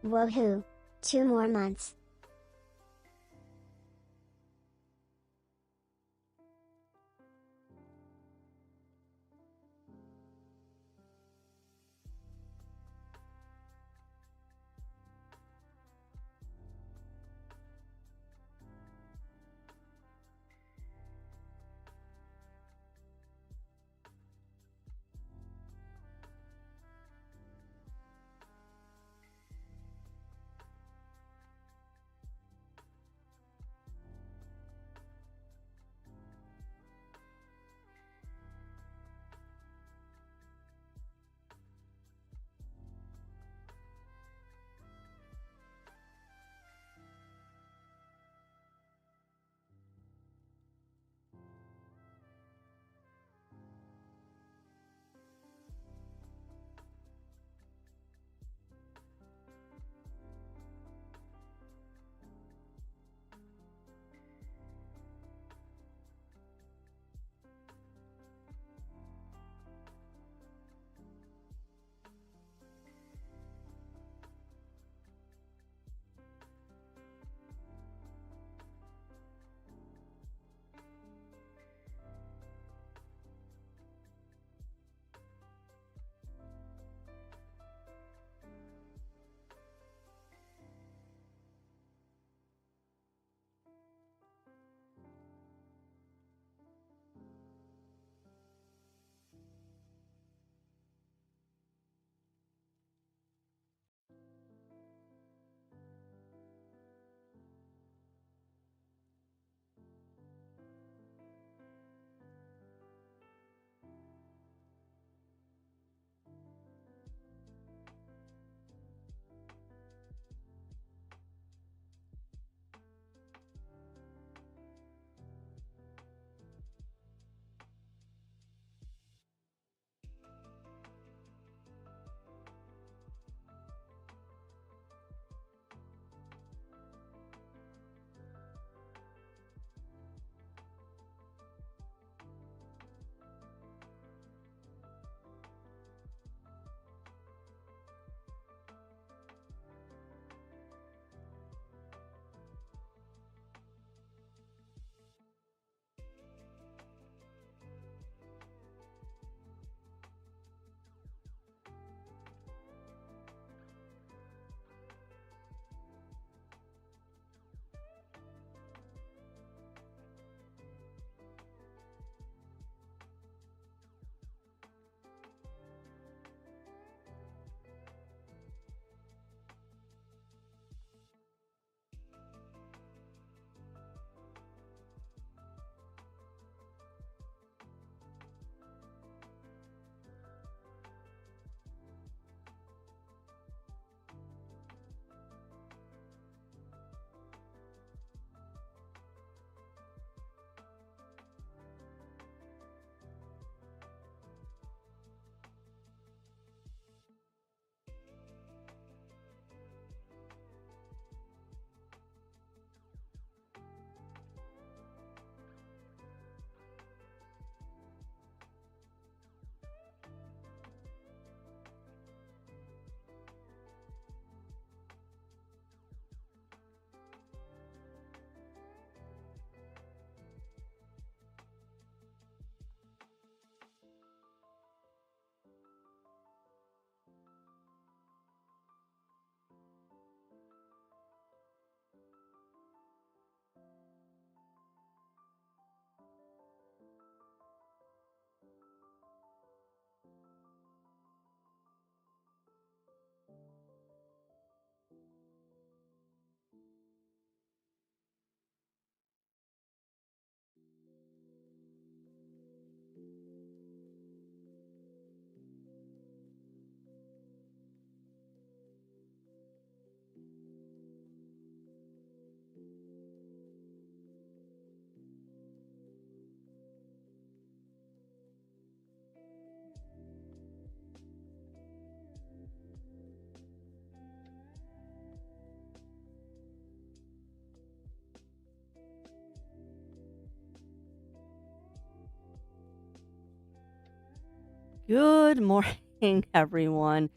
Woohoo! 2 more months. Good morning, everyone,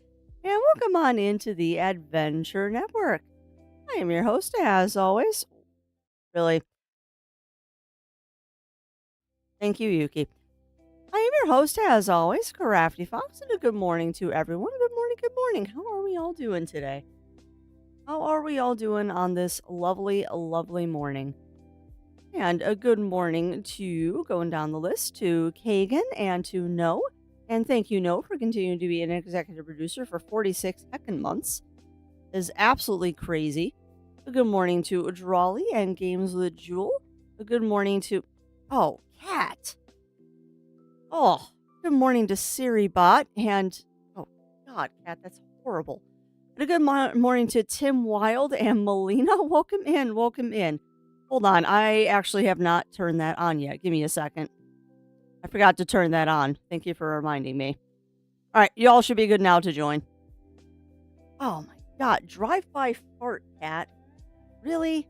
and welcome on into the Adventure Network. I am your host, as always. Really, thank you, Yuki. I am your host, as always, Crafty Fox, and a good morning to everyone. Good morning, good morning. How are we all doing today? How are we all doing on this lovely, lovely morning? And a good morning to going down the list to Kagan and to No. And thank you, No, for continuing to be an executive producer for 46 heckin' months. Is absolutely crazy. A good morning to Drawley and Games with Jewel. A good morning to Cat. Oh, good morning to SiriBot and oh God, Cat, that's horrible. And a good morning to Tim Wild and Melina. Welcome in, welcome in. Hold on, I actually have not turned that on yet. Give me a second. I forgot to turn that on. Thank you for reminding me. All right, y'all should be good now to join. Oh my God, drive-by fart, Cat. Really?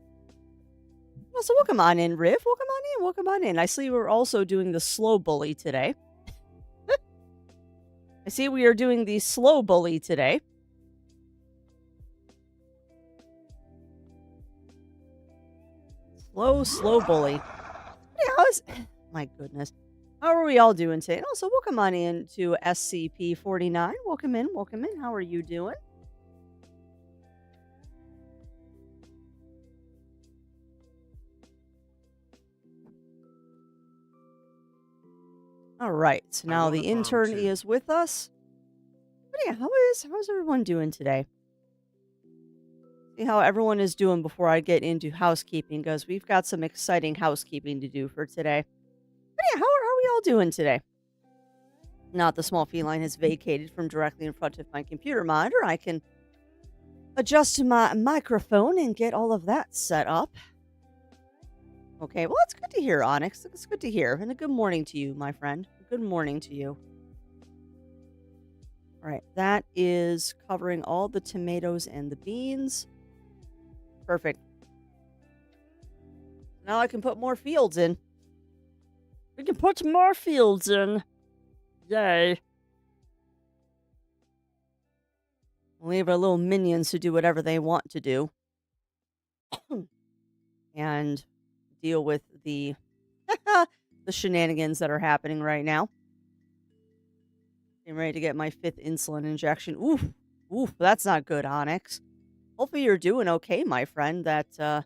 Well, so welcome on in, Riv. Welcome on in. Welcome on in. I see we're also doing the slow bully today. I see we are doing the slow bully today. Slow bully. Yeah, my goodness. How are we all doing today? And also, welcome on in to SCP-49. Welcome in. Welcome in. How are you doing? All right. So now the intern is with us. But yeah, how's everyone doing today? See how everyone is doing before I get into housekeeping, because we've got some exciting housekeeping to do for today. But yeah, how are we all doing today? Now that the small feline has vacated from directly in front of my computer monitor, I can adjust my microphone and get all of that set up. Okay, well, it's good to hear, Onyx. It's good to hear. And a good morning to you, my friend. Good morning to you. All right, that is covering all the tomatoes and the beans. Perfect. Now I can put more fields in. We can put more fields in. Yay. We'll leave our little minions to do whatever they want to do. And deal with the the shenanigans that are happening right now. I'm ready to get my 5th insulin injection. Oof, that's not good, Onyx. Hopefully you're doing okay, my friend, that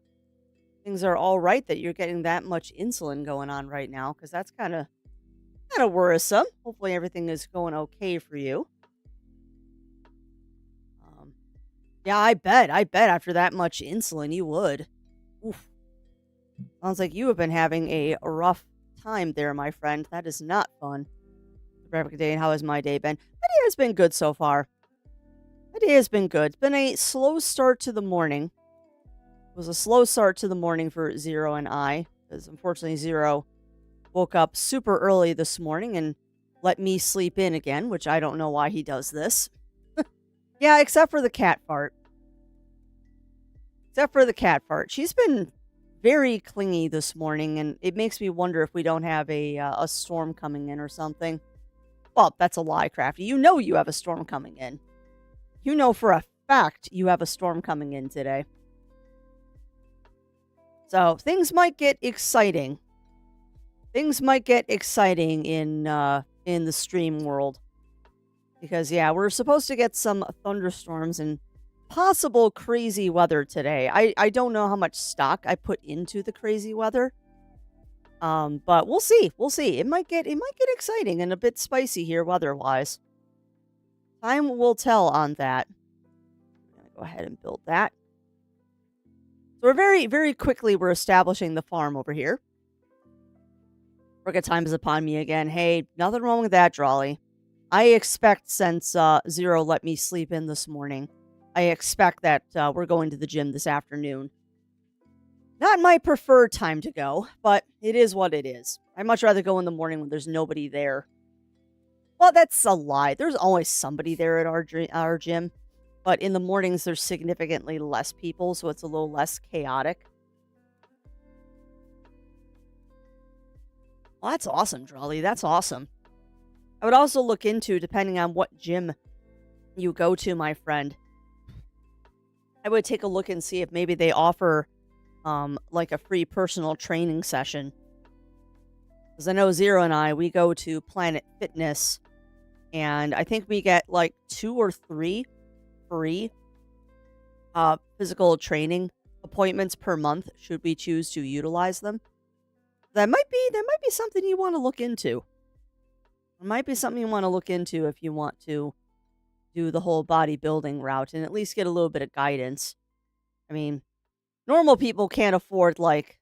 things are all right that you're getting that much insulin going on right now, because that's kind of worrisome. Hopefully everything is going okay for you. Yeah, I bet after that much insulin you would. Oof. Sounds like you have been having a rough time there, my friend. That is not fun. Perfect day. How has my day been? My day has been good so far. My day has been good. It's been a slow start to the morning. It was a slow start to the morning for Zero and I, because unfortunately Zero woke up super early this morning and let me sleep in again, which I don't know why he does this. Yeah, except for the cat fart. She's been very clingy this morning, and it makes me wonder if we don't have a storm coming in or something. Well, that's a lie, Crafty. You know you have a storm coming in. You know for a fact you have a storm coming in today. So things might get exciting. Things might get exciting in the stream world. Because yeah, we're supposed to get some thunderstorms and possible crazy weather today. I don't know how much stock I put into the crazy weather. But we'll see. We'll see. It might get exciting and a bit spicy here weather-wise. Time will tell on that. I'm gonna go ahead and build that. So we're very quickly we're establishing the farm over here. Work at time is upon me again. Hey, nothing wrong with that, Drawley. I expect since Zero let me sleep in this morning, I expect that we're going to the gym this afternoon. Not my preferred time to go, but it is what it is. I'd much rather go in the morning when there's nobody there. Well, that's a lie. There's always somebody there at our gym. But in the mornings, there's significantly less people, so it's a little less chaotic. Well, that's awesome, Drawley. That's awesome. I would also look into, depending on what gym you go to, my friend, I would take a look and see if maybe they offer like a free personal training session. Because I know Zero and I, we go to Planet Fitness, and I think we get like 2 or 3 free physical training appointments per month should we choose to utilize them. That might be something you want to look into. It might be something you want to look into if you want to do the whole bodybuilding route and at least get a little bit of guidance. I mean, normal people can't afford like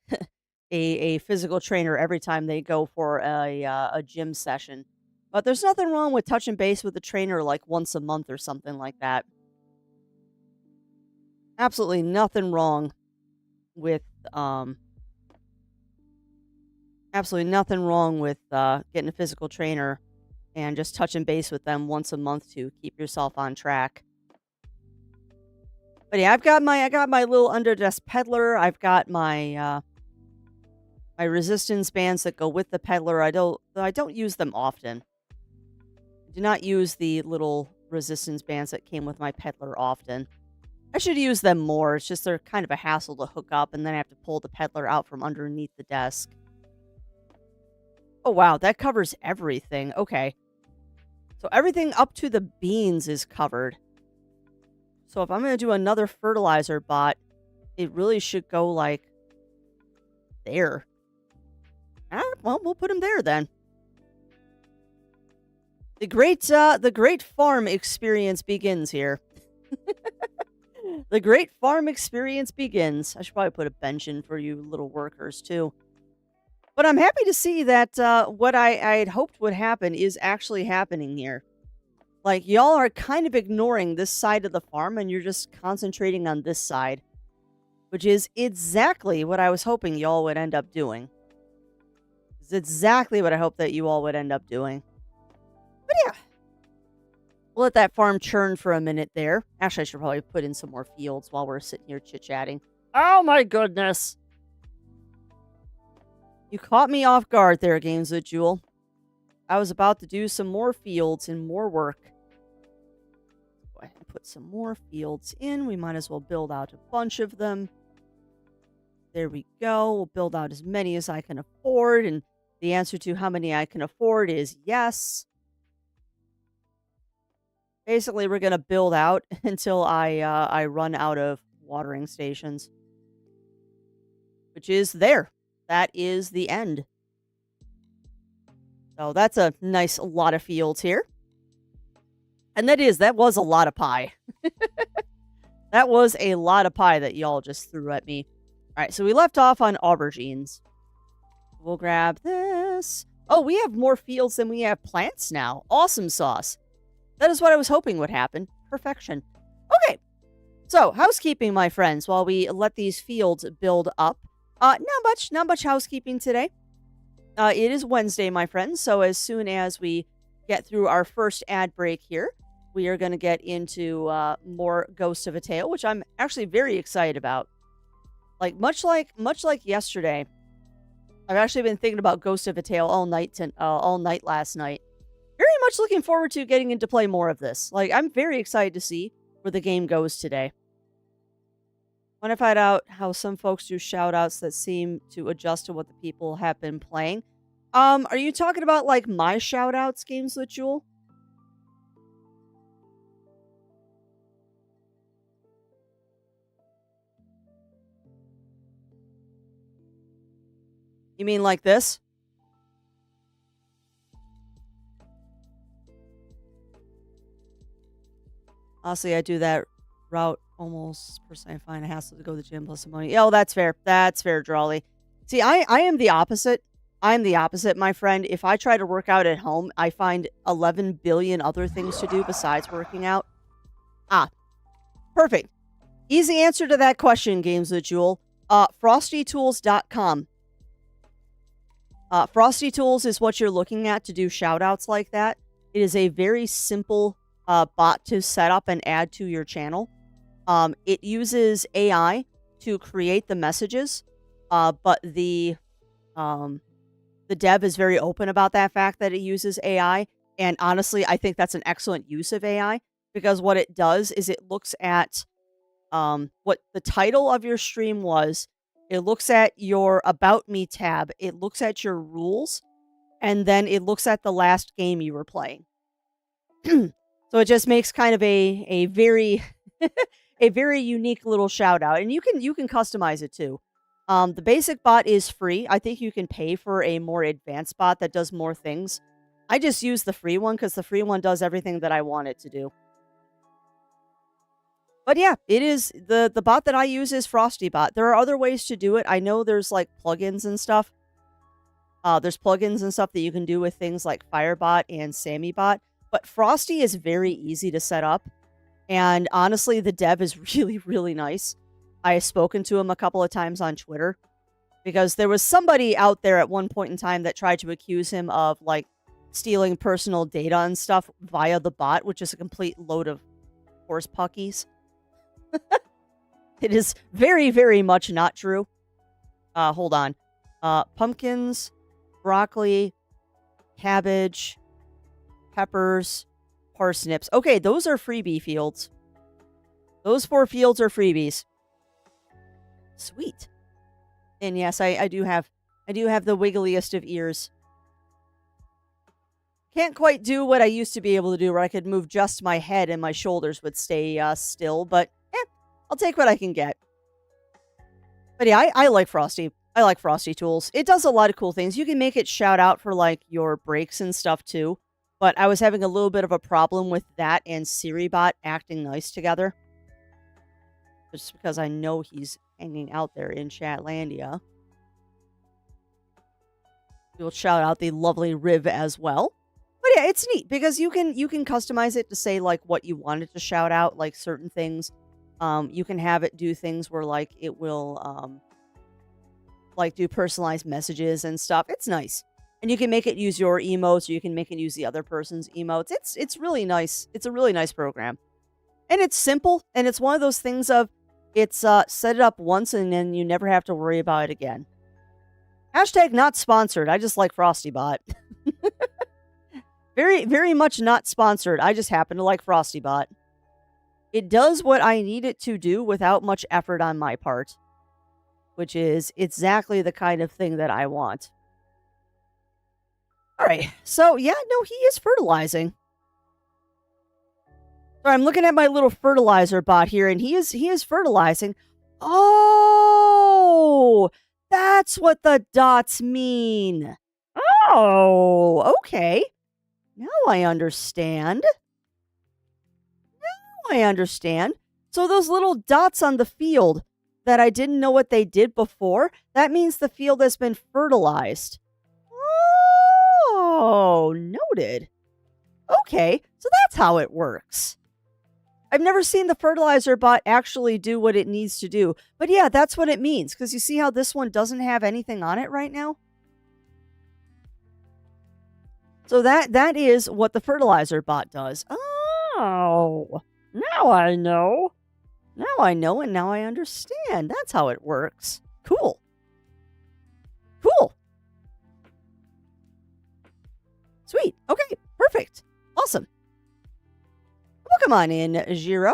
a physical trainer every time they go for a gym session. But there's nothing wrong with touching base with a trainer like once a month or something like that. Absolutely nothing wrong with um absolutely nothing wrong with getting a physical trainer and just touching base with them once a month to keep yourself on track. But yeah, I got my little underdesk peddler. I've got my resistance bands that go with the peddler. I don't use them often. I do not use the little resistance bands that came with my peddler often. I should use them more. It's just they're kind of a hassle to hook up, and then I have to pull the peddler out from underneath the desk. Oh wow, that covers everything. Okay. So everything up to the beans is covered. So if I'm going to do another fertilizer bot, it really should go like there. Well, we'll put him there then. The great farm experience begins here. The great farm experience begins. I should probably put a bench in for you little workers too. But I'm happy to see that what I had hoped would happen is actually happening here. Like, y'all are kind of ignoring this side of the farm and you're just concentrating on this side, which is exactly what I was hoping y'all would end up doing. It's exactly what I hoped that you all would end up doing. But yeah, we'll let that farm churn for a minute there. Actually, I should probably put in some more fields while we're sitting here chit-chatting. Oh my goodness. You caught me off guard there, Games with Jewel. I was about to do some more fields and more work. Go ahead and put some more fields in. We might as well build out a bunch of them. There we go. We'll build out as many as I can afford. And the answer to how many I can afford is yes. Basically, we're going to build out until I run out of watering stations, which is there. That is the end. So that's a nice lot of fields here. And that was a lot of pie. That was a lot of pie that y'all just threw at me. All right, so we left off on aubergines. We'll grab this. Oh, we have more fields than we have plants now. Awesome sauce. That is what I was hoping would happen. Perfection. Okay. So, housekeeping, my friends, while we let these fields build up. Not much housekeeping today. It is Wednesday, my friends. So, as soon as we get through our first ad break here, we are going to get into more Ghost of a Tale, which I'm actually very excited about. Like much like yesterday, I've actually been thinking about Ghost of a Tale all night last night. Very much looking forward to getting into play more of this. Like, I'm very excited to see where the game goes today. Want to find out how some folks do shoutouts that seem to adjust to what the people have been playing. Are you talking about like my shoutouts, Games with Jewel? You mean like this? Honestly, I do that route almost personally. I find a hassle to go to the gym plus some money. Oh, that's fair. That's fair, Drawley. See, I am the opposite. I'm the opposite, my friend. If I try to work out at home, I find 11 billion other things to do besides working out. Ah, perfect. Easy answer to that question, Games with Jewel. FrostyTools.com. Frosty Tools is what you're looking at to do shoutouts like that. It is a very simple bot to set up and add to your channel. It uses AI to create the messages, but the dev is very open about that fact that it uses AI, And honestly, I think that's an excellent use of AI because what it does is it looks at what the title of your stream was. It looks at your About Me tab. It looks at your rules, and then it looks at the last game you were playing. So it just makes kind of a very a very unique little shout out, and you can customize it too. The basic bot is free. I think you can pay for a more advanced bot that does more things. I just use the free one because the free one does everything that I want it to do. But yeah, it is the bot that I use is Frosty Bot. There are other ways to do it. I know there's like plugins and stuff. There's plugins and stuff that you can do with things like Firebot and SammyBot. But Frosty is very easy to set up. And honestly, the dev is really, really nice. I have spoken to him a couple of times on Twitter because there was somebody out there at one point in time that tried to accuse him of like stealing personal data and stuff via the bot, which is a complete load of horse puckies. It is very, very much not true. Hold on. Pumpkins, broccoli, cabbage, peppers, parsnips. Okay, those are freebie fields. Those 4 fields are freebies. Sweet. And yes, I do have the wiggliest of ears. Can't quite do what I used to be able to do, where I could move just my head and my shoulders would stay still, but I'll take what I can get. But yeah, I like Frosty. I like Frosty tools. It does a lot of cool things. You can make it shout out for like your breaks and stuff too. But I was having a little bit of a problem with that and SiriBot acting nice together. Just because I know he's hanging out there in Chatlandia. We'll shout out the lovely Riv as well. But yeah, it's neat because you can customize it to say like what you want it to shout out, like certain things. You can have it do things where like it will like do personalized messages and stuff. It's nice. And you can make it use your emotes, or you can make it use the other person's emotes. It's really nice. It's a really nice program. And it's simple, and it's one of those things of it's set it up once and then you never have to worry about it again. Hashtag not sponsored. I just like FrostyBot. Very, very much not sponsored. I just happen to like FrostyBot. It does what I need it to do without much effort on my part, which is exactly the kind of thing that I want. All right. So, yeah, no, he is fertilizing. So I'm looking at my little fertilizer bot here, and he is fertilizing. Oh, that's what the dots mean. Oh, okay. Now I understand. So those little dots on the field that I didn't know what they did before, that means the field has been fertilized. Oh, noted. Okay, so that's how it works. I've never seen the fertilizer bot actually do what it needs to do. But yeah, that's what it means. Because you see how this one doesn't have anything on it right now? So that is what the fertilizer bot does. Oh, now I know. Now I know and now I understand. That's how it works. Cool. Sweet. Okay, perfect. Awesome. Welcome on in, Jiro.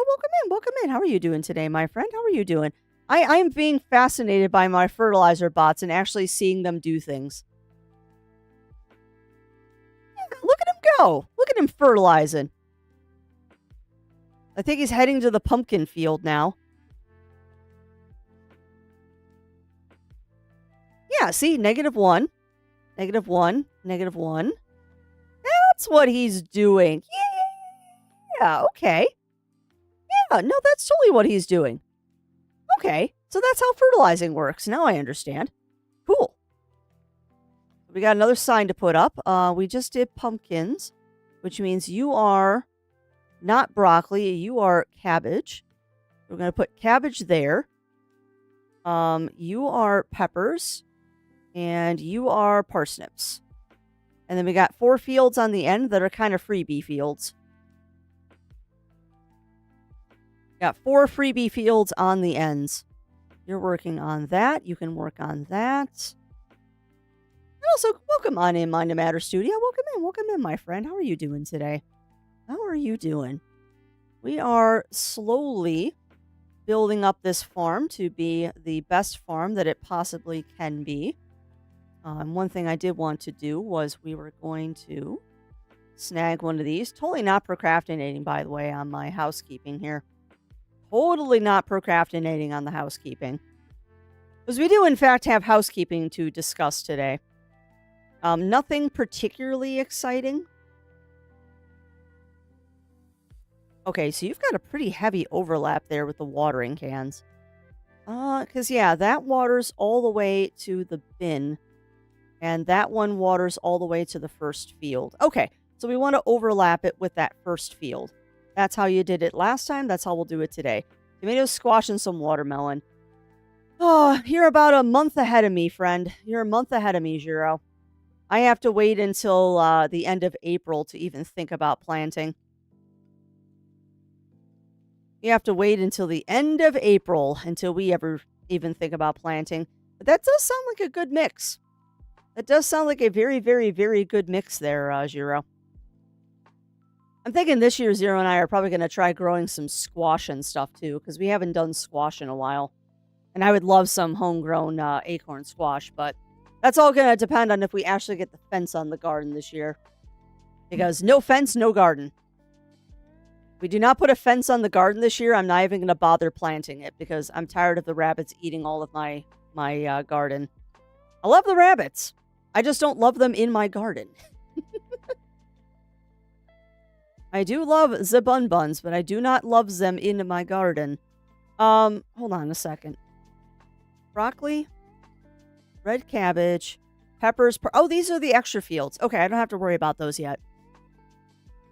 Welcome in. How are you doing today, my friend? How are you doing? I'm being fascinated by my fertilizer bots and actually seeing them do things. Yeah, look at him go. Look at him fertilizing. I think he's heading to the pumpkin field now. Yeah, see? -1. -1. -1. That's what he's doing. Yeah, okay. Yeah, no, that's totally what he's doing. Okay, so that's how fertilizing works. Now I understand. Cool. We got another sign to put up. We just did pumpkins, which means you are not broccoli, you are cabbage. We're going to put cabbage there. You are peppers, and you are parsnips. And then we got 4 fields on the end that are kind of freebie fields. Got 4 freebie fields on the ends. You're working on that. You can work on that. Also, welcome on in, Mind the Matter Studio. Welcome in, my friend. How are you doing today? How are you doing? We are slowly building up this farm to be the best farm that it possibly can be. One thing I did want to do was we were going to snag one of these. Totally not procrastinating, by the way, on my housekeeping here. Totally not procrastinating on the housekeeping. Because we do, in fact, have housekeeping to discuss today. Nothing particularly exciting. Okay, so you've got a pretty heavy overlap there with the watering cans. Because, yeah, that waters all the way to the bin. And that one waters all the way to the first field. Okay, so we want to overlap it with that first field. That's how you did it last time. That's how we'll do it today. Tomato squash and some watermelon. Oh, you're about a month ahead of me, friend. You're a month ahead of me, Zero. I have to wait until the end of April to even think about planting. You have to wait until the end of April until we ever even think about planting. But that does sound like a good mix. That does sound like a very, very, very good mix there, Zero. I'm thinking this year Zero and I are probably going to try growing some squash and stuff too, because we haven't done squash in a while. And I would love some homegrown acorn squash, but that's all going to depend on if we actually get the fence on the garden this year. Because no fence, no garden. If we do not put a fence on the garden this year, I'm not even going to bother planting it because I'm tired of the rabbits eating all of my garden. I love the rabbits. I just don't love them in my garden. I do love the bun buns, but I do not love them in my garden. Hold on a second. Broccoli, red cabbage, peppers. Oh, these are the extra fields. Okay, I don't have to worry about those yet.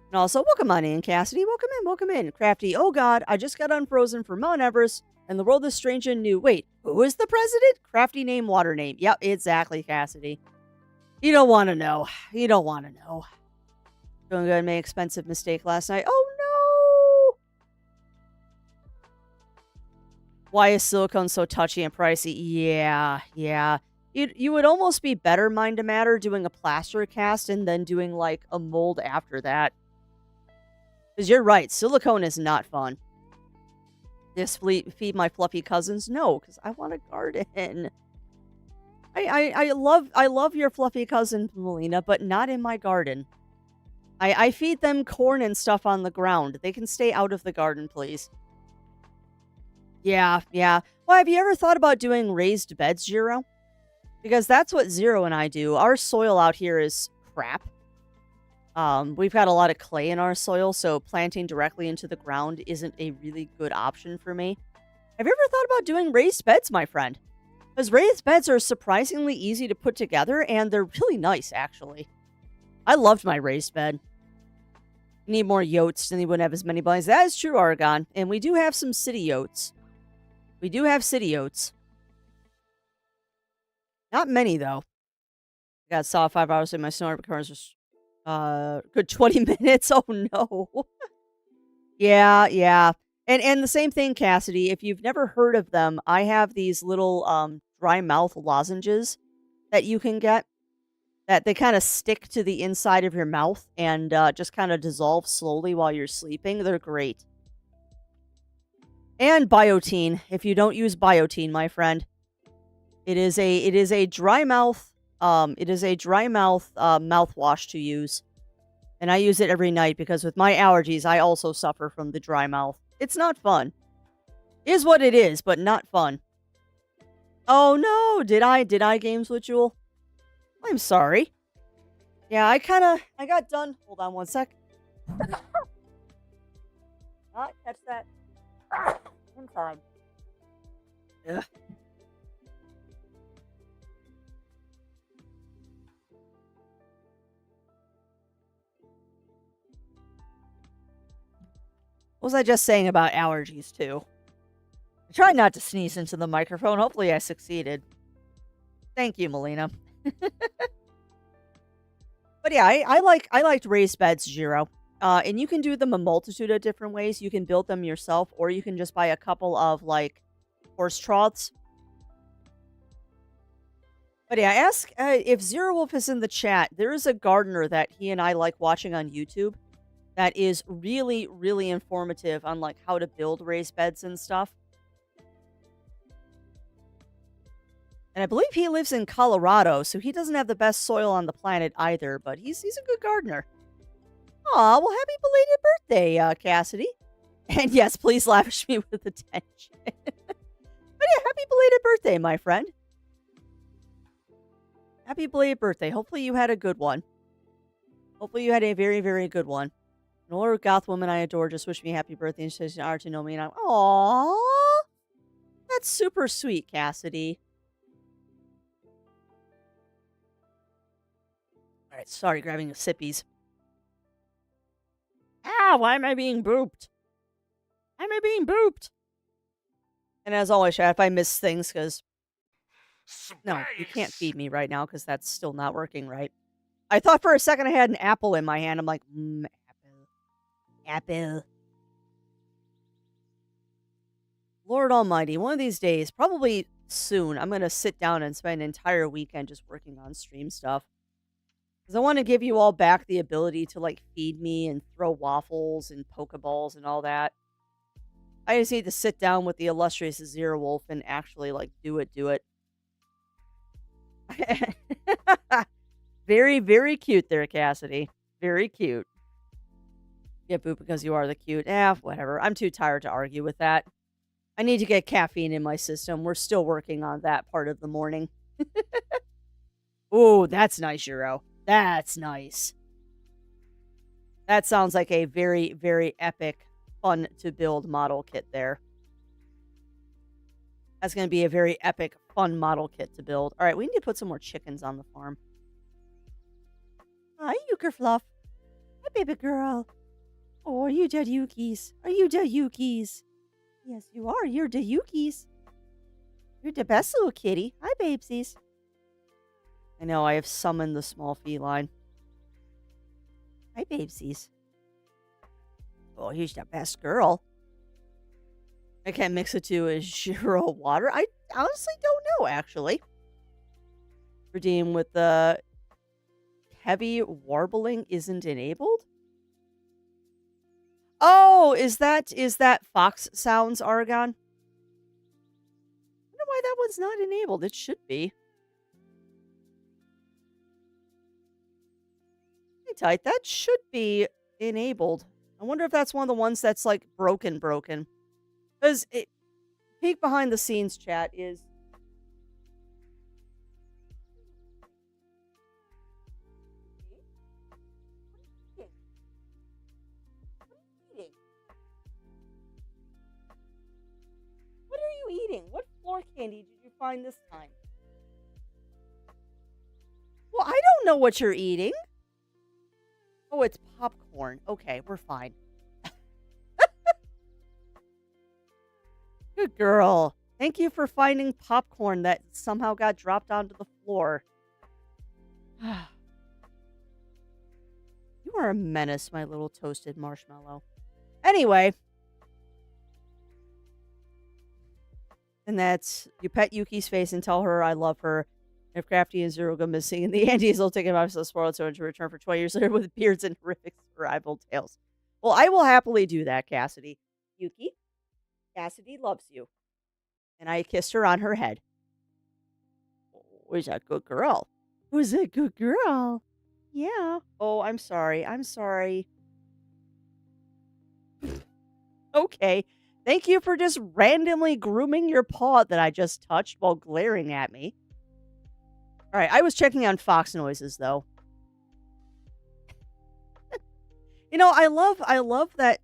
And also, welcome on in, Cassidy. Welcome in. Crafty, oh god, I just got unfrozen for Mount Everest, and the world is strange and new. Wait, who is the president? Crafty name, water name. Yep, exactly, Cassidy. You don't want to know. You don't want to know. Doing good, made an expensive mistake last night. Oh no! Why is silicone so touchy and pricey? Yeah. You would almost be better, Mind to Matter, doing a plaster cast and then doing like a mold after that. Because you're right, silicone is not fun. This feed my fluffy cousins? No, because I want a garden. I love your fluffy cousin, Melina, but not in my garden. I feed them corn and stuff on the ground. They can stay out of the garden, please. Yeah. Well, have you ever thought about doing raised beds, Zero? Because that's what Zero and I do. Our soil out here is crap. We've got a lot of clay in our soil, so planting directly into the ground isn't a really good option for me. Have you ever thought about doing raised beds, my friend? Because raised beds are surprisingly easy to put together, and they're really nice, actually. I loved my raised bed. You need more yotes, and you wouldn't have as many bunnies. That is true, Argon. And we do have some city yotes. Not many, though. I got saw 5 hours in my snow recurrence. Good 20 minutes. Oh, no. Yeah. And the same thing, Cassidy. If you've never heard of them, I have these little dry mouth lozenges that you can get. That they kind of stick to the inside of your mouth and just kind of dissolve slowly while you're sleeping. They're great. And biotine. If you don't use biotine, my friend, it is a dry mouth. Mouthwash to use, and I use it every night because with my allergies, I also suffer from the dry mouth. It's not fun. Is what it is, but not fun. Oh no! Did I games with Jewel? I'm sorry. Yeah, I got done. Hold on one sec. Not catch that. In time. Ugh. What was I just saying about allergies, too? I tried not to sneeze into the microphone. Hopefully I succeeded. Thank you, Melina. But yeah, I liked raised beds, Zero. And you can do them a multitude of different ways. You can build them yourself, or you can just buy a couple of, like, horse troughs. But yeah, ask if Zero Wolf is in the chat. There is a gardener that he and I like watching on YouTube that is really, really informative on like how to build raised beds and stuff. And I believe he lives in Colorado, so he doesn't have the best soil on the planet either, but he's a good gardener. Aw, well, happy belated birthday, Cassidy. And yes, please lavish me with attention. But yeah, happy belated birthday, my friend. Happy belated birthday. Hopefully you had a good one. Hopefully you had a very, very good one. An older goth woman I adore just wished me happy birthday and says honored to know me, and I'm aww. That's super sweet, Cassidy. All right, sorry, grabbing a sippies. Ah, why am I being booped? Why am I being booped? And as always, chat, if I miss things, because no, you can't feed me right now because that's still not working right. I thought for a second I had an apple in my hand. I'm like, apple. Lord Almighty, one of these days, probably soon, I'm going to sit down and spend an entire weekend just working on stream stuff. Because I want to give you all back the ability to, like, feed me and throw waffles and Pokeballs and all that. I just need to sit down with the illustrious Zero Wolf and actually, like, do it. Very, very cute there, Cassidy. Very cute. Yeah, boo, because you are the cute. Whatever. I'm too tired to argue with that. I need to get caffeine in my system. We're still working on that part of the morning. Oh, that's nice, Euro. That's nice. That sounds like a very, very epic, fun to build model kit there. That's going to be a very epic, fun model kit to build. All right, we need to put some more chickens on the farm. Hi, Euchre-Fluff. Hi, baby girl. Oh, are you dead Yukis? Are you dead Yukis? Yes, you are. You're the Yukis. You're the best little kitty. Hi, babesies. I know, I have summoned the small feline. Hi, babesies. Oh, he's the best girl. I can't mix it to a zero water. I honestly don't know, actually. Redeem with the heavy warbling isn't enabled? Oh, is that fox sounds, Argon? I wonder why that one's not enabled. It should be. Hey, tight. That should be enabled. I wonder if that's one of the ones that's like broken. Because peek behind the scenes chat is what are you eating? What floor candy did you find this time? Well, I don't know what you're eating. Oh, it's popcorn. Okay, we're fine. Good girl. Thank you for finding popcorn that somehow got dropped onto the floor. You are a menace, my little toasted marshmallow. Anyway. And that's, you pet Yuki's face and tell her I love her. If Crafty and Zero go missing, and the Andes will take him out of the spoiled so to return for 20 years later with beards and horrific survival tales. Well, I will happily do that, Cassidy. Yuki, Cassidy loves you. And I kissed her on her head. Who's a good girl? Who's a good girl? Yeah. Oh, I'm sorry. Okay. Thank you for just randomly grooming your paw that I just touched while glaring at me. All right, I was checking on fox noises though. You know, I love that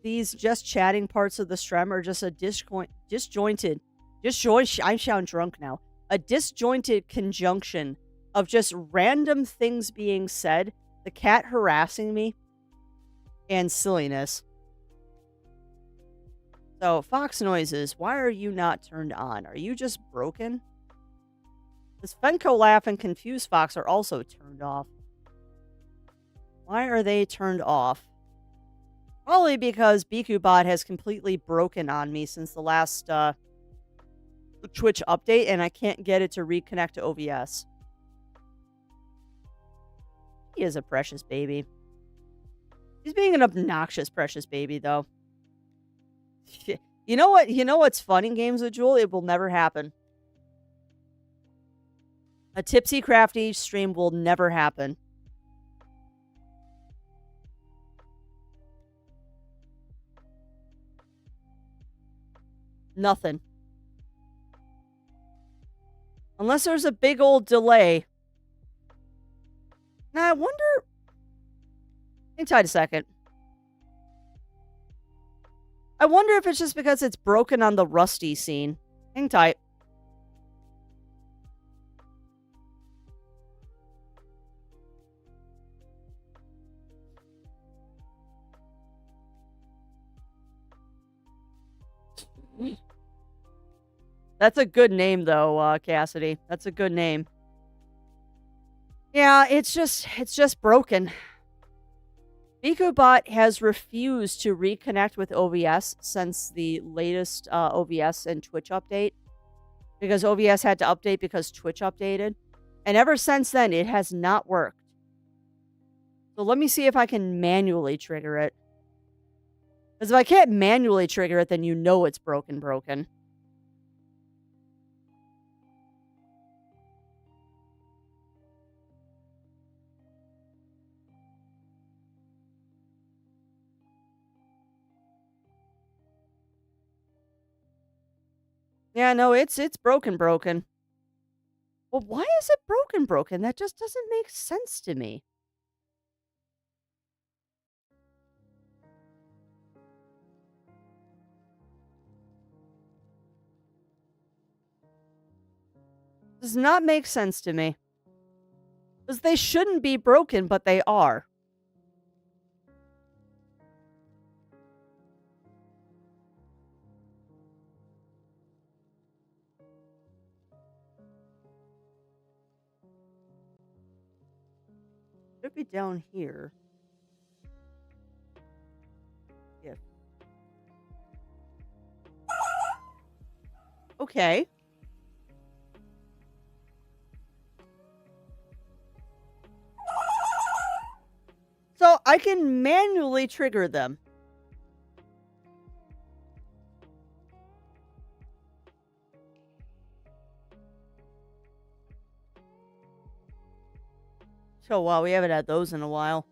these just chatting parts of the stream are just a disjointed, I sound drunk now. A disjointed conjunction of just random things being said, the cat harassing me, and silliness. So, fox noises, why are you not turned on? Are you just broken? This Fenco laugh and confused fox are also turned off. Why are they turned off? Probably because BikuBot has completely broken on me since the last Twitch update, and I can't get it to reconnect to OBS. He is a precious baby. He's being an obnoxious precious baby, though. You know what? You know what's fun in games with Jewel? It will never happen. A Tipsy Crafty stream will never happen. Nothing. Unless there's a big old delay. Now, I wonder... Hang tight a second. I wonder if it's just because it's broken on the Rusty scene. Hang tight. That's a good name, though, Cassidy. That's a good name. Yeah, it's just broken. BikuBot has refused to reconnect with OBS since the latest OBS and Twitch update. Because OBS had to update because Twitch updated. And ever since then, it has not worked. So let me see if I can manually trigger it. Because if I can't manually trigger it, then you know it's broken. Yeah, no, it's broken. Well, why is it broken? That just doesn't make sense to me. Does not make sense to me. Because they shouldn't be broken, but they are. Should be down here. Yeah. Okay. So I can manually trigger them. So wow, we haven't had those in a while.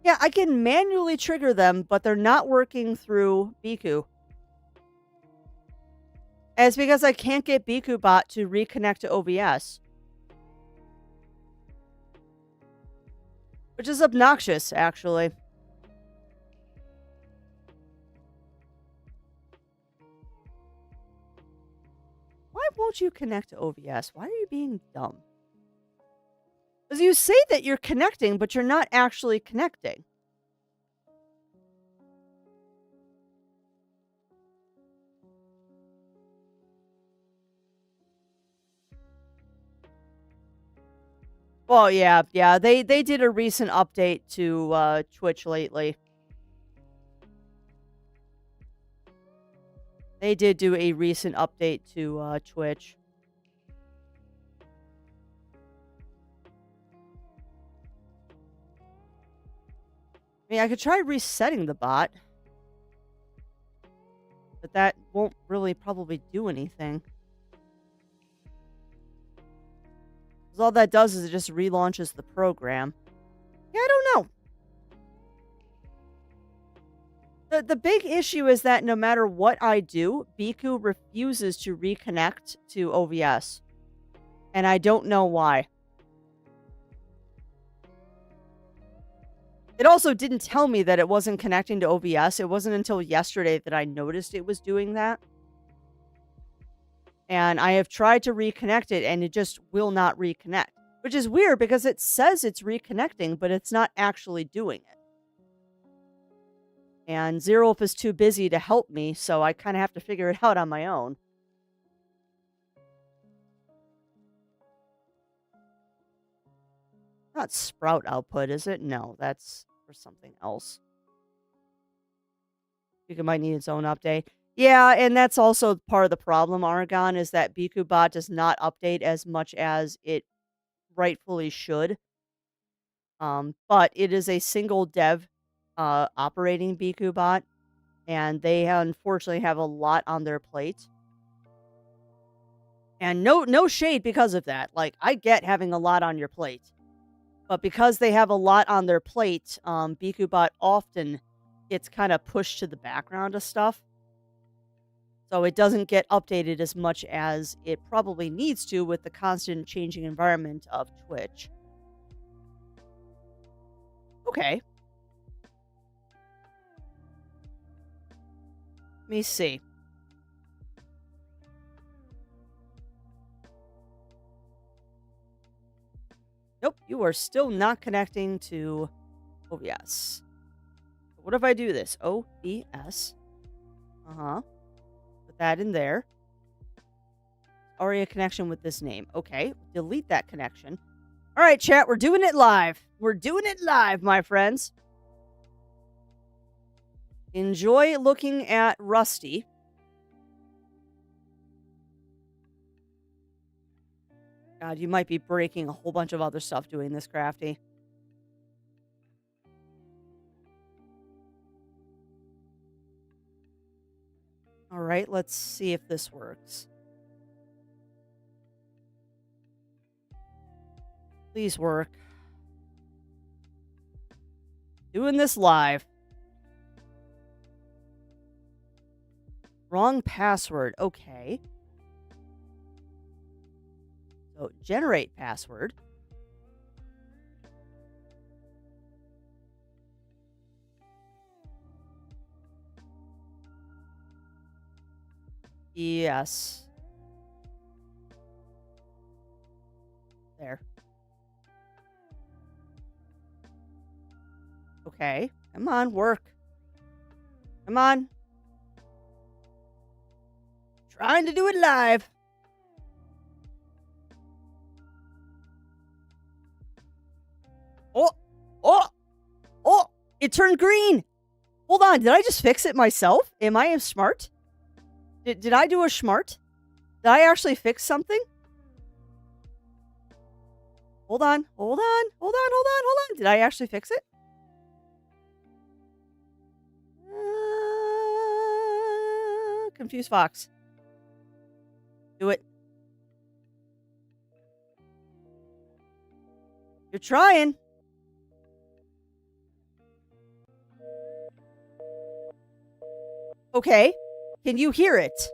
Yeah, I can manually trigger them, but they're not working through Biku. And it's because I can't get BikuBot to reconnect to OBS. Which is obnoxious, actually. Why won't you connect to OBS? Why are you being dumb? Because you say that you're connecting, but you're not actually connecting. Well, yeah. They did a recent update to Twitch lately. They did do a recent update to Twitch. I mean, I could try resetting the bot. But that won't really probably do anything. 'Cause all that does is it just relaunches the program. Yeah, I don't know. The big issue is that no matter what I do, Biku refuses to reconnect to OBS. And I don't know why. It also didn't tell me that it wasn't connecting to OBS. It wasn't until yesterday that I noticed it was doing that. And I have tried to reconnect it, and it just will not reconnect. Which is weird, because it says it's reconnecting, but it's not actually doing it. And Zerolf is too busy to help me, so I kind of have to figure it out on my own. Not sprout output, is it? No, that's for something else. think it might need its own update. Yeah, and that's also part of the problem, Argon, is that BikuBot does not update as much as it rightfully should. But it is a single dev operating BikuBot, and they unfortunately have a lot on their plate. And no shade because of that. Like, I get having a lot on your plate. But because they have a lot on their plate, BikuBot often gets kind of pushed to the background of stuff. So it doesn't get updated as much as it probably needs to with the constant changing environment of Twitch. Okay. Let me see. Nope, you are still not connecting to OBS. What if I do this? OBS. Uh-huh. Put that in there. Already a connection with this name. Okay, delete that connection. All right, chat, we're doing it live. We're doing it live, my friends. Enjoy looking at Rusty. God, you might be breaking a whole bunch of other stuff doing this, Crafty. All right, let's see if this works. Please work. Doing this live. Wrong password. Okay. So, generate password. Yes. There. Okay. Come on, work. Come on. Trying to do it live. Oh, oh, oh, it turned green. Hold on. Did I just fix it myself? Am I smart? Did I do a smart? Did I actually fix something? Hold on. Hold on. Hold on. Hold on. Hold on. Did I actually fix it? Confused Fox. Do it. You're trying. Okay. Can you hear it?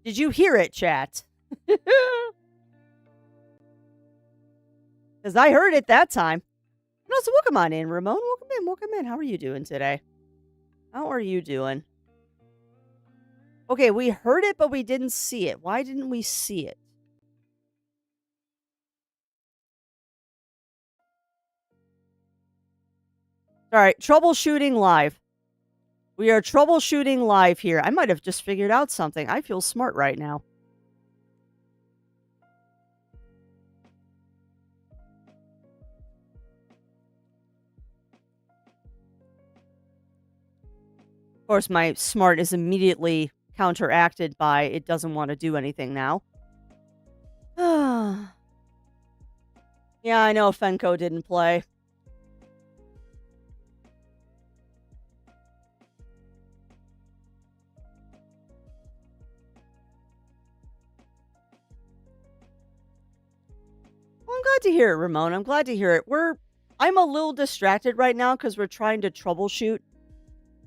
Did you hear it, chat? Because I heard it that time. No, so welcome on in, Ramon. Welcome in. Welcome in. How are you doing today? How are you doing? Okay, we heard it, but we didn't see it. Why didn't we see it? All right, troubleshooting live. We are troubleshooting live here. I might have just figured out something. I feel smart right now. Of course, my smart is immediately counteracted by it doesn't want to do anything now. Yeah, I know Fenko didn't play. Well, I'm glad to hear it, Ramon. I'm glad to hear it. I'm a little distracted right now because we're trying to troubleshoot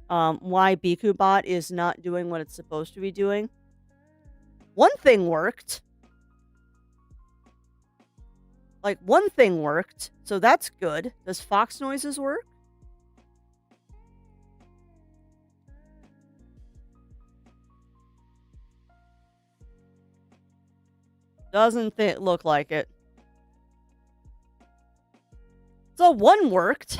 why BikuBot is not doing what it's supposed to be doing. One thing worked. Like, one thing worked, so that's good. Does Fox noises work? Doesn't look like it. So one worked.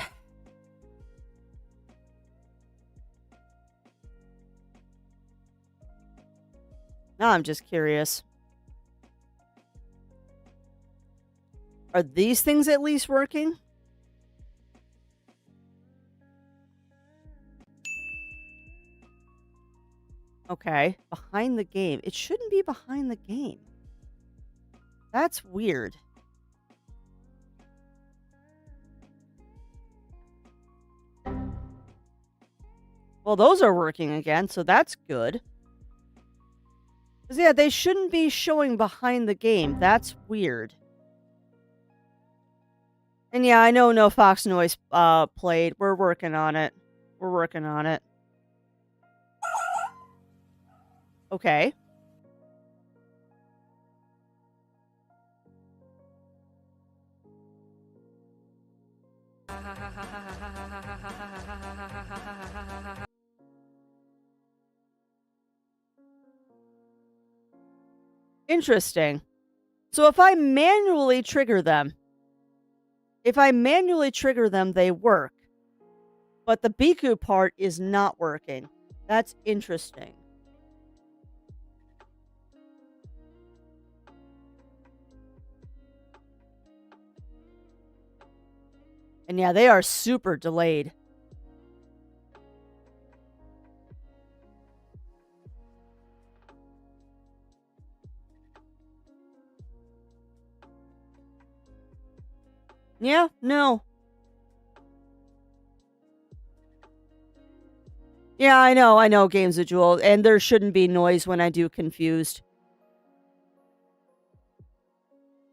Now I'm just curious. Are these things at least working? Okay. Behind the game. It shouldn't be behind the game. That's weird. Well, those are working again, so that's good. 'Cause, yeah, they shouldn't be showing behind the game. That's weird. And yeah, I know no Fox noise played. We're working on it. We're working on it. Okay. Interesting. So if I manually trigger them, they work. But the Biku part is not working. That's interesting. And yeah, they are super delayed. Yeah, no. Yeah, I know, Games of Jewel, and there shouldn't be noise when I do confused.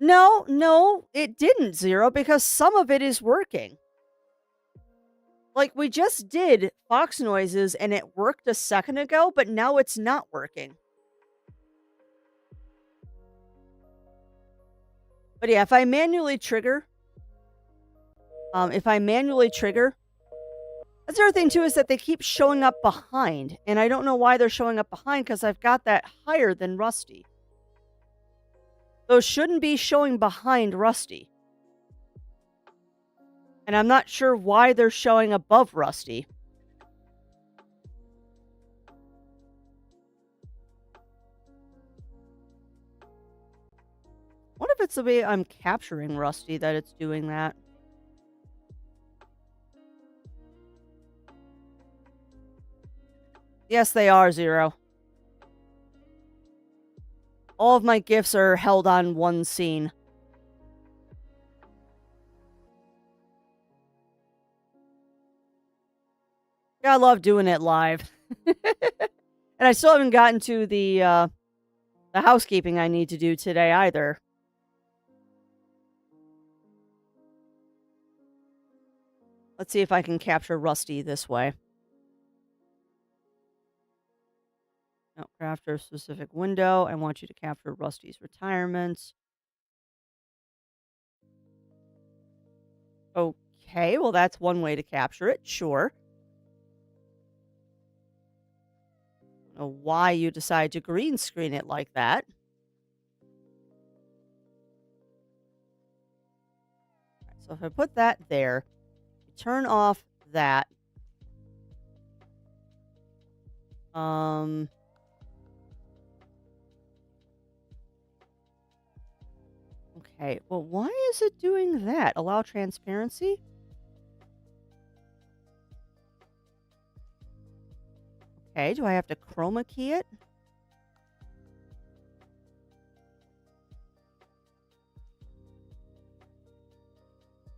No, no, it didn't zero because some of it is working. Like we just did Fox noises and it worked a second ago, but now it's not working. But yeah, if I manually trigger, that's the other thing too is that they keep showing up behind, and I don't know why they're showing up behind because I've got that higher than Rusty. Those shouldn't be showing behind Rusty. And I'm not sure why they're showing above Rusty. What if it's the way I'm capturing Rusty that it's doing that? Yes, they are zero. All of my gifts are held on one scene. Yeah, I love doing it live. And I still haven't gotten to the housekeeping I need to do today either. Let's see if I can capture Rusty this way. No, craft a specific window. I want you to capture Rusty's retirement. Okay, well, that's one way to capture it. Sure. I don't know why you decide to green screen it like that. Right, so if I put that there, turn off that. Okay, well, why is it doing that? Allow transparency? Okay, do I have to chroma key it?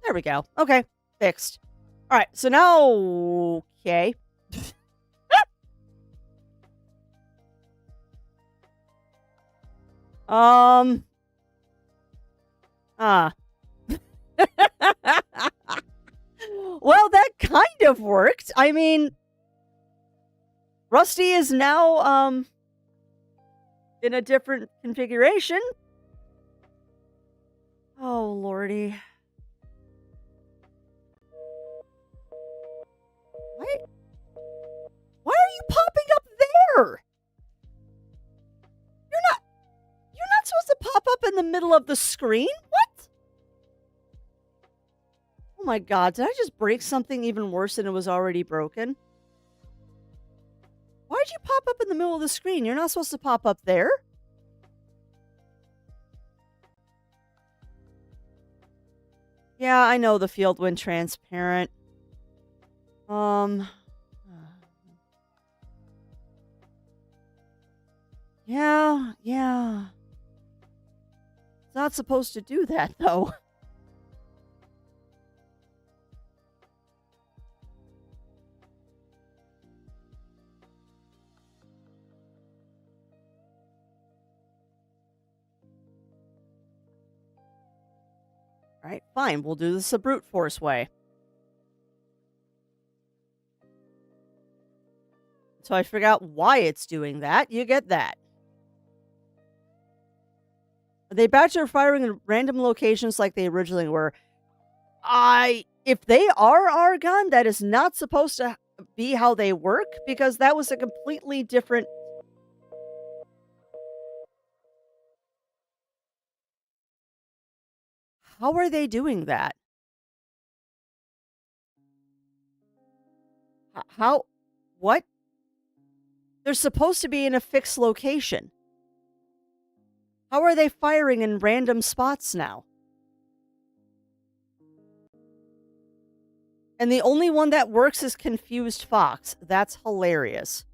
There we go. Okay, fixed. All right, so now, okay. Ah. Well, that kind of worked. I mean, Rusty is now, in a different configuration. Oh, lordy. Why are you popping up there? You're not supposed to pop up in the middle of the screen? What? Oh my god, did I just break something even worse than it was already broken? Why'd you pop up in the middle of the screen? You're not supposed to pop up there. Yeah, I know the field went transparent. Yeah, yeah. It's not supposed to do that, though. All right, fine. We'll do this the brute force way. So I figure out why it's doing that. You get that. They batch are firing in random locations like they originally were. If they are Argon, that is not supposed to be how they work because that was a completely different. How are they doing that? How? What? They're supposed to be in a fixed location. How are they firing in random spots now? And the only one that works is Confused Fox. That's hilarious.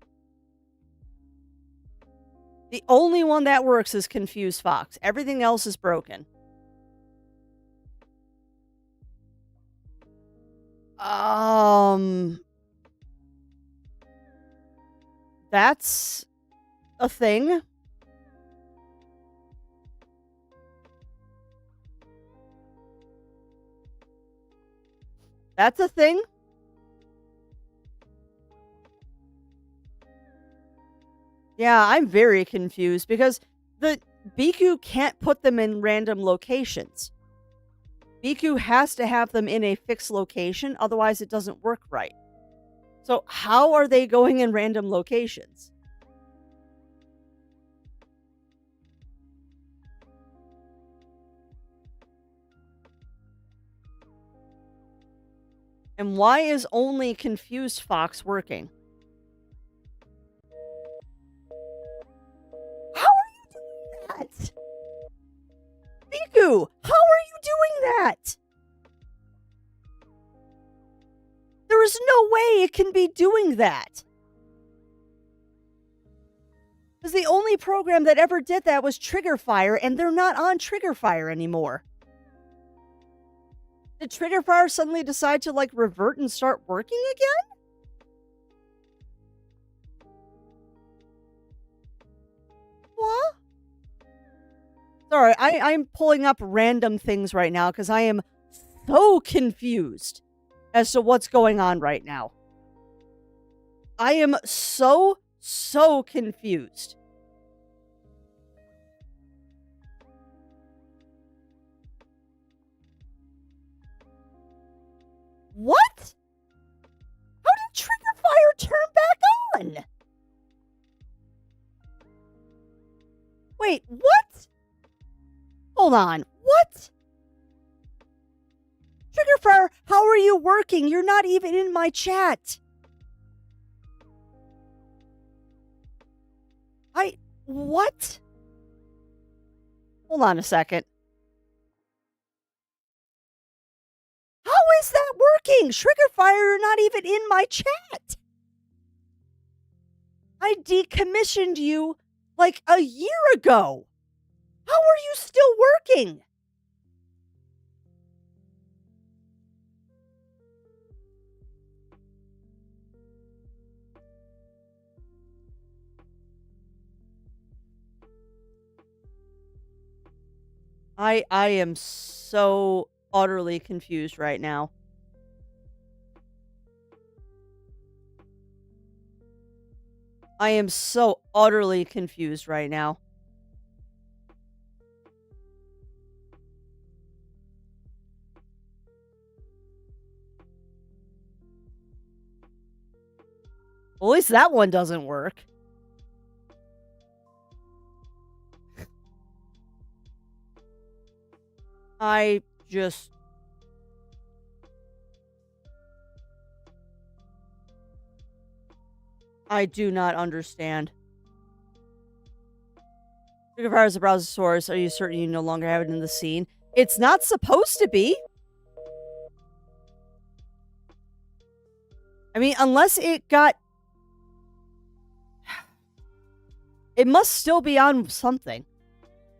The only one that works is Confused Fox. Everything else is broken. That's a thing. That's a thing. Yeah, I'm very confused because the Biku can't put them in random locations. Biku has to have them in a fixed location, otherwise it doesn't work right. So how are they going in random locations? And why is only Confused Fox working? How are you doing that? Biku, how are you doing that? There is no way it can be doing that. Because the only program that ever did that was Trigger Fire, and they're not on Trigger Fire anymore. Did Trigger Fire suddenly decide to revert and start working again? What? Sorry, I'm pulling up random things right now because I am so confused as to what's going on right now. I am so confused. What? How did Trigger Fire turn back on? Wait, what? Hold on. What? Trigger Fire, how are you working? You're not even in my chat. What? Hold on a second. How is that working? Trigger Fire, you're not even in my chat. I decommissioned you a year ago. How are you still working? I am so utterly confused right now. I am so utterly confused right now. Well, at least that one doesn't work. I just... I do not understand. Trigger Fire is a browser source. Are you certain you no longer have it in the scene? It's not supposed to be. I mean, unless it got... It must still be on something.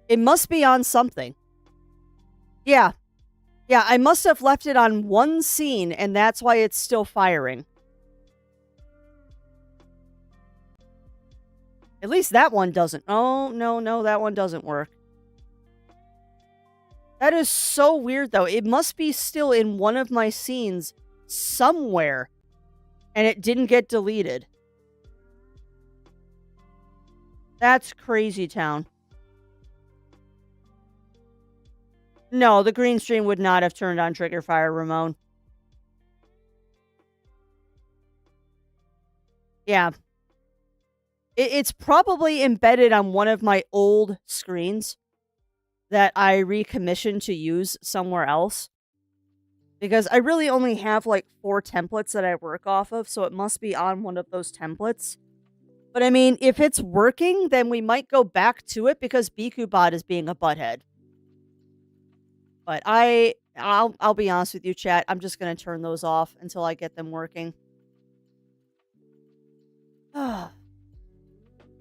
It must be on something. Yeah. Yeah, I must have left it on one scene, and that's why it's still firing. At least that one doesn't. Oh, no, that one doesn't work. That is so weird, though. It must be still in one of my scenes somewhere, and it didn't get deleted. That's crazy town. No, the green screen would not have turned on trigger fire, Ramon. Yeah. It's probably embedded on one of my old screens that I recommissioned to use somewhere else. Because I really only have like 4 templates that I work off of, so it must be on one of those templates. But I mean, if it's working, then we might go back to it because BikuBot is being a butthead. But I'll be honest with you, chat. I'm just gonna turn those off until I get them working. It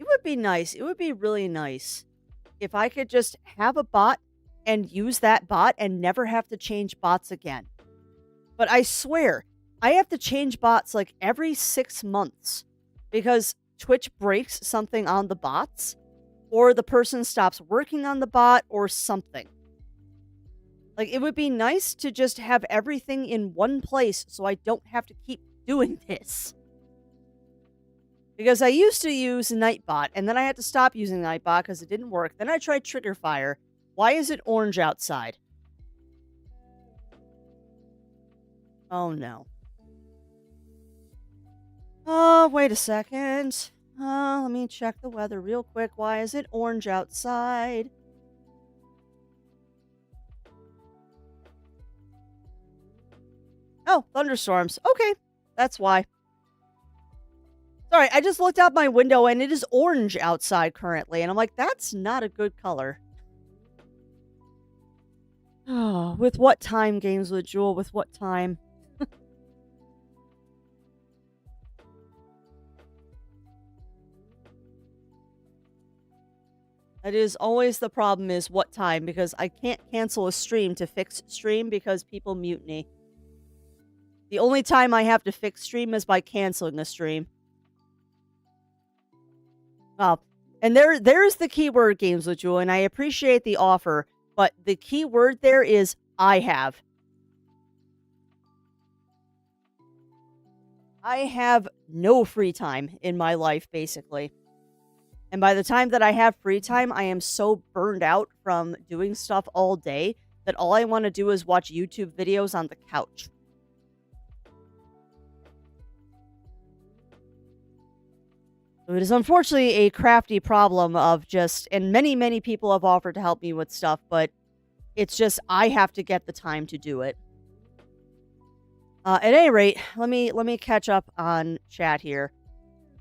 would be nice. It would be really nice if I could just have a bot and use that bot and never have to change bots again. But I swear, I have to change bots like every 6 months because Twitch breaks something on the bots, or the person stops working on the bot, or something. Like, it would be nice to just have everything in one place so I don't have to keep doing this. Because I used to use Nightbot, and then I had to stop using Nightbot because it didn't work. Then I tried Trigger Fire. Why is it orange outside? Oh, no. Oh, wait a second. Let me check the weather real quick. Why is it orange outside? Oh, thunderstorms. Okay, that's why. Sorry, I just looked out my window and it is orange outside currently. And I'm like, that's not a good color. Oh, with what time, Games with Jewel? With what time? That is always the problem, is what time, because I can't cancel a stream to fix stream because people mutiny. The only time I have to fix stream is by canceling a stream. Well, and there's the keyword, Games with Jewel, and I appreciate the offer, but the key word there is I have. I have no free time in my life, basically. And by the time that I have free time, I am so burned out from doing stuff all day that all I want to do is watch YouTube videos on the couch. So it is unfortunately a crafty problem of just, and many people have offered to help me with stuff, but it's just I have to get the time to do it. At any rate, let me catch up on chat here.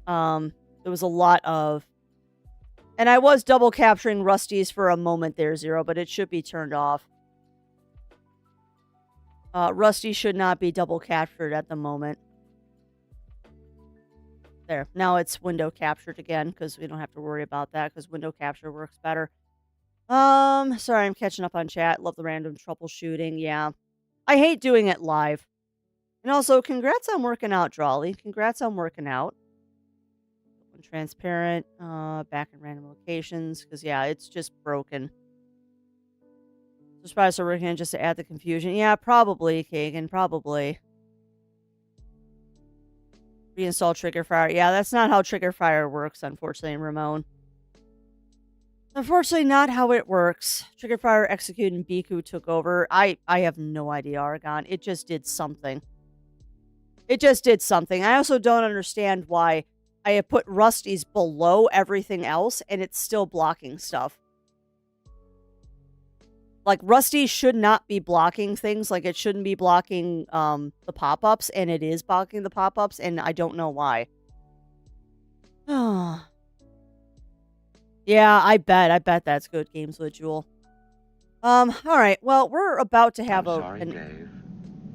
There was a lot of, and I was double capturing Rusty's for a moment there, Zero, but it should be turned off. Rusty should not be double captured at the moment. There. Now it's window captured again because we don't have to worry about that because window capture works better. Sorry, I'm catching up on chat. Love the random troubleshooting. Yeah. I hate doing it live. And also, congrats on working out, Drawley. Congrats on working out. Transparent, back in random locations, because yeah, it's just broken. Surprised they're working on just to add the confusion. Yeah, probably, Kagan, probably. Reinstall Trigger Fire. Yeah, that's not how Trigger Fire works, unfortunately, Ramon. Unfortunately, not how it works. Trigger Fire executed and Biku took over. I have no idea, Aragon. It just did something. It just did something. I also don't understand why I have put Rusty's below everything else, and it's still blocking stuff. Like, Rusty should not be blocking things. Like, it shouldn't be blocking the pop-ups, and it is blocking the pop-ups, and I don't know why. Yeah, I bet that's good, Games with Jewel. Alright, well, we're about to have I'm sorry, Dave.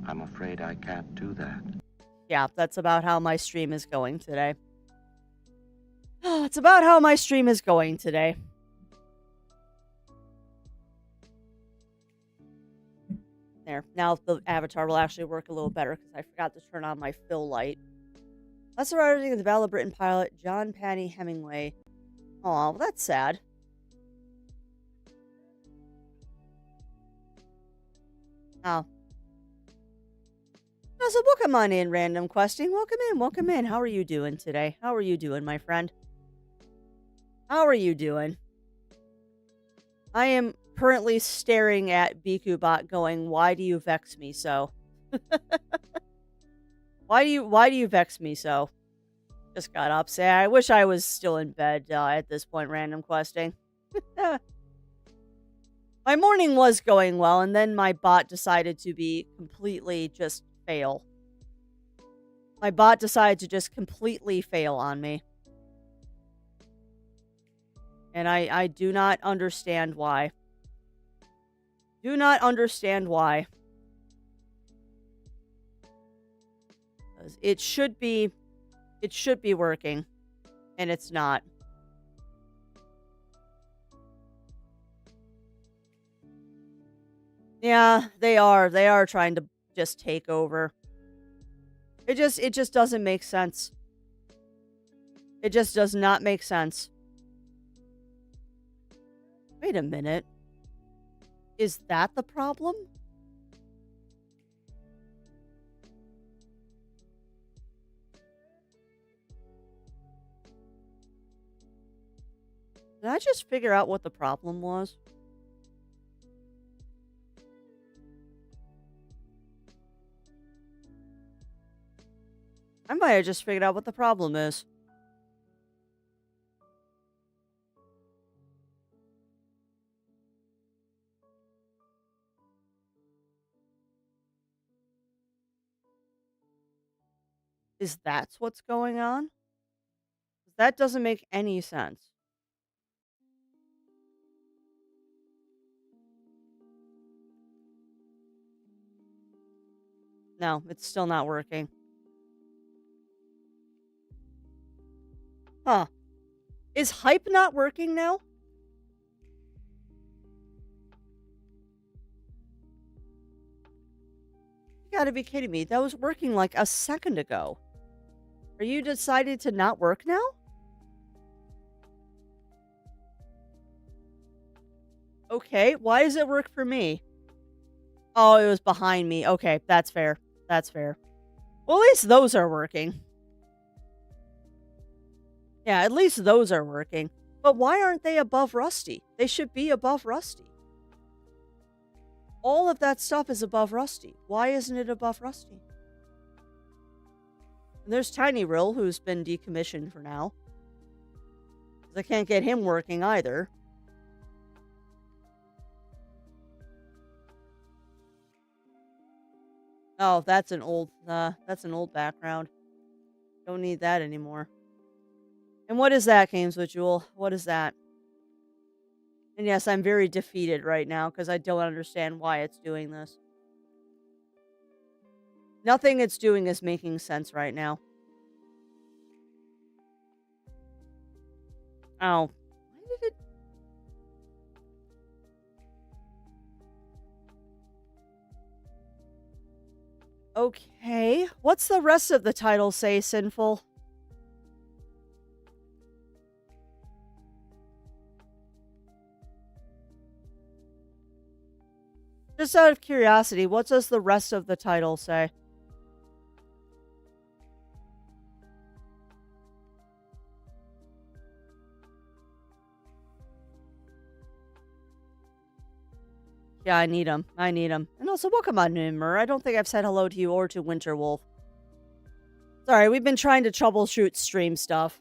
I'm afraid I can't do that. Yeah, that's about how my stream is going today. It's about how my stream is going today. There. Now the avatar will actually work a little better because I forgot to turn on my fill light. That's the writing of the Battle of Britain pilot, John Patty Hemingway. Aw, well, that's sad. Oh. So welcome on in, Random Questing. Welcome in, welcome in. How are you doing today? How are you doing, my friend? How are you doing? I am currently staring at BikuBot going, why do you vex me so? Why do you vex me so? Just got up. Say, I wish I was still in bed at this point, Random Questing. My morning was going well, and then my bot decided to be completely just fail. My bot decided to just completely fail on me. And I do not understand why. Do not understand why. It should be working, and it's not. Yeah, they are. They are trying to just take over. It just doesn't make sense. It just does not make sense. Wait a minute. Is that the problem? Did I just figure out what the problem was? I might have just figured out what the problem is. Is that what's going on? That doesn't make any sense. No, it's still not working. Huh. Is hype not working now? You gotta be kidding me. That was working like a second ago. Are you decided to not work now? Okay, why does it work for me? Oh, it was behind me. Okay, that's fair. That's fair. Well, at least those are working. Yeah, at least those are working. But why aren't they above Rusty? They should be above Rusty. All of that stuff is above Rusty. Why isn't it above Rusty? And there's Tiny Rill, who's been decommissioned for now. I can't get him working either. Oh, that's an old background. Don't need that anymore. And what is that, Games with Jewel? What is that? And yes, I'm very defeated right now because I don't understand why it's doing this. Nothing it's doing is making sense right now. Oh. Why did it... Okay. What's the rest of the title say, Sinful? Just out of curiosity, what does the rest of the title say? Yeah, I need him. I need him. And also, welcome on, Nimmer. I don't think I've said hello to you or to Winterwolf. Sorry, we've been trying to troubleshoot stream stuff.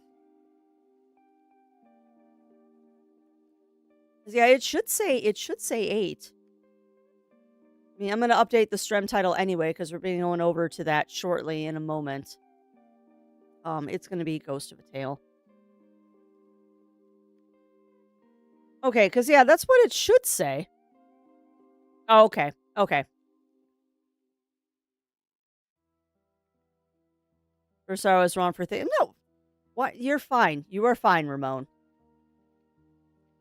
Yeah, it should say 8. I mean, I'm going to update the stream title anyway because we're being going over to that shortly in a moment. It's going to be Ghost of a Tale. Okay, because yeah, that's what it should say. Oh, okay. Okay. Or sorry, I was wrong for thinking. No. What? You're fine. You are fine, Ramon.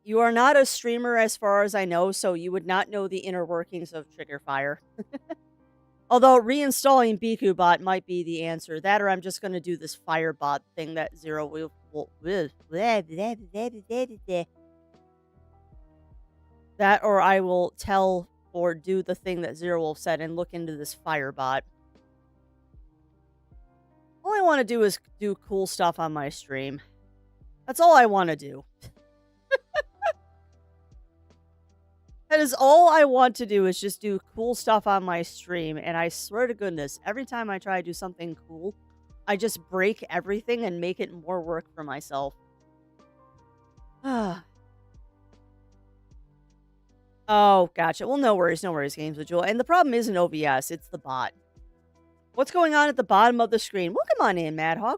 You are not a streamer as far as I know, so you would not know the inner workings of Trigger Fire. Although reinstalling BikuBot might be the answer. That or I'm just going to do this Firebot thing that Zero will that or I will tell or do the thing that Zero Wolf said and look into this Firebot. All I want to do is do cool stuff on my stream. That's all I want to do. That is all I want to do is just do cool stuff on my stream. And I swear to goodness, every time I try to do something cool, I just break everything and make it more work for myself. Oh, gotcha. Well, no worries, Games with Jewel. And the problem isn't OBS, it's the bot. What's going on at the bottom of the screen? Welcome on in, Madhawk.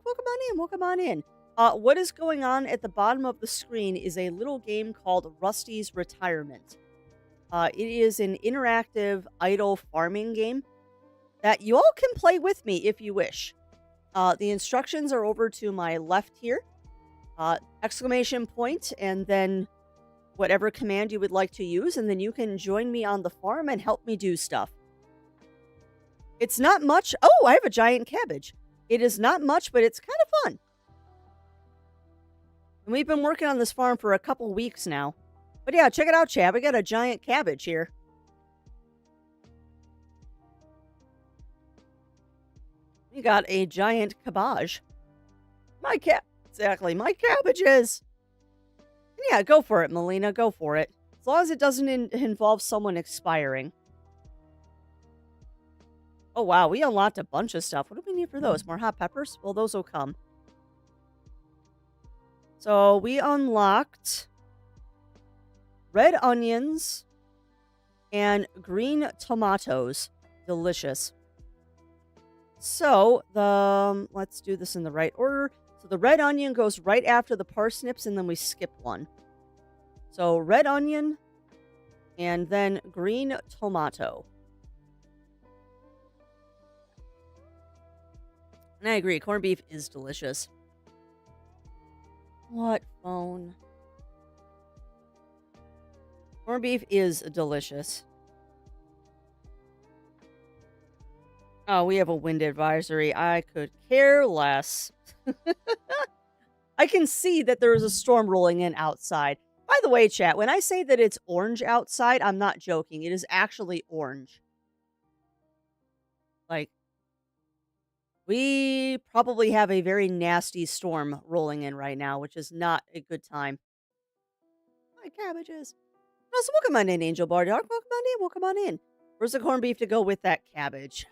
Welcome on in. What is going on at the bottom of the screen is a little game called Rusty's Retirement. It is an interactive idle farming game that you all can play with me if you wish. The instructions are over to my left here. Exclamation point, and then whatever command you would like to use, and then you can join me on the farm and help me do stuff. It's not much. Oh, I have a giant cabbage. It is not much, but it's kind of fun. And we've been working on this farm for a couple weeks now. But yeah, check it out, Chad. We got a giant cabbage here. We got a giant cabbage. My cabbages. Yeah, go for it, Melina. Go for it. As long as it doesn't involve someone expiring. Oh, wow. We unlocked a bunch of stuff. What do we need for those? More hot peppers? Well, those will come. So we unlocked red onions and green tomatoes. Delicious. So, let's do this in the right order. So the red onion goes right after the parsnips, and then we skip one. So red onion and then green tomato. And I agree, corned beef is delicious. What phone? Corned beef is delicious. Oh, we have a wind advisory. I could care less. I can see that there is a storm rolling in outside. By the way, chat, when I say that it's orange outside, I'm not joking. It is actually orange. Like, we probably have a very nasty storm rolling in right now, which is not a good time. My cabbages. No, so welcome on in, Angel Bar Dog. Welcome on in. Where's the corned beef to go with that cabbage?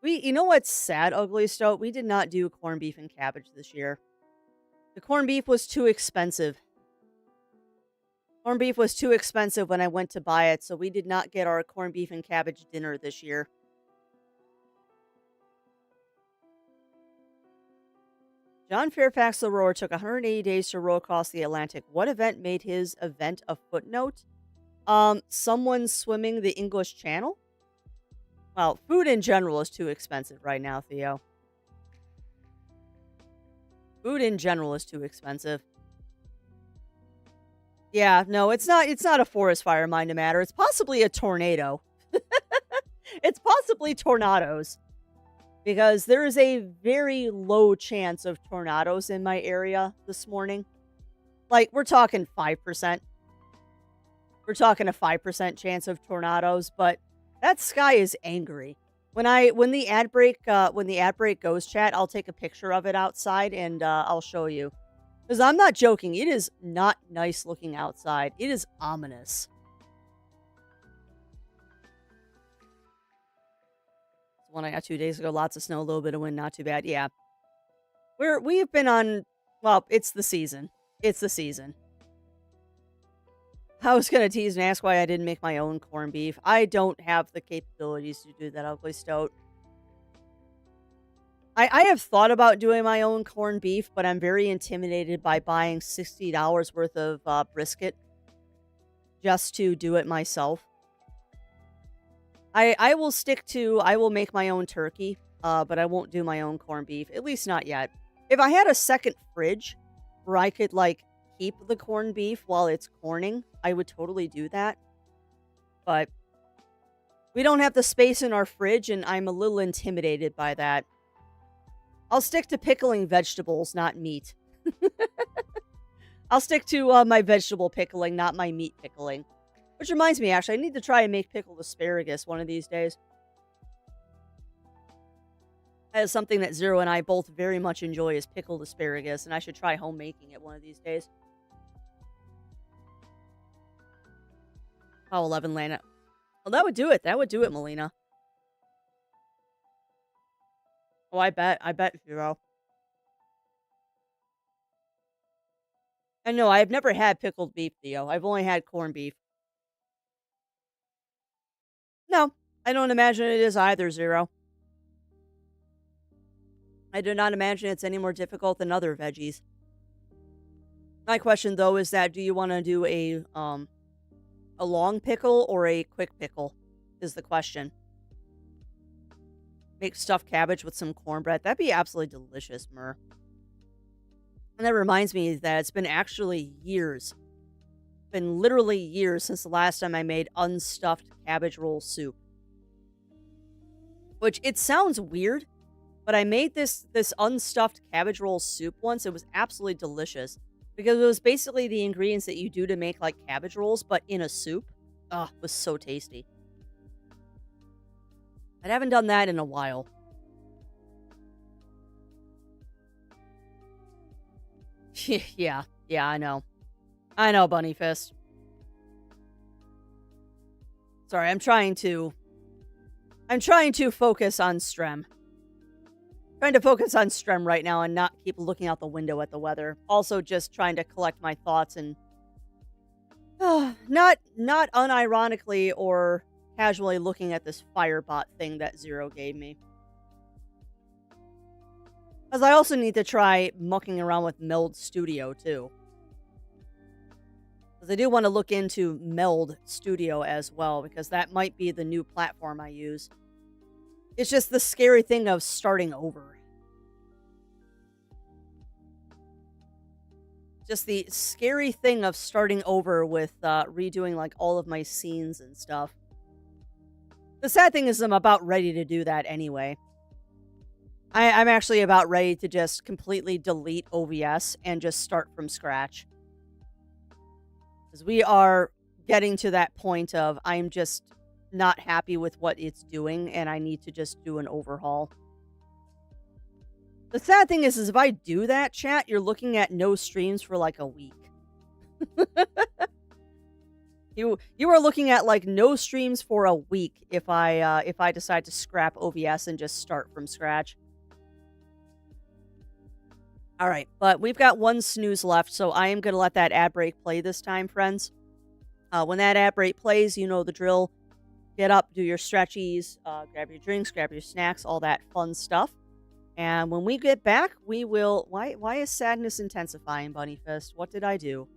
You know what's sad, Ugly Stoat? We did not do corned beef and cabbage this year. The corned beef was too expensive. Corned beef was too expensive when I went to buy it, so we did not get our corned beef and cabbage dinner this year. John Fairfax the Rower took 180 days to row across the Atlantic. What event made his event a footnote? Someone swimming the English Channel? Well, food in general is too expensive right now, Theo. Food in general is too expensive. Yeah, no, it's not a forest fire, mind the matter. It's possibly a tornado. It's possibly tornadoes. Because there is a very low chance of tornadoes in my area this morning. Like, we're talking 5%. We're talking a 5% chance of tornadoes, but that sky is angry. When the ad break goes, chat, I'll take a picture of it outside and I'll show you. Because I'm not joking, it is not nice looking outside. It is ominous. One I got 2 days ago, lots of snow, a little bit of wind, not too bad. Yeah. We've been on, well, it's the season. It's the season. I was going to tease and ask why I didn't make my own corned beef. I don't have the capabilities to do that, Ugly Stoat. I have thought about doing my own corned beef, but I'm very intimidated by buying $60 worth of brisket just to do it myself. I will make my own turkey, but I won't do my own corned beef, at least not yet. If I had a second fridge where I could like keep the corned beef while it's corning, I would totally do that. But we don't have the space in our fridge, and I'm a little intimidated by that. I'll stick to pickling vegetables, not meat. I'll stick to my vegetable pickling, not my meat pickling. Which reminds me, actually, I need to try and make pickled asparagus one of these days. That is something that Zero and I both very much enjoy is pickled asparagus, and I should try homemaking it one of these days. Oh, 11 Lana. Well, that would do it. That would do it, Melina. Oh, I bet. I bet, Zero. And no, I have never had pickled beef, Theo. I've only had corned beef. No, I don't imagine it is either, Zero. I do not imagine it's any more difficult than other veggies. My question, though, is that do you want to do a long pickle or a quick pickle? Is the question. Make stuffed cabbage with some cornbread. That'd be absolutely delicious, Mur. And that reminds me that it's been actually years. Been literally years since the last time I made unstuffed cabbage roll soup. Which, it sounds weird, but I made this unstuffed cabbage roll soup once. It was absolutely delicious. Because it was basically the ingredients that you do to make, like, cabbage rolls, but in a soup. Oh, it was so tasty. I haven't done that in a while. Yeah, I know. I know, Bunny Fist. Sorry, I'm trying to focus on Strem. Trying to focus on Strem right now and not keep looking out the window at the weather. Also just trying to collect my thoughts and not unironically or casually looking at this Firebot thing that Zero gave me. Because I also need to try mucking around with Meld Studio, too. Because I do want to look into Meld Studio as well, because that might be the new platform I use. It's just the scary thing of starting over. Just the scary thing of starting over with redoing like all of my scenes and stuff. The sad thing is I'm about ready to do that anyway. I'm actually about ready to just completely delete OBS and just start from scratch. Because we are getting to that point of I'm just not happy with what it's doing and I need to just do an overhaul. The sad thing is if I do that, chat, you're looking at no streams for like a week. You are looking at like no streams for a week if I decide to scrap OBS and just start from scratch. All right, but we've got one snooze left, so I am going to let that ad break play this time, friends. When that ad break plays, you know the drill. Get up, do your stretchies, grab your drinks, grab your snacks, all that fun stuff. And when we get back, we will... Why is sadness intensifying, Bunny Fist? What did I do?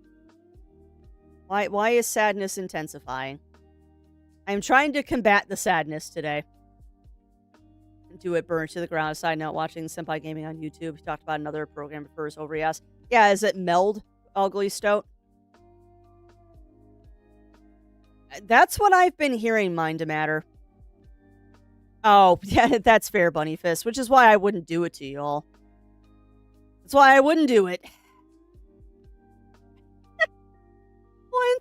Why is sadness intensifying? I'm trying to combat the sadness today. Do it burn to the ground. Side note, watching Senpai Gaming on YouTube. He talked about another program for his over yes. Yeah, is it Meld, Ugly Stoat? That's what I've been hearing, Mind to Matter. Oh, yeah, that's fair, Bunny Fist, which is why I wouldn't do it to y'all. That's why I wouldn't do it. Well, and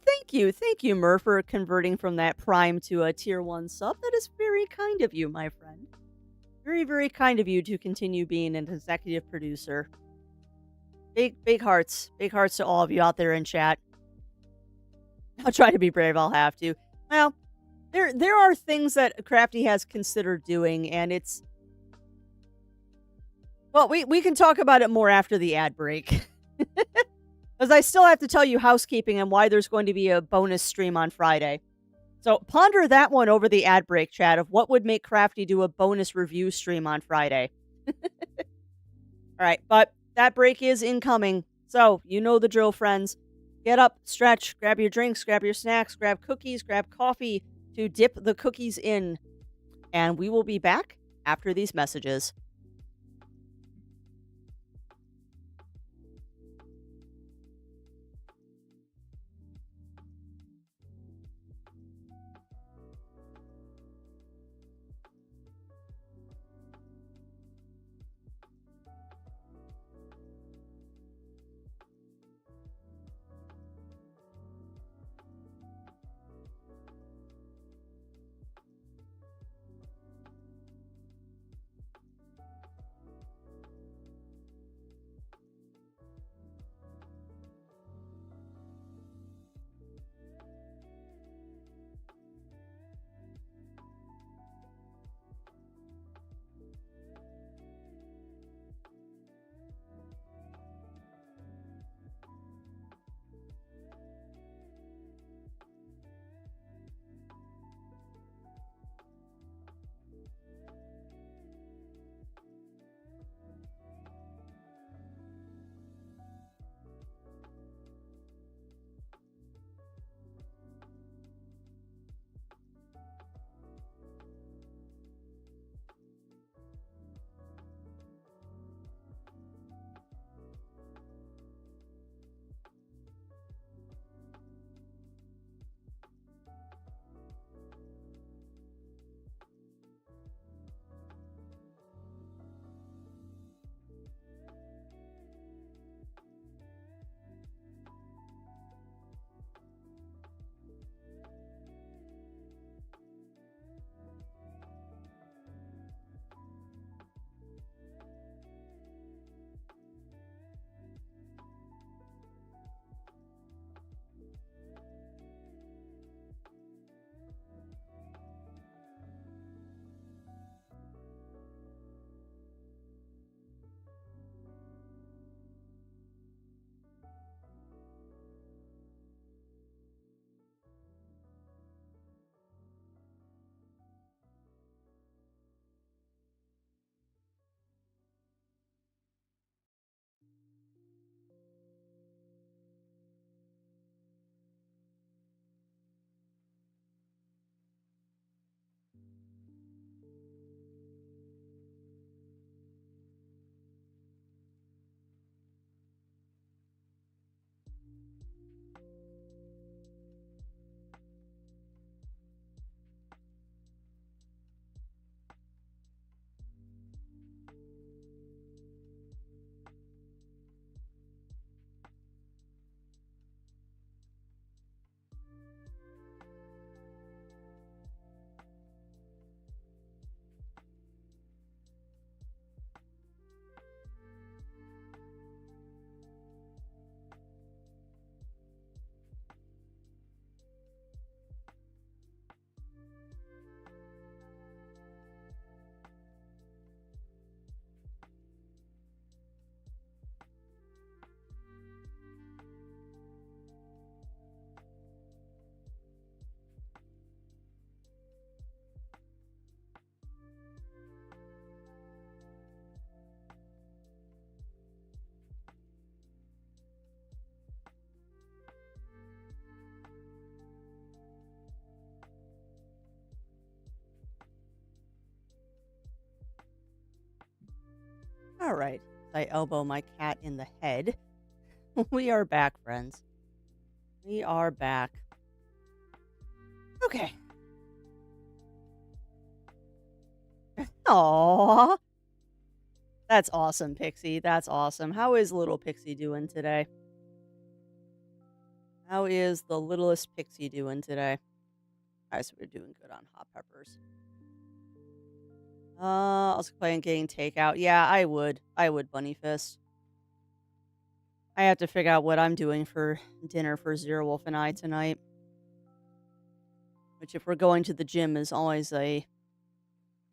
thank you, Mur, for converting from that Prime to a Tier 1 sub. That is very kind of you, my friend. Very, very kind of you to continue being an executive producer. Big hearts. Big hearts to all of you out there in chat. I'll try to be brave, I'll have to. Well, there are things that Crafty has considered doing, and it's... Well, we can talk about it more after the ad break. Because I still have to tell you housekeeping and why there's going to be a bonus stream on Friday. So ponder that one over the ad break, chat, of what would make Crafty do a bonus review stream on Friday. All right, but that break is incoming. So, you know the drill, friends. Get up, stretch, grab your drinks, grab your snacks, grab cookies, grab coffee to dip the cookies in. And we will be back after these messages. right. I elbow my cat in the head. We are back, friends. We are back. Okay. Aww. That's awesome, Pixie. That's awesome. How is little Pixie doing today? How is the littlest Pixie doing today? Alright, so we're doing good on hot peppers. Also playing getting takeout. Yeah, I would. I would, Bunny Fist. I have to figure out what I'm doing for dinner for Zero Wolf and I tonight. Which, if we're going to the gym, is always a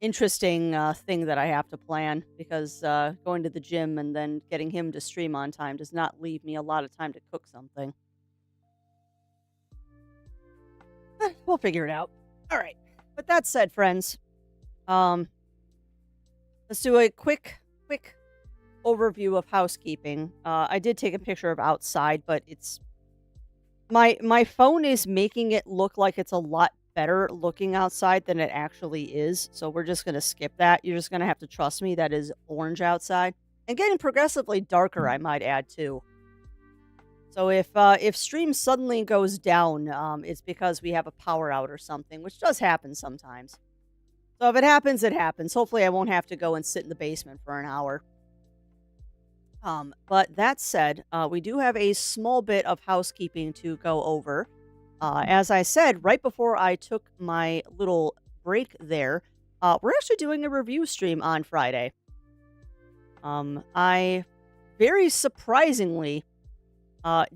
interesting thing that I have to plan, because going to the gym and then getting him to stream on time does not leave me a lot of time to cook something. We'll figure it out. All right. But that said, friends, let's do a quick overview of housekeeping. I did take a picture of outside, but it's my phone is making it look like it's a lot better looking outside than it actually is. So we're just gonna skip that. You're just gonna have to trust me that is orange outside and getting progressively darker, I might add too. So if stream suddenly goes down, it's because we have a power out or something, which does happen sometimes. So if it happens, it happens. Hopefully I won't have to go and sit in the basement for an hour. But that said, we do have a small bit of housekeeping to go over. As I said, right before I took my little break there, we're actually doing a review stream on Friday. I very surprisingly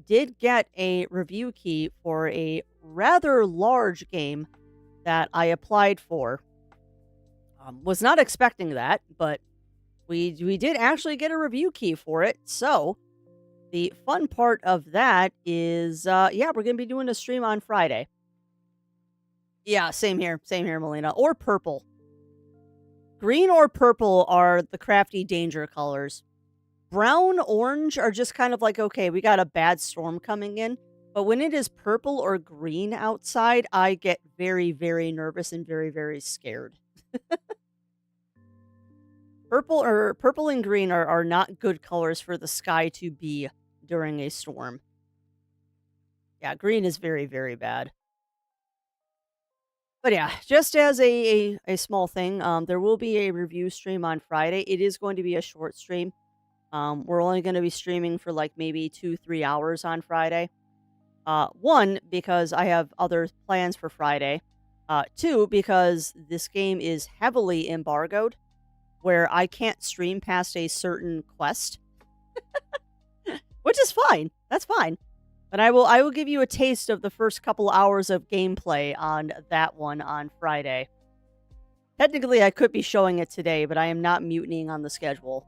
did get a review key for a rather large game that I applied for. Was not expecting that, but we did actually get a review key for it. So the fun part of that is, yeah, we're going to be doing a stream on Friday. Yeah, same here, Melina. Or purple. Green or purple are the crafty danger colors. Brown, orange are just kind of like, okay, we got a bad storm coming in. But when it is purple or green outside, I get very, very nervous and very, very scared. Purple and green are not good colors for the sky to be during a storm. Yeah, green is very, very bad. But yeah, just as a small thing, there will be a review stream on Friday. It is going to be a short stream. We're only going to be streaming for like maybe 2-3 hours on Friday. One, because I have other plans for Friday. Two, because this game is heavily embargoed, where I can't stream past a certain quest, which is fine. That's fine. But I will give you a taste of the first couple hours of gameplay on that one on Friday. Technically, I could be showing it today, but I am not mutinying on the schedule.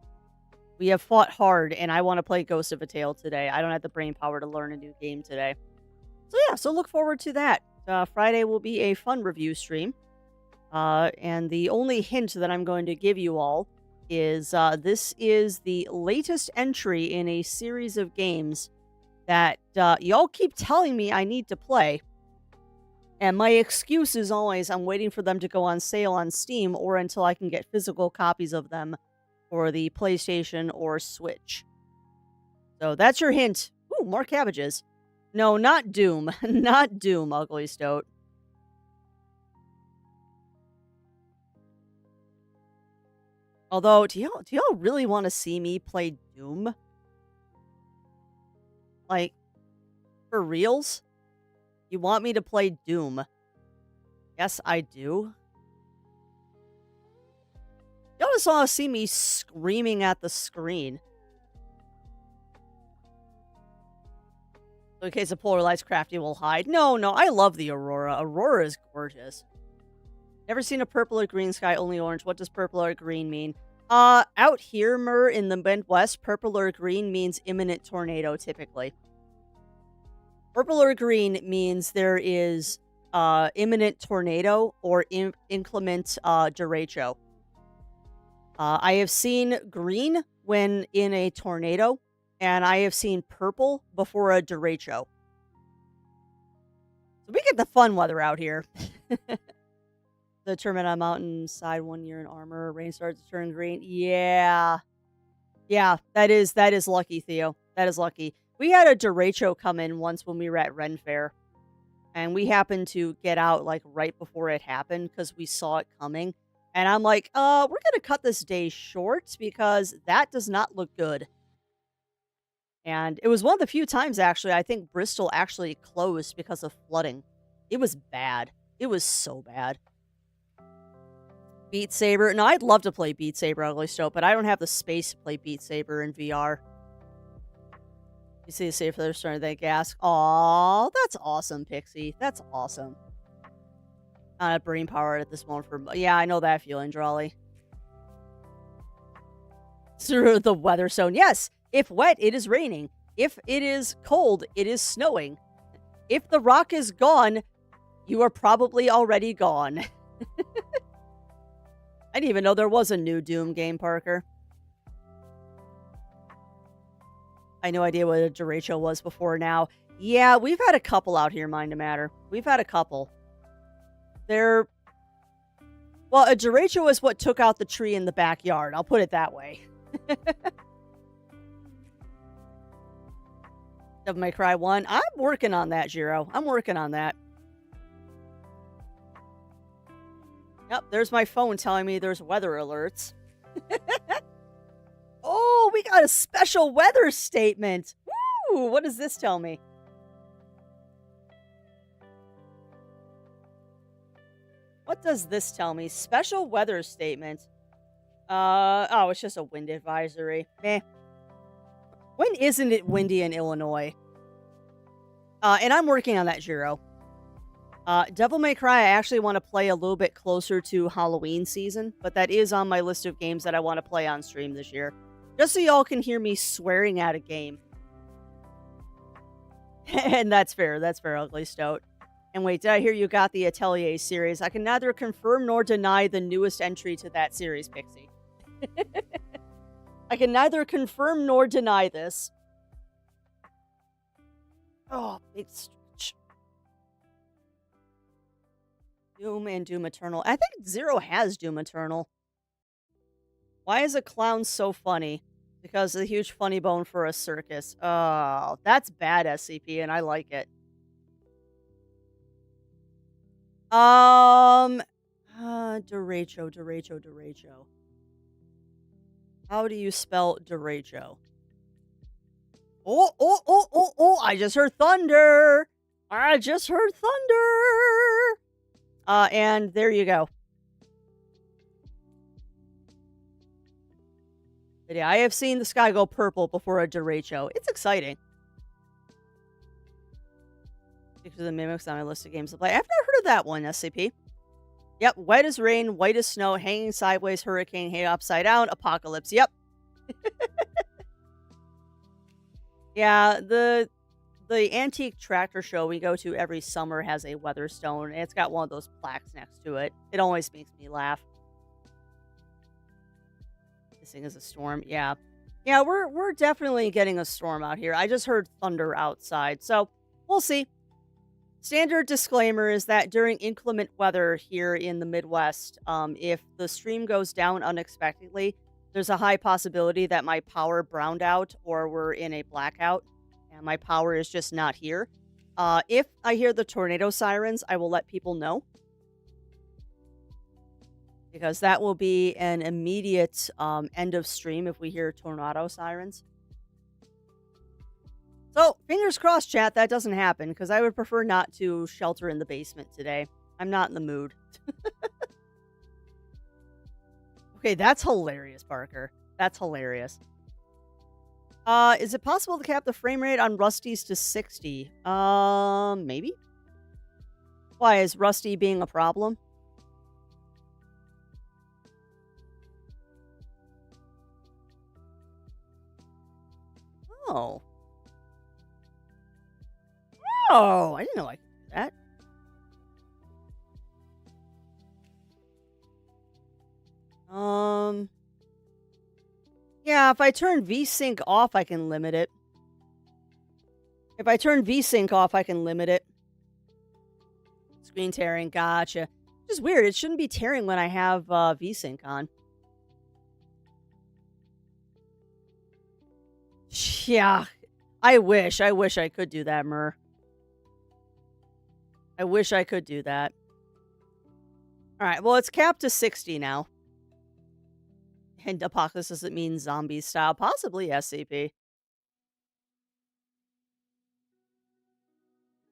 We have fought hard, and I want to play Ghost of a Tale today. I don't have the brain power to learn a new game today. So yeah, so look forward to that. Friday will be a fun review stream. And the only hint that I'm going to give you all is this is the latest entry in a series of games that y'all keep telling me I need to play. And my excuse is always I'm waiting for them to go on sale on Steam or until I can get physical copies of them for the PlayStation or Switch. So that's your hint. Ooh, more cabbages. No, not Doom. Not Doom, Ugly Stoat. Although, do y'all really want to see me play Doom? Like, for reals? You want me to play Doom? Yes, I do. Y'all just want to see me screaming at the screen. So in case the Polar Lights Crafty will hide. No, I love the Aurora. Aurora is gorgeous. Never seen a purple or green sky, only orange. What does purple or green mean? Out here, Mur, in the Midwest, purple or green means imminent tornado, typically. Purple or green means there is imminent tornado or inclement derecho. I have seen green when in a tornado, and I have seen purple before a derecho. So we get the fun weather out here. The tournament on mountainside 1 year in armor. Rain starts to turn green. Yeah. Yeah, that is lucky, Theo. That is lucky. We had a derecho come in once when we were at Ren Fair, and we happened to get out like right before it happened because we saw it coming. And I'm like, we're gonna cut this day short because that does not look good. And it was one of the few times actually I think Bristol actually closed because of flooding. It was bad. It was so bad. Beat Saber. No, I'd love to play Beat Saber Ugly Stove, but I don't have the space to play Beat Saber in VR. You see the save for their starting to thank gas. Aw, that's awesome, Pixie. That's awesome. Not a brain power at this moment for. Yeah, I know that feeling, Drawley. Through the weather zone. Yes, if wet, it is raining. If it is cold, it is snowing. If the rock is gone, you are probably already gone. I didn't even know there was a new Doom game, Parker. I had no idea what a derecho was before now. Yeah, we've had a couple out here, mind the matter. We've had a couple. They're... Well, a derecho is what took out the tree in the backyard. I'll put it that way. Devil May Cry 1. I'm working on that, Jiro. I'm working on that. Yep, there's my phone telling me there's weather alerts. Oh, we got a special weather statement. Woo! What does this tell me? What does this tell me? Special weather statement. Oh, it's just a wind advisory. Meh. When isn't it windy in Illinois? And I'm working on that, Jiro. Devil May Cry, I actually want to play a little bit closer to Halloween season, but that is on my list of games that I want to play on stream this year. Just so y'all can hear me swearing at a game. And that's fair, Ugly Stoat. And wait, did I hear you got the Atelier series? I can neither confirm nor deny the newest entry to that series, Pixie. I can neither confirm nor deny this. Oh, big stretch. Doom and Doom Eternal. I think Zero has Doom Eternal. Why is a clown so funny? Because of the huge funny bone for a circus. Oh, that's bad, SCP, and I like it. Derecho. How do you spell derecho? Oh, I just heard thunder. And there you go. But yeah, I have seen the sky go purple before a derecho. It's exciting. Because of the mimics on my list of games to play. I've never heard of that one, SCP. Yep, wet as rain, white as snow, hanging sideways, hurricane, hey upside down, apocalypse. Yep. Yeah, the antique tractor show we go to every summer has a weather stone, and it's got one of those plaques next to it. It always makes me laugh. This thing is a storm. Yeah. Yeah, we're definitely getting a storm out here. I just heard thunder outside, so we'll see. Standard disclaimer is that during inclement weather here in the Midwest, if the stream goes down unexpectedly, there's a high possibility that my power browned out or we're in a blackout and my power is just not here. If I hear the tornado sirens, I will let people know. Because that will be an immediate end of stream if we hear tornado sirens. So, fingers crossed, chat, that doesn't happen, because I would prefer not to shelter in the basement today. I'm not in the mood. Okay, that's hilarious, Parker. That's hilarious. Is it possible to cap the frame rate on Rusty's to 60? Maybe? Why, is Rusty being a problem? Oh. Oh, I didn't know I could do that. Yeah, if I turn VSync off, I can limit it. If I turn VSync off, I can limit it. Screen tearing, gotcha. Which is weird, it shouldn't be tearing when I have VSync on. Yeah. I wish I could do that, Mur. I wish I could do that. All right, well, it's capped to 60 now. And apocalypse doesn't mean zombie style. Possibly SCP.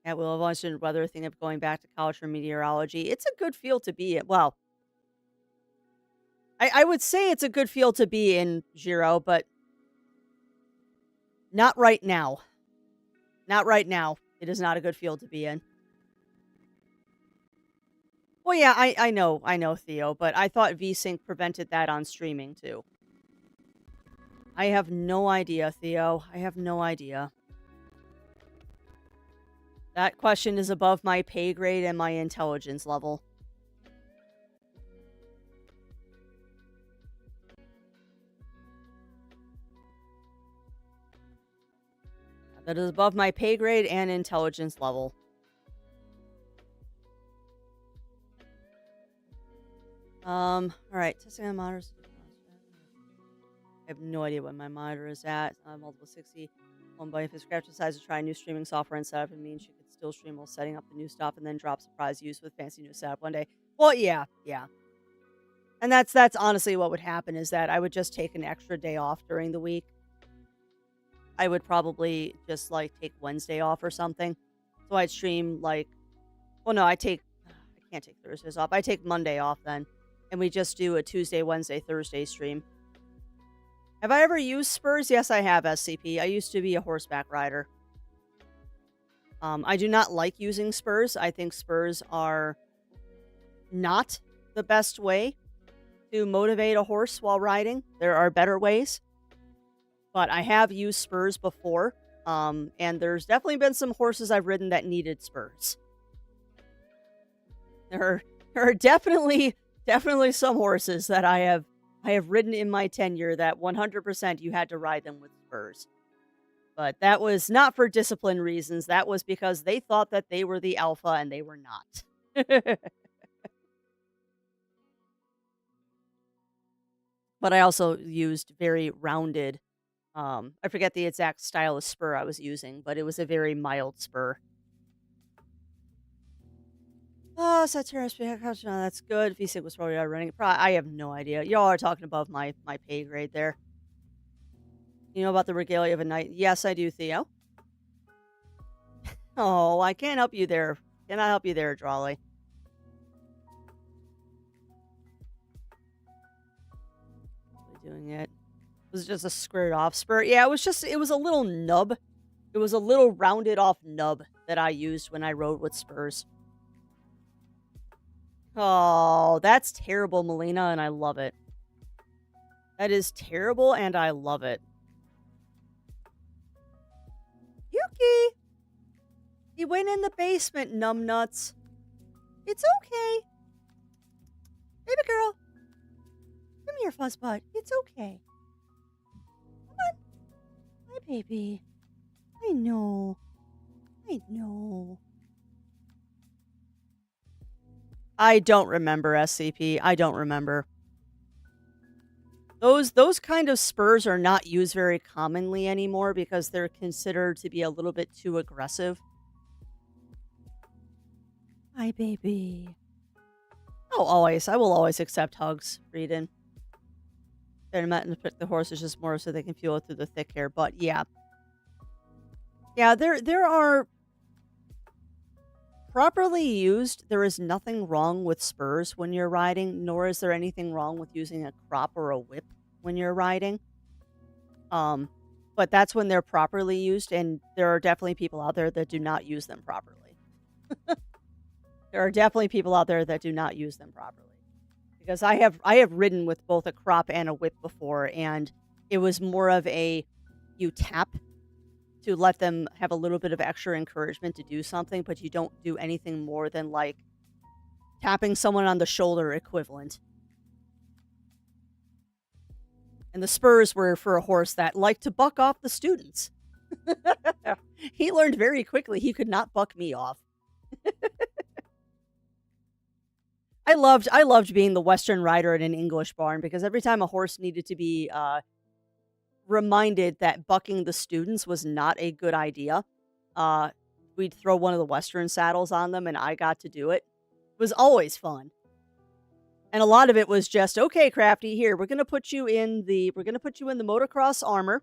Yeah, we'll have mentioned whether thing of going back to college for meteorology. It's a good field to be in. Well, I would say it's a good field to be in, Jiro, but not right now. Not right now. It is not a good field to be in. Well, yeah, I know, Theo, but I thought VSync prevented that on streaming too. I have no idea, Theo. I have no idea. That question is above my pay grade and my intelligence level. That is above my pay grade and intelligence level. All right, testing on monitors. I have no idea what my monitor is at. Multiple 60. But if it's scratch decides to try a new streaming software and setup, it means she could still stream while setting up the new stuff and then drop surprise use with fancy new setup one day. Well, yeah. And that's honestly what would happen is that I would just take an extra day off during the week. I would probably just like take Wednesday off or something. So I'd stream like, well, no, I can't take Thursdays off. I take Monday off then. And we just do a Tuesday, Wednesday, Thursday stream. Have I ever used spurs? Yes, I have, SCP. I used to be a horseback rider. I do not like using spurs. I think spurs are not the best way to motivate a horse while riding. There are better ways. But I have used spurs before. And there's definitely been some horses I've ridden that needed spurs. There are definitely some horses that I have ridden in my tenure that 100% you had to ride them with spurs. But that was not for discipline reasons. That was because they thought that they were the alpha and they were not. But I also used very rounded, I forget the exact style of spur I was using, but it was a very mild spur. Oh, Satyrus, that's good. V6 was probably running. I have no idea. Y'all are talking above my pay grade there. You know about the regalia of a knight? Yes, I do, Theo. Oh, I can't help you there. Cannot help you there, Drawley. Doing it. Was it just a squared off spur? Yeah, it was a little nub. It was a little rounded off nub that I used when I rode with spurs. Oh, that's terrible, Melina, and I love it. That is terrible, and I love it. Yuki! He went in the basement, numbnuts. It's okay. Baby girl. Come here, Fuzzbutt. It's okay. Come on. Hi, baby. I know. I don't remember, SCP. I don't remember. Those kind of spurs are not used very commonly anymore because they're considered to be a little bit too aggressive. Hi, baby. Oh, always. I will always accept hugs, Reedon. They're not to pick the horses just more so they can feel it through the thick hair. But yeah. Yeah, there are properly used, there is nothing wrong with spurs when you're riding, nor is there anything wrong with using a crop or a whip when you're riding. But that's when they're properly used, and there are definitely people out there that do not use them properly. There are definitely people out there that do not use them properly. Because I have ridden with both a crop and a whip before, and it was more of a you tap to let them have a little bit of extra encouragement to do something, but you don't do anything more than like tapping someone on the shoulder equivalent. And the spurs were for a horse that liked to buck off the students. He learned very quickly he could not buck me off. I loved being the Western rider in an English barn because every time a horse needed to be reminded that bucking the students was not a good idea, uh, we'd throw one of the Western saddles on them and I got to do it. It was always fun. And a lot of it was just, okay, Crafty, here, we're gonna put you in the motocross armor.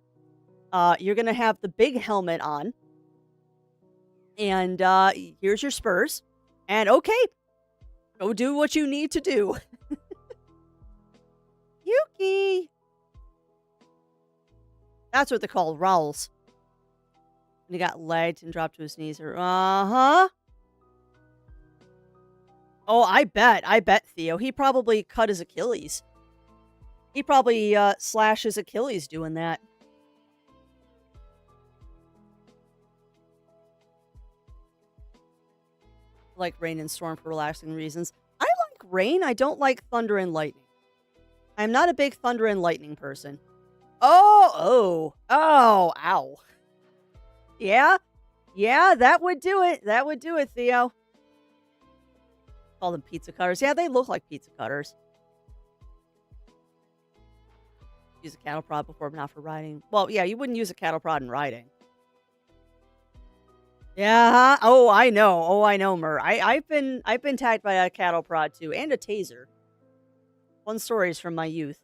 You're gonna have the big helmet on, and here's your spurs. And okay, go do what you need to do. Yuki! That's what they're called, rowels. And he got legged and dropped to his knees. Uh-huh. Oh, I bet, Theo. He probably cut his Achilles. He probably slashed his Achilles doing that. Like rain and storm for relaxing reasons. I like rain. I don't like thunder and lightning. I'm not a big thunder and lightning person. Oh, ow. Yeah, that would do it. That would do it, Theo. Call them pizza cutters. Yeah, they look like pizza cutters. Use a cattle prod before, but not for riding. Well, yeah, you wouldn't use a cattle prod in riding. Yeah. Oh, I know, Mur. I've been tagged by a cattle prod too, and a taser. Fun stories from my youth.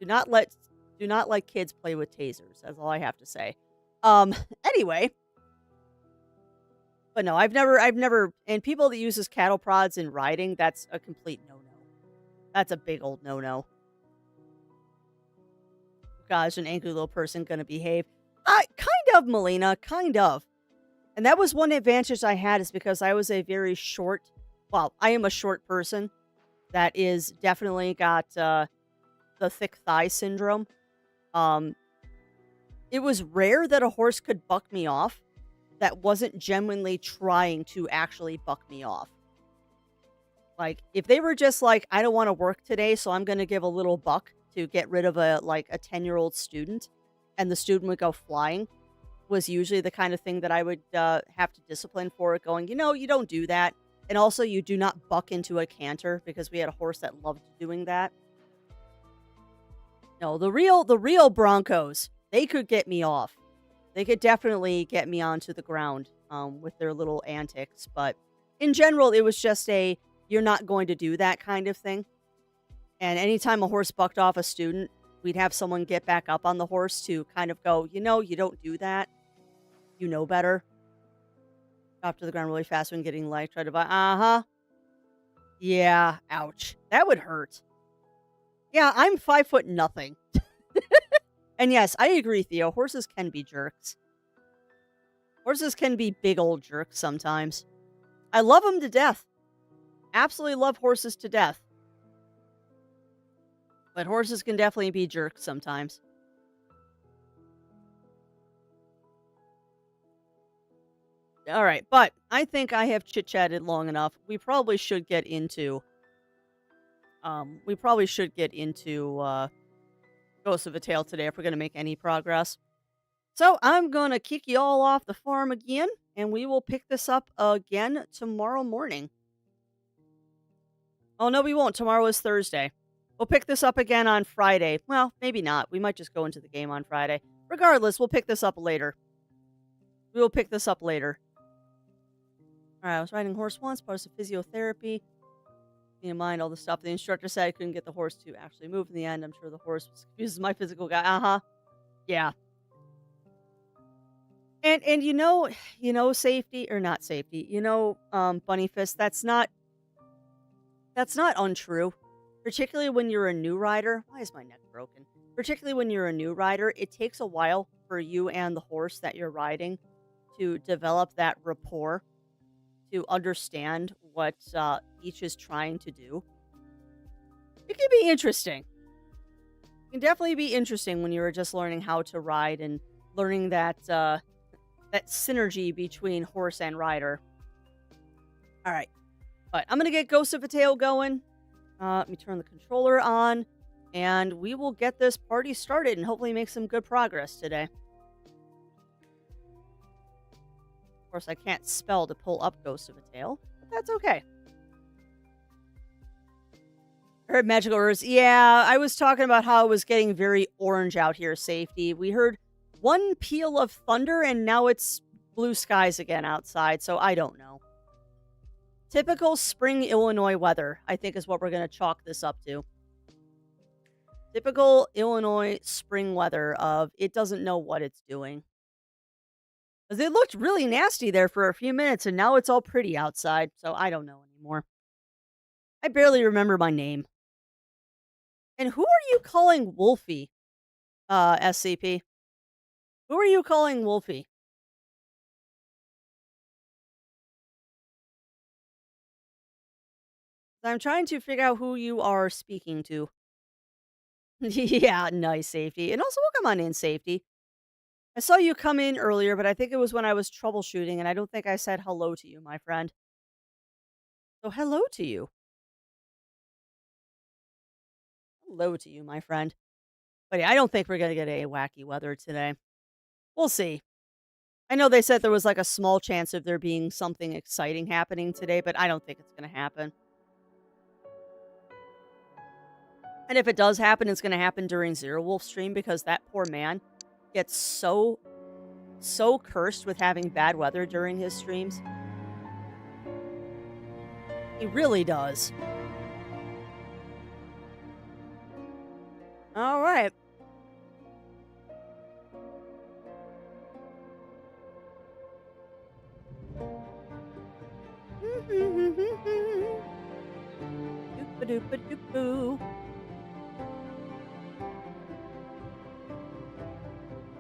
Do not let kids play with tasers. That's all I have to say. Anyway. But no, I've never, and people that uses cattle prods in riding, that's a complete no-no. That's a big old no-no. Gosh, an angry little person gonna behave. Kind of, Melina, kind of. And that was one advantage I had, is because I was a very short, well, I am a short person that is definitely got the thick thigh syndrome. It was rare that a horse could buck me off that wasn't genuinely trying to actually buck me off. Like, if they were just like, I don't want to work today, so I'm going to give a little buck to get rid of a 10-year-old student, and the student would go flying, was usually the kind of thing that I would have to discipline for, going, you don't do that. And also, you do not buck into a canter, because we had a horse that loved doing that. No, the real Broncos, they could get me off. They could definitely get me onto the ground with their little antics. But in general, it was just you're not going to do that kind of thing. And anytime a horse bucked off a student, we'd have someone get back up on the horse to kind of go, you don't do that. You know better. Drop to the ground really fast when getting light. Try to buy. Uh-huh. Yeah, ouch. That would hurt. Yeah, I'm 5 foot nothing. And yes, I agree, Theo. Horses can be jerks. Horses can be big old jerks sometimes. I love them to death. Absolutely love horses to death. But horses can definitely be jerks sometimes. All right, but I think I have chit-chatted long enough. We probably should get into Ghost of a Tale today if we're going to make any progress. So I'm going to kick you all off the farm again, and we will pick this up again tomorrow morning. Oh, no, we won't. Tomorrow is Thursday. We'll pick this up again on Friday. Well, maybe not. We might just go into the game on Friday. Regardless, we'll pick this up later. We will pick this up later. All right, I was riding a horse once, part of physiotherapy. In mind all the stuff. The instructor said I couldn't get the horse to actually move in the end. I'm sure the horse was confused as my physical guy. Uh-huh. Yeah. And safety or not safety, Bunny Fist, that's not untrue. Particularly when you're a new rider. Why is my neck broken? Particularly when you're a new rider, it takes a while for you and the horse that you're riding to develop that rapport, to understand what each is trying to do. It can be interesting. It can definitely be interesting when you're just learning how to ride and learning that synergy between horse and rider. All right. But I'm going to get Ghost of a Tale going. Let me turn the controller on, and we will get this party started and hopefully make some good progress today. Of course, I can't spell to pull up Ghost of a Tale, but that's okay. Heard magical words. Yeah, I was talking about how it was getting very orange out here, safety. We heard one peal of thunder and now it's blue skies again outside, so I don't know. Typical spring Illinois weather, I think is what we're going to chalk this up to. Typical Illinois spring weather of it doesn't know what it's doing. 'Cause it looked really nasty there for a few minutes and now it's all pretty outside, so I don't know anymore. I barely remember my name. And who are you calling Wolfie, SCP? Who are you calling Wolfie? I'm trying to figure out who you are speaking to. Yeah, nice, safety. And also, welcome on in, safety. I saw you come in earlier, but I think it was when I was troubleshooting, and I don't think I said hello to you, my friend. So, hello to you. Hello to you, my friend. But yeah, I don't think we're going to get a wacky weather today. We'll see. I know they said there was like a small chance of there being something exciting happening today, but I don't think it's going to happen. And if it does happen, it's going to happen during Zero Wolf stream because that poor man gets so cursed with having bad weather during his streams. He really does. All right. Doop-a-doop-a-doop-boo.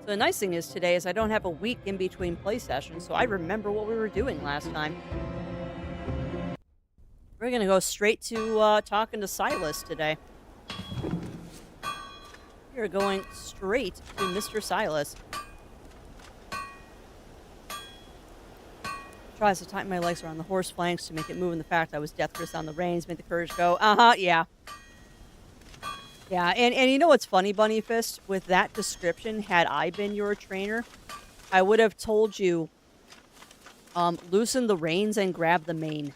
So the nice thing is today is I don't have a week in between play sessions, so I remember what we were doing last time. We're going to go straight to talking to Silas today. We're going straight to Mr. Silas. Tries to tighten my legs around the horse flanks to make it move, and the fact I was death grips on the reins made the courage go, yeah. Yeah, and you know what's funny, Bunny Fist? With that description, had I been your trainer, I would have told you, loosen the reins and grab the mane.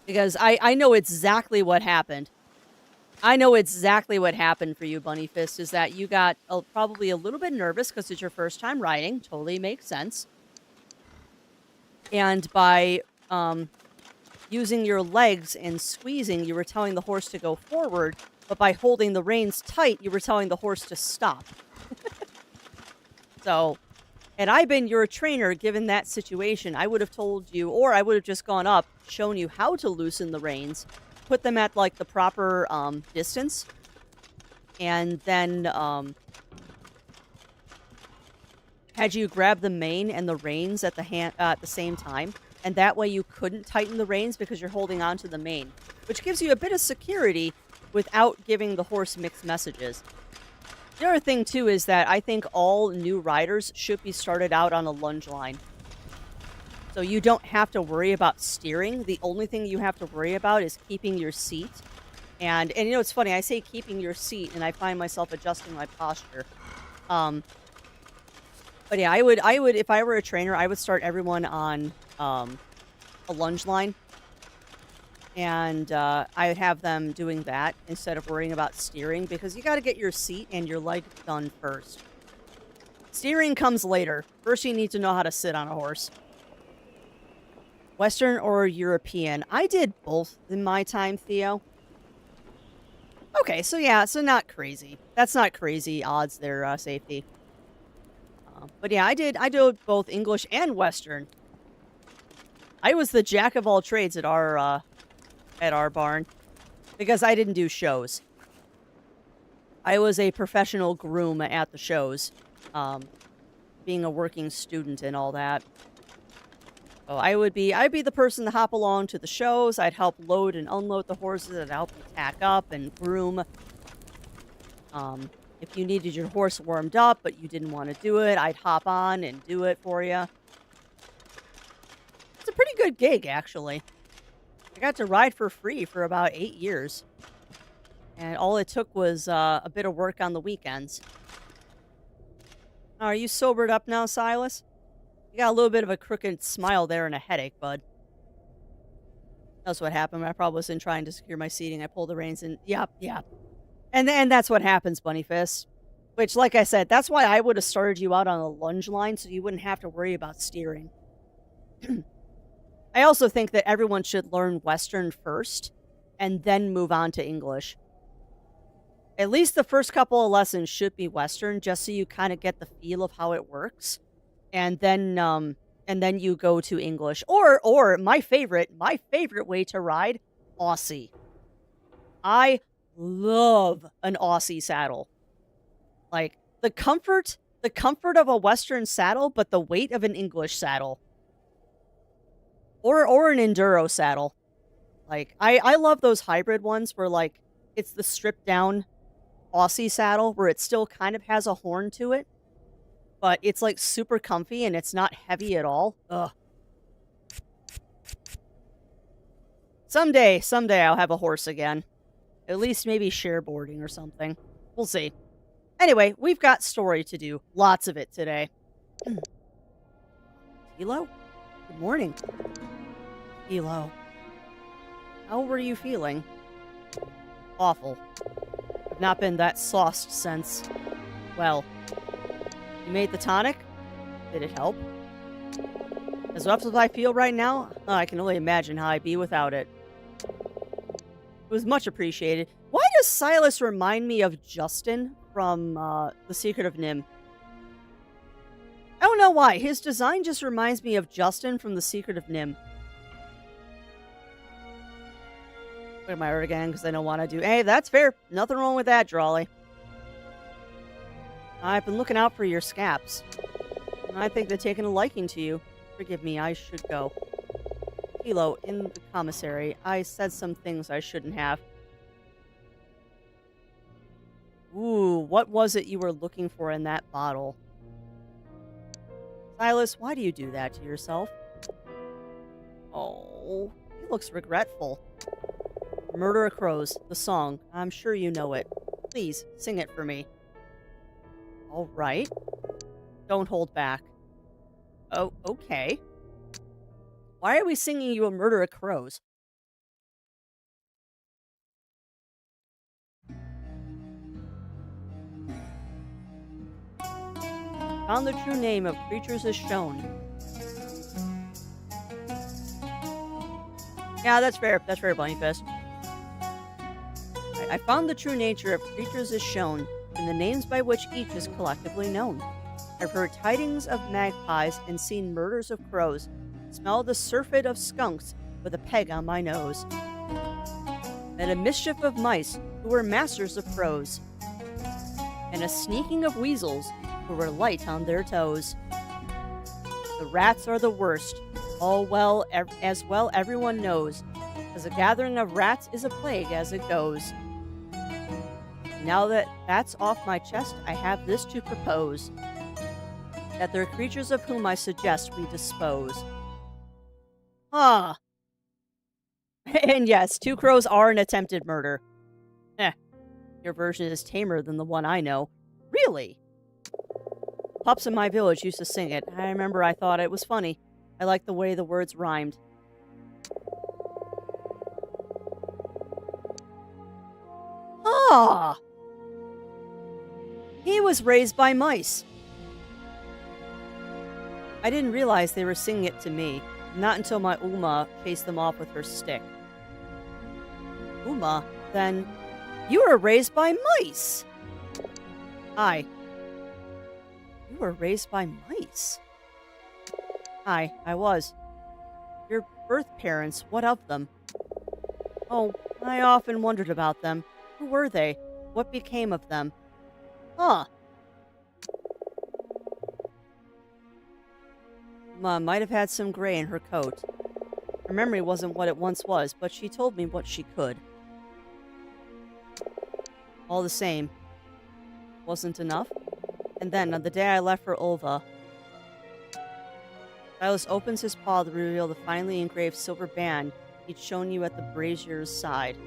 Because I know exactly what happened. I know exactly what happened for you, Bunny Fist, is that you got probably a little bit nervous because it's your first time riding. Totally makes sense. And by using your legs and squeezing, you were telling the horse to go forward, but by holding the reins tight, you were telling the horse to stop. So, had I been your trainer, given that situation, I would have told you, or I would have just gone up, shown you how to loosen the reins, put them at, like, the proper distance, and then had you grab the mane and the reins at the same time. And that way you couldn't tighten the reins because you're holding on to the mane, which gives you a bit of security without giving the horse mixed messages. The other thing, too, is that I think all new riders should be started out on a lunge line. So you don't have to worry about steering. The only thing you have to worry about is keeping your seat. And you know, it's funny, I say keeping your seat, and I find myself adjusting my posture. But yeah, I would, if I were a trainer, I would start everyone on a lunge line. And I would have them doing that instead of worrying about steering, because you got to get your seat and your leg done first. Steering comes later. First, you need to know how to sit on a horse. Western or European? I did both in my time, Theo. Okay, so yeah, so not crazy. That's not crazy odds there, safety. But yeah, I did both English and Western. I was the jack of all trades at our barn because I didn't do shows. I was a professional groom at the shows, being a working student and all that. So I'd be the person to hop along to the shows. I'd help load and unload the horses. I'd help you tack up and groom. If you needed your horse warmed up, but you didn't want to do it, I'd hop on and do it for you. It's a pretty good gig, actually. I got to ride for free for about 8 years. And all it took was a bit of work on the weekends. Are you sobered up now, Silas? You got a little bit of a crooked smile there and a headache, bud. That's what happened. I probably wasn't trying to secure my seating. I pulled the reins and yep, yep. And then that's what happens, Bunny Fist. Which, like I said, that's why I would have started you out on a lunge line so you wouldn't have to worry about steering. I also think that everyone should learn Western first and then move on to English. At least the first couple of lessons should be Western, just so you kind of get the feel of how it works, and then you go to English. Or my favorite way to ride, Aussie. I love an Aussie saddle. Like the comfort of a Western saddle, but the weight of an English saddle, or an enduro saddle. Like I love those hybrid ones where like it's the stripped down Aussie saddle where it still kind of has a horn to it, but it's like super comfy and it's not heavy at all. Ugh. Someday I'll have a horse again. At least maybe shareboarding or something. We'll see. Anyway, we've got story to do. Lots of it today. Hilo? Good morning. Hilo. How were you feeling? Awful. I've not been that sauced since... Well, you made the tonic? Did it help? As rough as I feel right now, I can only imagine how I'd be without it. It was much appreciated. Why does Silas remind me of Justin from The Secret of Nim? I don't know why. His design just reminds me of Justin from The Secret of Nim. Look at my art again because I don't want to do... Hey, that's fair. Nothing wrong with that, Drawley. I've been looking out for your scaps. I think they're taking a liking to you. Forgive me, I should go. Hilo, in the commissary, I said some things I shouldn't have. Ooh, what was it you were looking for in that bottle? Silas, why do you do that to yourself? Oh, he looks regretful. Murder of Crows, the song. I'm sure you know it. Please, sing it for me. All right. Don't hold back. Oh, okay. Why are we singing you a Murder of Crows? Found the true name of creatures is shown. Yeah, that's fair. That's fair, Bunnyfist. I found the true nature of creatures is shown in the names by which each is collectively known. I've heard tidings of magpies and seen murders of crows, smelled the surfeit of skunks with a peg on my nose, and a mischief of mice who were masters of prose, and a sneaking of weasels who were light on their toes. The rats are the worst, as well everyone knows, as a gathering of rats is a plague as it goes. Now that that's off my chest, I have this to propose, that there are creatures of whom I suggest we dispose. Ah. And yes, 2 crows are an attempted murder. Your version is tamer than the one I know. Really? Pups in my village used to sing it. I remember I thought it was funny. I liked the way the words rhymed. Ah! He was raised by mice. I didn't realize they were singing it to me, not until my Uma chased them off with her stick. Uma? Then you were raised by mice! Aye. You were raised by mice? Aye, I was. Your birth parents, what of them? Oh, I often wondered about them. Who were they? What became of them? Huh. Ma might have had some gray in her coat. Her memory wasn't what it once was, but she told me what she could. All the same, wasn't enough. And then, on the day I left for Ulva, Silas opens his paw to reveal the finely engraved silver band he'd shown you at the brazier's side.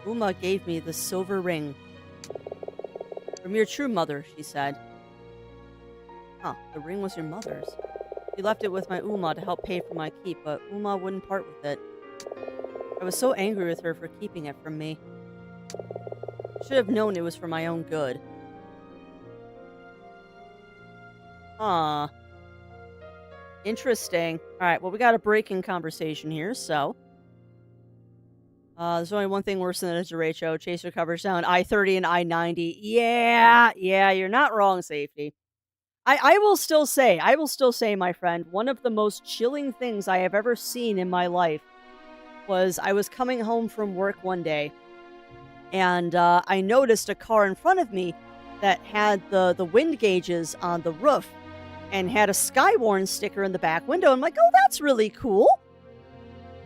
Uma gave me the silver ring. From your true mother, she said. Huh, the ring was your mother's. She left it with my Uma to help pay for my keep, but Uma wouldn't part with it. I was so angry with her for keeping it from me. Should have known it was for my own good. Huh. Interesting. Alright, well, we got a breaking conversation here, so. There's only one thing worse than a derecho. Chaser covers down I-30 and I-90. Yeah, you're not wrong, Safety. I will still say, my friend, one of the most chilling things I have ever seen in my life was I was coming home from work one day, and I noticed a car in front of me that had the wind gauges on the roof and had a Skywarn sticker in the back window. I'm like, oh, that's really cool.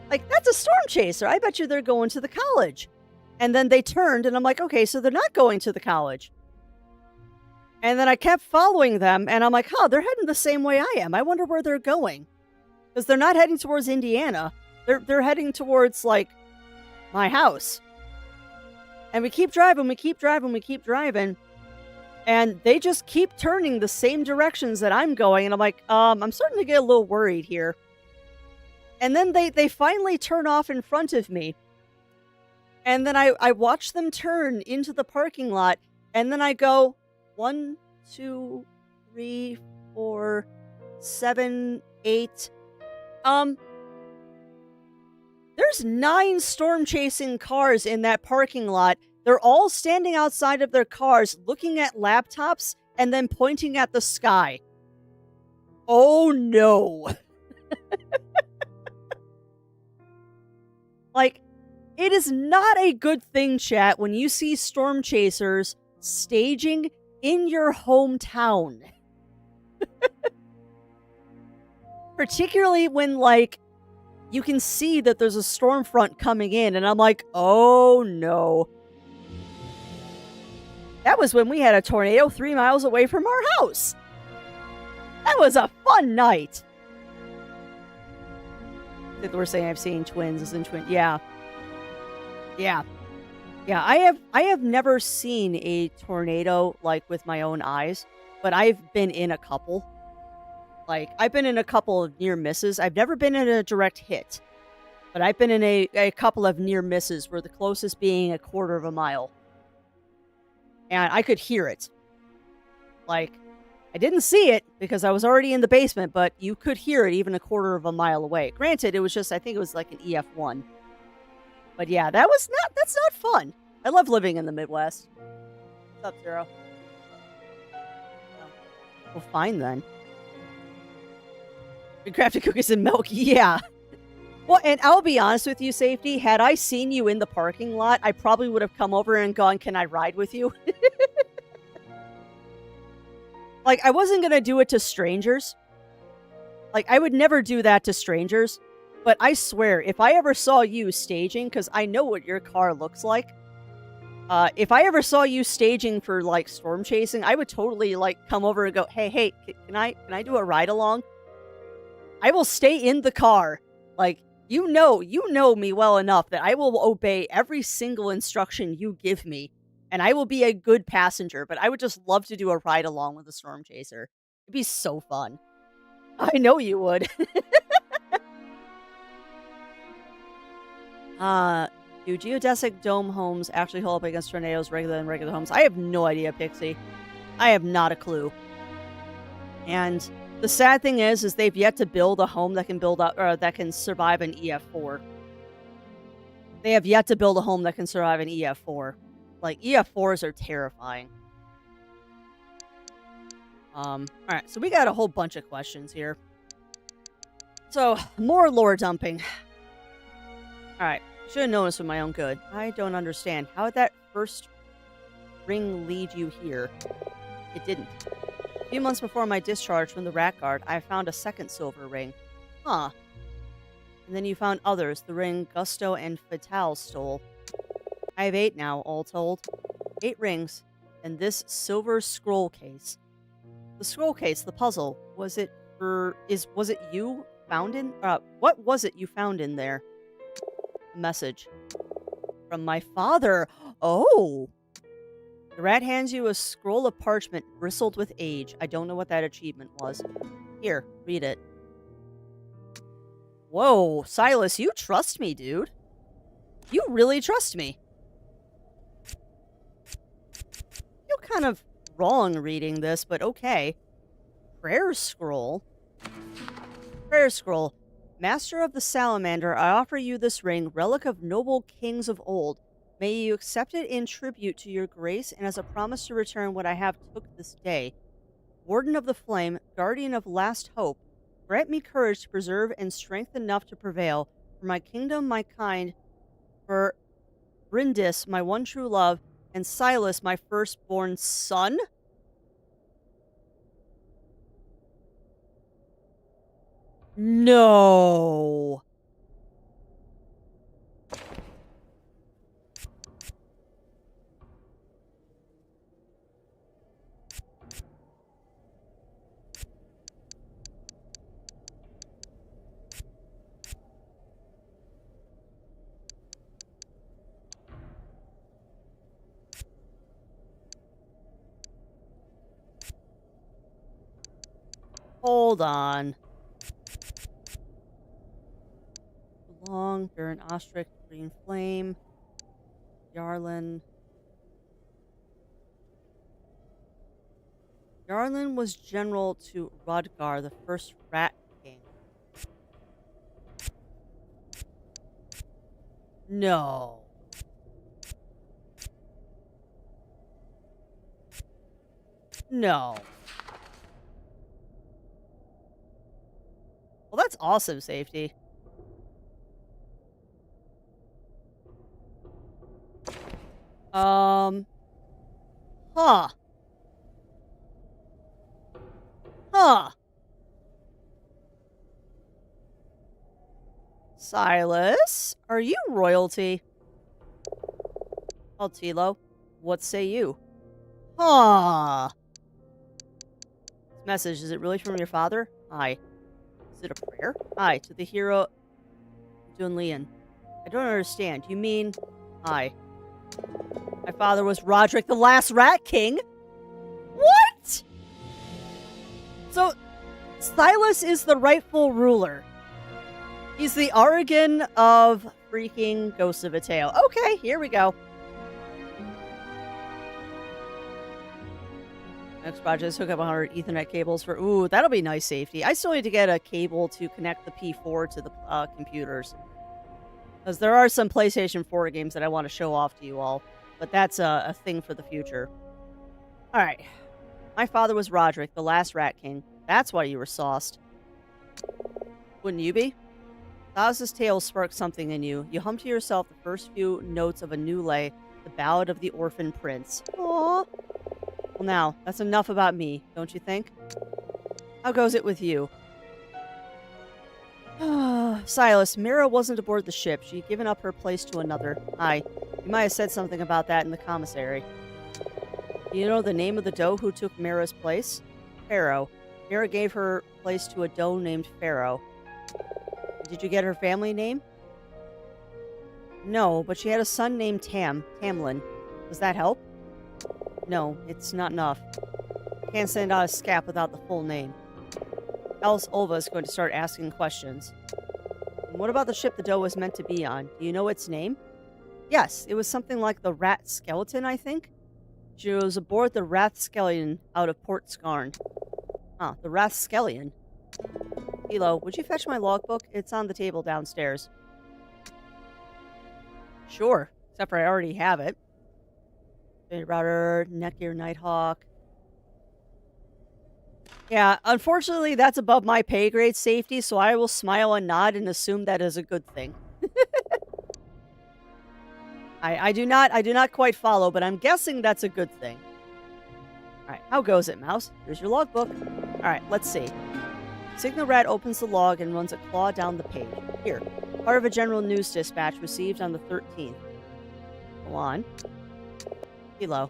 Like, that's a storm chaser. I bet you they're going to the college. And then they turned, and I'm like, okay, so they're not going to the college. And then I kept following them, and I'm like, huh, they're heading the same way I am. I wonder where they're going. Because they're not heading towards Indiana. They're heading towards, like, my house. And we keep driving, and they just keep turning the same directions that I'm going, and I'm like, I'm starting to get a little worried here. And then they finally turn off in front of me. And then I watch them turn into the parking lot, and then I go, 1, 2, 3, 4, 7, 8. There's 9 storm chasing cars in that parking lot. They're all standing outside of their cars, looking at laptops, and then pointing at the sky. Oh no. Like, it is not a good thing, chat, when you see storm chasers staging in your hometown. Particularly when, like, you can see that there's a storm front coming in, and I'm like, oh no. That was when we had a tornado 3 miles away from our house. That was a fun night. I think we're saying I've seen twins as in twin. Yeah. I have never seen a tornado like with my own eyes, but I've been in a couple. Like, I've been in a couple of near misses. I've never been in a direct hit, but I've been in a couple of near misses, where the closest being a quarter of a mile. And I could hear it. Like, I didn't see it because I was already in the basement, but you could hear it even a quarter of a mile away. Granted, it was just, I think it was like an EF1. But yeah, that's not fun. I love living in the Midwest. What's up, Zero? Well, fine then. We crafted cookies and milk, yeah. Well, and I'll be honest with you, Safety, had I seen you in the parking lot, I probably would have come over and gone, can I ride with you? Like, I wasn't going to do it to strangers. Like, I would never do that to strangers. But I swear, if I ever saw you staging, because I know what your car looks like, if I ever saw you staging for, like, storm chasing, I would totally, like, come over and go, hey, can I do a ride along? I will stay in the car. Like, you know me well enough that I will obey every single instruction you give me, and I will be a good passenger, but I would just love to do a ride along with a storm chaser. It'd be so fun. I know you would. Do geodesic dome homes actually hold up against tornadoes regular than regular homes? I have no idea, Pixie. I have not a clue. And the sad thing is they've yet to build a home that can build up, or that can survive an EF4. They have yet to build a home that can survive an EF4. Like, EF4s are terrifying. Alright, so we got a whole bunch of questions here. So, more lore dumping. Alright, should have known this for my own good. I don't understand. How did that first ring lead you here? It didn't. A few months before my discharge from the Rat Guard, I found a second silver ring. Huh. And then you found others, the ring Gusto and Fatale stole. I have 8 now, all told. 8 rings, and this silver scroll case. The scroll case, the puzzle, was it you found in, what was it you found in there? A message. From my father. Oh! The rat hands you a scroll of parchment bristled with age. I don't know what that achievement was. Here, read it. Whoa, Silas, you trust me, dude. You really trust me. You're kind of wrong reading this, but okay. Prayer scroll. Prayer scroll. Master of the salamander, I offer you this ring, relic of noble kings of old. May you accept it in tribute to your grace and as a promise to return what I have took this day. Warden of the flame, guardian of last hope, grant me courage to preserve and strength enough to prevail for my kingdom, my kind, for Brindis, my one true love, and Silas, my firstborn son? No. Hold on. Long, Baron Ostrich, Green Flame, Yarlin. Yarlin was general to Rodgar, the first Rat King. No. No. Well, that's awesome, Safety. Huh. Huh. Silas, are you royalty? Altilo, what say you? Huh. This message, is it really from your father? Aye. Is it a prayer? Aye, to the hero Dunlean. I don't understand. You mean... Aye. My father was Roderick, the last Rat King? What? So, Silas is the rightful ruler. He's the Oregon of freaking Ghost of a Tale. Okay, here we go. Next project is hook up 100 Ethernet cables for... Ooh, that'll be nice Safety. I still need to get a cable to connect the P4 to the computers. Because there are some PlayStation 4 games that I want to show off to you all. But that's a thing for the future. Alright. My father was Roderick, the last Rat King. That's why you were sauced. Wouldn't you be? Silas's tale sparked something in you. You hummed to yourself the first few notes of a new lay, the Ballad of the Orphan Prince. Aww. Well now, that's enough about me, don't you think? How goes it with you? Silas, Mira wasn't aboard the ship. She'd given up her place to another. Aye. You might have said something about that in the commissary. Do you know the name of the doe who took Mira's place? Pharaoh. Mira gave her place to a doe named Pharaoh. Did you get her family name? No, but she had a son named Tamlin. Does that help? No, it's not enough. Can't send out a scap without the full name. Else Ulva is going to start asking questions. And what about the ship the doe was meant to be on? Do you know its name? Yes, it was something like the Rat Skeleton, I think. She was aboard the Rathskellion out of Port Scarn. Huh, the Rathskellion. Hilo, would you fetch my logbook? It's on the table downstairs. Sure, except for I already have it. Router, Netgear, Nighthawk. Yeah, unfortunately, that's above my pay grade Safety, so I will smile and nod and assume that is a good thing. I do not quite follow, but I'm guessing that's a good thing. Alright, how goes it, Mouse? Here's your logbook. Alright, let's see. Signal Rat opens the log and runs a claw down the page. Here, part of a general news dispatch received on the 13th. Go on. Hilo.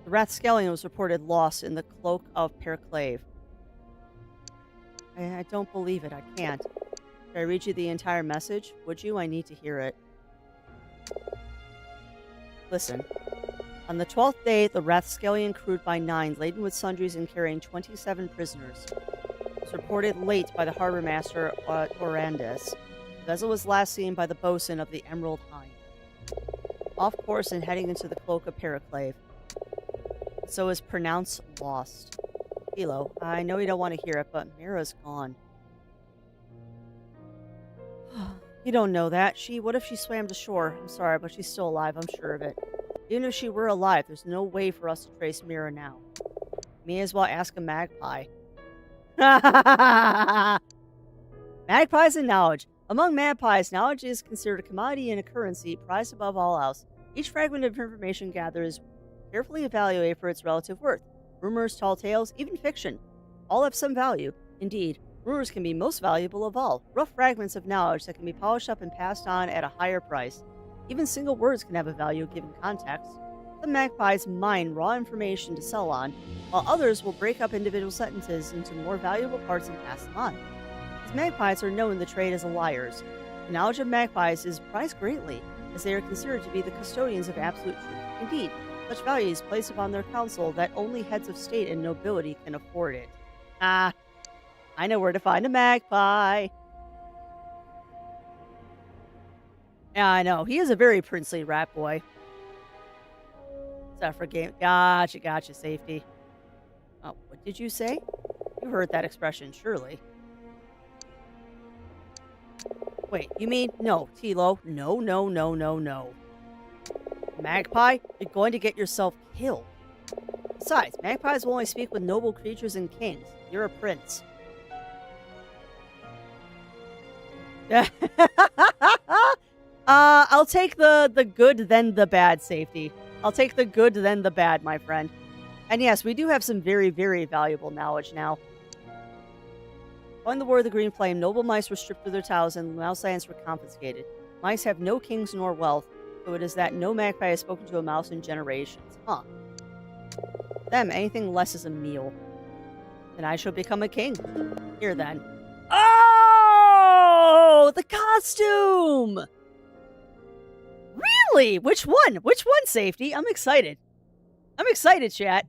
The Rathskellion was reported lost in the cloak of Perclave. I don't believe it. I can't. Should I read you the entire message? Would you? I need to hear it. Listen. On the 12th day, the Rathskellion crewed by 9, laden with sundries and carrying 27 prisoners. was reported late by the harbor master at Orandes. The vessel was last seen by the bosun of the Emerald Hind. Off course and heading into the Cloak of Periclave. So is pronounced lost. Philo, I know you don't want to hear it, but Mira's gone. You don't know that. What if she swam to shore? I'm sorry, but she's still alive, I'm sure of it. Even if she were alive, there's no way for us to trace Mira now. May as well ask a magpie. Magpies and knowledge. Among magpies, knowledge is considered a commodity and a currency prized above all else. Each fragment of information gathered is carefully evaluated for its relative worth. Rumors, tall tales, even fiction, all have some value. Indeed, rumors can be most valuable of all. Rough fragments of knowledge that can be polished up and passed on at a higher price. Even single words can have a value given context. Some magpies mine raw information to sell on, while others will break up individual sentences into more valuable parts and pass them on. These magpies are known in the trade as liars. The knowledge of magpies is prized greatly, as they are considered to be the custodians of absolute truth. Indeed, such value is placed upon their counsel that only heads of state and nobility can afford it. Ah, I know where to find a magpie. Yeah, I know. He is a very princely rat boy. Except for game. Gotcha, safety. Oh, what did you say? You heard that expression, surely. Wait, you mean? No, Tilo. No. Magpie, you're going to get yourself killed. Besides, magpies will only speak with noble creatures and kings. You're a prince. I'll take the good, then the bad, safety. I'll take the good, then the bad, my friend. And yes, we do have some very, very valuable knowledge now. Following the War of the Green Flame, noble mice were stripped of their towels and mouse lands were confiscated. Mice have no kings nor wealth, so it is that no magpie has spoken to a mouse in generations. Huh. Them, anything less is a meal. Then I shall become a king. Here then. Oh! The costume! Really? Which one? Which one, safety? I'm excited. I'm excited, chat.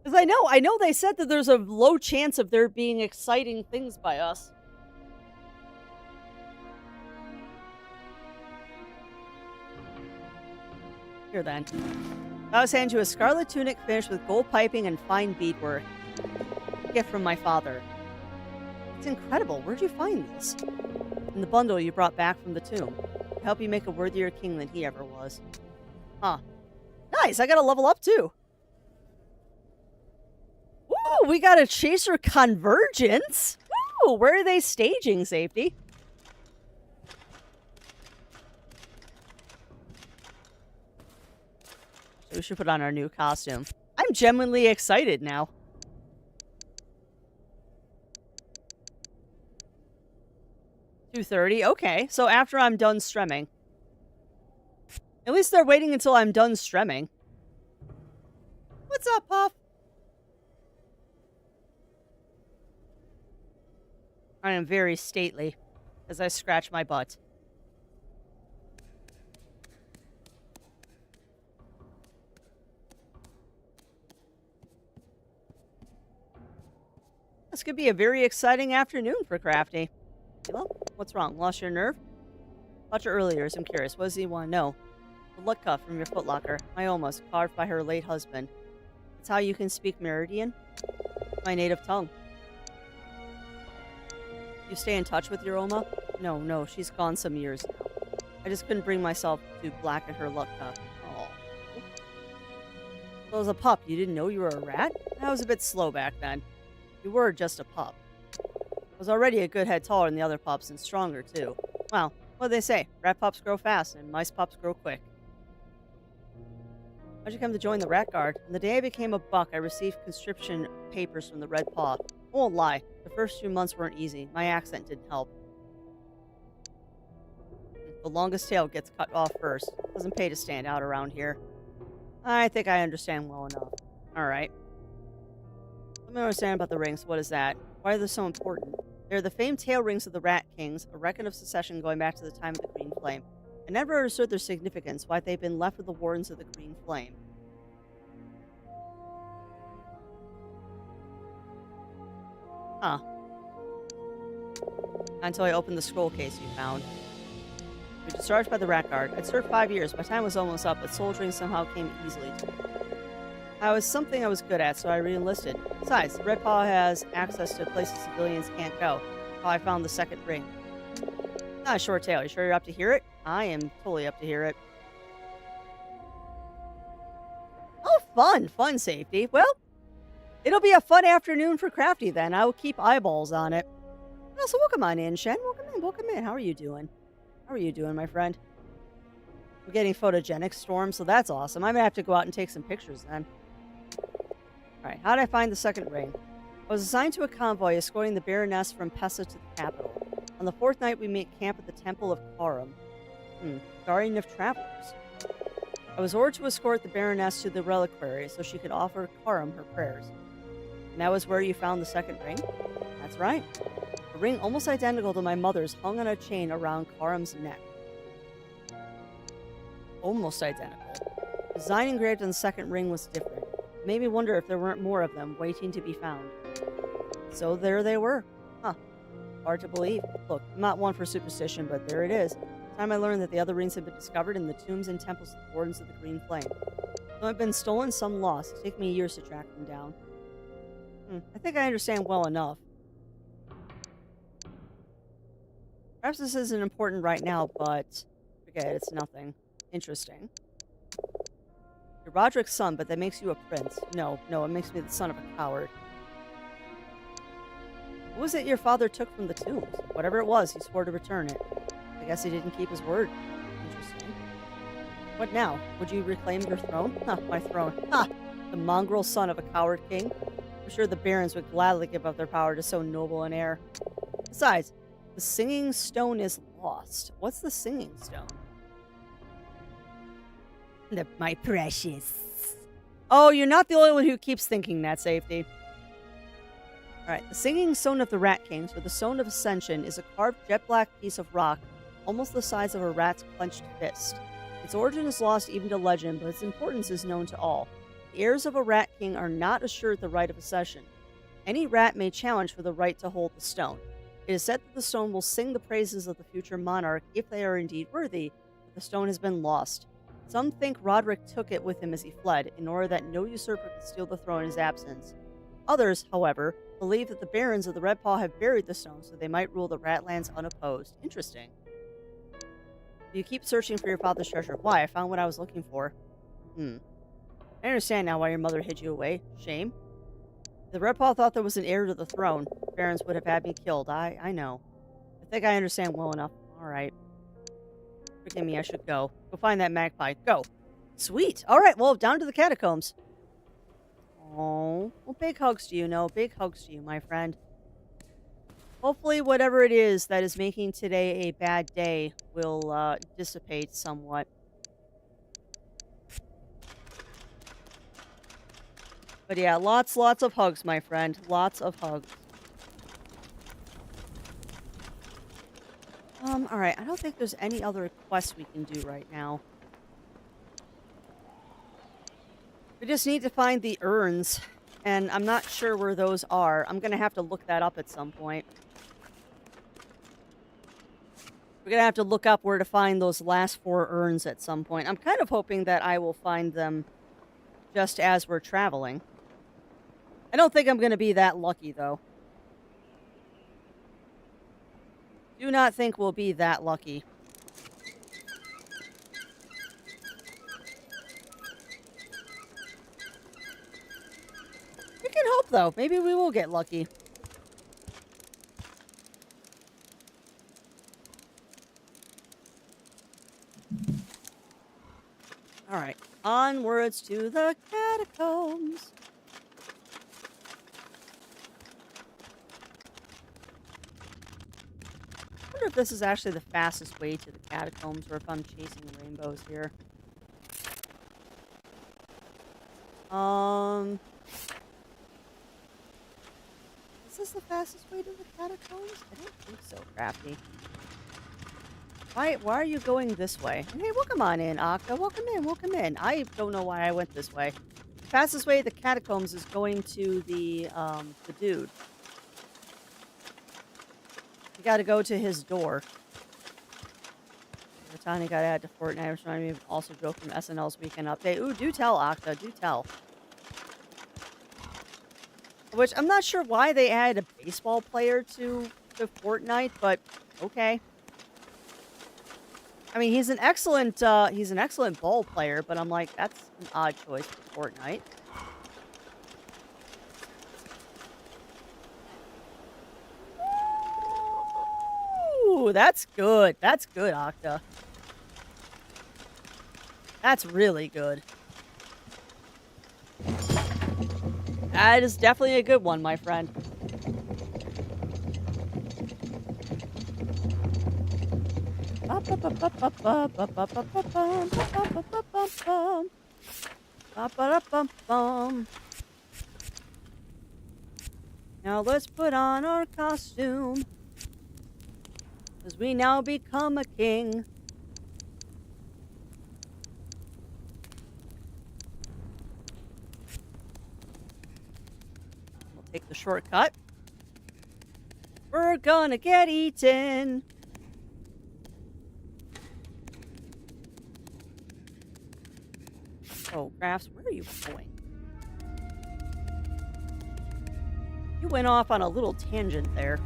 Because I know they said that there's a low chance of there being exciting things by us. Here then. I was handed you a scarlet tunic finished with gold piping and fine beadwork. A gift from my father. It's incredible. Where'd you find this? In the bundle you brought back from the tomb. To help you make a worthier king than he ever was. Huh. Nice, I got to level up too. Ooh, we got a chaser convergence. Ooh, where are they staging, safety? We should put on our new costume. I'm genuinely excited now. $230. Okay, so after I'm done stremming. At least they're waiting until I'm done stremming. What's up, Puff? I am very stately as I scratch my butt. This could be a very exciting afternoon for Crafty. Well, what's wrong? Lost your nerve? Watched her earlier, so I'm curious. What does he want to know? The luck cuff from your footlocker. My Oma's, carved by her late husband. That's how you can speak Meridian? My native tongue. You stay in touch with your Oma? No, she's gone some years now. I just couldn't bring myself to blacken her luck cuff. Oh. So as a pup, you didn't know you were a rat? I was a bit slow back then. You were just a pup. I was already a good head taller than the other pups and stronger too. Well, what do they say? Rat pups grow fast and mice pups grow quick. How'd you come to join the Rat Guard? On the day I became a buck, I received conscription papers from the Red Paw. I won't lie, the first few months weren't easy. My accent didn't help. The longest tail gets cut off first. Doesn't pay to stand out around here. I think I understand well enough. Alright. Let me understand about the rings. What is that? Why are they so important? They're the famed tail rings of the Rat Kings, a record of succession going back to the time of the Green Flame. I never understood their significance, why they've been left with the Wardens of the Green Flame. Huh. Until I opened the scroll case you found. We were discharged by the Rat Guard. I'd served 5 years. My time was almost up, but soldiering somehow came easily to me. I was something I was good at, so I re-enlisted. Besides, the Red Paw has access to places civilians can't go. How I found the second ring. Not a short tale. You sure you're up to hear it? I am totally up to hear it. Oh, fun. Fun safety. Well, it'll be a fun afternoon for Crafty then. I will keep eyeballs on it. Well, so welcome on in, Shen. Welcome in. Welcome in. How are you doing? How are you doing, my friend? We're getting photogenic, Storm, so that's awesome. I'm going to have to go out and take some pictures then. Alright, how did I find the second ring? I was assigned to a convoy escorting the Baroness from Pessa to the capital. On the fourth night, we made camp at the Temple of Karum. Guardian of Travelers. I was ordered to escort the Baroness to the reliquary so she could offer Karum her prayers. And that was where you found the second ring? That's right. A ring almost identical to my mother's hung on a chain around Karum's neck. Almost identical. The design engraved on the second ring was different. It made me wonder if there weren't more of them waiting to be found. So there they were. Huh. Hard to believe. Look, I'm not one for superstition, but there it is. Time I learned that the other rings had been discovered in the tombs and temples of the Wardens of the Green Flame. Some have been stolen, some lost. It'll take me years to track them down. I think I understand well enough. Perhaps this isn't important right now, but forget it, it's nothing. Interesting. You're Roderick's son, but that makes you a prince. No, it makes me the son of a coward. What was it your father took from the tombs? Whatever it was, he swore to return it. I guess he didn't keep his word. Interesting. What now? Would you reclaim your throne? My throne. The mongrel son of a coward king? I'm sure the barons would gladly give up their power to so noble an heir. Besides, the singing stone is lost. What's the singing stone? My precious. Oh, you're not the only one who keeps thinking that, Safety. Alright, the singing stone of the Rat Kings, or the Stone of Ascension, is a carved jet black piece of rock, almost the size of a rat's clenched fist. Its origin is lost even to legend, but its importance is known to all. The heirs of a Rat King are not assured the right of accession. Any rat may challenge for the right to hold the stone. It is said that the stone will sing the praises of the future monarch if they are indeed worthy, but the stone has been lost. Some think Roderick took it with him as he fled, in order that no usurper could steal the throne in his absence. Others, however, believe that the barons of the Red Paw have buried the stone so they might rule the Ratlands unopposed. Interesting. You keep searching for your father's treasure. Why? I found what I was looking for. I understand now why your mother hid you away. Shame. If the Red Paw thought there was an heir to the throne, the barons would have had me killed. I know. I think I understand well enough. Alright. Forgive me, I should go. Go find that magpie. Go. Sweet. Alright, well, down to the catacombs. Oh, well, big hugs to you, big hugs to you, my friend. Hopefully, whatever it is that is making today a bad day will dissipate somewhat. But yeah, lots of hugs, my friend. Lots of hugs. Alright, I don't think there's any other quests we can do right now. We just need to find the urns, and I'm not sure where those are. I'm going to have to look that up at some point. We're going to have to look up where to find those last 4 urns at some point. I'm kind of hoping that I will find them just as we're traveling. I don't think I'm going to be that lucky, though. Do not think we'll be that lucky. We can hope, though. Maybe we will get lucky. Alright. Onwards to the catacombs. I wonder if this is actually the fastest way to the catacombs, or if I'm chasing rainbows here. Is this the fastest way to the catacombs? I don't think so, Crafty. Why are you going this way? And hey, welcome on in, Octa. Welcome in, welcome in. I don't know why I went this way. The fastest way to the catacombs is going to the dude. You gotta go to his door. Every time you gotta add to Fortnite, which reminded me of also joke from SNL's Weekend Update. Ooh, do tell, Octa, do tell. Which I'm not sure why they added a baseball player to Fortnite, but okay. I mean, he's an excellent ball player, but I'm like, that's an odd choice for Fortnite. Ooh, that's good. That's good, Octa. That's really good. That is definitely a good one, my friend. Now let's put on our costume, 'cause we now become a king. We'll take the shortcut. We're gonna get eaten. Oh, Crafts, where are you going? You went off on a little tangent there.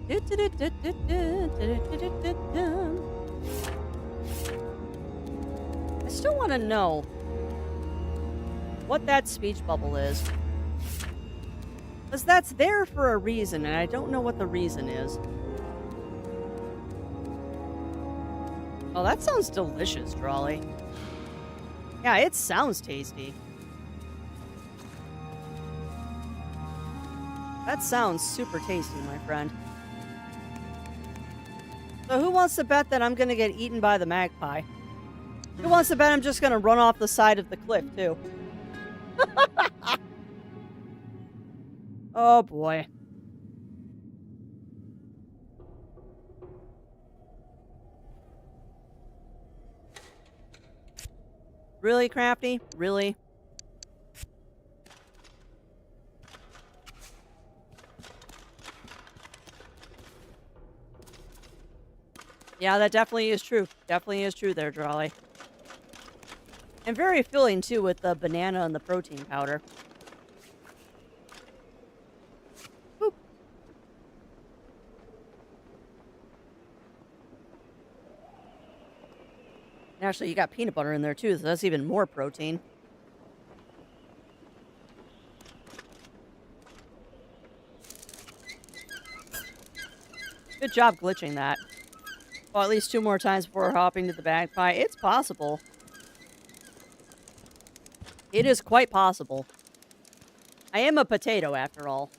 I still want to know what that speech bubble is. Because that's there for a reason, and I don't know what the reason is. Oh, that sounds delicious, Drawley. Yeah, it sounds tasty. That sounds super tasty, my friend. So who wants to bet that I'm going to get eaten by the magpie? Who wants to bet I'm just going to run off the side of the cliff, too? Oh, boy. Really, Crafty? Really? Yeah, that definitely is true. Definitely is true there, Drawley. And very filling, too, with the banana and the protein powder. Boop. Actually, you got peanut butter in there, too, so that's even more protein. Good job glitching that. Well, at least 2 more times before hopping to the magpie. It's possible. It is quite possible. I am a potato, after all.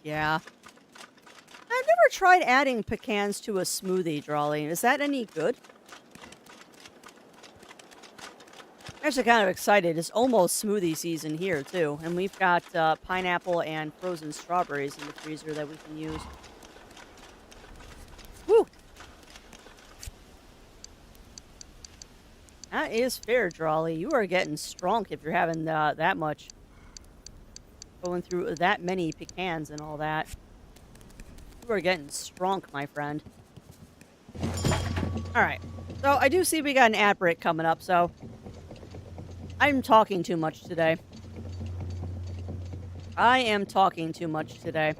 Yeah. I've never tried adding pecans to a smoothie, Drawley. Is that any good? I'm actually kind of excited. It's almost smoothie season here, too. And we've got pineapple and frozen strawberries in the freezer that we can use. Woo! That is fair, Drawley. You are getting strong if you're having that much. Going through that many pecans and all that. You are getting strong, my friend. Alright. So, I do see we got an ad break coming up, so... I'm talking too much today. I am talking too much today.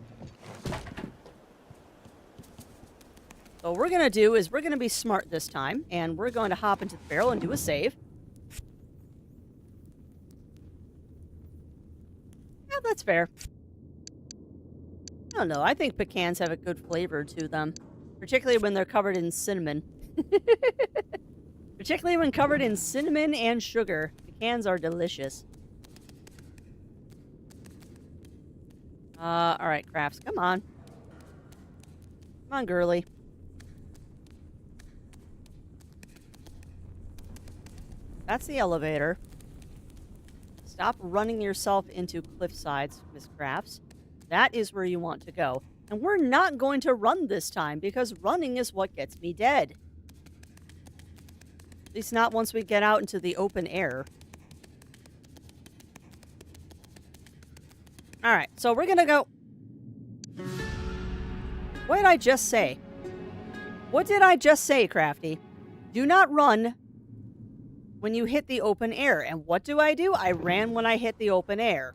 So what we're going to do is we're going to be smart this time, and we're going to hop into the barrel and do a save. Yeah, that's fair. I don't know. I think pecans have a good flavor to them, particularly when they're covered in cinnamon. Particularly when covered in cinnamon and sugar. Pecans are delicious. Alright, Crafts. Come on. Come on, girly. That's the elevator. Stop running yourself into cliff sides, Miss Crafts. That is where you want to go. And we're not going to run this time, because running is what gets me dead. At least not once we get out into the open air. All right, so we're gonna go. What did I just say? What did I just say, Crafty? Do not run when you hit the open air. And what do? I ran when I hit the open air.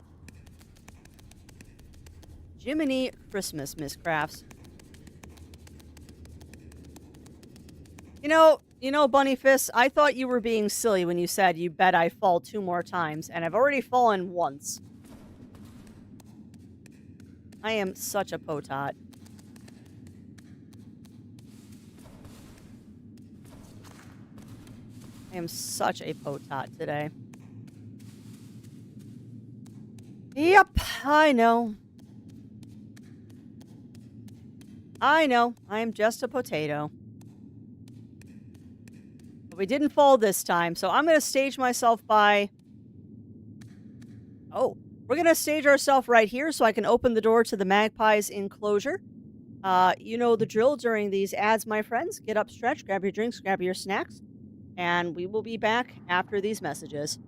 Jiminy Christmas, Miss Crafts. You know, Bunny Fist, I thought you were being silly when you said you bet I fall 2 more times, and I've already fallen once. I am such a potot. I am such a potot today. Yep, I know. I know. I am just a potato. But we didn't fall this time, so I'm going to stage myself by... Oh, we're going to stage ourselves right here so I can open the door to the magpie's enclosure. You know the drill during these ads, my friends. Get up, stretch, grab your drinks, grab your snacks, and we will be back after these messages.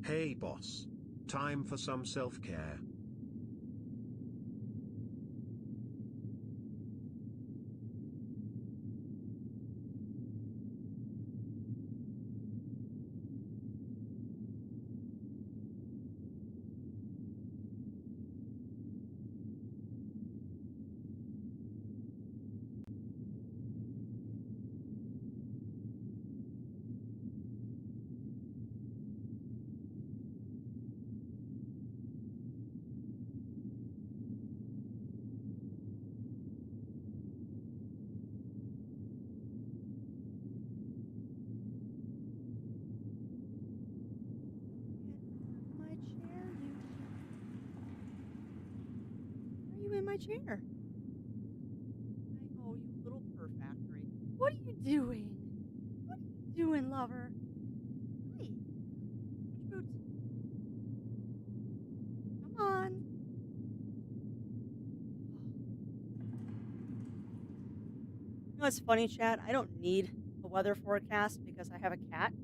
Hey boss. Time for some self-care. my chair. Oh, you little purr factory. What are you doing? What are you doing, lover? Hey, switch boots. Come on. You know what's funny, Chad? I don't need a weather forecast because I have a cat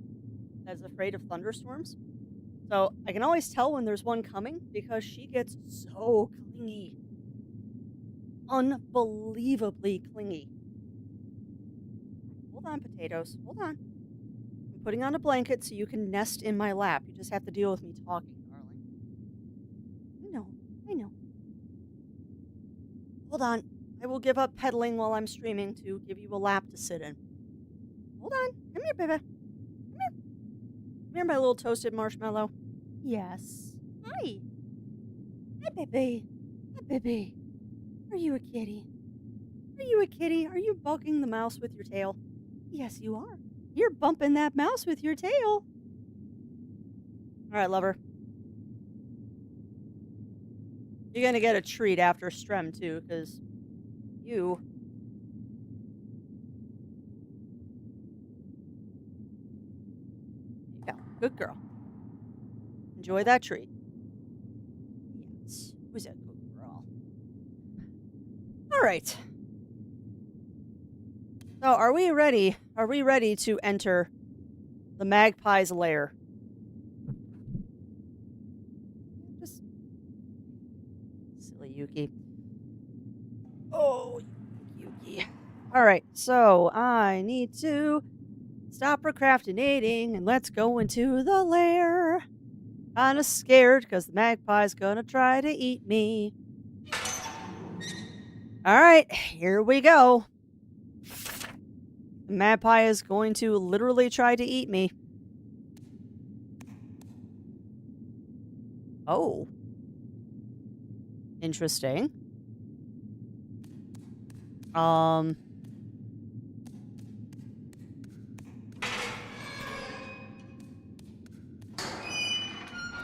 that's afraid of thunderstorms. So I can always tell when there's one coming because she gets so clingy. Unbelievably clingy. Hold on, potatoes. Hold on. I'm putting on a blanket so you can nest in my lap. You just have to deal with me talking, darling. I know. Hold on. I will give up pedaling while I'm streaming to give you a lap to sit in. Hold on. Come here, baby. Come here, my little toasted marshmallow. Yes. Hi. Hi, baby. Hi, baby. Are you a kitty? Are you a kitty? Are you bugging the mouse with your tail? Yes, you are. You're bumping that mouse with your tail. All right, lover. You're going to get a treat after Strem, too, because you... Yeah, good girl. Enjoy that treat. Yes, who's that good girl? All right. So, are we ready? Are we ready to enter the magpie's lair? Just silly Yuki. Oh, Yuki. All right. So, I need to stop procrastinating and let's go into the lair. Kinda scared because the magpie's gonna try to eat me. Alright, here we go. The magpie is going to literally try to eat me. Oh. Interesting.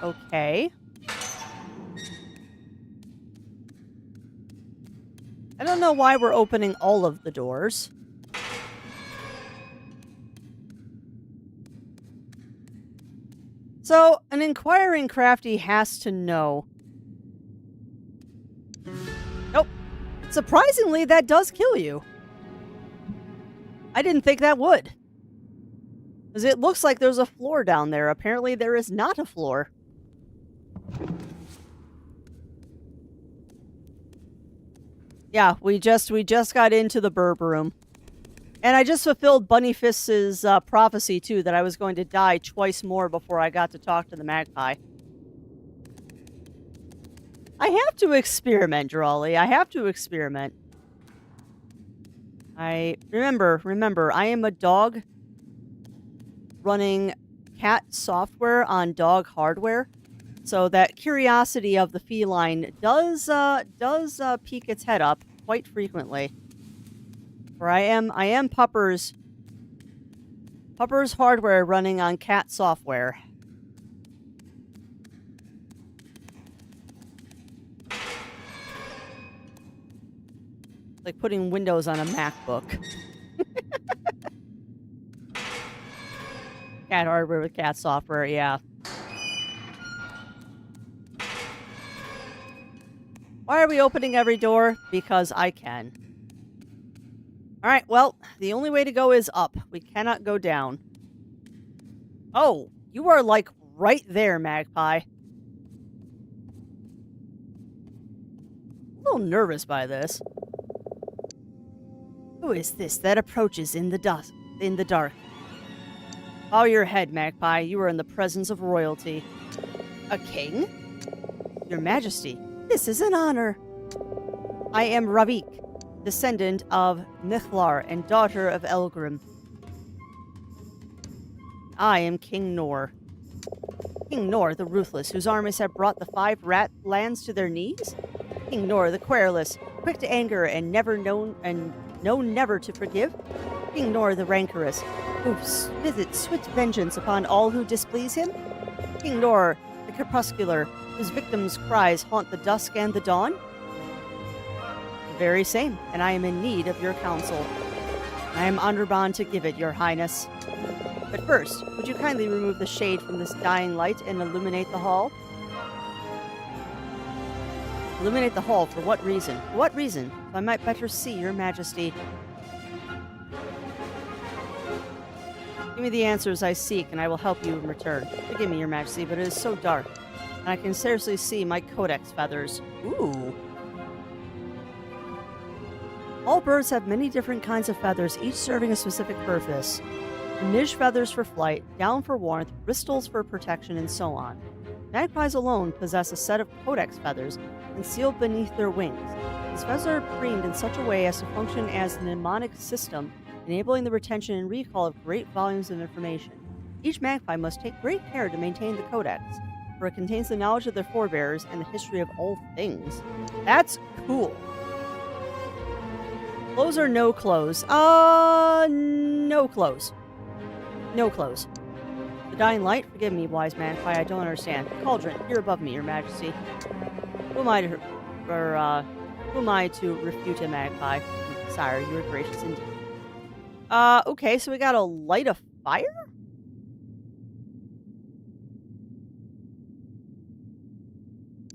Okay. I don't know why we're opening all of the doors. So, an inquiring crafty has to know. Nope. Surprisingly, that does kill you. I didn't think that would. Because it looks like there's a floor down there. Apparently, there is not a floor. Yeah, we just got into the burb room. And I just fulfilled Bunny Fist's prophecy, too, that I was going to die twice more before I got to talk to the magpie. I have to experiment, Drawley. I have to experiment. Remember, I am a dog running cat software on dog hardware. So that curiosity of the feline does peek its head up quite frequently. For I am Pupper's hardware running on cat software. Like putting Windows on a MacBook. Cat hardware with cat software, yeah. Why are we opening every door? Because I can. Alright, well, the only way to go is up. We cannot go down. Oh, you are like right there, magpie. A little nervous by this. Who is this that approaches in the dark? Bow your head, magpie. You are in the presence of royalty. A king? Your Majesty, this is an honor. I am Ravik, descendant of Mithlar and daughter of Elgrim. I am King Nor. King Nor, the ruthless, whose armies have brought the 5 rat lands to their knees? King Nor, the querulous, quick to anger and known never to forgive? King Nor, the rancorous, who visits swift vengeance upon all who displease him? King Nor, the crepuscular, whose victims' cries haunt the dusk and the dawn? The very same, and I am in need of your counsel. I am under bond to give it, your highness. But first, would you kindly remove the shade from this dying light and illuminate the hall? Illuminate the hall for what reason? For what reason? So I might better see your majesty. Give me the answers I seek, and I will help you in return. Forgive me, your majesty, but it is so dark, and I can scarcely see my codex feathers. Ooh. All birds have many different kinds of feathers, each serving a specific purpose. Midge feathers for flight, down for warmth, bristles for protection, and so on. Magpies alone possess a set of codex feathers concealed beneath their wings. These feathers are preened in such a way as to function as a mnemonic system, enabling the retention and recall of great volumes of information. Each magpie must take great care to maintain the codex, for it contains the knowledge of their forebears and the history of all things. That's cool. Clothes or no clothes? No clothes. No clothes. The dying light? Forgive me, wise magpie, I don't understand. Cauldron, you're above me, your majesty. Who am I to refute a magpie? Sire, you are gracious indeed. Okay, so we gotta light a fire?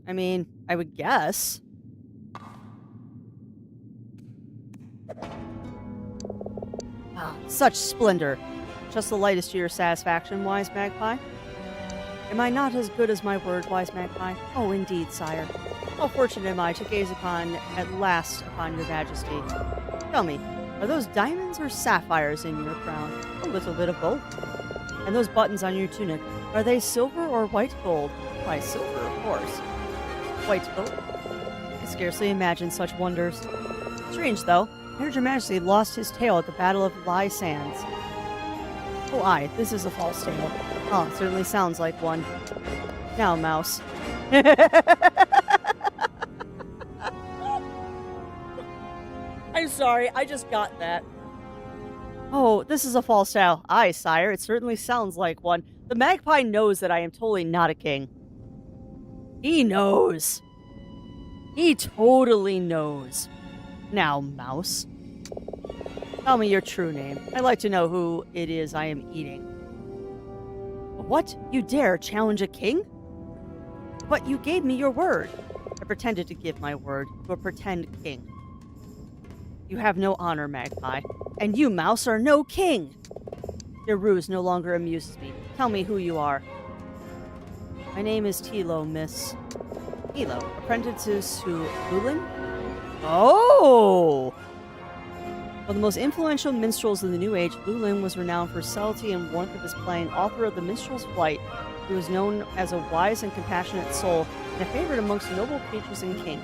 I mean, I would guess. Ah, such splendor. Just the lightest to your satisfaction, wise magpie? Am I not as good as my word, wise magpie? Oh, indeed, sire. How fortunate am I to gaze at last upon your majesty. Tell me, are those diamonds or sapphires in your crown? A little bit of both. And those buttons on your tunic, are they silver or white gold? Why, silver, of course. White gold? I can scarcely imagine such wonders. Strange, though. I heard your majesty lost his tail at the Battle of Lye Sands. Oh, aye, this is a false tale. Oh, it certainly sounds like one. Now, mouse. I'm sorry, I just got that. Oh, this is a false tale. Aye, sire, it certainly sounds like one. The magpie knows that I am totally not a king. He knows. He totally knows. Now, mouse. Tell me your true name. I'd like to know who it is I am eating. What? You dare challenge a king? But you gave me your word. I pretended to give my word to a pretend king. You have no honor, magpie. And you, mouse, are no king. Your ruse no longer amuses me. Tell me who you are. My name is Tilo, miss. Tilo, apprentice to Lulin? Oh! One of the most influential minstrels in the New Age, Lulin was renowned for subtlety and warmth of his playing. Author of The Minstrel's Flight, he was known as a wise and compassionate soul and a favorite amongst noble creatures and kings.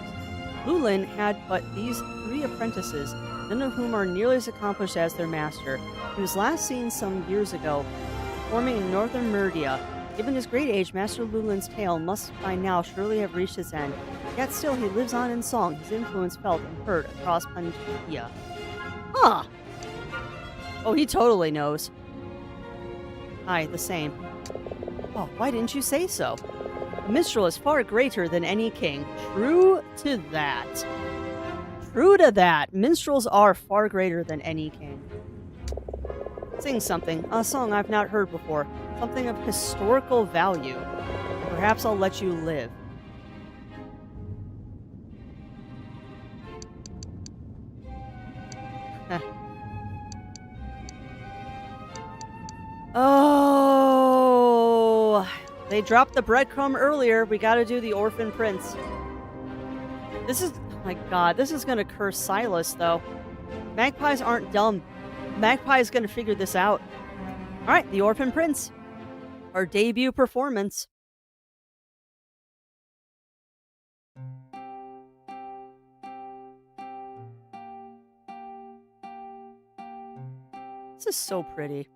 Lulin had but these 3 apprentices, none of whom are nearly as accomplished as their master. He was last seen some years ago, performing in northern Merdia. Given his great age, Master Lulin's tale must by now surely have reached its end. Yet still he lives on in song, his influence felt and heard across Pangaea. Huh. Oh, he totally knows. Aye, the same. Oh, why didn't you say so? A minstrel is far greater than any king. True to that. True to that. Minstrels are far greater than any king. Sing something. A song I've not heard before. Something of historical value. Perhaps I'll let you live. Oh, they dropped the breadcrumb earlier. We gotta do the Orphan Prince. This is, oh my god, this is gonna curse Silas, though. Magpies aren't dumb. Magpie's gonna figure this out. Alright, the Orphan Prince. Our debut performance. This is so pretty.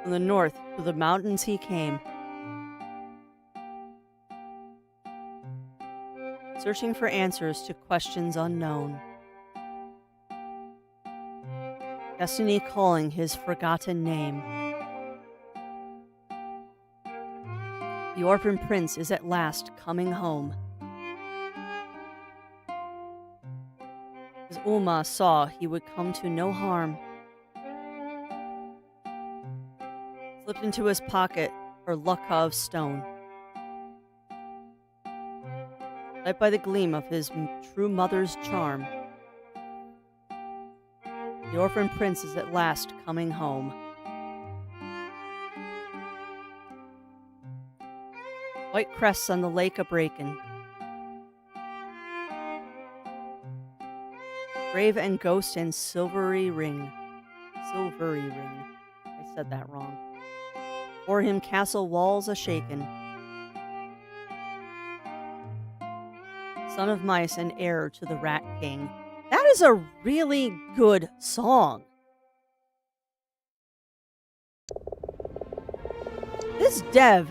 From the north, to the mountains he came. Searching for answers to questions unknown. Destiny calling his forgotten name. The orphan prince is at last coming home. As Uma saw he would come to no harm, slipped into his pocket her lucca of stone. Lit by the gleam of his true mother's charm, the orphan prince is at last coming home. White crests on the lake a-breakin', grave and ghost and silvery ring. Silvery ring. I said that wrong. O'er him castle walls a-shaken. Son of mice and heir to the Rat King. That is a really good song. This dev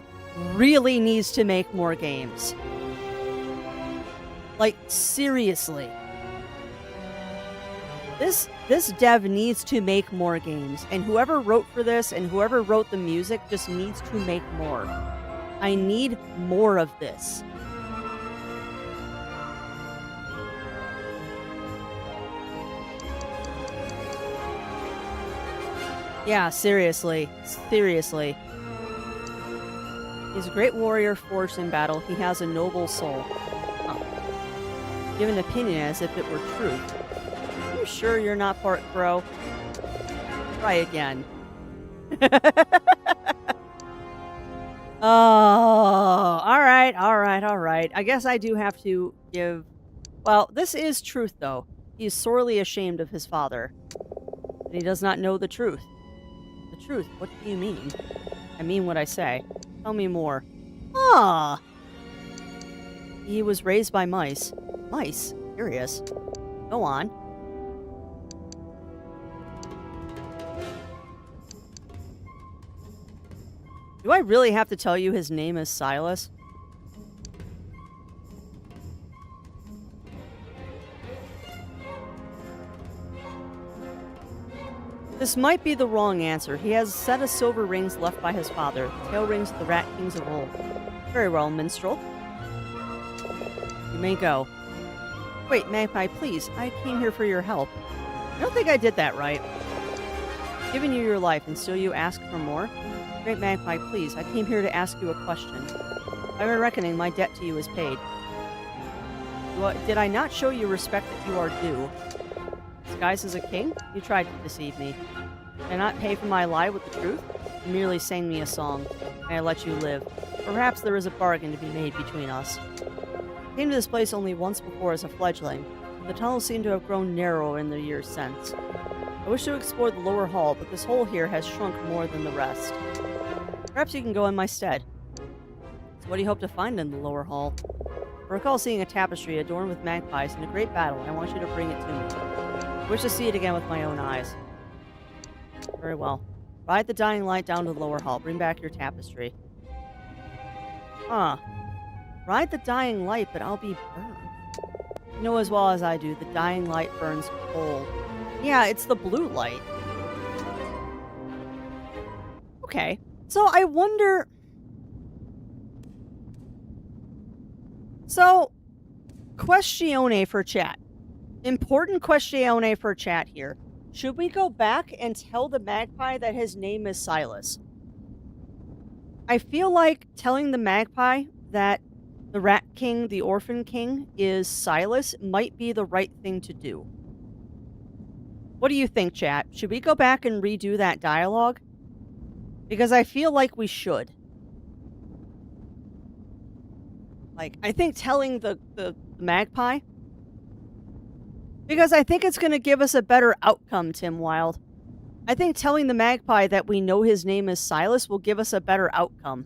really needs to make more games. Like, seriously. This dev needs to make more games, and whoever wrote for this and whoever wrote the music just needs to make more. I need more of this. Yeah, seriously. Seriously. He's a great warrior forged in battle. He has a noble soul. Oh. Give an opinion as if it were truth. Are you sure you're not part crow? Try again. Oh, alright. I guess I do have to give... Well, this is truth, though. He is sorely ashamed of his father. And he does not know the truth. The truth? What do you mean? I mean what I say. Tell me more. Ah! He was raised by mice. Mice? Curious. Go on. Do I really have to tell you his name is Silas? This might be the wrong answer. He has a set of silver rings left by his father, tail rings of the Rat Kings of old. Very well, minstrel. You may go. Wait, Magpie, please. I came here for your help. I don't think I did that right. I've given you your life, and still you ask for more? Great Magpie, please. I came here to ask you a question. By my reckoning, my debt to you is paid. Did I not show you respect that you are due? Disguised as a king? You tried to deceive me. Did I not pay for my lie with the truth? You merely sang me a song, and I let you live. Perhaps there is a bargain to be made between us. I came to this place only once before as a fledgling, but the tunnels seem to have grown narrower in the years since. I wish to explore the lower hall, but this hole here has shrunk more than the rest. Perhaps you can go in my stead. So what do you hope to find in the lower hall? I recall seeing a tapestry adorned with magpies in a great battle, and I want you to bring it to me. I wish to see it again with my own eyes. Very well. Ride the dying light down to the lower hall. Bring back your tapestry. Huh. Ride the dying light, but I'll be burned. You know as well as I do, the dying light burns cold. Yeah, it's the blue light. Okay. So I wonder... So, questione for chat. Important questione for chat here. Should we go back and tell the magpie that his name is Silas? I feel like telling the magpie that the Rat King, the Orphan King, is Silas might be the right thing to do. What do you think, chat? Should we go back and redo that dialogue? Because I feel like we should. Like, I think telling the magpie... Because I think it's going to give us a better outcome, Tim Wild. I think telling the magpie that we know his name is Silas will give us a better outcome.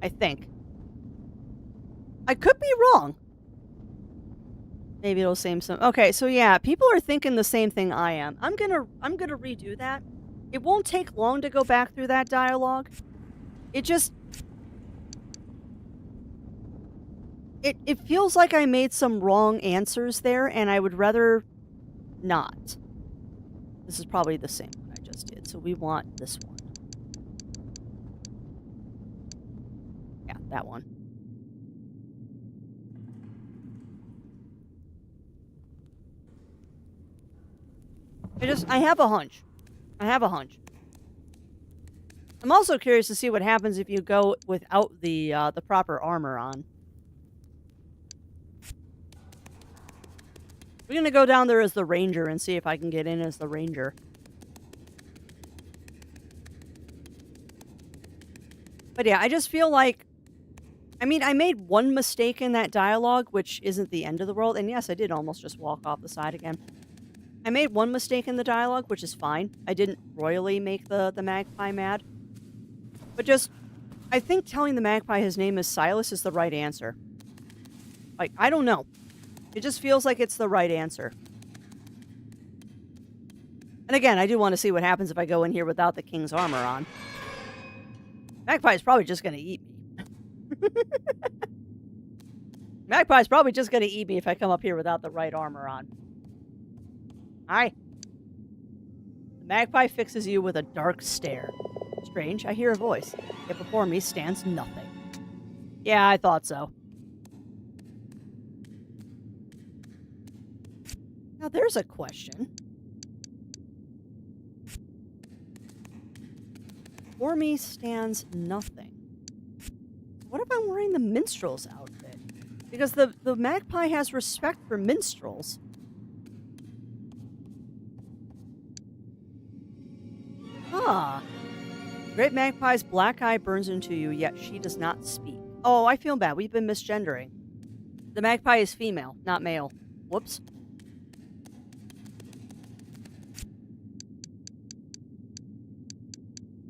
I think. I could be wrong. Maybe it'll seem some... Okay, so yeah, people are thinking the same thing I am. I'm gonna redo that. It won't take long to go back through that dialogue. It just... It feels like I made some wrong answers there, and I would rather not. This is probably the same one I just did, so we want this one. Yeah, that one. I have a hunch. I have a hunch. I'm also curious to see what happens if you go without the proper armor on. We're gonna go down there as the ranger and see if I can get in as the ranger. But yeah, I just feel like, I mean, I made one mistake in that dialogue, which isn't the end of the world. And yes, I did almost just walk off the side again. I made one mistake in the dialogue, which is fine. I didn't royally make the magpie mad. But just, I think telling the magpie his name is Silas is the right answer. Like, I don't know. It just feels like it's the right answer. And again, I do want to see what happens if I go in here without the king's armor on. Magpie's probably just going to eat me. Magpie's probably just going to eat me if I come up here without the right armor on. Hi. The magpie fixes you with a dark stare. Strange, I hear a voice. Yet before me stands nothing. Yeah, I thought so. Now there's a question. Before me stands nothing. What if I'm wearing the minstrel's outfit? Because the magpie has respect for minstrels. Huh. Great magpie's black eye burns into you, yet she does not speak. Oh, I feel bad. We've been misgendering. The magpie is female, not male. Whoops.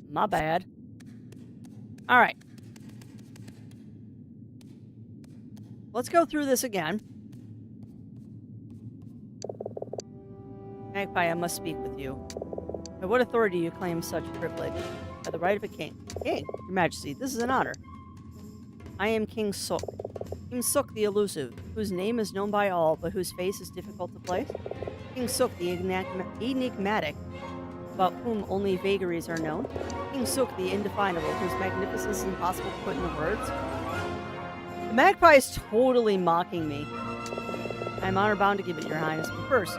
My bad. All right. Let's go through this again. Magpie, I must speak with you. By what authority do you claim such privilege? By the right of a king. King, Your Majesty, this is an honor. I am King Suk. King Suk the Elusive, whose name is known by all, but whose face is difficult to place. King Suk the enigmatic, about whom only vagaries are known. King Suk the indefinable, whose magnificence is impossible to put into words. The magpie is totally mocking me. I am honor bound to give it, Your Highness. But first.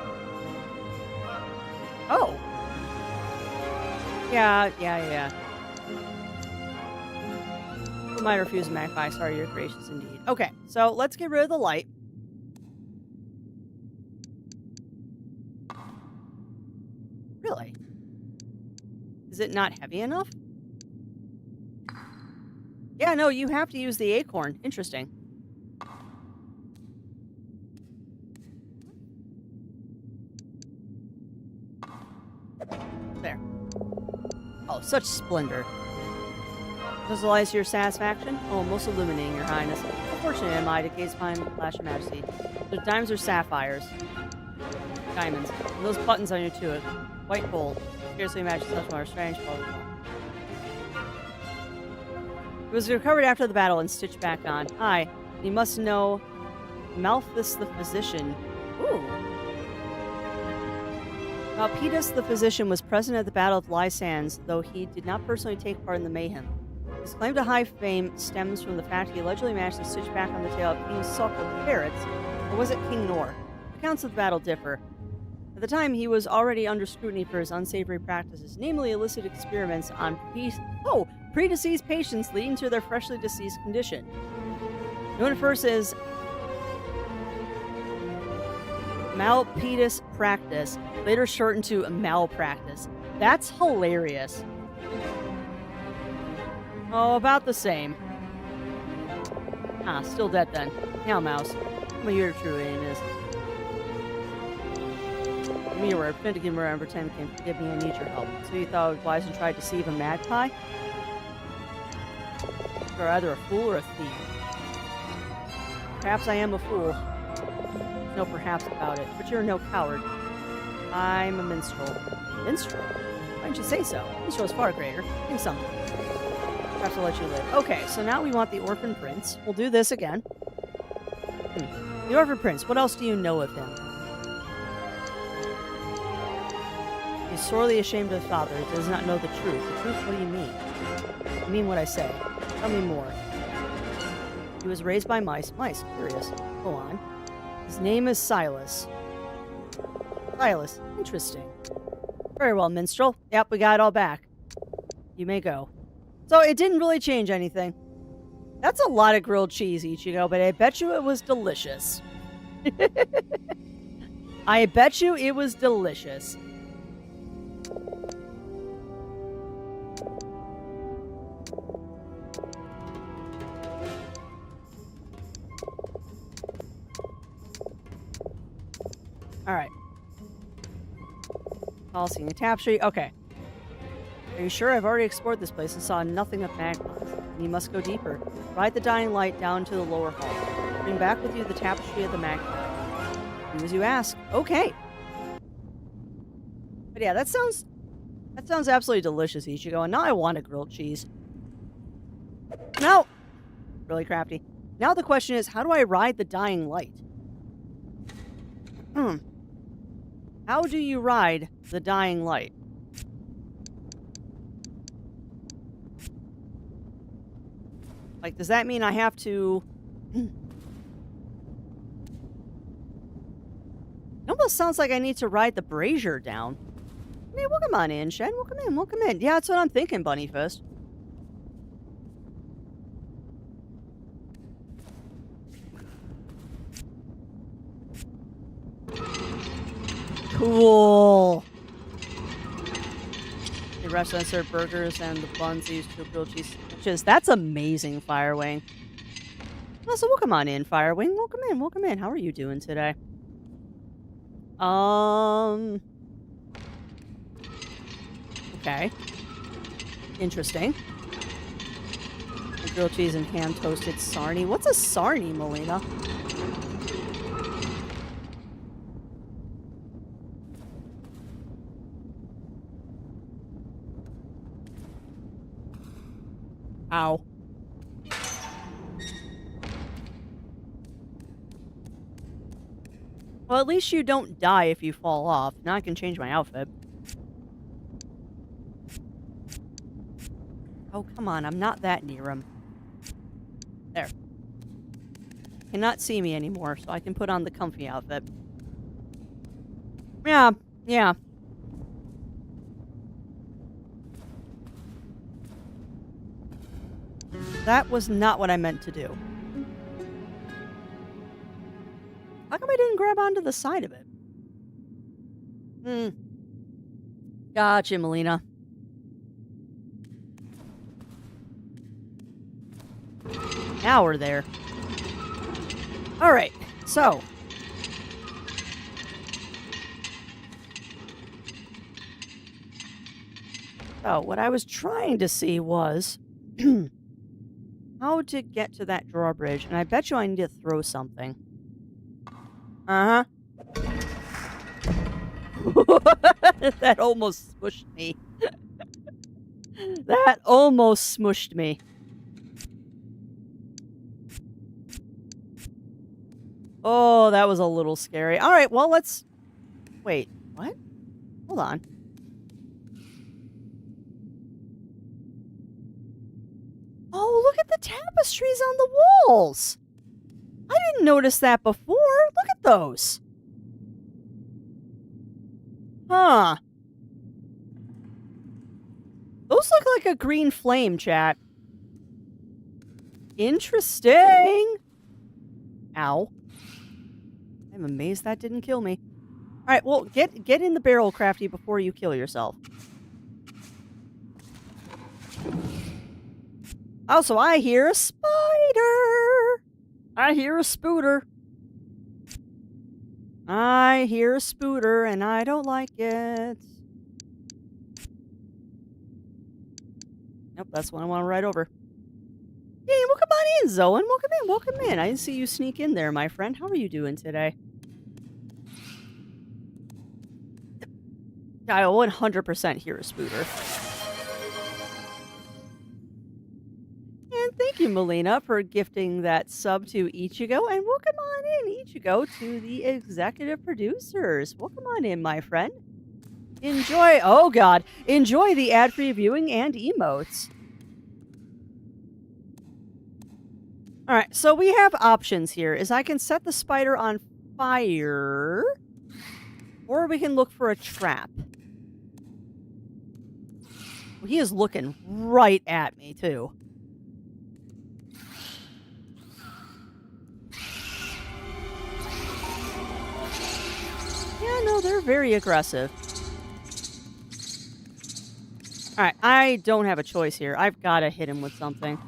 Oh. Yeah. Who might refuse a magpie? Sorry, you're gracious indeed. Okay, so let's get rid of the light. Really? Is it not heavy enough? Yeah, no, you have to use the acorn. Interesting. There. Oh, such splendor. Visualize your satisfaction? Oh, most illuminating, Your Highness. How fortunate am I to gaze upon flash of majesty. The diamonds are sapphires. Diamonds. And those buttons on your tunic. White gold. Scarcely imagine such more strange color. It was recovered after the battle and stitched back on. Hi, you must know Malthus the physician. Ooh. Malpetus the physician was present at the Battle of Lysands, though he did not personally take part in the mayhem. His claim to high fame stems from the fact he allegedly managed to stitch back on the tail of King Suk of the Ferrets, or was it King Nor? Accounts of the battle differ. At the time, he was already under scrutiny for his unsavory practices, namely illicit experiments on predeceased patients leading to their freshly deceased condition. Known at first as Malpetus practice, later shortened to malpractice. That's hilarious. Oh, about the same. Ah, still dead then. Now, mouse. Tell me your true aim is. Give me your word. Fin to give me around pretend can give me I need your help. So you thought I was wise and tried to deceive a magpie? You're either a fool or a thief. Perhaps I am a fool. There's no perhaps about it, but you're no coward. I'm a minstrel. Minstrel? Why didn't you say so? Minstrel is far greater. Think something. Perhaps I'll let you live. Okay, so now we want the Orphan Prince. We'll do this again. The Orphan Prince, what else do you know of him? He's sorely ashamed of his father. He does not know the truth. The truth? What do you mean? I mean what I say. Tell me more. He was raised by mice. Mice, curious. Go on. His name is Silas. Silas, interesting. Very well, minstrel. Yep, we got it all back. You may go. So it didn't really change anything. That's a lot of grilled cheese, Ichigo, but I bet you it was delicious. I bet you it was delicious. Alright. All seeing a tapestry. Okay. Are you sure? I've already explored this place and saw nothing of magmas. You must go deeper. Ride the dying light down to the lower hall. Bring back with you the tapestry of the magma. Do as you ask. Okay. But yeah, that sounds absolutely delicious, Ichigo. And now I want a grilled cheese. No! Really crafty. Now the question is, how do I ride the dying light? How do you ride the dying light? Like, does that mean I have to... It almost sounds like I need to ride the brazier down. Hey, welcome on in, Shen. Welcome in, welcome in. Yeah, that's what I'm thinking, Bunnyfist. Cool. The restaurants serve burgers and the buns used to grilled cheese sandwiches. That's amazing, Firewing. Well, so welcome on in, Firewing. Welcome in, welcome in. How are you doing today? Okay. Interesting. Grilled cheese and ham toasted sarnie. What's a sarnie, Melina? Ow. Well, at least you don't die if you fall off. Now I can change my outfit. Oh, come on. I'm not that near him. There. Cannot see me anymore, so I can put on the comfy outfit. Yeah. Yeah. That was not what I meant to do. How come I didn't grab onto the side of it? Gotcha, Melina. Now we're there. Alright, so. So, what I was trying to see was how to get to that drawbridge, and I bet you I need to throw something. Uh-huh. That almost smushed me. That almost smushed me. Oh, that was a little scary. All right, well, let's... Wait, what? Hold on. Oh, look at the tapestries on the walls. I didn't notice that before. Look at those. Huh. Those look like a green flame, chat. Interesting. Ow. I'm amazed that didn't kill me. All right, well, get in the barrel, Crafty, before you kill yourself. Also, I hear a spider. I hear a spooter. I hear a spooter, and I don't like it. Nope, that's what I want to ride over. Hey, welcome on in, Zoan. Welcome in, welcome in. I didn't see you sneak in there, my friend. How are you doing today? I 100% hear a spooter. And thank you, Melina, for gifting that sub to Ichigo. And welcome on in, Ichigo, to the executive producers. Welcome on in, my friend. Enjoy, oh god, enjoy the ad-free viewing and emotes. All right, so we have options here. Is I can set the spider on fire, or we can look for a trap. Well, he is looking right at me, too. Yeah, no, they're very aggressive. All right, I don't have a choice here. I've got to hit him with something.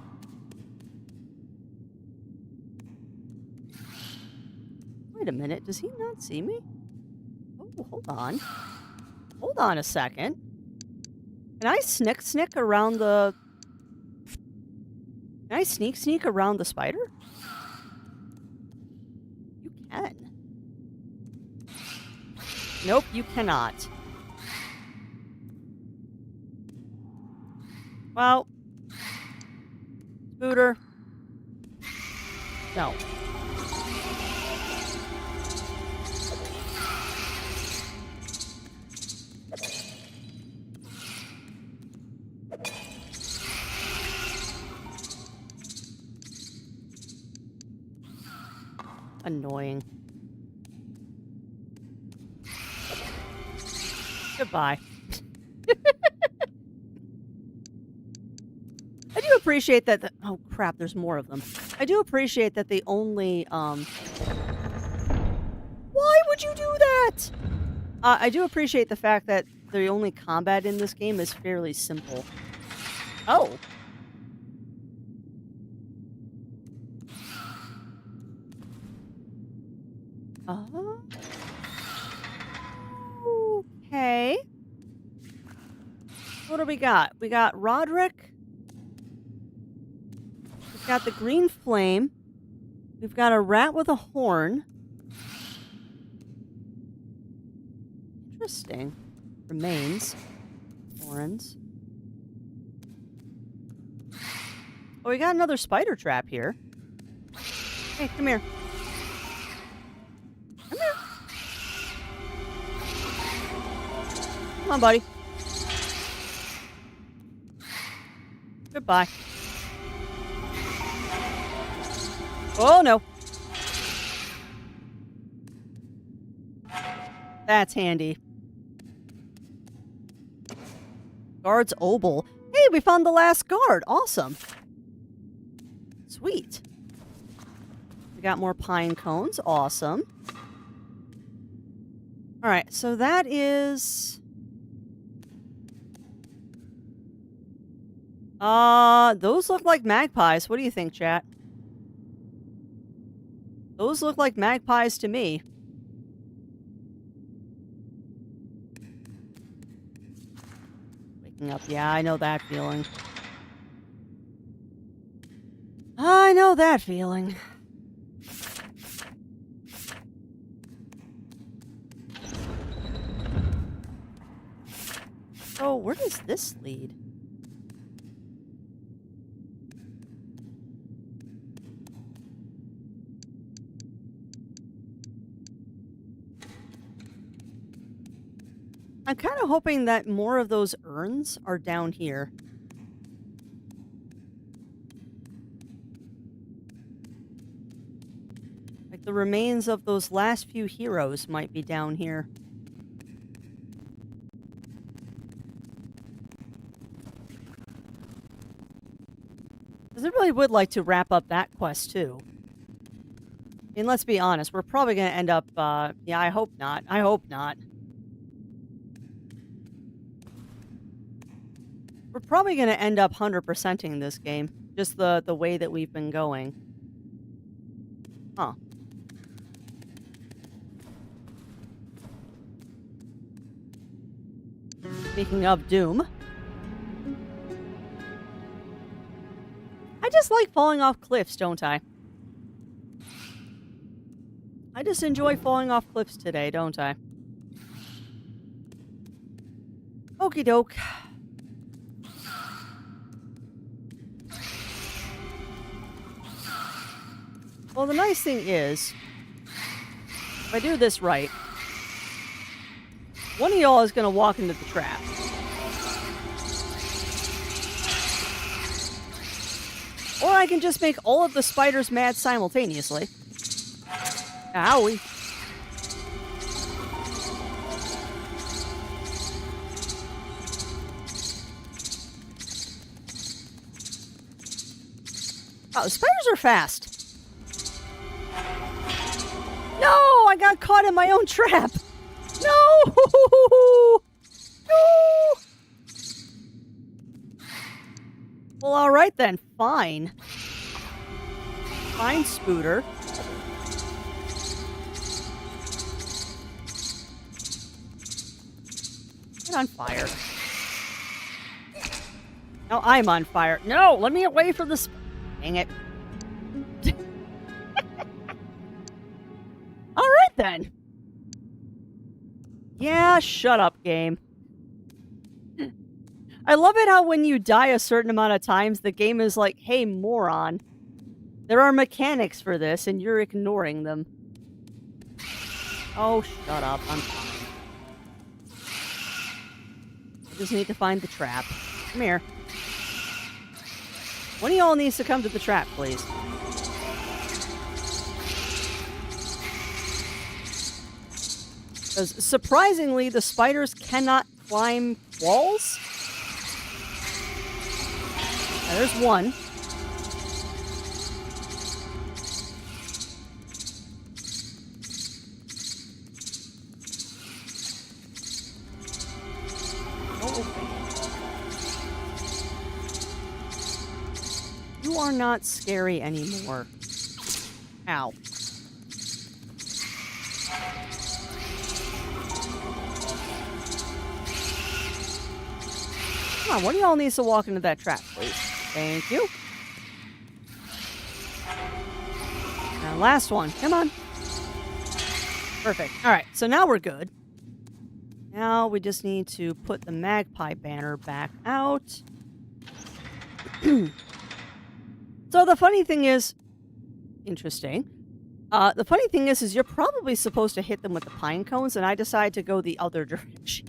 Wait a minute. Does he not see me? Oh, hold on. Hold on a second. Can I sneak around the... Can I sneak around the spider? You can. Nope, you cannot. Well... Scooter. No. Annoying. Goodbye. I do appreciate that oh crap, there's more of them. I do appreciate that they only Why would you do that? I do appreciate the fact that the only combat in this game is fairly simple. Oh. Okay. What do we got? We got Roderick. We've got the green flame. We've got a rat with a horn. Interesting. Remains. Horns. Oh, we got another spider trap here. Hey, come here. Come here. Come on, buddy. Goodbye. Oh, no. That's handy. Guard's obol. Hey, we found the last guard. Awesome. Sweet. We got more pine cones. Awesome. All right, so that is... those look like magpies. What do you think, chat? Those look like magpies to me. Waking up. Yeah, I know that feeling. I know that feeling. So, where does this lead? I'm kind of hoping that more of those urns are down here. Like the remains of those last few heroes might be down here. Because I really would like to wrap up that quest too. I mean, let's be honest, we're probably going to end up, yeah, I hope not. I hope not. We're probably going to end up 100%ing this game. Just the way that we've been going. Huh. Speaking of Doom. I just like falling off cliffs, don't I? I just enjoy falling off cliffs today, don't I? Okie doke. Well, the nice thing is, if I do this right, one of y'all is going to walk into the trap. Or I can just make all of the spiders mad simultaneously. Owie. Oh, the spiders are fast. No, I got caught in my own trap. No! No! Well, all right then. Fine. Fine, Spooter. Get on fire. No, I'm on fire. No, let me away from the dang it. All right then. Yeah, shut up, game. I love it how when you die a certain amount of times, the game is like, hey, moron. There are mechanics for this, and you're ignoring them. Oh, shut up. I'm fine. I just need to find the trap. Come here. One of y'all needs to come to the trap, please. Because surprisingly, the spiders cannot climb walls. Now, there's one. You are not scary anymore. Ow. Come on, one of y'all needs to walk into that trap, please. Thank you. Now, last one. Come on. Perfect. All right, so now we're good. Now we just need to put the magpie banner back out. So the funny thing is, interesting. The funny thing is you're probably supposed to hit them with the pine cones, and I decided to go the other direction.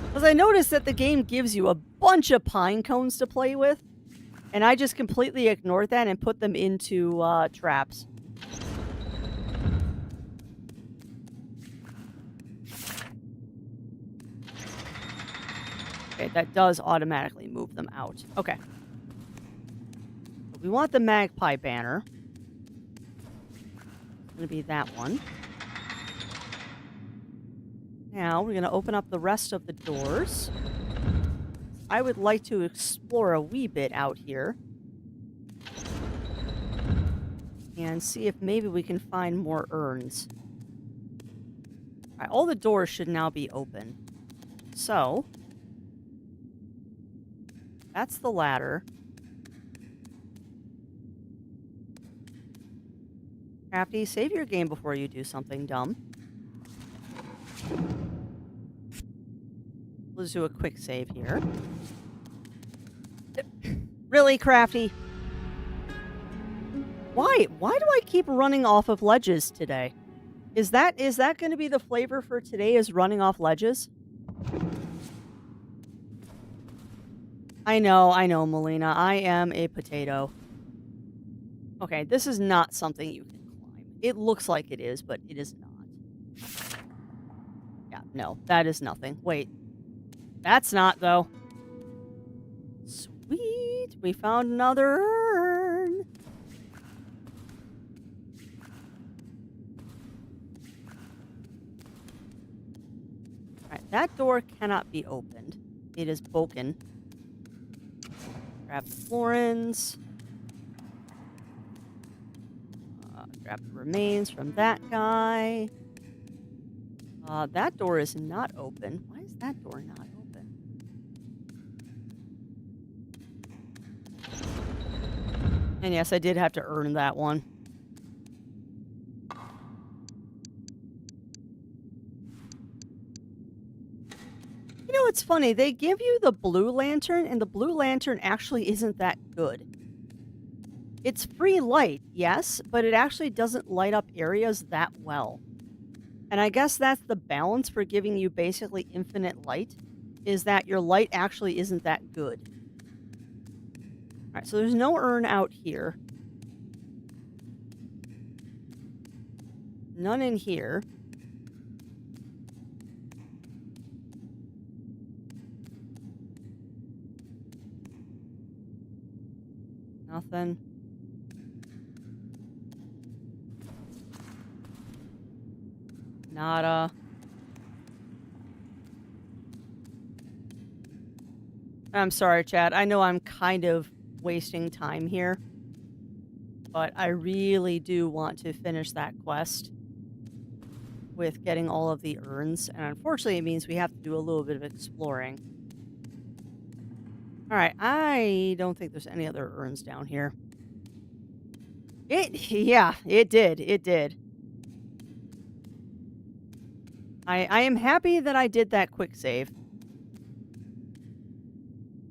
Because I noticed that the game gives you a bunch of pine cones to play with, and I just completely ignored that and put them into traps. Okay, that does automatically move them out. Okay. We want the magpie banner. It's going to be that one. Now, we're going to open up the rest of the doors. I would like to explore a wee bit out here. And see if maybe we can find more urns. All right, all the doors should now be open. So, that's the ladder. Crafty, save your game before you do something dumb. Let's do a quick save here. Really, Crafty? Why? Why do I keep running off of ledges today? Is that going to be the flavor for today, is running off ledges? I know, Melina. I am a potato. Okay, this is not something you can climb. It looks like it is, but it is not. Yeah, no, that is nothing. Wait. That's not, though. Sweet. We found another urn. Alright, that door cannot be opened. It is broken. Grab the florins. Grab the remains from that guy. That door is not open. Why is that door not open? And yes, I did have to earn that one. You know, it's funny. They give you the blue lantern, and the blue lantern actually isn't that good. It's free light, yes, but it actually doesn't light up areas that well. And I guess that's the balance for giving you basically infinite light, is that your light actually isn't that good. Alright, so there's no urn out here. None in here. Nothing. Nada. I'm sorry, Chad. I know I'm kind of wasting time here, but I really do want to finish that quest with getting all of the urns, and unfortunately it means we have to do a little bit of exploring. Alright, I don't think there's any other urns down here. Yeah, it did. I am happy that I did that quick save.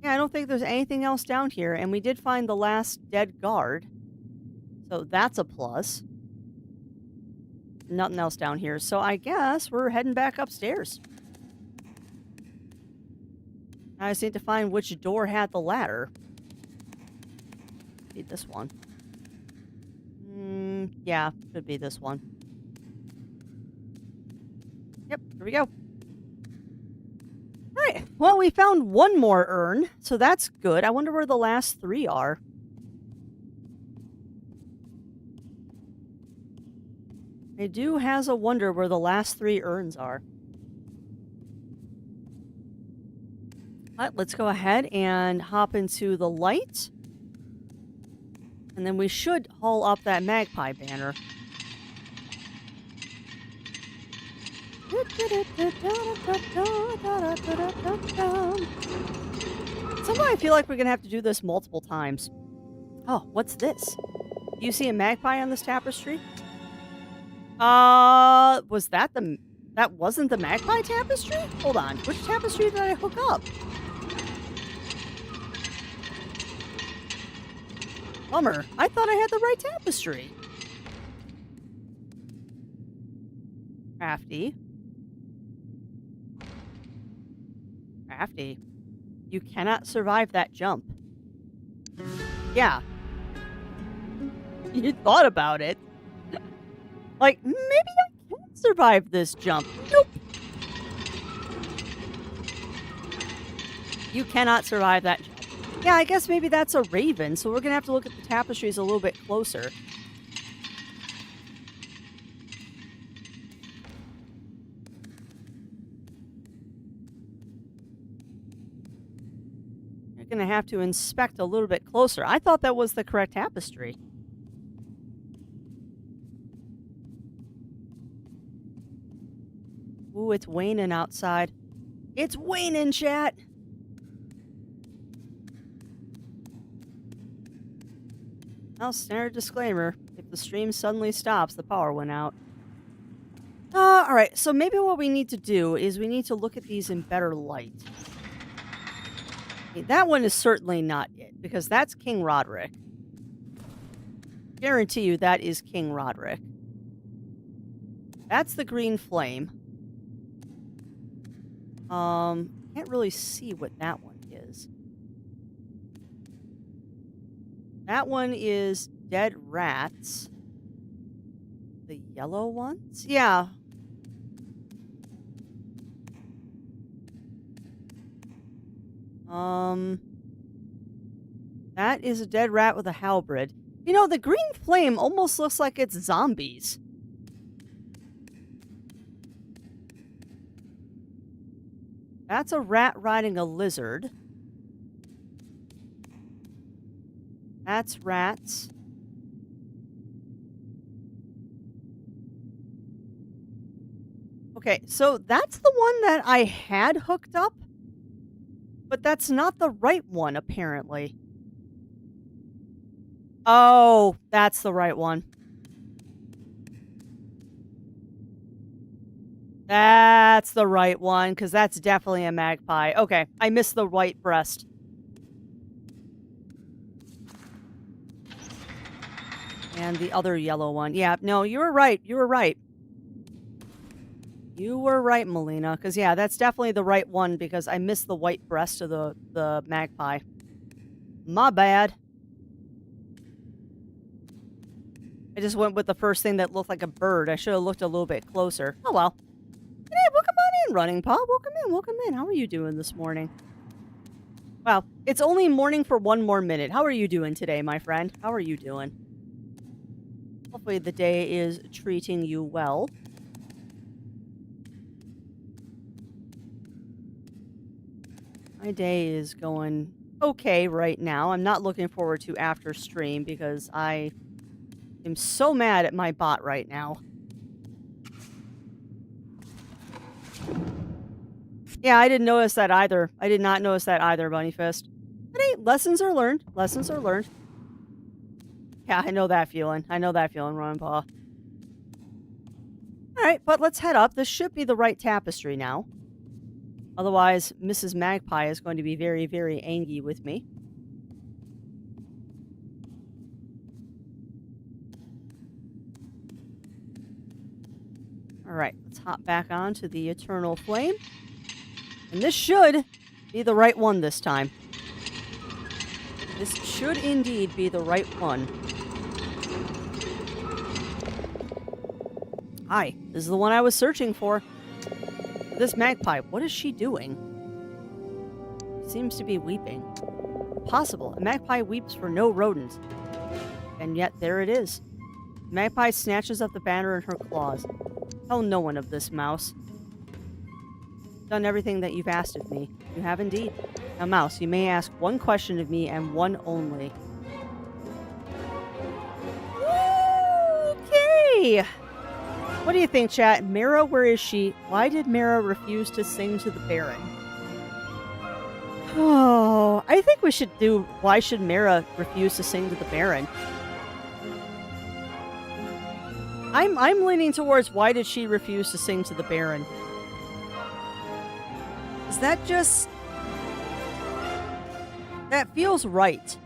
Yeah, I don't think there's anything else down here, and we did find the last dead guard. So that's a plus. Nothing else down here, so I guess we're heading back upstairs. I just need to find which door had the ladder. Be this one. Yeah, could be this one. Yep, here we go. Alright, well, we found one more urn, so that's good. I wonder where the last 3 are. I do has a wonder where the last 3 urns are. Alright, let's go ahead and hop into the light. And then we should haul up that magpie banner. Somehow I feel like we're gonna have to do this multiple times. Oh, what's this? Do you see a magpie on this tapestry? Was that that wasn't the magpie tapestry? Hold on, which tapestry did I hook up? Bummer, I thought I had the right tapestry. Crafty. Crafty. You cannot survive that jump. Yeah. You thought about it. Like, maybe I can survive this jump. Nope. You cannot survive that jump. Yeah, I guess maybe that's a raven, so we're gonna have to look at the tapestries a little bit closer. You're gonna have to inspect a little bit closer. I thought that was the correct tapestry. Ooh, it's waning outside. It's waning, chat! Well, standard disclaimer. If the stream suddenly stops, the power went out. Alright, so maybe what we need to do is we need to look at these in better light. Okay, that one is certainly not it, because that's King Roderick. Guarantee you that is King Roderick. That's the green flame. Can't really see what that one is. That one is dead rats. The yellow ones? Yeah. That is a dead rat with a halberd. You know, the green flame almost looks like it's zombies. That's a rat riding a lizard. That's rats. Okay, so that's the one that I had hooked up, but that's not the right one, apparently. Oh, that's the right one. That's the right one, because that's definitely a magpie. Okay, I missed the white breast. And the other yellow one. Yeah, no, you were right. You were right. You were right, Melina. Because, yeah, that's definitely the right one because I missed the white breast of the magpie. My bad. I just went with the first thing that looked like a bird. I should have looked a little bit closer. Oh well. Hey, welcome on in, Running Paw. Welcome in, welcome in. How are you doing this morning? Wow, it's only morning for one more minute. How are you doing today, my friend? How are you doing? Hopefully the day is treating you well. My day is going okay right now. I'm not looking forward to after stream because I am so mad at my bot right now. Yeah, I didn't notice that either. I did not notice that either, Bunnyfist. But hey, lessons are learned. Lessons are learned. Yeah, I know that feeling. I know that feeling, Ron Paw. Alright, but let's head up. This should be the right tapestry now. Otherwise, Mrs. Magpie is going to be very, very angry with me. Alright, let's hop back on to the Eternal Flame. And this should be the right one this time. This should indeed be the right one. Hi, this is the one I was searching for. This magpie, what is she doing? She seems to be weeping. Impossible. A magpie weeps for no rodent. And yet, there it is. The magpie snatches up the banner in her claws. Tell no one of this, Mouse. Done everything that you've asked of me. You have indeed. Now, Mouse, you may ask one question of me and one only. Okay. What do you think, chat? Mara, where is she? Why did Mara refuse to sing to the Baron? Oh, I think we should do why should Mara refuse to sing to the Baron? I'm leaning towards why did she refuse to sing to the Baron? Is that just... That feels right.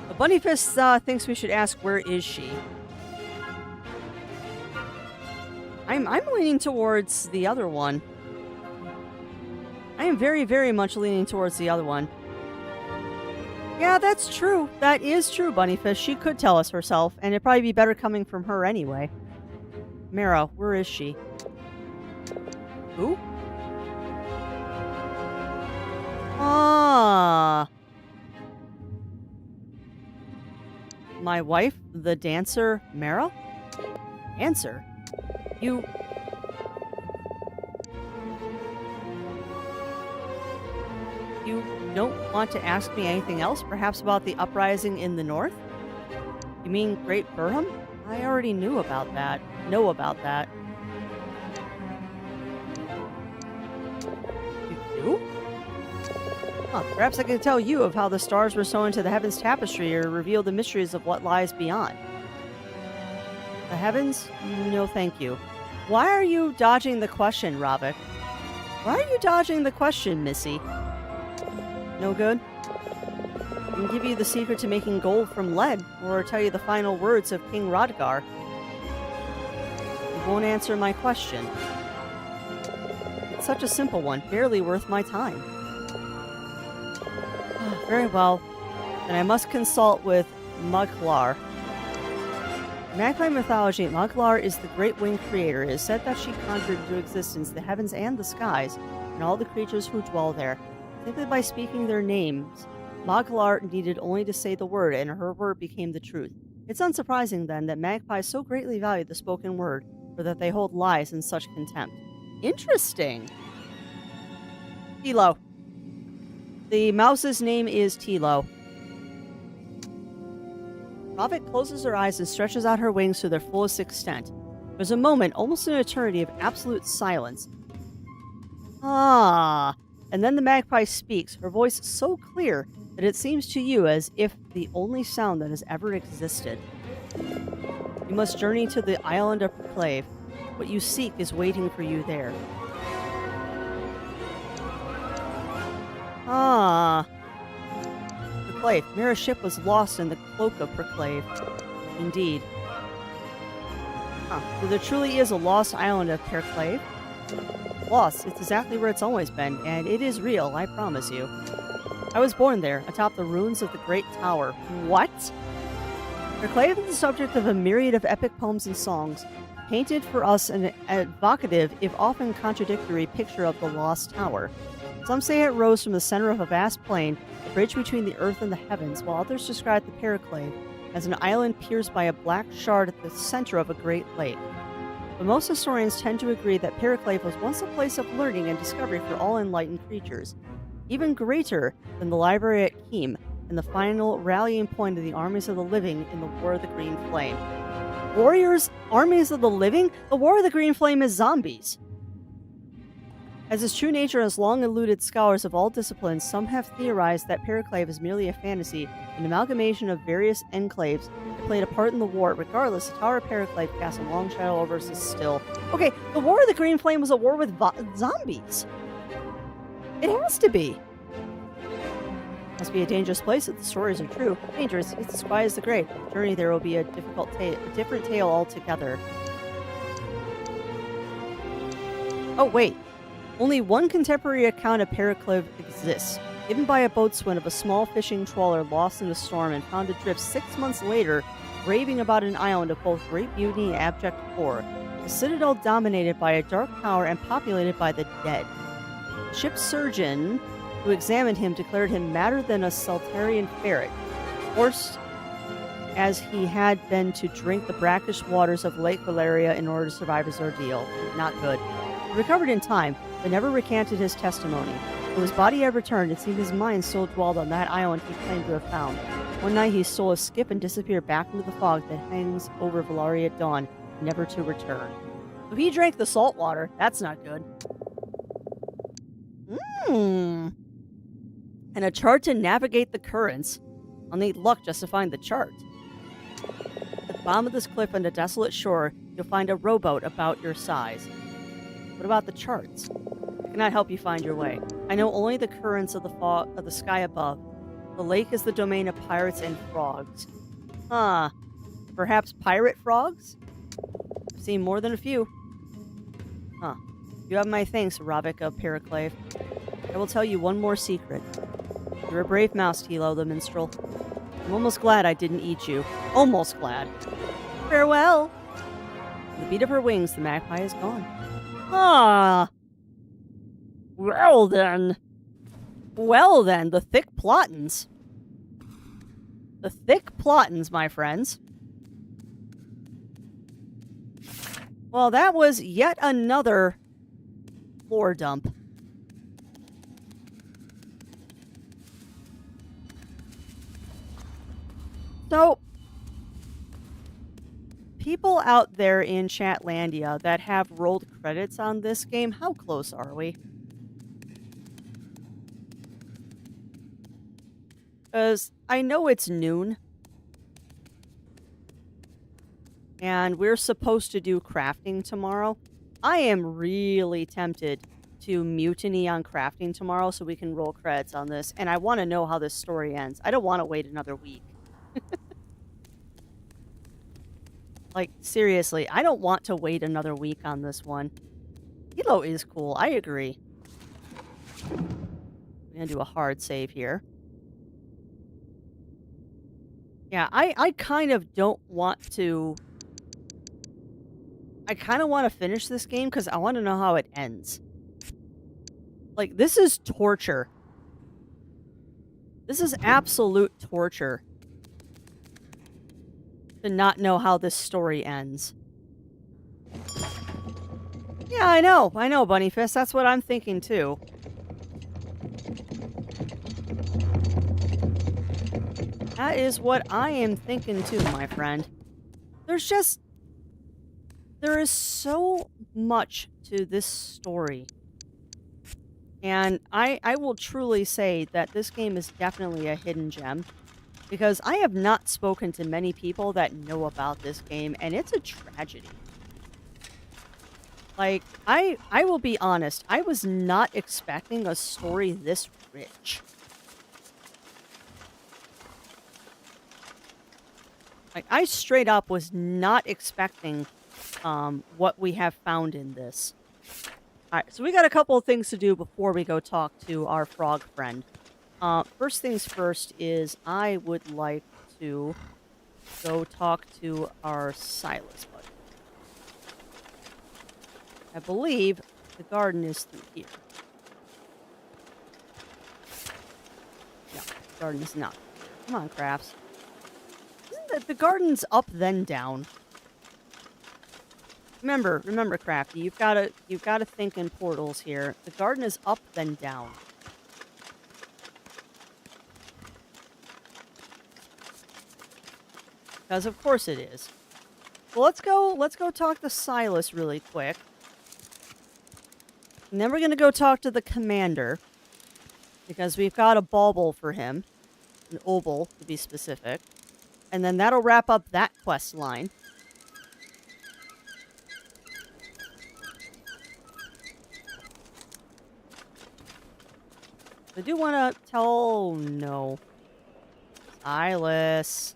But Bunnyfist thinks we should ask where is she? I'm leaning towards the other one. I am very, very much leaning towards the other one. Yeah, that's true. That is true, Bunnyfish. She could tell us herself, and it'd probably be better coming from her anyway. Mara, where is she? Who? Ah. My wife, the dancer, Mara? Dancer? You don't want to ask me anything else? Perhaps about the uprising in the north? You mean Great Burham? I already knew about that. Know about that. You do? Huh, perhaps I can tell you of how the stars were sewn into the heavens tapestry or reveal the mysteries of what lies beyond. The heavens? No, thank you. Why are you dodging the question, Ravik? Why are you dodging the question, Missy? No good? I can give you the secret to making gold from lead, or tell you the final words of King Rodgar. You won't answer my question. It's such a simple one, barely worth my time. Very well. Then I must consult with Maglar. In Magpie mythology, Maglar is the great winged creator. It is said that she conjured into existence the heavens and the skies, and all the creatures who dwell there. Simply by speaking their names, Maglar needed only to say the word, and her word became the truth. It's unsurprising, then, that magpies so greatly value the spoken word, or that they hold lies in such contempt. Interesting. Tilo. The mouse's name is Tilo. Ravik closes her eyes and stretches out her wings to their fullest extent. There's a moment, almost an eternity, of absolute silence. Ah. And then the magpie speaks, her voice so clear that it seems to you as if the only sound that has ever existed. You must journey to the island of Proclave. What you seek is waiting for you there. Ah. Proclave. Mira's ship was lost in the cloak of Proclave. Indeed. Huh. So there truly is a lost island of Proclave? Lost. It's exactly where it's always been, and it is real, I promise you. I was born there, atop the ruins of the Great Tower. What? Perclave is the subject of a myriad of epic poems and songs, painted for us an evocative, if often contradictory, picture of the lost tower. Some say it rose from the center of a vast plain, a bridge between the earth and the heavens, while others describe the Periclave as an island pierced by a black shard at the center of a great lake. But most historians tend to agree that Periclave was once a place of learning and discovery for all enlightened creatures, even greater than the library at Keem and the final rallying point of the armies of the living in the War of the Green Flame. Warriors? Armies of the living? The War of the Green Flame is zombies. As its true nature has long eluded scholars of all disciplines, some have theorized that Periclave is merely a fantasy, an amalgamation of various enclaves that played a part in the war. Regardless, the Tower of Periclave casts a long shadow over us still. Okay, the War of the Green Flame was a war with zombies. It has to be. Must be a dangerous place if the stories are true. Dangerous, it's as quiet as the grave. Journey there will be a different tale altogether. Oh, wait. Only one contemporary account of Periclave exists, given by a boatswain of a small fishing trawler lost in a storm and found adrift 6 months later, raving about an island of both great beauty and abject horror, a citadel dominated by a dark tower and populated by the dead. The ship's surgeon, who examined him, declared him madder than a Saltarian ferret, forced as he had been to drink the brackish waters of Lake Valeria in order to survive his ordeal. Not good. He recovered in time, but never recanted his testimony. Though his body had returned, it seemed his mind still dwelled on that island he claimed to have found. One night he stole a skip and disappeared back into the fog that hangs over Valeria at dawn, never to return. So he drank the salt water. That's not good. And a chart to navigate the currents. I'll need luck just to find the chart. At the bottom of this cliff on the desolate shore, you'll find a rowboat about your size. What about the charts? I cannot help you find your way. I know only the currents of the sky above. The lake is the domain of pirates and frogs. Huh. Perhaps pirate frogs? I've seen more than a few. Huh. You have my thanks, Ravik of Periclave. I will tell you one more secret. You're a brave mouse, Tilo the minstrel. I'm almost glad I didn't eat you. Almost glad. Farewell! With the beat of her wings, the magpie is gone. Ah! Well then, the thick plottins. The thick plottins, my friends. Well, that was yet another lore dump. So, people out there in Chatlandia that have rolled credits on this game, how close are we? Because I know it's noon. And we're supposed to do crafting tomorrow. I am really tempted to mutiny on crafting tomorrow so we can roll credits on this. And I want to know how this story ends. I don't want to wait another week. Like, seriously, I don't want to wait another week on this one. Hilo is cool, I agree. I'm gonna do a hard save here. Yeah, I kind of don't want to... I kind of want to finish this game because I want to know how it ends. Like, this is torture. This is absolute torture. To not know how this story ends. Yeah, I know, Bunnyfist. That's what I'm thinking, too. That is what I am thinking, too, my friend. There is so much to this story. And I will truly say that this game is definitely a hidden gem. Because I have not spoken to many people that know about this game, and it's a tragedy. Like, I will be honest, I was not expecting a story this rich. Like, I straight up was not expecting what we have found in this. Alright, so we got a couple of things to do before we go talk to our frog friend. First things first is I would like to go talk to our Silas buddy. I believe the garden is through here. No, the garden is not. Come on, Crafts. Isn't the garden's up then down? Remember, Crafty. You've gotta think in portals here. The garden is up then down. Because of course it is. Well, let's go talk to Silas really quick. And then we're gonna go talk to the commander. Because we've got a bauble for him. An obol, to be specific. And then that'll wrap up that quest line. I do want to tell... Oh, no. Silas.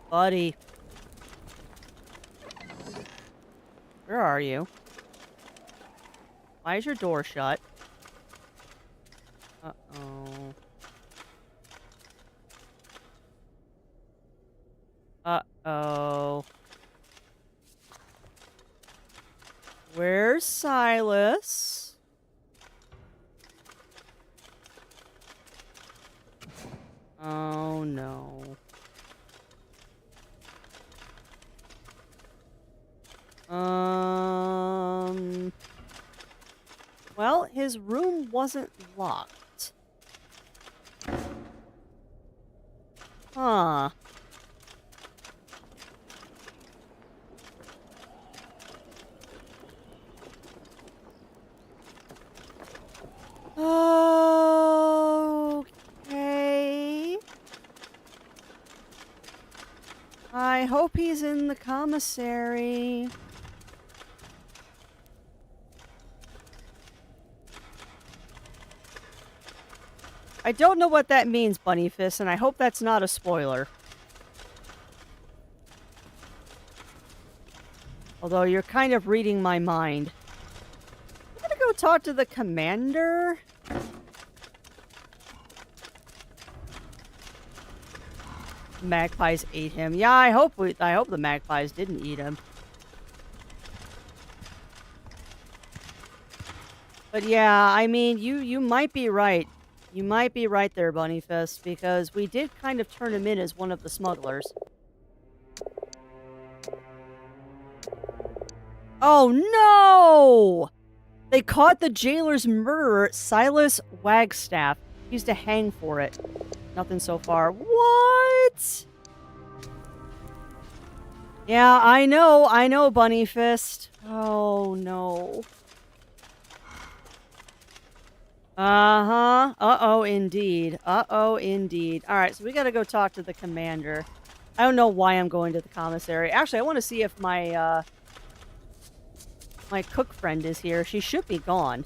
Buddy. Where are you? Why is your door shut? Uh-oh. Uh-oh. Where's Silas? Oh, no. Well, his room wasn't locked. Huh. Okay. I hope he's in the commissary. I don't know what that means, Bunnyfist, and I hope that's not a spoiler. Although you're kind of reading my mind. I'm gonna go talk to the commander. Magpies ate him. Yeah, I hope the magpies didn't eat him. But yeah, I mean, you might be right. You might be right there, Bunnyfist, because we did kind of turn him in as one of the smugglers. Oh no! They caught the jailer's murderer, Silas Wagstaff. He used to hang for it. Nothing so far. What? Yeah, I know, Bunnyfist. Oh no. Uh-huh. Uh-oh, indeed. Uh-oh, indeed. Alright, so we gotta go talk to the commander. I don't know why I'm going to the commissary. Actually, I want to see if my, my cook friend is here. She should be gone.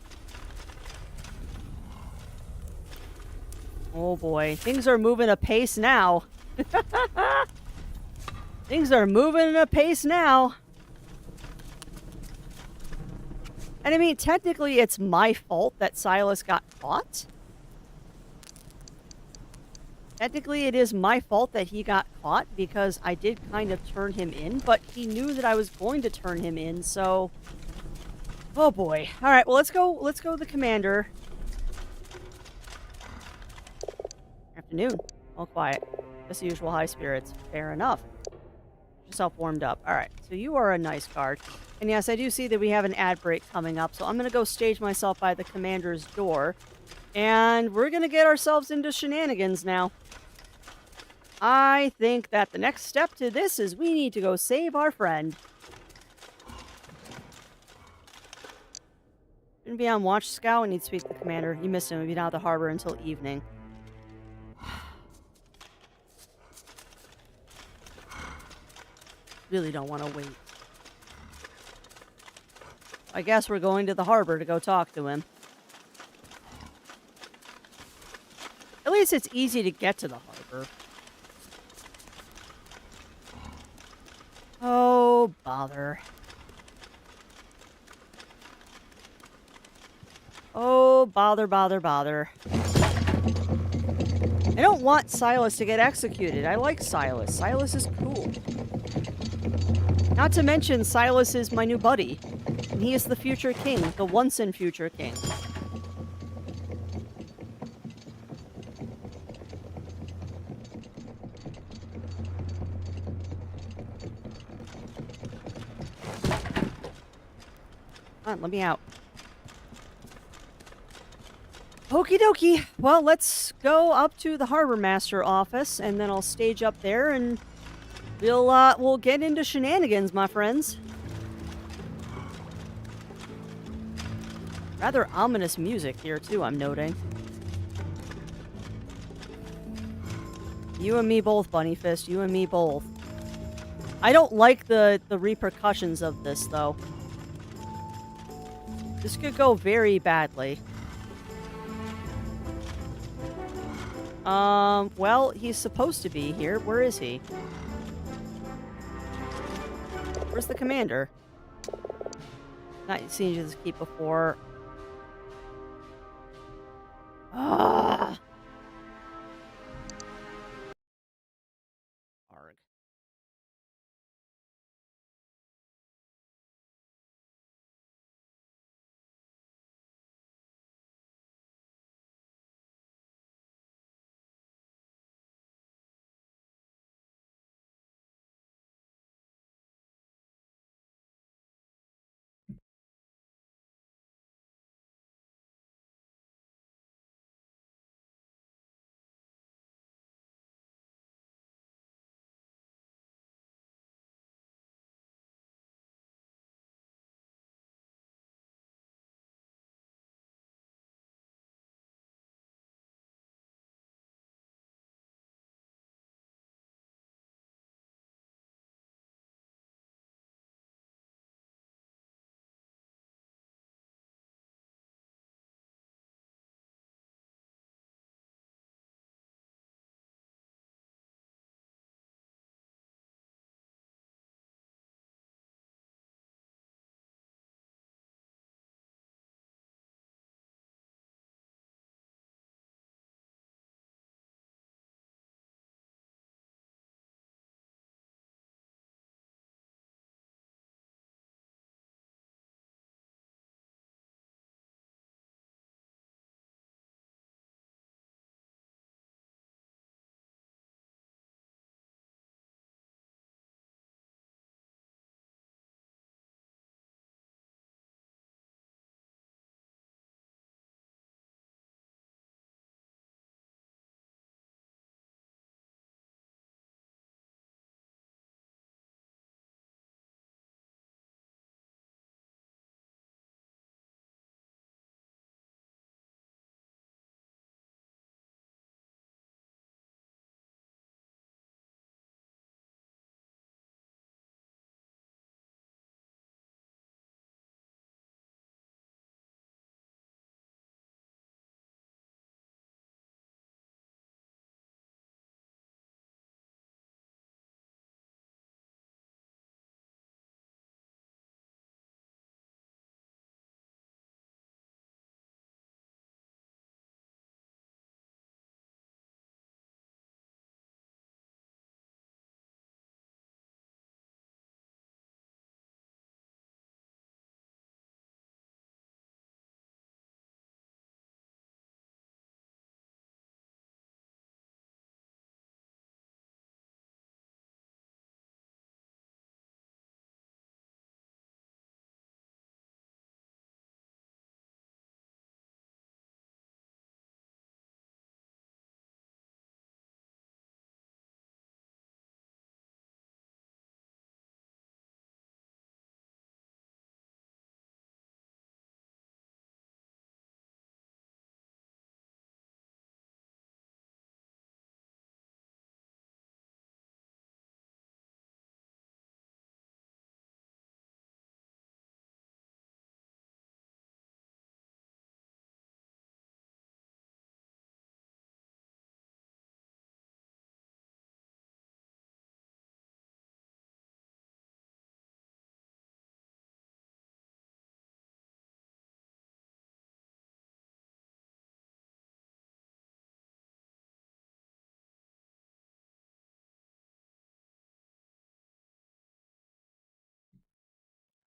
Oh boy. Things are moving apace now. Things are moving apace now. And I mean, technically, it's my fault that Silas got caught. Technically, it is my fault that he got caught because I did kind of turn him in, but he knew that I was going to turn him in, so... Oh boy. Alright, well, let's go to the commander. Afternoon. All quiet. Just the usual high spirits. Fair enough. Yourself warmed up. Alright, so you are a nice guard. And yes, I do see that we have an ad break coming up, so I'm going to go stage myself by the commander's door. And we're going to get ourselves into shenanigans now. I think that the next step to this is we need to go save our friend. Gonna be on watch, Scout. We need to speak to the commander. You missed him. He'll be down at the harbor until evening. Really don't want to wait. I guess we're going to the harbor to go talk to him. At least it's easy to get to the harbor. Oh, bother. Oh, bother, bother, bother. I don't want Silas to get executed. I like Silas. Silas is cool. Not to mention, Silas is my new buddy. And he is the future king, the once and future king. Come on, let me out. Okie dokie. Well, let's go up to the harbor master office, and then I'll stage up there, and we'll get into shenanigans, my friends. Rather ominous music here too, I'm noting. You and me both, Bunny Fist. You and me both. I don't like the repercussions of this, though. This could go very badly. Well, he's supposed to be here. Where is he? Where's the commander? Not seen you this keep before. Ah! Arg.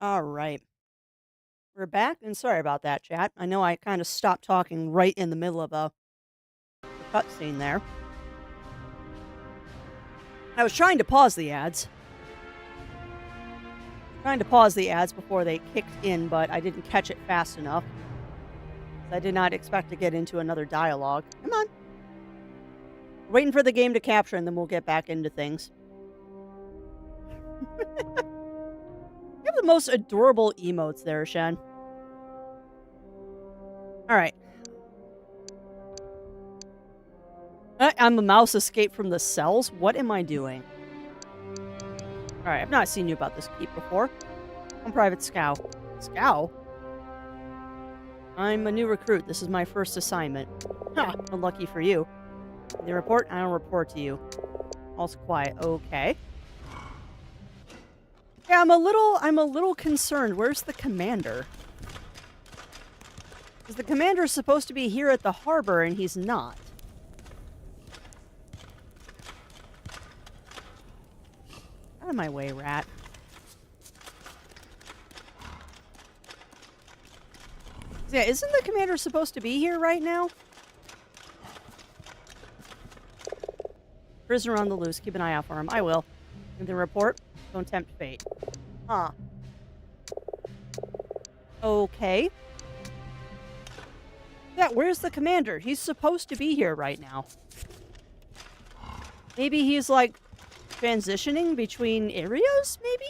All right. We're back, and sorry about that, chat. I know I kind of stopped talking right in the middle of a cutscene there. I was trying to pause the ads. Before they kicked in, but I didn't catch it fast enough. I did not expect to get into another dialogue. Come on. Waiting for the game to capture, and then we'll get back into things. You have the most adorable emotes there, Shen. Alright. I'm a mouse escaped from the cells? What am I doing? Alright, I've not seen you about this keep before. I'm Private Scow. Scow? I'm a new recruit. This is my first assignment. Ha! Unlucky for you. They report, I don't report to you. All's quiet. Okay. Yeah, I'm a little concerned. Where's the commander? Because the commander is supposed to be here at the harbor, and he's not. Out of my way, rat. So yeah, isn't the commander supposed to be here right now? Prisoner on the loose. Keep an eye out for him. I will. And then report. Don't tempt fate. Huh. Okay. Yeah, where's the commander? He's supposed to be here right now. Maybe he's, like, transitioning between areas, maybe?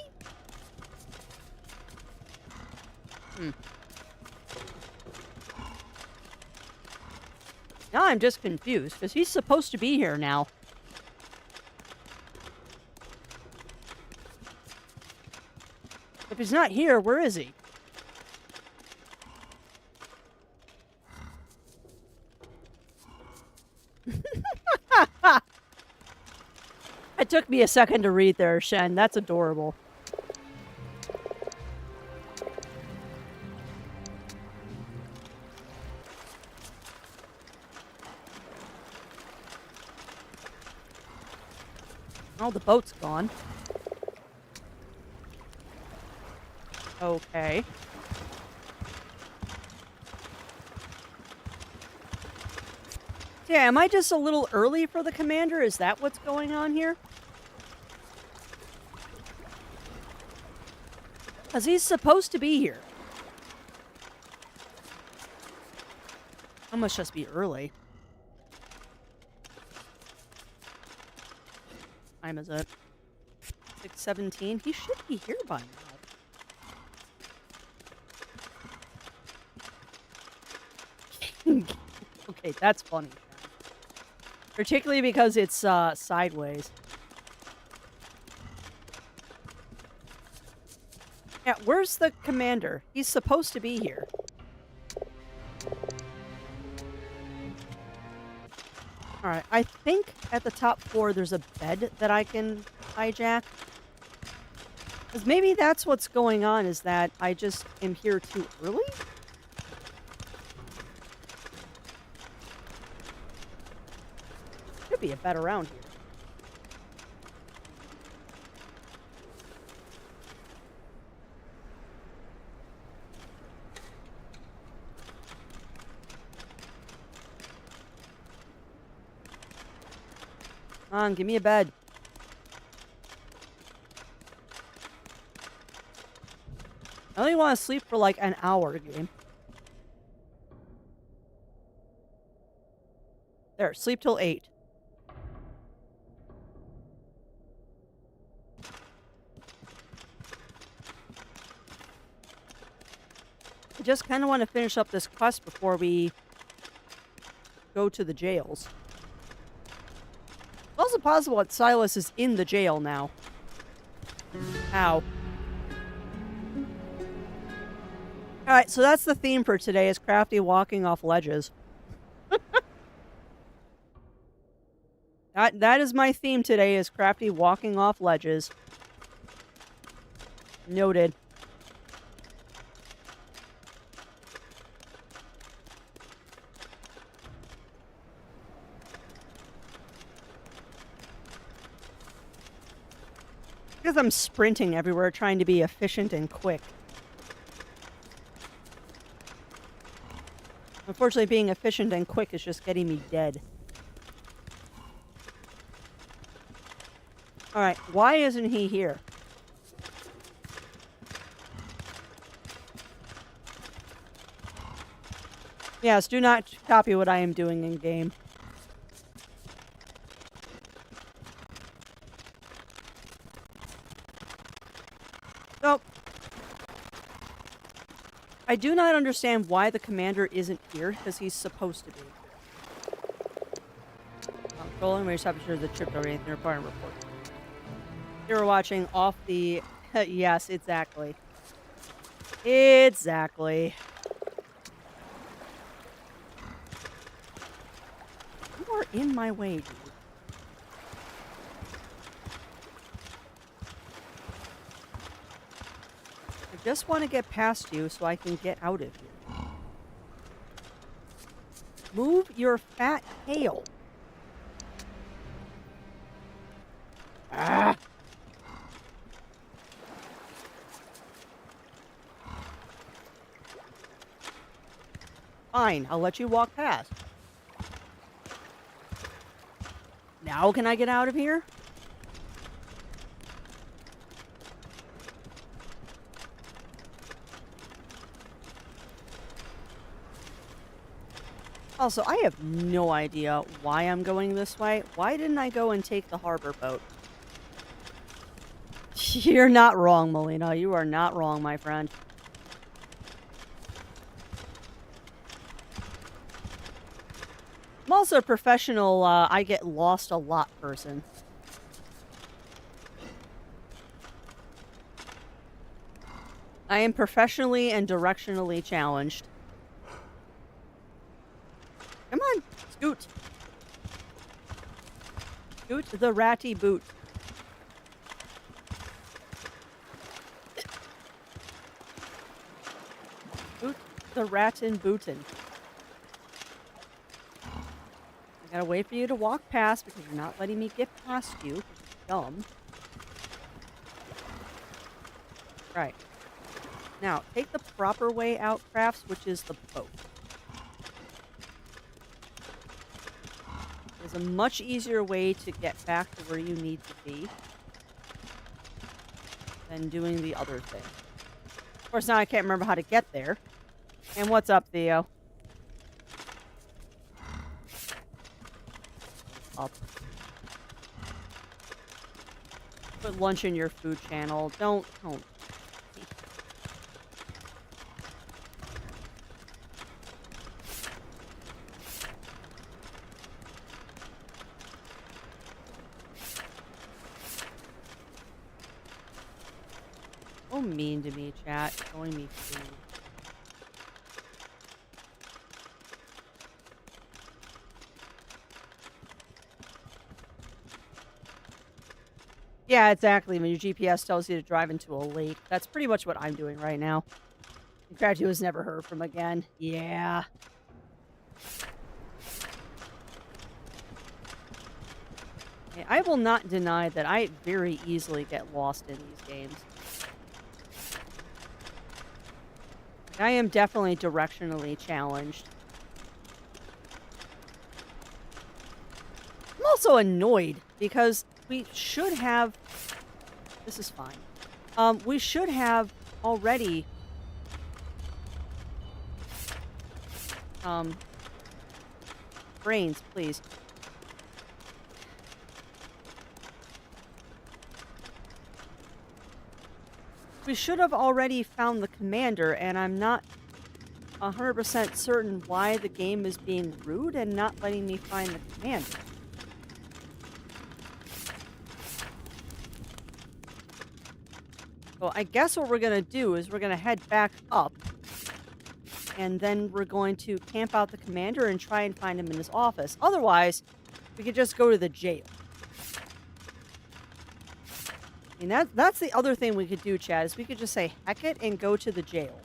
Now I'm just confused, because he's supposed to be here now. If he's not here, where is he? It took me a second to read there, Shen. That's adorable. Oh, the boat's gone. Okay. Yeah, am I just a little early for the commander? Is that what's going on here? Because he's supposed to be here. I must just be early. What time is it? 6:17? He should be here by now. Okay, that's funny. Particularly because it's sideways. Yeah, where's the commander? He's supposed to be here. Alright, I think at the top floor there's a bed that I can hijack. Because maybe that's what's going on, is that I just am here too early? Should be a bed around here. Come on, give me a bed. I only want to sleep for like an hour, game. There, sleep till 8. I just kind of want to finish up this quest before we go to the jails. It's also possible that Silas is in the jail now. Ow. Alright, so that's the theme for today, is Crafty walking off ledges. That is my theme today, is Crafty walking off ledges. Noted. Because I'm sprinting everywhere trying to be efficient and quick. Unfortunately, being efficient and quick is just getting me dead. Alright, why isn't he here? Yes, do not copy what I am doing in game. So, I do not understand why the commander isn't here, because he's supposed to be. Controlling my temperature of the trip over anything requiring report. You were watching off the... yes, exactly. Exactly. You are in my way, dude. I just want to get past you so I can get out of here. Move your fat tail. Ah! Fine, I'll let you walk past. Now can I get out of here? Also, I have no idea why I'm going this way. Why didn't I go and take the harbor boat? You're not wrong, Melina. You are not wrong, my friend. I'm also a professional, I get lost a lot person. I am professionally and directionally challenged. Come on, scoot. Scoot the ratty boot. Scoot the ratin bootin'. I gotta wait for you to walk past because you're not letting me get past you. You're dumb. Right. Now, take the proper way out, Crafts, which is the boat. There's a much easier way to get back to where you need to be than doing the other thing. Of course, now I can't remember how to get there. And what's up, Theo? Up. Put lunch in your food channel. Don't. So mean to me, chat. Showing me food. Yeah, exactly. When your GPS tells you to drive into a lake. That's pretty much what I'm doing right now. Gratitude was never heard from again. Yeah. Okay, I will not deny that I very easily get lost in these games. I am definitely directionally challenged. I'm also annoyed because we should have... This is fine. We should have already... Brains, please. We should have already found the commander, and I'm not 100% certain why the game is being rude and not letting me find the commander. So I guess what we're going to do is we're going to head back up, and then we're going to camp out the commander and try and find him in his office. Otherwise, we could just go to the jail. I mean, that's the other thing we could do, Chad, is we could just say, heck it, and go to the jail.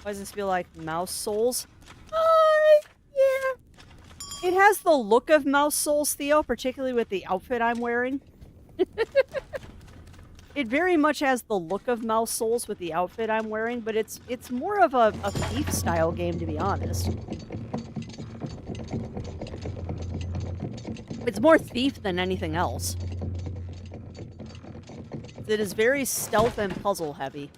Why does this feel like Mouse Souls? Yeah. It has the look of Mouse Souls, Theo, particularly with the outfit I'm wearing. It very much has the look of Mouse Souls with the outfit I'm wearing, but it's more of a thief style game, to be honest. It's more thief than anything else. It is very stealth and puzzle heavy.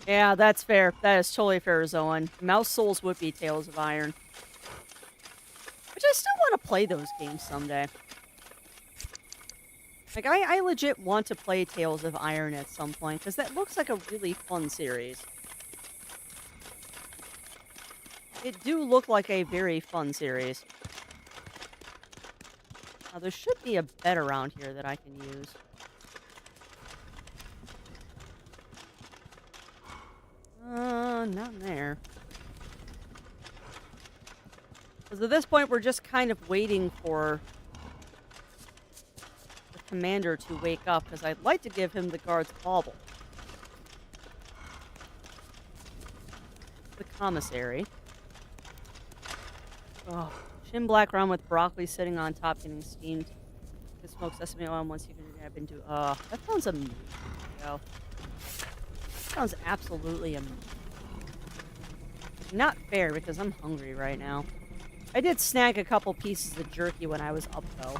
Yeah, that's fair. That is totally fair, Zoan. Mouse Souls would be Tales of Iron. Which I still want to play those games someday. Like, I legit want to play Tales of Iron at some point, because that looks like a really fun series. It do look like a very fun series. Now, there should be a bed around here that I can use. Not in there. Because at this point, we're just kind of waiting for the commander to wake up, because I'd like to give him the guard's bauble. The commissary. Oh, shin black rum with broccoli sitting on top getting steamed. You can smoke sesame oil once you can grab into. That sounds amazing. Yo. Sounds absolutely amazing. Not fair because I'm hungry right now. I did snag a couple pieces of jerky when I was up though.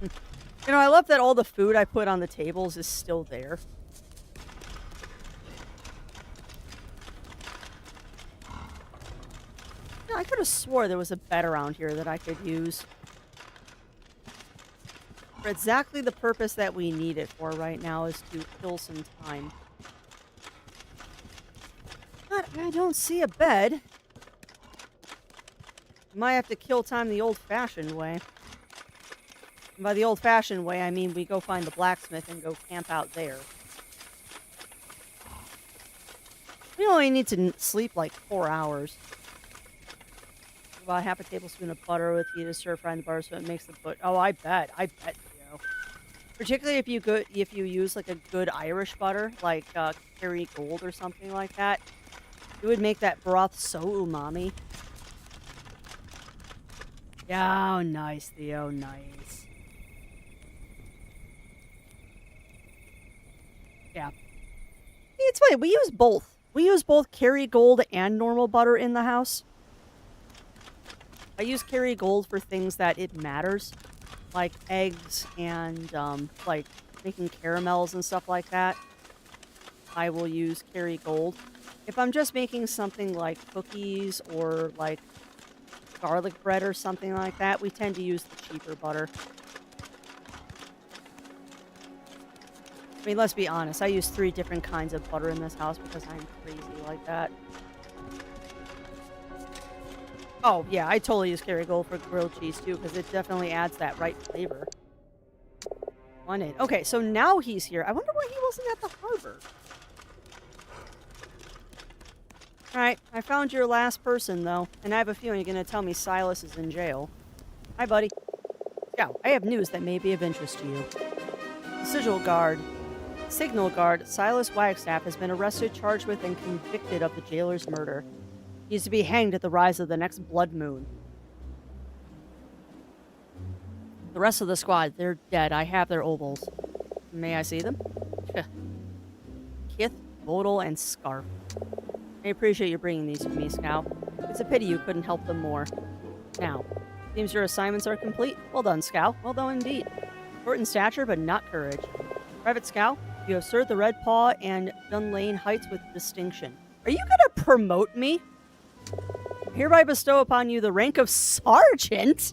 You know, I love that all the food I put on the tables is still there. Yeah, I could have swore there was a bed around here that I could use. For exactly the purpose that we need it for right now is to kill some time. But I don't see a bed. Might have to kill time the old-fashioned way. And by the old-fashioned way, I mean we go find the blacksmith and go camp out there. We only need to sleep like 4 hours. About half a tablespoon of butter with you to stir fry in the butter so it makes the butter. Oh, I bet, you know. Particularly if you use like a good Irish butter, like Kerry Gold or something like that, it would make that broth so umami. Yeah, oh, nice, Theo, nice. Yeah. It's funny, we use both. We use both Kerry Gold and normal butter in the house. I use Kerry Gold for things that it matters, like eggs and like making caramels and stuff like that. I will use Kerry Gold. If I'm just making something like cookies or like garlic bread or something like that, we tend to use the cheaper butter. I mean, let's be honest, I use 3 different kinds of butter in this house because I'm crazy like that. Oh, yeah, I totally use Kerry Gold for grilled cheese, too, because it definitely adds that right flavor. Okay, so now he's here. I wonder why he wasn't at the harbor. Alright, I found your last person, though, and I have a feeling you're going to tell me Silas is in jail. Hi, buddy. Yeah, I have news that may be of interest to you. Signal guard Silas Wagstaff has been arrested, charged with, and convicted of the jailer's murder. He is to be hanged at the rise of the next blood moon. The rest of the squad, they're dead. I have their ovals. May I see them? Kith, Bodil, and Scarf. I appreciate you bringing these to me, Scout. It's a pity you couldn't help them more. Now, seems your assignments are complete. Well done, Scout. Well done indeed. Short in stature, but not courage. Private Scout, you have served the Red Paw and Dunlane Heights with distinction. Are you gonna promote me? Hereby bestow upon you the rank of Sergeant,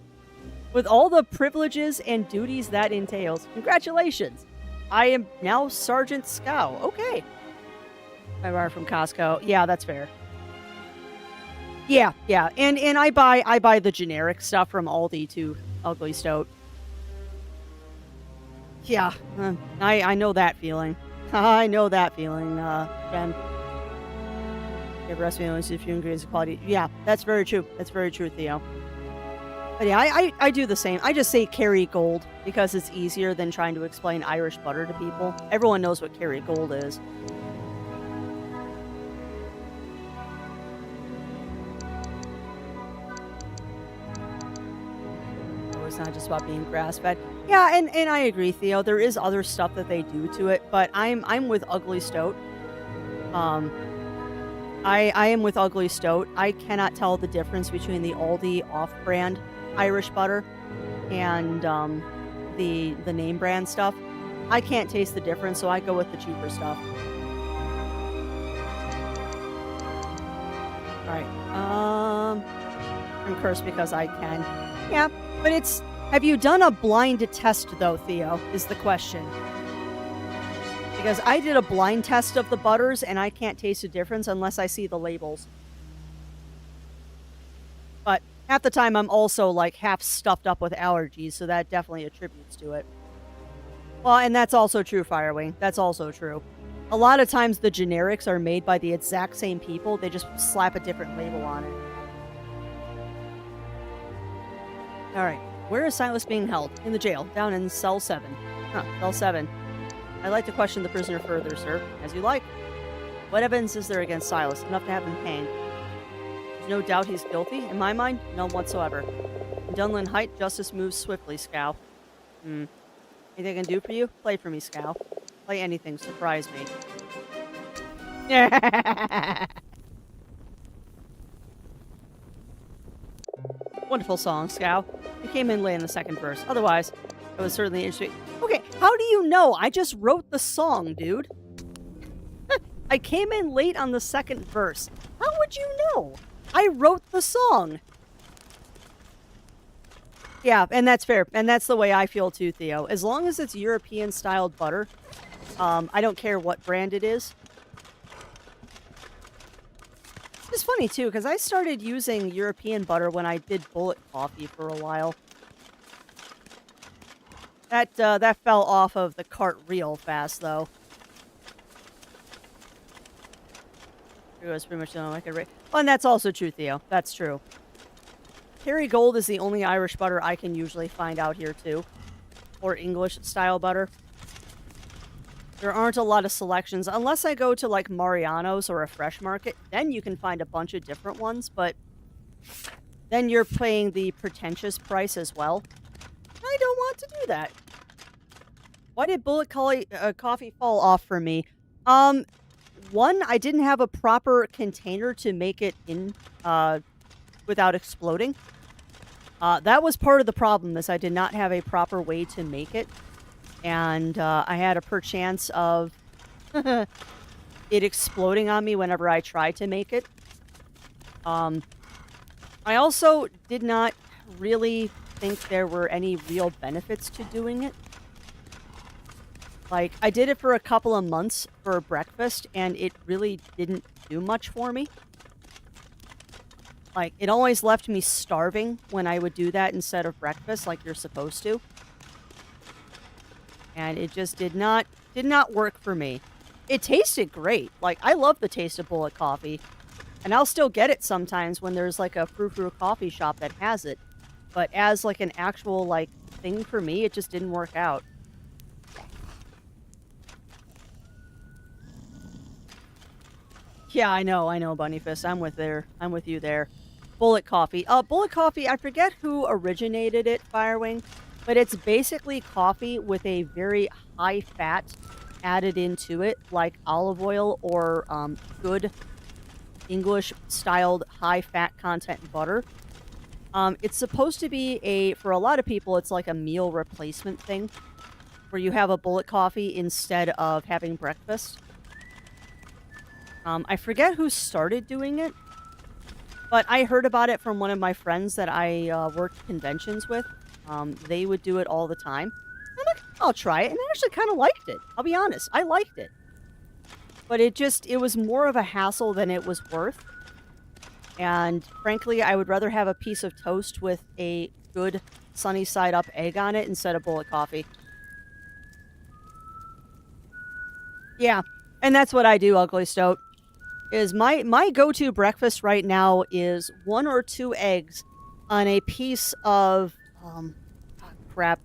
with all the privileges and duties that entails. Congratulations. I am now Sergeant Scow. Okay. I borrow from Costco. Yeah, that's fair. Yeah. And I buy the generic stuff from Aldi too. Ugly Stoat. Yeah. I know that feeling. I know that feeling, Jen. You have recipe only see a few ingredients of quality. Yeah, that's very true. That's very true, Theo. But yeah, I do the same. I just say Kerrygold because it's easier than trying to explain Irish butter to people. Everyone knows what Kerrygold is. Oh, it's not just about being grass-fed. Yeah, and I agree, Theo. There is other stuff that they do to it, but I'm with Ugly Stoat. Um, I am with Ugly Stoat. I cannot tell the difference between the Aldi off-brand Irish butter and the name brand stuff. I can't taste the difference, so I go with the cheaper stuff. All right. I'm cursed because I can. Yeah, but it's. Have you done a blind test though, Theo? Is the question. Because I did a blind test of the butters and I can't taste a difference unless I see the labels. But half the time I'm also like half stuffed up with allergies, so that definitely attributes to it. Well, and that's also true, Firewing. That's also true. A lot of times the generics are made by the exact same people. They just slap a different label on it. All right. Where is Silas being held? In the jail, down in cell 7. Huh, cell 7. I'd like to question the prisoner further, sir. As you like. What evidence is there against Silas? Enough to have him hanged. There's no doubt he's guilty. In my mind, none whatsoever. In Dunlin Height, justice moves swiftly, Scow. Anything I can do for you? Play for me, Scow. Play anything. Surprise me. Wonderful song, Scow. You came in late in the second verse. Otherwise, it was certainly interesting. Okay, how do you know? I just wrote the song, dude. I came in late on the second verse. How would you know? I wrote the song. Yeah, and that's fair. And that's the way I feel too, Theo. As long as it's European-styled butter, I don't care what brand it is. It's funny, too, because I started using European butter when I did bullet coffee for a while. That fell off of the cart real fast, though. It was pretty much like a rate. Oh, and that's also true, Theo. That's true. Kerrygold is the only Irish butter I can usually find out here, too. Or English-style butter. There aren't a lot of selections. Unless I go to, like, Mariano's or a Fresh Market, then you can find a bunch of different ones, but then you're paying the pretentious price as well. I don't want to do that. Why did bullet coffee fall off for me? One, I didn't have a proper container to make it in without exploding. That was part of the problem, is I did not have a proper way to make it. And I had a perchance of it exploding on me whenever I tried to make it. I also did not really think there were any real benefits to doing it. Like, I did it for a couple of months for breakfast, and it really didn't do much for me. Like, it always left me starving when I would do that instead of breakfast, like you're supposed to. And it just did not work for me. It tasted great. Like, I love the taste of bullet coffee. And I'll still get it sometimes when there's, like, a frou-frou coffee shop that has it. But as, like, an actual, like, thing for me, it just didn't work out. Yeah, I know, Bunnyfist. I'm with you there. Bullet coffee. Bullet coffee, I forget who originated it, Firewing, but it's basically coffee with a very high fat added into it, like olive oil or good English-styled high fat content butter. It's supposed to be for a lot of people, it's like a meal replacement thing, where you have a bullet coffee instead of having breakfast. I forget who started doing it, but I heard about it from one of my friends that I worked conventions with. They would do it all the time. I'm like, I'll try it, and I actually kind of liked it. I'll be honest, I liked it. But it was more of a hassle than it was worth. And frankly, I would rather have a piece of toast with a good sunny side up egg on it instead of bullet coffee. Yeah, and that's what I do, Ugly Stoat. Is my go-to breakfast right now is 1 or 2 eggs on a piece of, crap.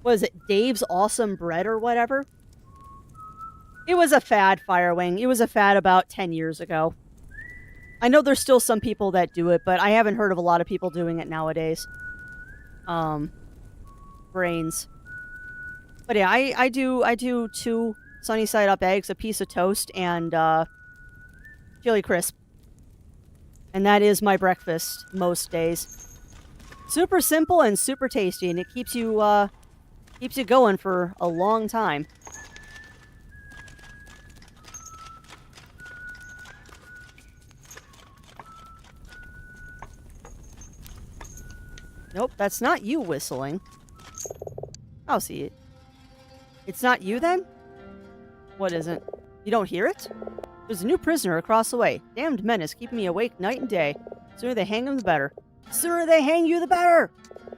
What is it? Dave's Awesome Bread or whatever? It was a fad, Firewing. It was a fad about 10 years ago. I know there's still some people that do it, but I haven't heard of a lot of people doing it nowadays. Brains. But yeah, I do 2 sunny side up eggs, a piece of toast, and chili crisp. And that is my breakfast most days. Super simple and super tasty, and it keeps you going for a long time. Nope, that's not you whistling. I'll see it. It's not you then? What isn't? You don't hear it? There's a new prisoner across the way. Damned menace keeping me awake night and day. Sooner they hang him, the better. Sooner they hang you, the better!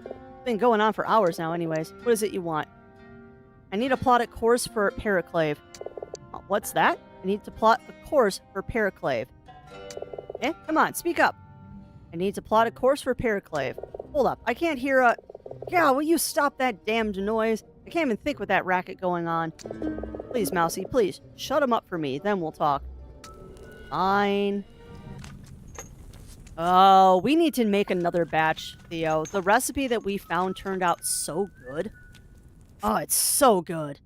It's been going on for hours now anyways. What is it you want? I need to plot a course for Periclave. What's that? I need to plot a course for Periclave. Eh? Come on, speak up. I need to plot a course for Periclave. Hold up, I can't hear a... God, will you stop that damned noise? I can't even think with that racket going on. Please, Mousy, please, shut him up for me, then we'll talk. Fine. Oh, we need to make another batch, Theo. The recipe that we found turned out so good. Oh, it's so good.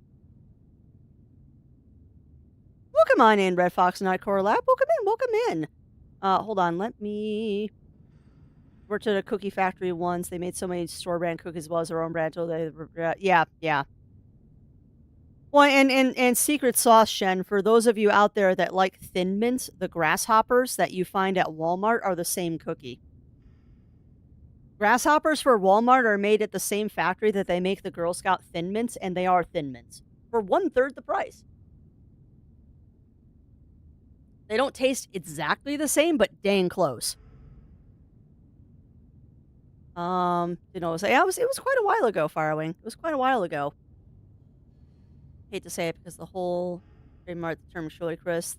Welcome on in, Red Fox Nightcore Lab. Welcome in. Hold on, let me... Worked at a cookie factory once. They made so many store-brand cookies as well as their own brand. Yeah. Well, and secret sauce, Shen, for those of you out there that like Thin Mints, the grasshoppers that you find at Walmart are the same cookie. Grasshoppers for Walmart are made at the same factory that they make the Girl Scout Thin Mints, and they are Thin Mints for 1/3 the price. They don't taste exactly the same, but dang close. It was quite a while ago, Firewing. It was quite a while ago. Hate to say it because the whole trademark term chili crisp,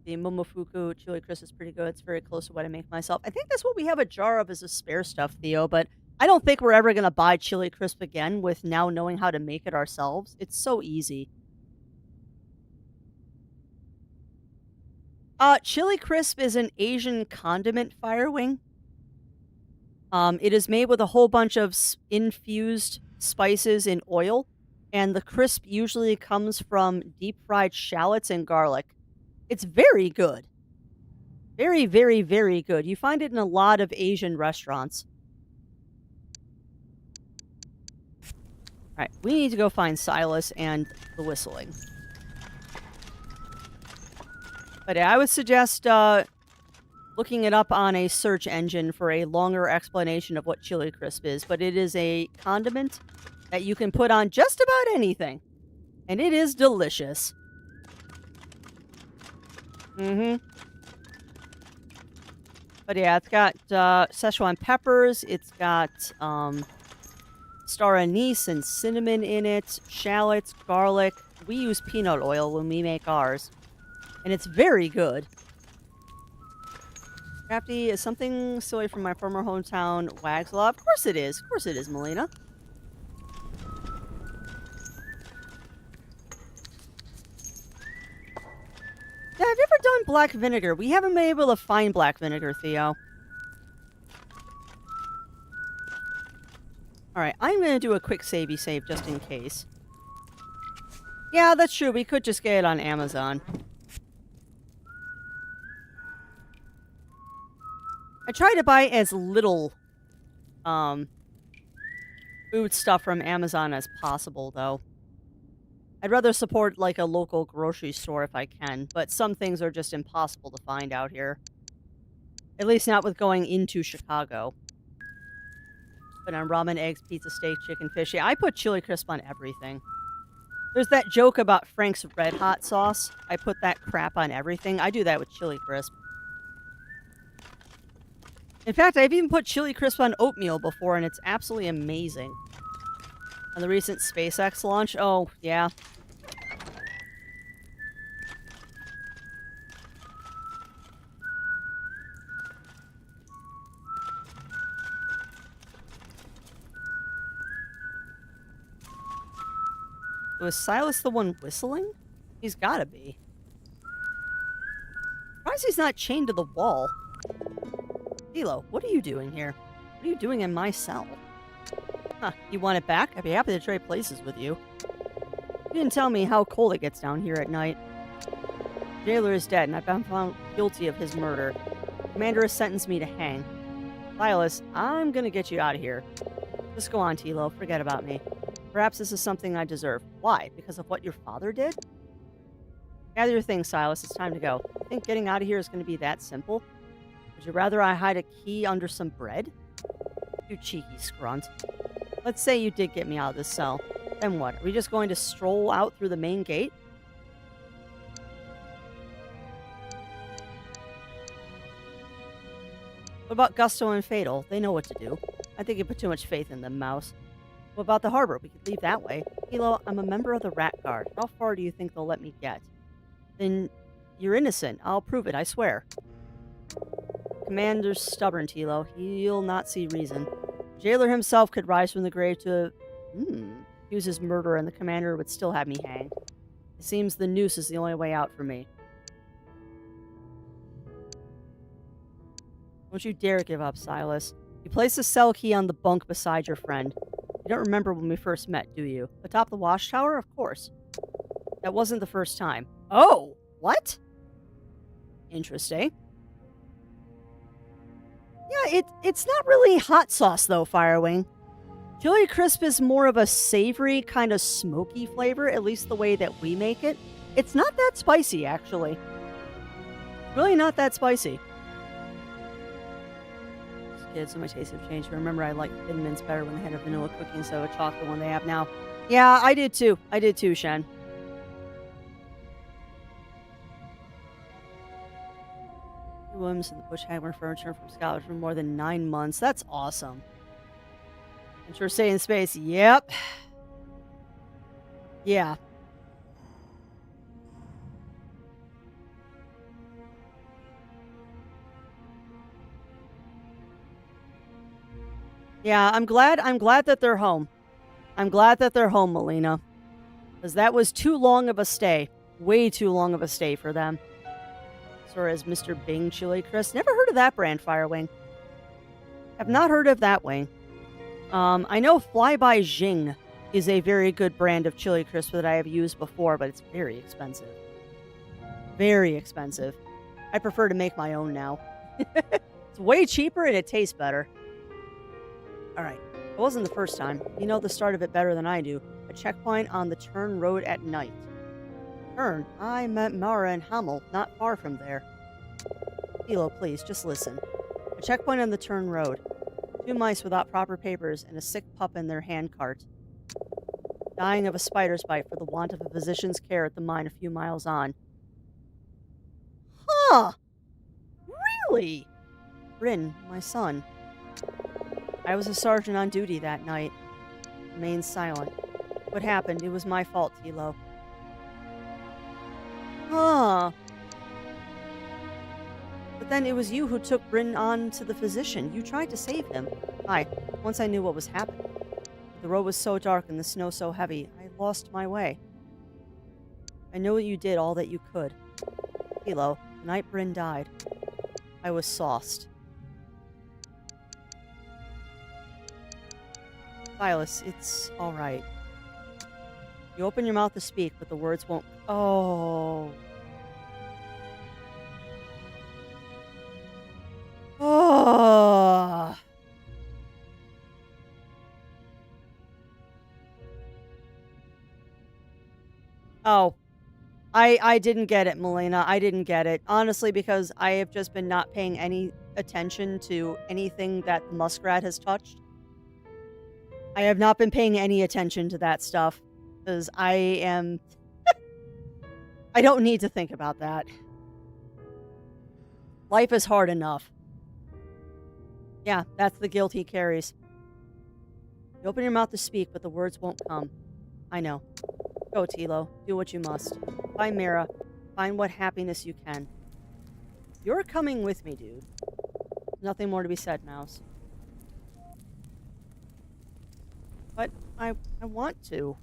the Momofuku chili crisp is pretty good. It's very close to what I make myself. I think that's what we have a jar of as a spare stuff, Theo, but I don't think we're ever going to buy chili crisp again with now knowing how to make it ourselves. It's so easy. Chili crisp is an Asian condiment, Firewing. It is made with a whole bunch of infused spices in oil, and the crisp usually comes from deep-fried shallots and garlic. It's very good. Very, very, very good. You find it in a lot of Asian restaurants. Alright, we need to go find Silas and the whistling. But I would suggest, looking it up on a search engine for a longer explanation of what chili crisp is, but it is a condiment that you can put on just about anything, and it is delicious. But yeah, it's got Szechuan peppers, it's got star anise and cinnamon in it, shallots, garlic. We use peanut oil when we make ours, and it's very good. Crafty is something silly from my former hometown, Wagslaw. Of course it is. Of course it is, Melina. Yeah, have you ever done black vinegar? We haven't been able to find black vinegar, Theo. Alright, I'm going to do a quick savey save just in case. Yeah, that's true. We could just get it on Amazon. I try to buy as little food stuff from Amazon as possible, though. I'd rather support, like, a local grocery store if I can, but some things are just impossible to find out here. At least not with going into Chicago. But on ramen, eggs, pizza, steak, chicken, fish. Yeah, I put chili crisp on everything. There's that joke about Frank's Red Hot sauce. I put that crap on everything. I do that with chili crisp. In fact, I've even put chili crisp on oatmeal before, and it's absolutely amazing. On the recent SpaceX launch, oh, yeah. So is Silas the one whistling? He's gotta be. Surprised he's not chained to the wall. Hilo, what are you doing here? What are you doing in my cell? Huh, you want it back? I'd be happy to trade places with you. You didn't tell me how cold it gets down here at night. Jailer is dead, and I've been found guilty of his murder. Commander has sentenced me to hang. Silas, I'm gonna get you out of here. Just go on, Tilo. Forget about me. Perhaps this is something I deserve. Why? Because of what your father did? Gather your things, Silas. It's time to go. You think getting out of here is going to be that simple? Would you rather I hide a key under some bread? You cheeky scrunt. Let's say you did get me out of this cell. Then what? Are we just going to stroll out through the main gate? What about Gusto and Fatal? They know what to do. I think you put too much faith in them, Mouse. What about the harbor? We could leave that way. Hilo, I'm a member of the Rat Guard. How far do you think they'll let me get? Then you're innocent. I'll prove it, I swear. Commander's stubborn, Tilo. He'll not see reason. Jailer himself could rise from the grave to accuse his murder, and the commander would still have me hanged. It seems the noose is the only way out for me. Don't you dare give up, Silas. You placed the cell key on the bunk beside your friend. You don't remember when we first met, do you? Atop the watchtower? Of course. That wasn't the first time. Oh! What? Interesting. Yeah, it's not really hot sauce, though, Firewing. Chili Crisp is more of a savory, kind of smoky flavor, at least the way that we make it. It's not that spicy, actually. Really not that spicy. Kids, so my tastes have changed. Remember, I liked Thin Mints better when they had a vanilla cookie instead of a chocolate one they have now. Yeah, I did too. I did too, Shen. Williams and the Bush Hagler furniture from Scotland for more than 9 months. That's awesome. And sure, stay in space. Yep. Yeah. Yeah, I'm glad that they're home. I'm glad that they're home, Melina. Because that was too long of a stay. Way too long of a stay for them. As far as Mr. Bing Chili Crisp. Never heard of that brand, Firewing. Have not heard of that wing. I know Flyby Jing is a very good brand of chili crisp that I have used before, but it's very expensive. Very expensive. I prefer to make my own now. It's way cheaper and it tastes better. Alright, it wasn't the first time. You know the start of it better than I do. A checkpoint on the Turn Road at night. Turn? I met Mara and Hamel, not far from there. Hilo, please, just listen. A checkpoint on the Turn Road. 2 mice without proper papers and a sick pup in their handcart. Dying of a spider's bite for the want of a physician's care at the mine a few miles on. Huh! Really? Bryn, my son. I was a sergeant on duty that night. Remained silent. What happened? It was my fault, Tilo. Huh. But then it was you who took Bryn on to the physician. You tried to save him. Once I knew what was happening. The road was so dark and the snow so heavy, I lost my way. I know you did all that you could. Tilo, the night Bryn died, I was sauced. Silas, it's alright. You open your mouth to speak, but the words won't... Oh. Oh. Oh. I didn't get it, Melina. I didn't get it. Honestly, because I have just been not paying any attention to anything that the muskrat has touched. I have not been paying any attention to that stuff. Because I am... I don't need to think about that. Life is hard enough. Yeah, that's the guilt he carries. You open your mouth to speak, but the words won't come. I know. Go, Tilo. Do what you must. Find Mira. Find what happiness you can. You're coming with me, dude. Nothing more to be said, Mouse. But I want to.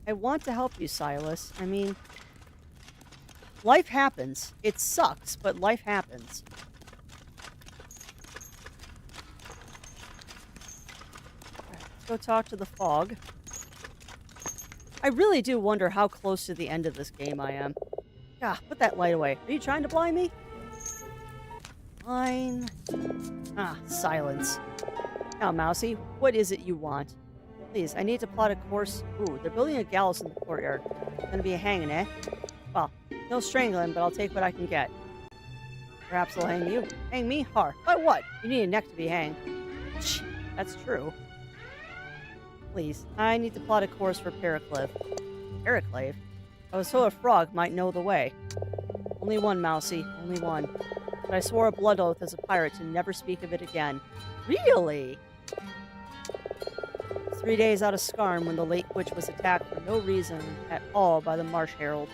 I want to help you, Silas. I mean, life happens. It sucks, but life happens. Okay, let's go talk to the fog. I really do wonder how close to the end of this game I am. Ah, put that light away. Are you trying to blind me? Fine. Ah, silence. Now, Mousy, what is it you want? Please, I need to plot a course. Ooh, they're building a gallows in the courtyard. Gonna be a hanging, eh? Well, no strangling, but I'll take what I can get. Perhaps they'll hang you. Hang me? Har. By what? You need a neck to be hanged. Shh, that's true. Please, I need to plot a course for Periclave. Periclave? I was told a frog might know the way. Only one, Mousy. Only one. But I swore a blood oath as a pirate to never speak of it again. Really? 3 days out of Scarn when the Lake Witch was attacked for no reason at all by the Marsh Herald.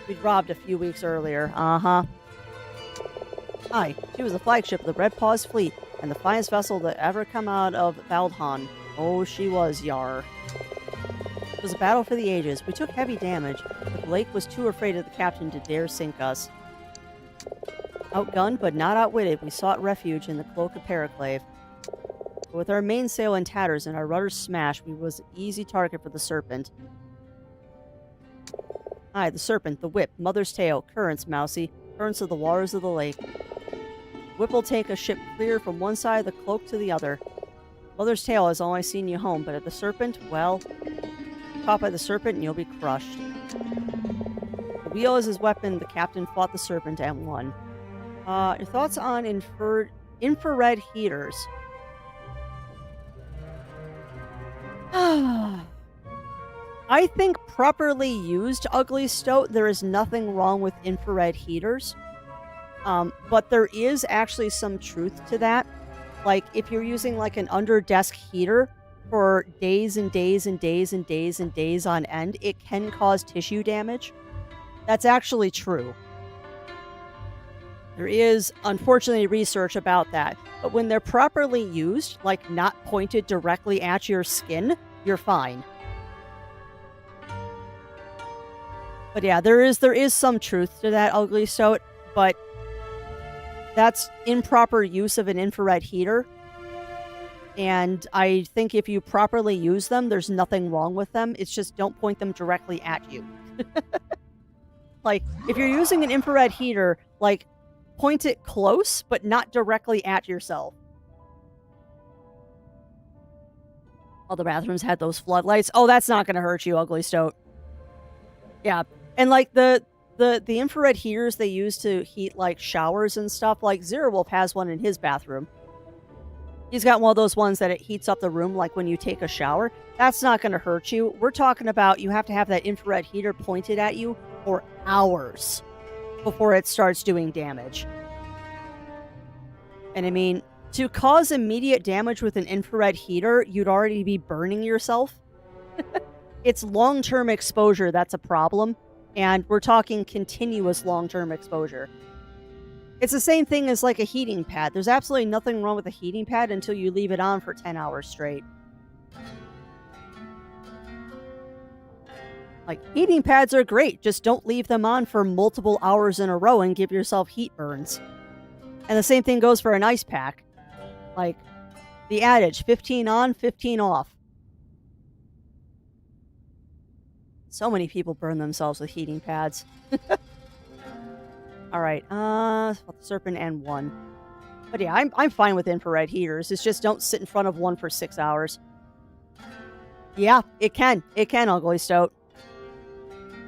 We'd robbed a few weeks earlier. Uh-huh. Aye, she was the flagship of the Red Paws fleet and the finest vessel that ever come out of Valdhan. Oh, she was, yar. It was a battle for the ages. We took heavy damage, but the lake was too afraid of the captain to dare sink us. Outgunned but not outwitted, we sought refuge in the cloak of Periclave. But with our mainsail in tatters and our rudders smashed, we was an easy target for the Serpent. Aye, the Serpent, the Whip, Mother's Tail, currents, Mousy, currents of the waters of the lake. Whip will take a ship clear from one side of the cloak to the other. Mother's Tail has always seen you home, but at the Serpent, well, caught by the Serpent and you'll be crushed. The wheel is his weapon. The captain fought the Serpent and won. Your thoughts on infrared heaters? I think properly used, Ugly Stoat, there is nothing wrong with infrared heaters. But there is actually some truth to that. Like, if you're using like an under-desk heater for days and days and days and days and days on end, it can cause tissue damage. That's actually true. There is, unfortunately, research about that. But when they're properly used, like not pointed directly at your skin, you're fine. But yeah, there is some truth to that, Ugly Stoat, but that's improper use of an infrared heater. And I think if you properly use them, there's nothing wrong with them. It's just don't point them directly at you. Like, if you're using an infrared heater, like, point it close, but not directly at yourself. All the bathrooms had those floodlights. Oh, that's not going to hurt you, Ugly Stoat. Yeah. And, like, the infrared heaters they use to heat, like, showers and stuff, like, Zerewolf has one in his bathroom. He's got one of those ones that it heats up the room, like when you take a shower. That's not going to hurt you. We're talking about you have to have that infrared heater pointed at you for hours before it starts doing damage. And I mean, to cause immediate damage with an infrared heater, you'd already be burning yourself. It's long-term exposure that's a problem, and we're talking continuous long-term exposure. It's the same thing as like a heating pad. There's absolutely nothing wrong with a heating pad until you leave it on for 10 hours straight. Like, heating pads are great, just don't leave them on for multiple hours in a row and give yourself heat burns. And the same thing goes for an ice pack. Like, the adage, 15 on, 15 off. So many people burn themselves with heating pads. Alright, Serpent and one. But yeah, I'm fine with infrared heaters. It's just don't sit in front of one for 6 hours. Yeah, it can. It can, Ugly Stoat.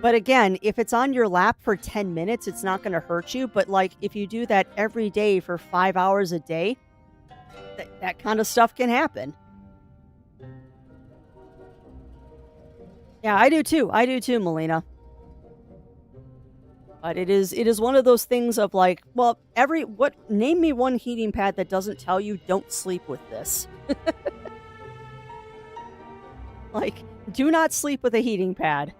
But again, if it's on your lap for 10 minutes, it's not going to hurt you. But like, if you do that every day for 5 hours a day, that kind of stuff can happen. Yeah, I do too. I do too, Melina. But it is one of those things of like, well, name me one heating pad that doesn't tell you don't sleep with this. Like, do not sleep with a heating pad.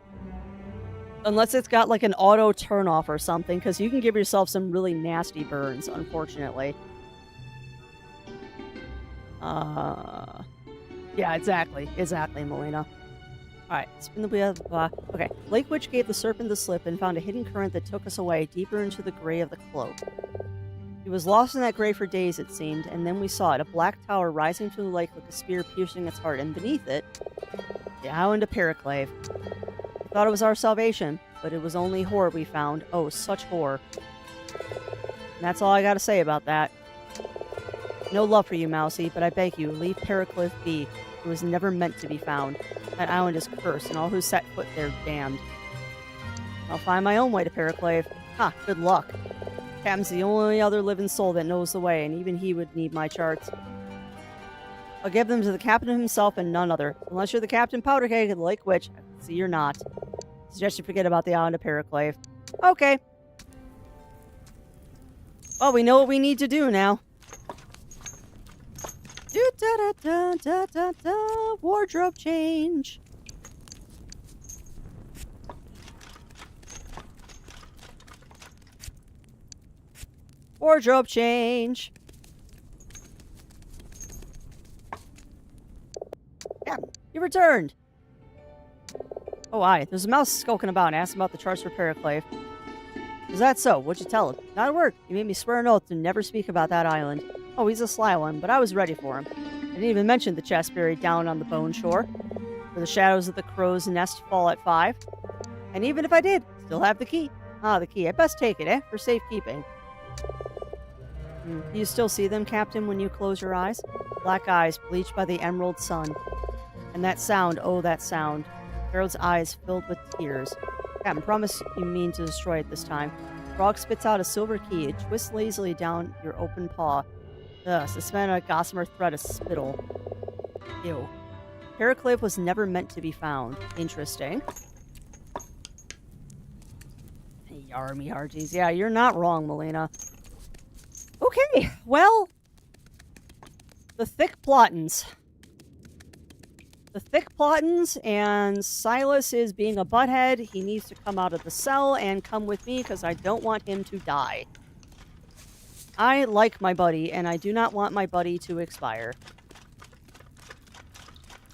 Unless it's got like an auto turn off or something, because you can give yourself some really nasty burns, unfortunately. Yeah, exactly, Melina. Alright, spin the wheel. Okay. Lake Witch gave the serpent the slip and found a hidden current that took us away, deeper into the gray of the cloak. He was lost in that gray for days, it seemed, and then we saw it, a black tower rising from the lake like a spear piercing its heart, and beneath it, the island of Periclave. We thought it was our salvation, but it was only horror we found. Oh, such horror. And that's all I gotta say about that. No love for you, Mousy, but I beg you, leave Periclave be. It was never meant to be found. That island is cursed, and all who set foot there damned. I'll find my own way to Periclave. Ha, good luck. Captain's the only other living soul that knows the way, and even he would need my charts. I'll give them to the captain himself and none other. Unless you're the Captain Powderkeg of the Lake Witch. I see you're not. I suggest you forget about the island of Periclave. Okay. Well, we know what we need to do now. Wardrobe change. Wardrobe change. Yeah, you returned. Oh, aye. There's a mouse skulking about and asking about the charts for Periclave. Is that so? What'd you tell him? Not a word. He made me swear an oath to never speak about that island. Oh, he's a sly one, but I was ready for him. I didn't even mention the chest buried down on the bone shore, where the shadows of the crow's nest fall at 5. And even if I did, still have the key. Ah, the key. I best take it, for safekeeping. Do you still see them, Captain, when you close your eyes? Black eyes bleached by the emerald sun. And that sound, oh, that sound. Harold's eyes filled with tears. Captain, promise you mean to destroy it this time. Frog spits out a silver key. It twists lazily down your open paw. Suspended on a gossamer thread of spittle. Ew. Periclave was never meant to be found. Interesting. Yarmy hearties. Yeah, you're not wrong, Melina. Okay, well, the thick plottins. The thick plottins, and Silas is being a butthead. He needs to come out of the cell and come with me because I don't want him to die. I like my buddy, and I do not want my buddy to expire.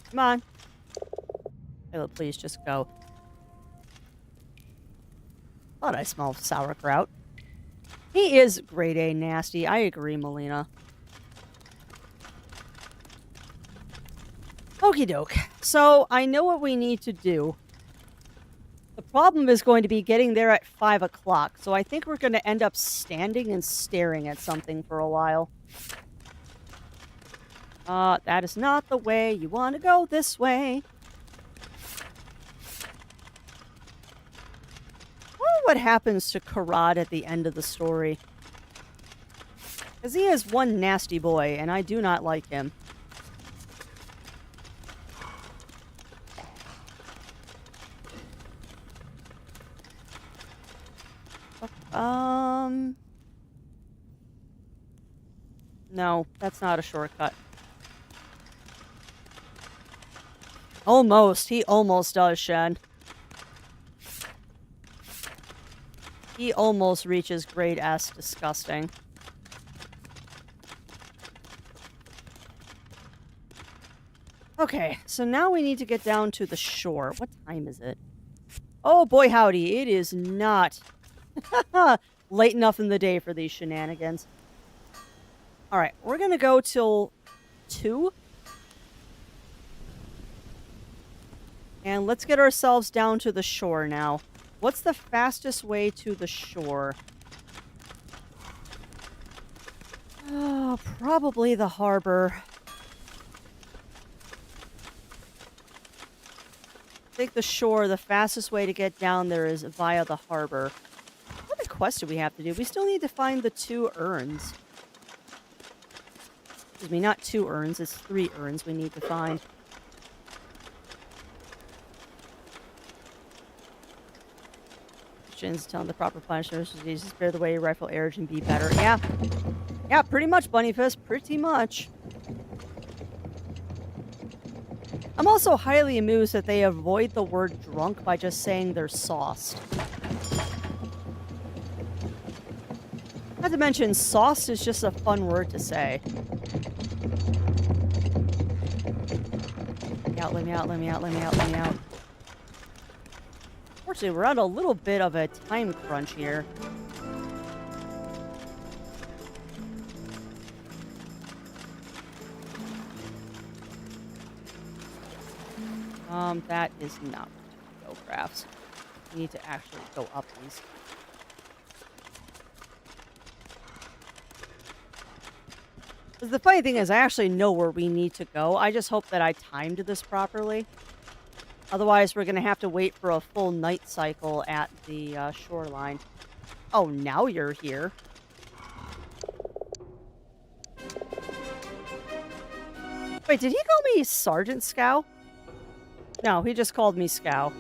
Come on. Hello, please just go. Thought I smelled sauerkraut. He is grade A nasty. I agree, Melina. Okie doke. So, I know what we need to do. The problem is going to be getting there at 5 o'clock, so I think we're going to end up standing and staring at something for a while. That is not the way. You want to go this way. I wonder what happens to Karad at the end of the story. Because he is one nasty boy, and I do not like him. No, that's not a shortcut. Almost. He almost does, Shen. He almost reaches grade S. Disgusting. Okay, so now we need to get down to the shore. What time is it? Oh boy howdy, it is not late enough in the day for these shenanigans. Alright, we're gonna go till 2. And let's get ourselves down to the shore now. What's the fastest way to the shore? Oh, probably the harbor. I think the shore, the fastest way to get down there is via the harbor. What other quest do we have to do? We still need to find the 2 urns. Excuse me, not 2 urns, it's 3 urns we need to find. Christians telling the proper punishers to Jesus, spare the way, rifle urge, and be better. Yeah. Yeah, pretty much, Bunnyfist. Pretty much. I'm also highly amused that they avoid the word drunk by just saying they're sauced. Not to mention, sauced is just a fun word to say. Let me out, let me out, let me out, let me out, let me out. Unfortunately, we're on a little bit of a time crunch here. That is not where to go, crafts. We need to actually go up these. 'Cause the funny thing is, I actually know where we need to go. I just hope that I timed this properly. Otherwise, we're going to have to wait for a full night cycle at the shoreline. Oh, now you're here. Wait, did he call me Sergeant Scow? No, he just called me Scow.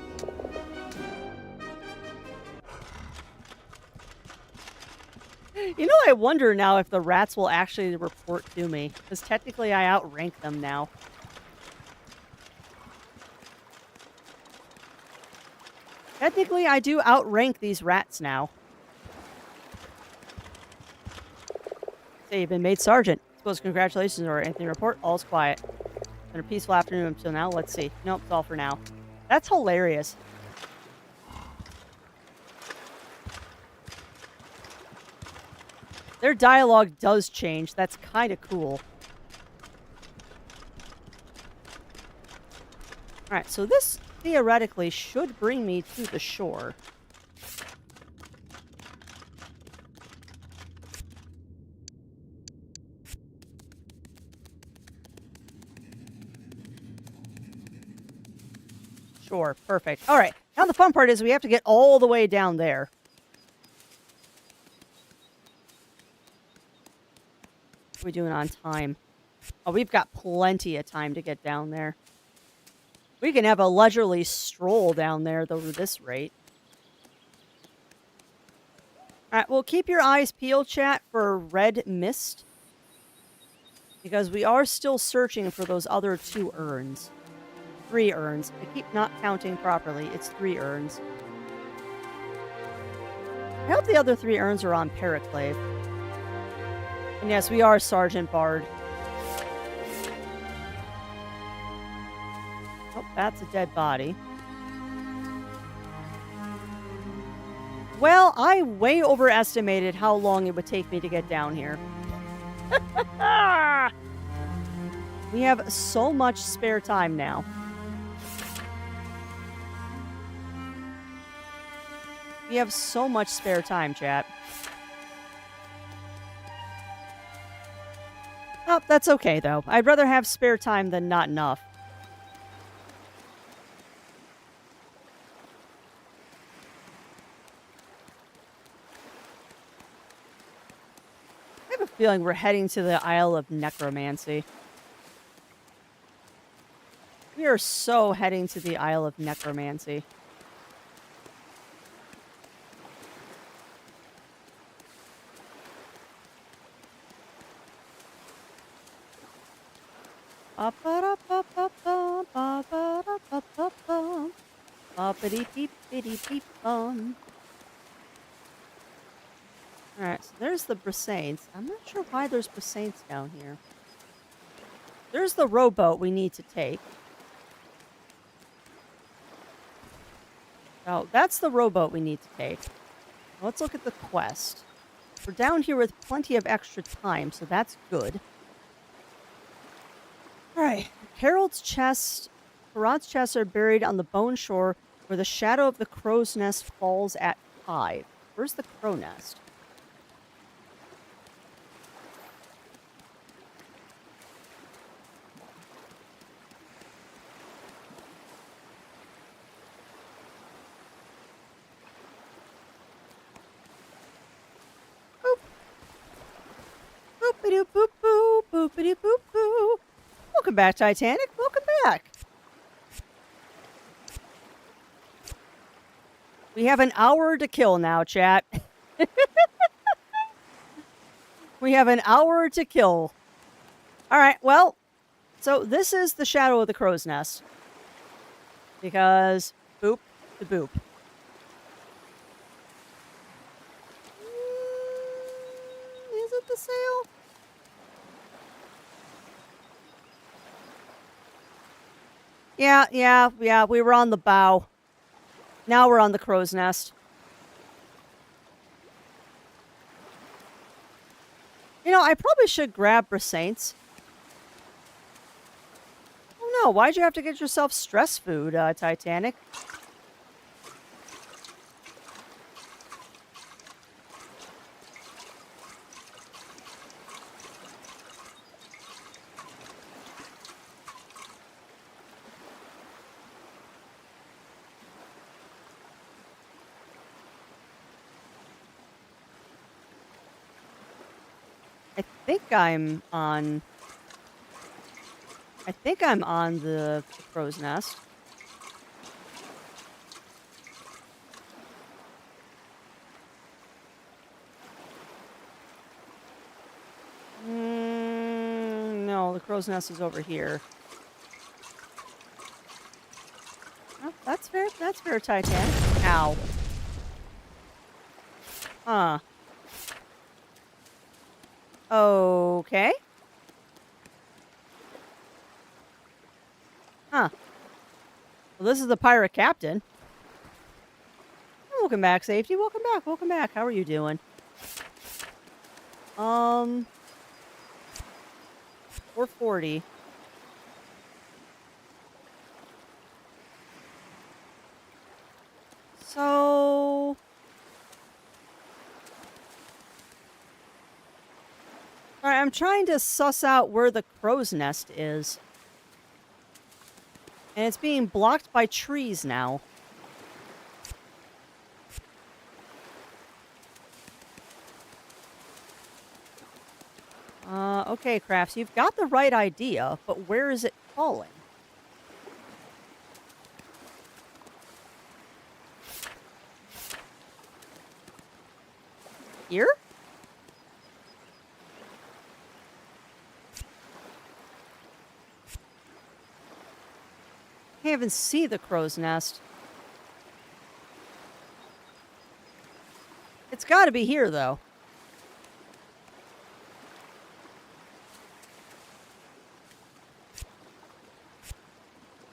You know, I wonder now if the rats will actually report to me. Because technically I outrank them now. Technically, I do outrank these rats now. Say you've been made sergeant. Suppose congratulations or anything report. All's quiet. Been a peaceful afternoon until now. Let's see. Nope, it's all for now. That's hilarious. Their dialogue does change. That's kind of cool. Alright, so this theoretically should bring me to the shore. Sure, perfect. Alright, now the fun part is we have to get all the way down there. What are we doing on time? Oh, we've got plenty of time to get down there. We can have a leisurely stroll down there, though, at this rate. Alright, well, keep your eyes peeled, chat, for red mist. Because we are still searching for those other 2 urns. 3 urns. I keep not counting properly. It's 3 urns. I hope the other 3 urns are on Periclave. And yes, we are Sergeant Bard. Oh, that's a dead body. Well, I way overestimated how long it would take me to get down here. We have so much spare time now. We have so much spare time, chat. Oh, that's okay, though. I'd rather have spare time than not enough. I have a feeling we're heading to the Isle of Necromancy. We are so heading to the Isle of Necromancy. Alright, so there's the Bressaints. I'm not sure why there's Bressaints down here. There's the rowboat we need to take. Oh, that's the rowboat we need to take. Let's look at the quest. We're down here with plenty of extra time, so that's good. Alright, Harold's chest, Harad's chests are buried on the bone shore where the shadow of the crow's nest falls at tide. Where's the crow nest? Boop. Boopity boop boo, boopity boop boo. Welcome back, Titanic. Welcome back. We have an hour to kill now, chat. We have an hour to kill. Alright, well, so this is the shadow of the crow's nest. Because, boop, the boop. Is it the sail? Yeah, we were on the bow. Now we're on the crow's nest. You know, I probably should grab Brisaints. Oh no, why'd you have to get yourself stress food, Titanic? I think I'm on... I think I'm on the crow's nest. No, the crow's nest is over here. Oh, that's fair. That's fair, Titanic. Ow. Huh. Okay. Huh. Well, this is the pirate captain. Welcome back, Safety. Welcome back. Welcome back. How are you doing? 440. So... Alright, I'm trying to suss out where the crow's nest is. And it's being blocked by trees now. Okay, Crafts, you've got the right idea, but where is it falling? Here? Can't even see the crow's nest. It's gotta be here, though.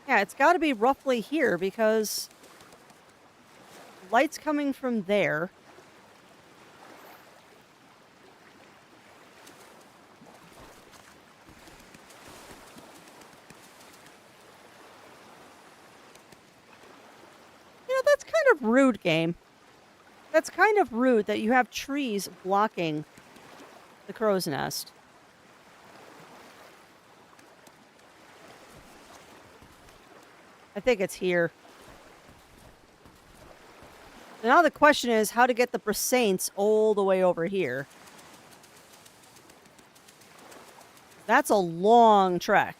Yeah, it's gotta be roughly here, because... light's coming from there. You know, that's kind of rude, game. That's kind of rude that you have trees blocking the crow's nest. I think it's here. So now the question is how to get the Brisaints all the way over here. That's a long trek.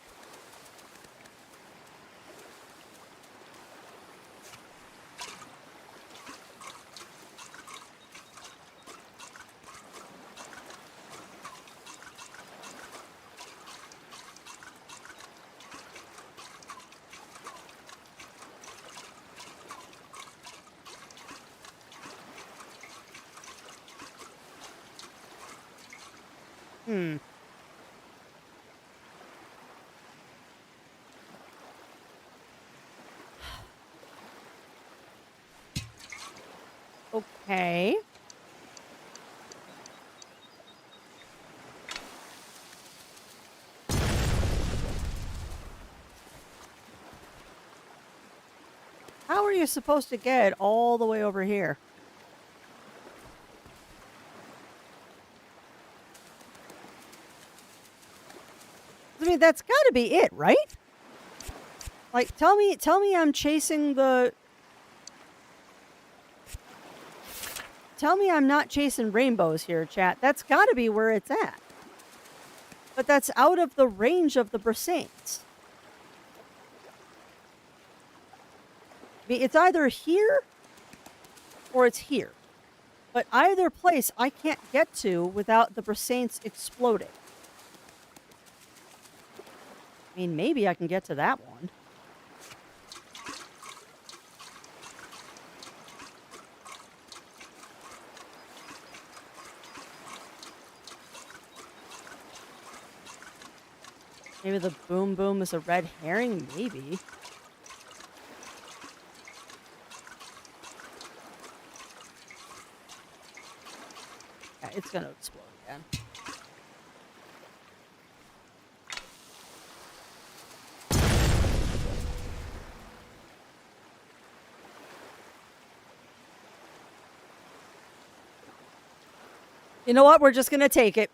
Hmm. Okay. How are you supposed to get all the way over here? I mean, that's got to be it, right? Like, tell me I'm chasing the... Tell me I'm not chasing rainbows here, chat. That's got to be where it's at. But that's out of the range of the Brisaints. I mean, it's either here or it's here. But either place I can't get to without the Brisaints exploding. I mean, maybe I can get to that one. Maybe the boom boom is a red herring? Maybe. Yeah, it's gonna explode again. You know what? We're just gonna take it.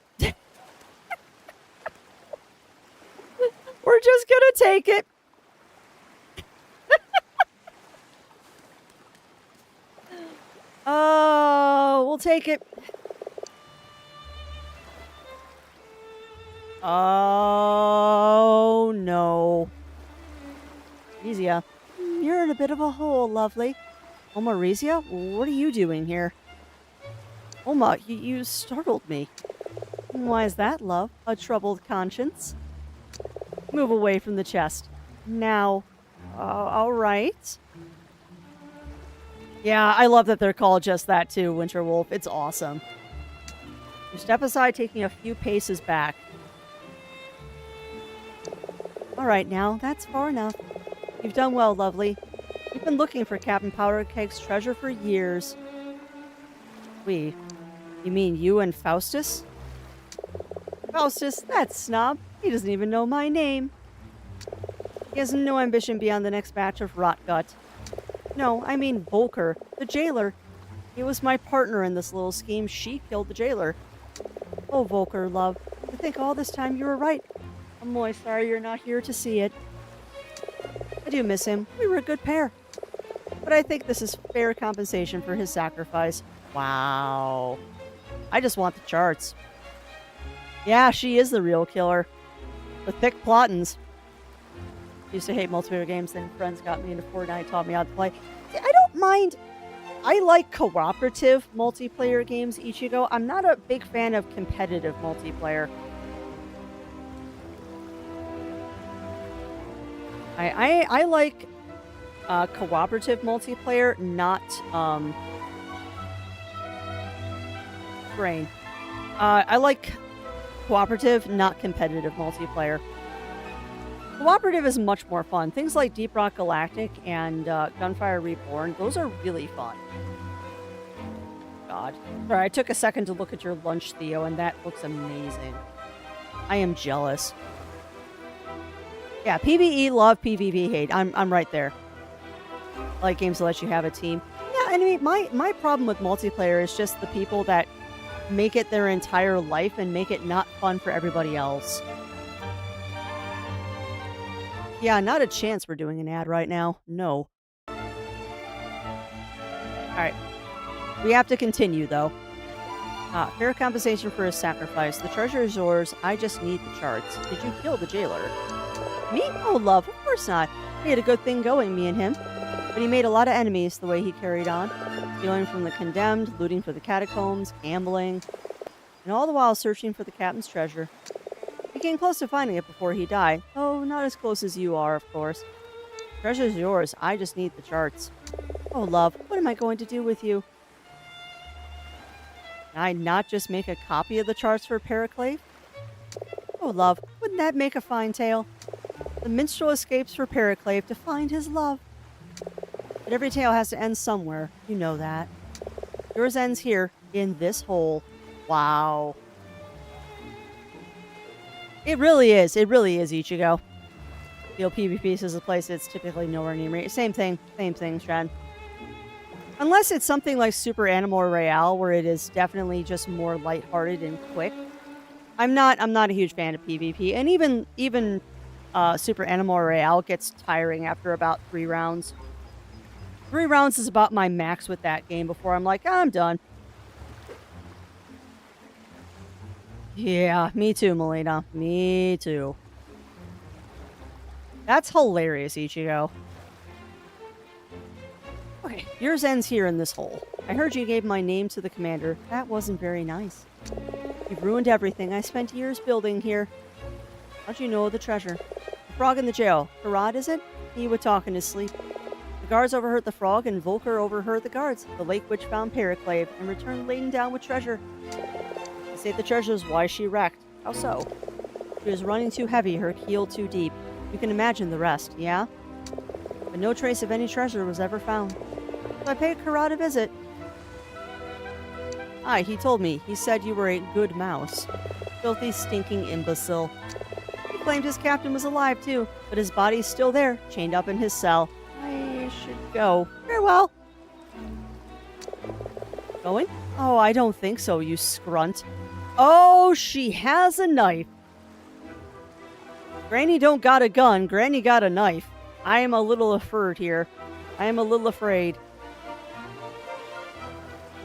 We're just gonna take it. Oh, we'll take it. Oh, no. Marizia, you're in a bit of a hole, lovely. Oh, Marizia, what are you doing here? Oma, you startled me. Why is that, love? A troubled conscience? Move away from the chest. Now. All right. Yeah, I love that they're called just that too, Winterwolf. It's awesome. You step aside, taking a few paces back. All right, now, that's far enough. You've done well, lovely. We've been looking for Captain Powdercake's treasure for years. We? You mean you and Faustus? Faustus, that snob. He doesn't even know my name. He has no ambition beyond the next batch of rotgut. No, I mean Volker, the jailer. He was my partner in this little scheme. She killed the jailer. Oh, Volker, love. I think all this time you were right. I'm really sorry you're not here to see it. I do miss him. We were a good pair. But I think this is fair compensation for his sacrifice. Wow. I just want the charts. Yeah, she is the real killer. The thick plottins. Used to hate multiplayer games, then friends got me into Fortnite, taught me how to play. I don't mind. I like cooperative multiplayer games, Ichigo. I'm not a big fan of competitive multiplayer. I like cooperative multiplayer, not brain. I like cooperative, not competitive multiplayer. Cooperative is much more fun. Things like Deep Rock Galactic and Gunfire Reborn, those are really fun. God. Sorry, I took a second to look at your lunch, Theo, and that looks amazing. I am jealous. Yeah, PvE love, PvP hate. I'm right there. I like games that let you have a team. Yeah, I mean, my problem with multiplayer is just the people that make it their entire life and make it not fun for everybody else. Yeah, not a chance we're doing an ad right now. No. Alright. We have to continue, though. Fair compensation for his sacrifice. The treasure is yours. I just need the charts. Did you kill the jailer? Me? Oh, love. Of course not. We had a good thing going, me and him. But he made a lot of enemies the way he carried on. Stealing from the condemned, looting for the catacombs, gambling, and all the while searching for the captain's treasure. He came close to finding it before he died, though not as close as you are, of course. Treasure's yours. I just need the charts. Oh, love, what am I going to do with you? Can I not just make a copy of the charts for Periclave? Oh, love, wouldn't that make a fine tale? The minstrel escapes for Periclave to find his love. But every tale has to end somewhere. You know that. Yours ends here, in this hole. Wow. It really is. It really is, Ichigo. You know, PvP is a place that's typically nowhere near me. Same thing, Shred. Unless it's something like Super Animal Royale, where it is definitely just more lighthearted and quick. I'm not a huge fan of PvP, and even Super Animal Royale gets tiring after about 3 rounds. 3 rounds is about my max with that game before I'm like, I'm done. Yeah, me too, Melina. Me too. That's hilarious, Ichigo. Okay, yours ends here in this hole. I heard you gave my name to the commander. That wasn't very nice. You've ruined everything I spent years building here. How'd you know the treasure? The frog in the jail. Karad, is it? He would talk in his sleep. The guards overheard the frog, and Volker overheard the guards. The lake witch found Periclave and returned laden down with treasure. They say the treasure is why she wrecked. How so? She was running too heavy, her keel too deep. You can imagine the rest, yeah? But no trace of any treasure was ever found. So I paid Karad a visit. Aye, he told me. He said you were a good mouse. Filthy, stinking imbecile. He claimed his captain was alive, too, but his body's still there, chained up in his cell. I should go. Farewell. Going? Oh, I don't think so, you scrunt. Oh, she has a knife. Granny don't got a gun. Granny got a knife. I am a little afraid here. I am a little afraid.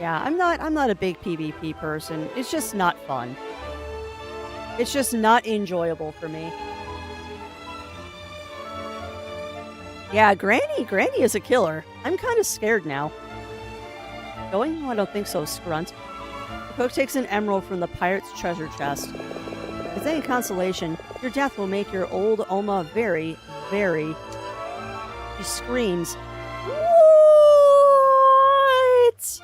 Yeah, I'm not a big PvP person. It's just not fun. It's just not enjoyable for me. Yeah, Granny is a killer. I'm kind of scared now. Going? Oh, I don't think so, Scrunt. The cook takes an emerald from the pirate's treasure chest. If it's any consolation, your death will make your old Oma very, very... She screams. What?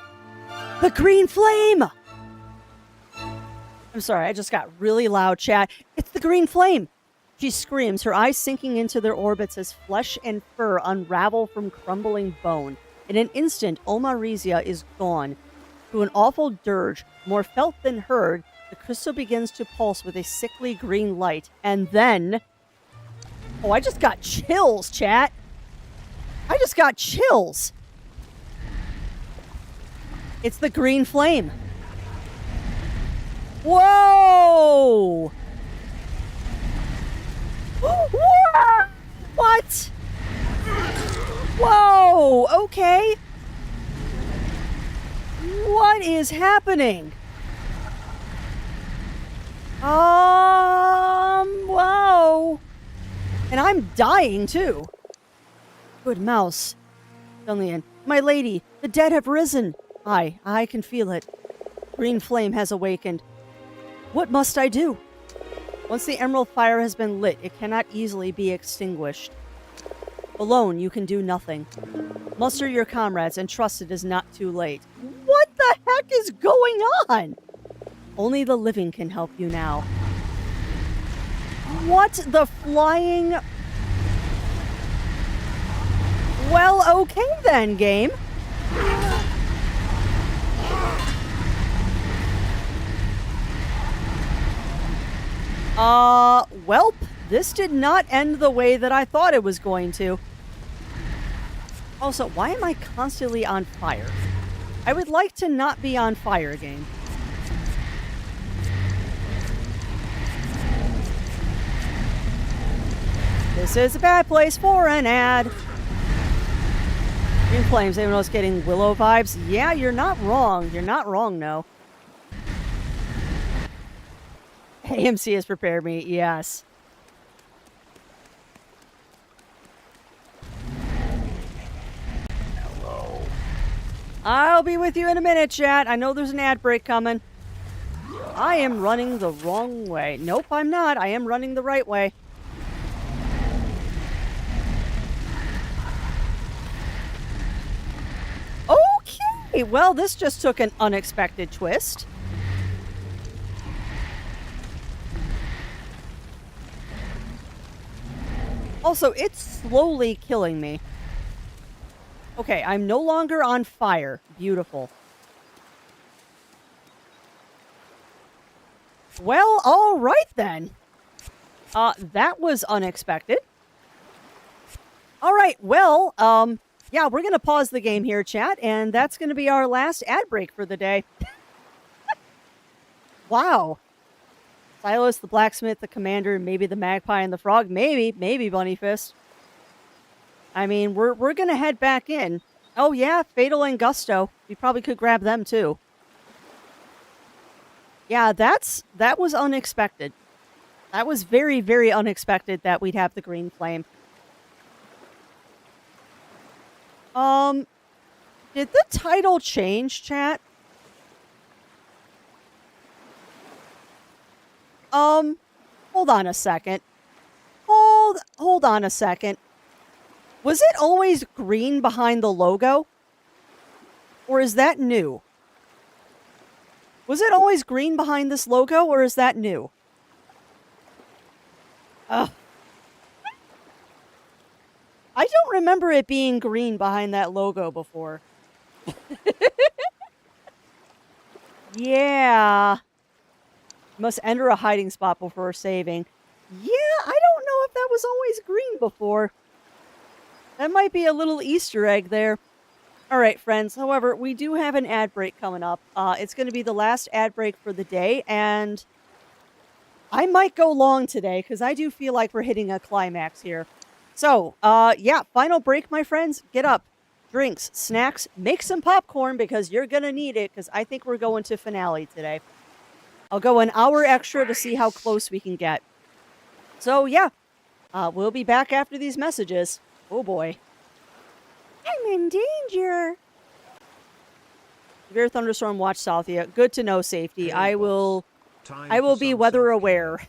The green flame! I'm sorry, I just got really loud, chat. It's the green flame! She screams, her eyes sinking into their orbits as flesh and fur unravel from crumbling bone. In an instant, Oma Rizia is gone. Through an awful dirge, more felt than heard, the crystal begins to pulse with a sickly green light. And then... Oh, I just got chills, chat! I just got chills! It's the green flame. Whoa! What? Whoa! Okay. What is happening? Whoa. And I'm dying too. Good mouse. Dunlian, my lady, the dead have risen. I can feel it. Green flame has awakened. What must I do? Once the emerald fire has been lit, it cannot easily be extinguished. Alone, you can do nothing. Muster your comrades and trust it is not too late. What the heck is going on? Only the living can help you now. What the flying... Well, okay then, game. Welp, this did not end the way that I thought it was going to. Also, why am I constantly on fire? I would like to not be on fire, game. This is a bad place for an ad. Green Flames, anyone else getting Willow vibes? Yeah, you're not wrong. You're not wrong, no. AMC has prepared me, yes. Hello. I'll be with you in a minute, chat. I know there's an ad break coming. I am running the wrong way. Nope, I'm not. I am running the right way. Okay, well, this just took an unexpected twist. Also, it's slowly killing me. Okay, I'm no longer on fire. Beautiful. Well, all right then. That was unexpected. All right, well, yeah, we're going to pause the game here, chat, and that's going to be our last ad break for the day. Wow. Silas, the blacksmith, the commander, maybe the magpie and the frog. Maybe Bunny Fist. I mean, we're going to head back in. Oh, yeah, Fatal and Gusto. We probably could grab them, too. Yeah, that was unexpected. That was very, very unexpected that we'd have the green flame. Did the title change, chat? Hold on a second. Hold on a second. Was it always green behind the logo? Or is that new? Was it always green behind this logo, or is that new? Ugh. I don't remember it being green behind that logo before. Yeah. Must enter a hiding spot before saving. Yeah, I don't know if that was always green before. That might be a little Easter egg there. All right, friends. However, we do have an ad break coming up. It's going to be the last ad break for the day, and I might go long today because I do feel like we're hitting a climax here. So, yeah, final break, my friends. Get up, drinks, snacks, make some popcorn because you're gonna need it. Because I think we're going to finale today. I'll go an hour extra to see how close we can get. So, yeah, we'll be back after these messages. Oh boy, I'm in danger. Severe thunderstorm watch Southia. Good to know, safety. Hey, I boss. will. I Time for will be some weather self-care. aware.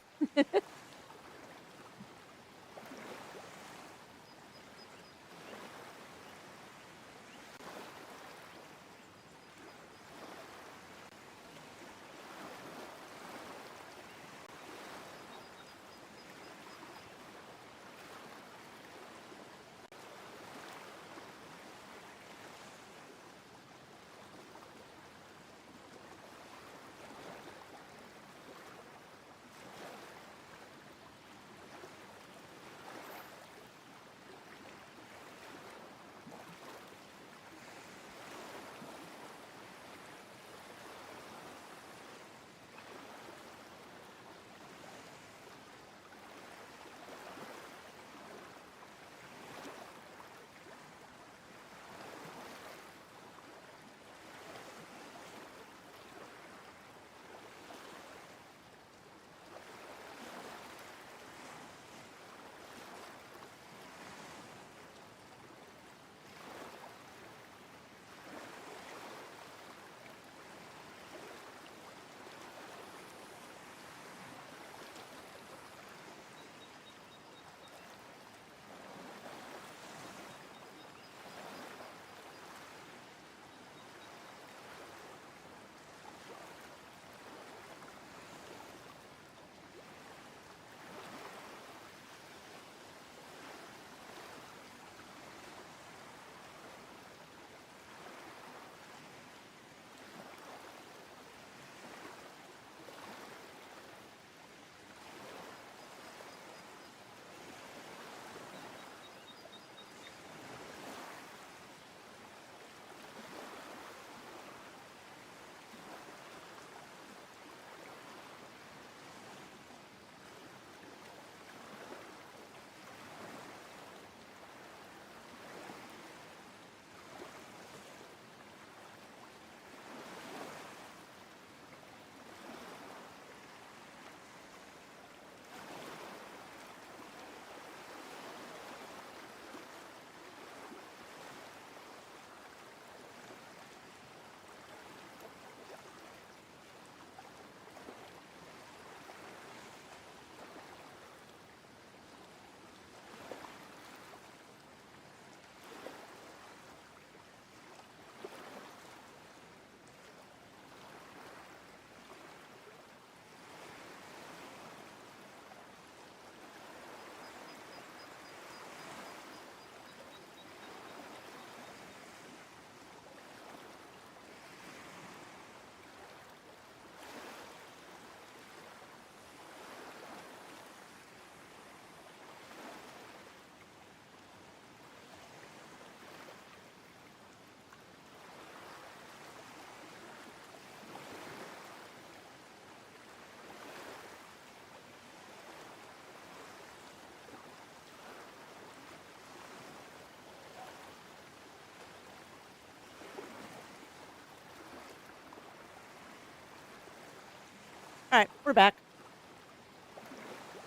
All right, we're back.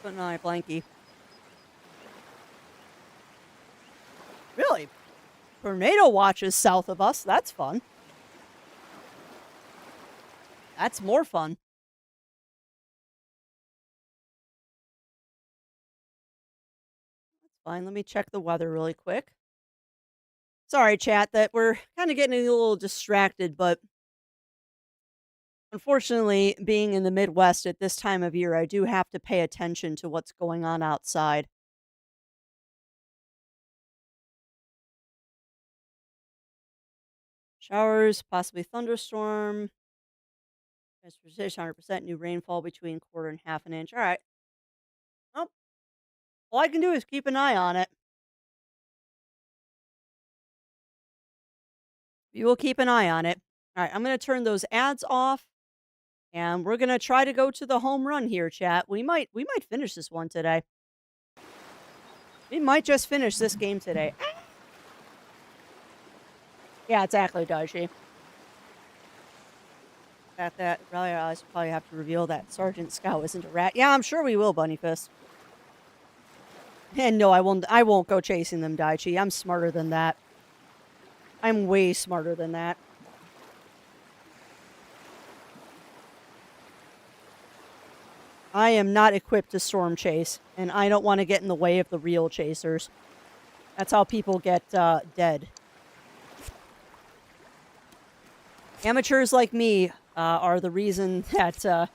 Putting on my blankie. Really? Tornado watches south of us. That's fun. That's more fun. Fine. Let me check the weather really quick. Sorry, chat, that we're kind of getting a little distracted, but unfortunately, being in the Midwest at this time of year, I do have to pay attention to what's going on outside. Showers, possibly thunderstorm. Precipitation 100%. New rainfall between quarter and half an inch. All right. Well, all I can do is keep an eye on it. We will keep an eye on it. All right. I'm going to turn those ads off. And we're gonna try to go to the home run here, chat. We might finish this one today. We might just finish this game today. Yeah, exactly, Daichi. That really, I probably have to reveal that Sergeant Scout isn't a rat. Yeah, I'm sure we will, Bunny Fist. And no, I won't. I won't go chasing them, Daichi. I'm smarter than that. I'm way smarter than that. I am not equipped to storm chase, and I don't want to get in the way of the real chasers. That's how people get dead. Amateurs like me are the reason that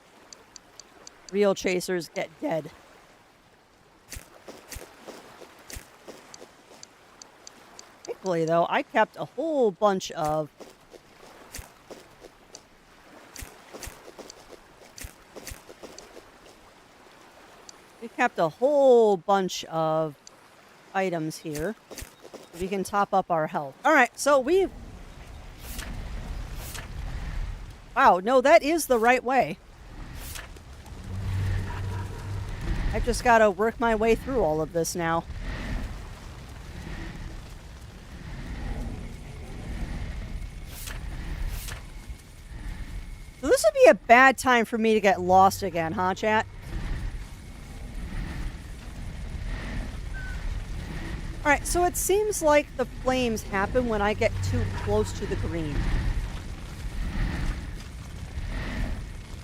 real chasers get dead. Thankfully, though, I kept a whole bunch of... We kept a whole bunch of items here. We can top up our health. Alright, so we've... Wow, no, that is the right way. I've just got to work my way through all of this now. So this would be a bad time for me to get lost again, huh, chat? Alright, so it seems like the flames happen when I get too close to the green.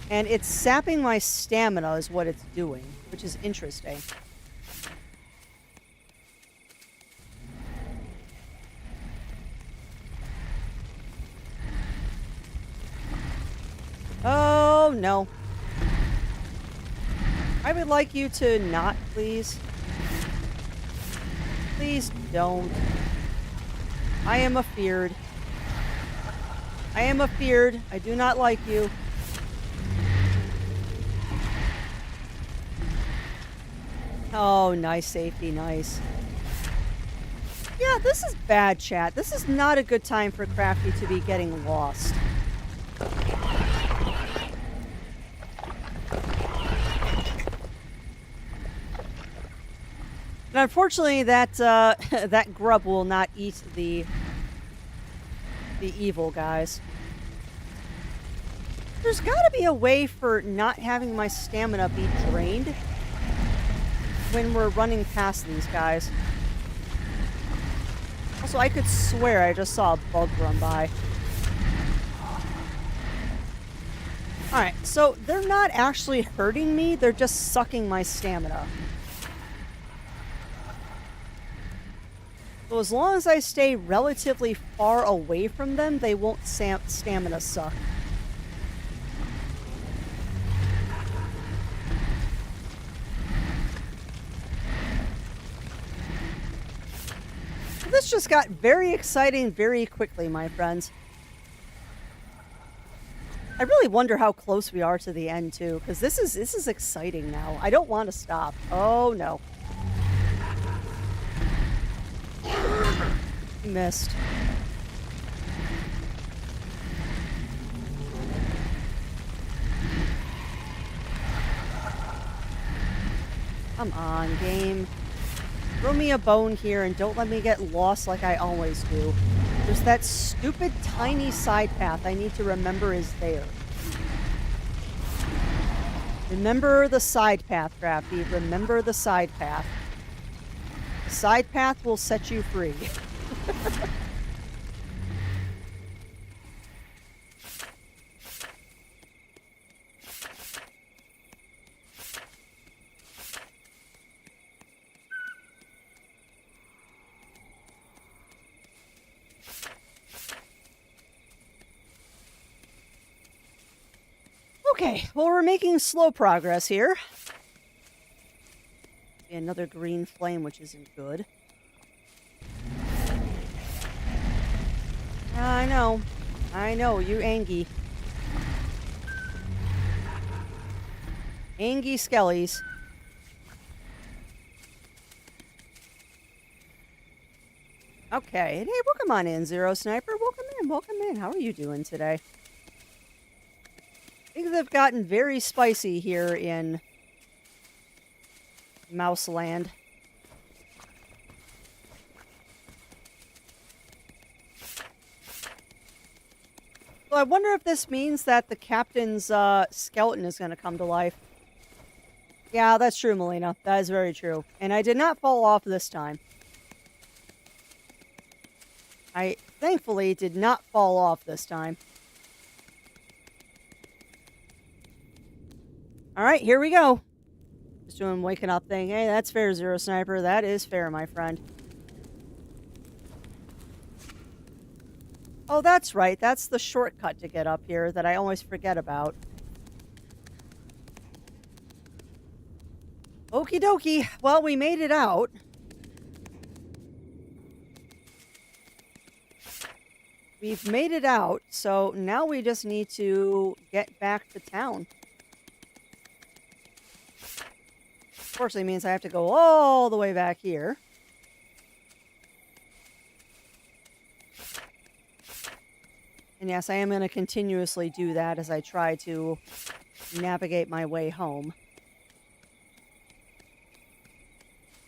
And it's sapping my stamina is what it's doing, which is interesting. Oh, no. I would like you to not, please. Please don't. I am afeared. I am afeared. I do not like you. Oh, nice safety, nice. Yeah, this is bad, chat. This is not a good time for Crafty to be getting lost. And unfortunately, that that grub will not eat the evil guys. There's got to be a way for not having my stamina be drained when we're running past these guys. Also, I could swear I just saw a bug run by. Alright, so they're not actually hurting me, they're just sucking my stamina. So as long as I stay relatively far away from them, they won't stamina suck. This just got very exciting very quickly, my friends. I really wonder how close we are to the end, too, because this is exciting now. I don't want to stop. Oh, no. Missed. Come on, game. Throw me a bone here and don't let me get lost like I always do. There's that stupid tiny side path I need to remember is there. Remember the side path, Crafty. Remember the side path. The side path will set you free. Okay, well, we're making slow progress here. Another green flame, which isn't good. I know, you Angie. Angie Skellies. Okay. Hey, welcome on in, Zero Sniper. Welcome in. Welcome in. How are you doing today? Things have gotten very spicy here in Mouseland. So I wonder if this means that the captain's skeleton is going to come to life. Yeah, that's true, Melina. That is very true. And I did not fall off this time. I thankfully did not fall off this time. All right, here we go. Just doing waking up thing. Hey, that's fair, Zero Sniper. That is fair, my friend. Oh, that's right. That's the shortcut to get up here that I always forget about. Okie dokie. Well, we made it out. We've made it out, so now we just need to get back to town. Unfortunately, means I have to go all the way back here. And yes, I am going to continuously do that as I try to navigate my way home.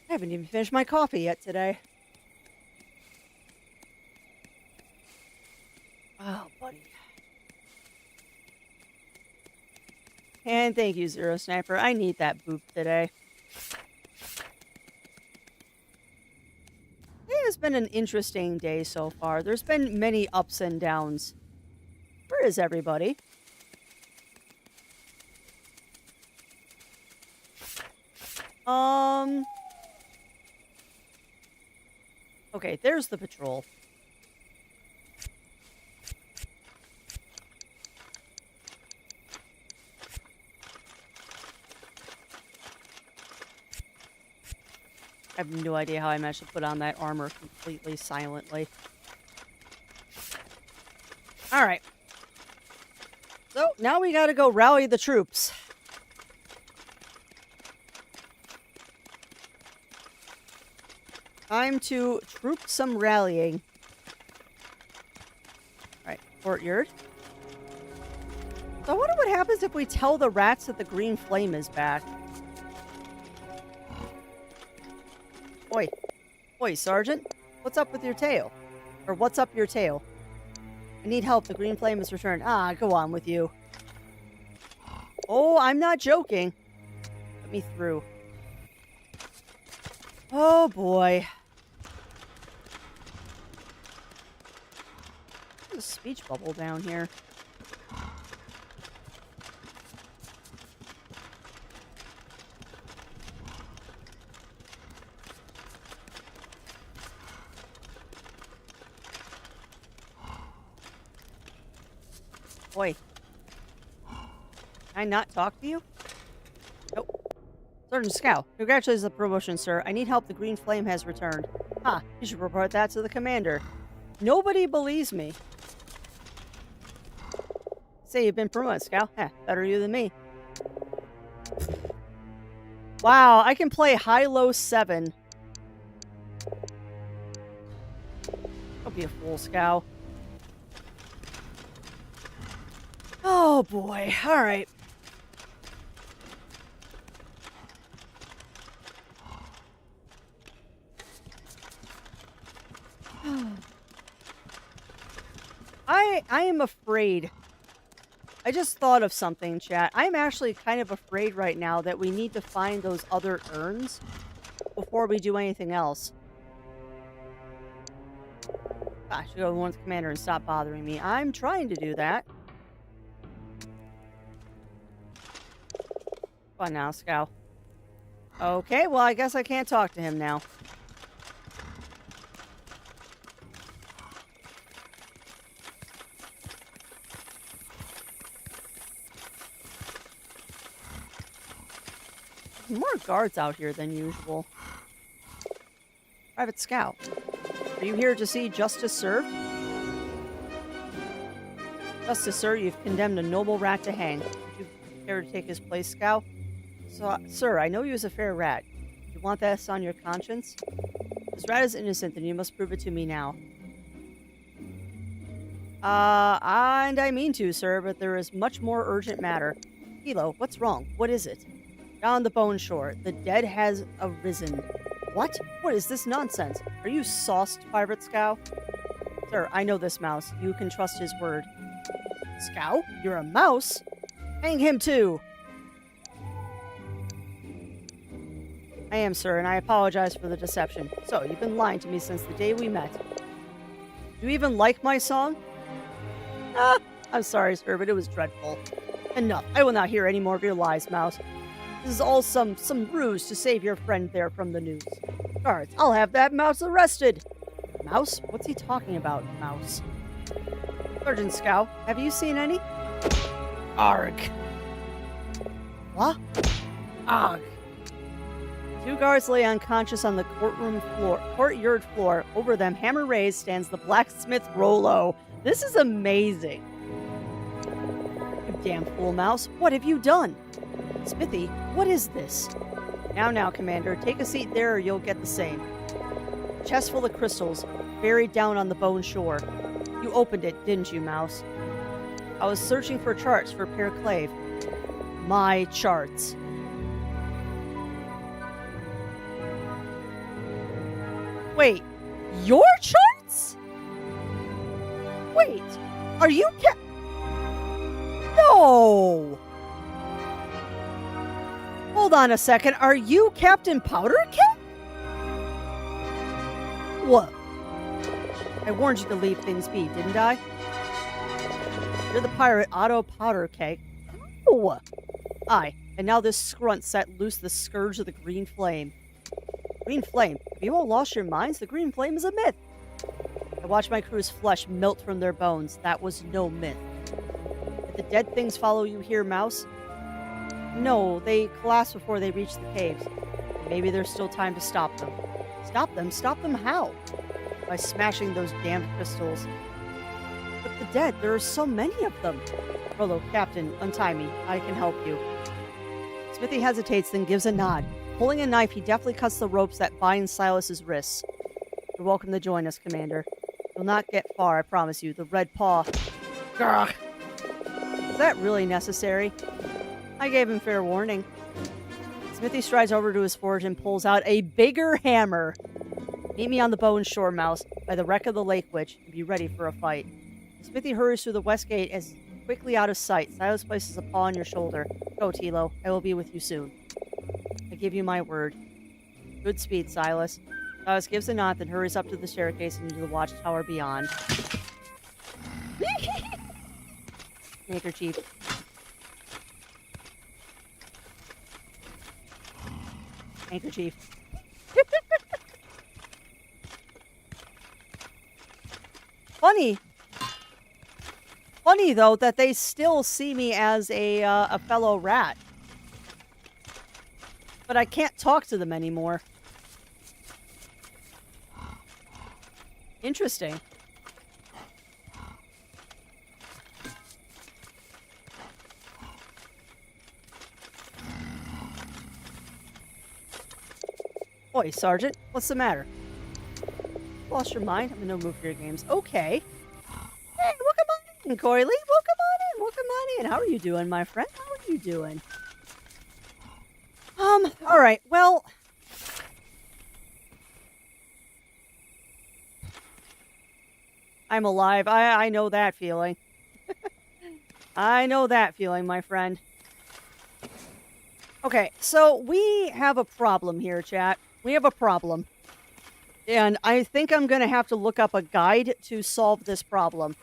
I haven't even finished my coffee yet today. Oh, buddy. And thank you, Zero Sniper. I need that boop today. It has been an interesting day so far. There's been many ups and downs. Where is everybody? Okay, there's the patrol. I have no idea how I managed to put on that armor completely silently. Alright. So, now we gotta go rally the troops. Time to troop some rallying. Alright, courtyard. So I wonder what happens if we tell the rats that the green flame is back. Oi. Oi, Sergeant. What's up with your tail? Or what's up your tail? I need help. The green flame has returned. Ah, go on with you. Oh, I'm not joking. Let me through. Oh, boy. There's a speech bubble down here. Boy. Can I not talk to you? Nope. Sergeant Scow, congratulations on the promotion, sir. I need help. The green flame has returned. Ha! You should report that to the commander. Nobody believes me. Say you've been promoted, Scow. Heh, better you than me. Wow, I can play high-low 7. Don't be a fool, Scow. Oh boy, alright. I am afraid. I just thought of something, chat. I'm actually kind of afraid right now that we need to find those other urns before we do anything else. I should go to one with the commander and stop bothering me. I'm trying to do that. Come on now, Scow. Okay, well, I guess I can't talk to him now. More guards out here than usual. Private Scout. Are you here to see justice served? Justice, sir, you've condemned a noble rat to hang. Would you care to take his place, Scout? So, sir, I know you as a fair rat. You want this on your conscience? This rat is innocent, and you must prove it to me now. And I mean to, sir, but there is much more urgent matter. Hilo, what's wrong? What is it? Down the bone shore, the dead has arisen. What? What is this nonsense? Are you sauced, Pirate Scow? Sir, I know this mouse. You can trust his word. Scow? You're a mouse? Hang him too! I am, sir, and I apologize for the deception. So, you've been lying to me since the day we met. Do you even like my song? I'm sorry, sir, but it was dreadful. Enough. I will not hear any more of your lies, Mouse. This is all some ruse to save your friend there from the news. Guards, I'll have that mouse arrested! Mouse? What's he talking about, Mouse? Sergeant Scow, have you seen any? Arg. What? Arg. Two guards lay unconscious on the courtyard floor. Over them, hammer raised, stands the blacksmith Rollo. This is amazing. You damn fool, Mouse. What have you done? Smithy, what is this? Now, Commander. Take a seat there or you'll get the same. Chest full of crystals, buried down on the bone shore. You opened it, didn't you, Mouse? I was searching for charts for Pere Clave. My charts. Wait, your charts? Wait, are you No! Hold on a second, are you Captain Powdercake? What? I warned you to leave things be, didn't I? You're the pirate Otto Powdercake. Oh! Aye, and now this scrunt set loose the scourge of the green flame. Green flame? Have you all lost your minds? The green flame is a myth. I watched my crew's flesh melt from their bones. That was no myth. Did the dead things follow you here, Mouse? No, they collapsed before they reached the caves. Maybe there's still time to stop them. Stop them? Stop them how? By smashing those damned crystals. But the dead, there are so many of them. Rollo, Captain, untie me. I can help you. Smithy hesitates, then gives a nod. Pulling a knife, he deftly cuts the ropes that bind Silas's wrists. You're welcome to join us, Commander. You'll not get far, I promise you. The red paw. Grr. Is that really necessary? I gave him fair warning. Smithy strides over to his forge and pulls out a bigger hammer. Meet me on the bone shore, Mouse, by the wreck of the Lake Witch, and be ready for a fight. Smithy hurries through the west gate as quickly out of sight. Silas places a paw on your shoulder. Go, Tilo. I will be with you soon. I give you my word. Good speed, Silas. Silas gives a nod, then hurries up to the staircase and into the watchtower beyond. Handkerchief. Handkerchief. Funny though that they still see me as a fellow rat, but I can't talk to them anymore. Interesting. Oi, Sergeant, what's the matter? Lost your mind? I'm in no mood for your games. Okay. Hey, welcome on in, Coily. Welcome on in. Welcome on in. How are you doing, my friend? How are you doing? Alright, well... I'm alive. I know that feeling. I know that feeling, my friend. Okay, so we have a problem here, chat. We have a problem. And I think I'm going to have to look up a guide to solve this problem.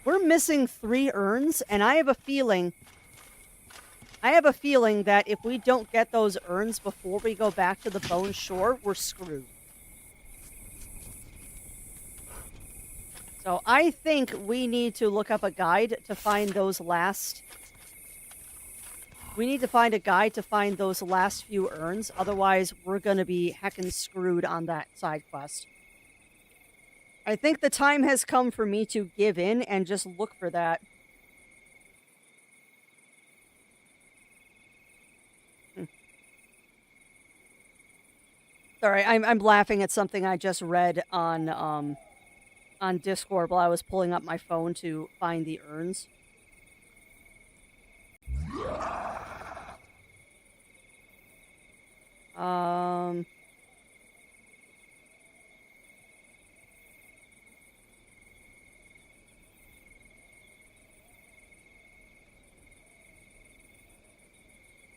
We're missing 3 urns, and I have a feeling that if we don't get those urns before we go back to the Bone Shore, we're screwed. So I think we need to look up a guide to find those last... We need to find a guide to find those last few urns. Otherwise, we're going to be heckin' screwed on that side quest. I think the time has come for me to give in and just look for that. Sorry, I'm laughing at something I just read on Discord while I was pulling up my phone to find the urns. Um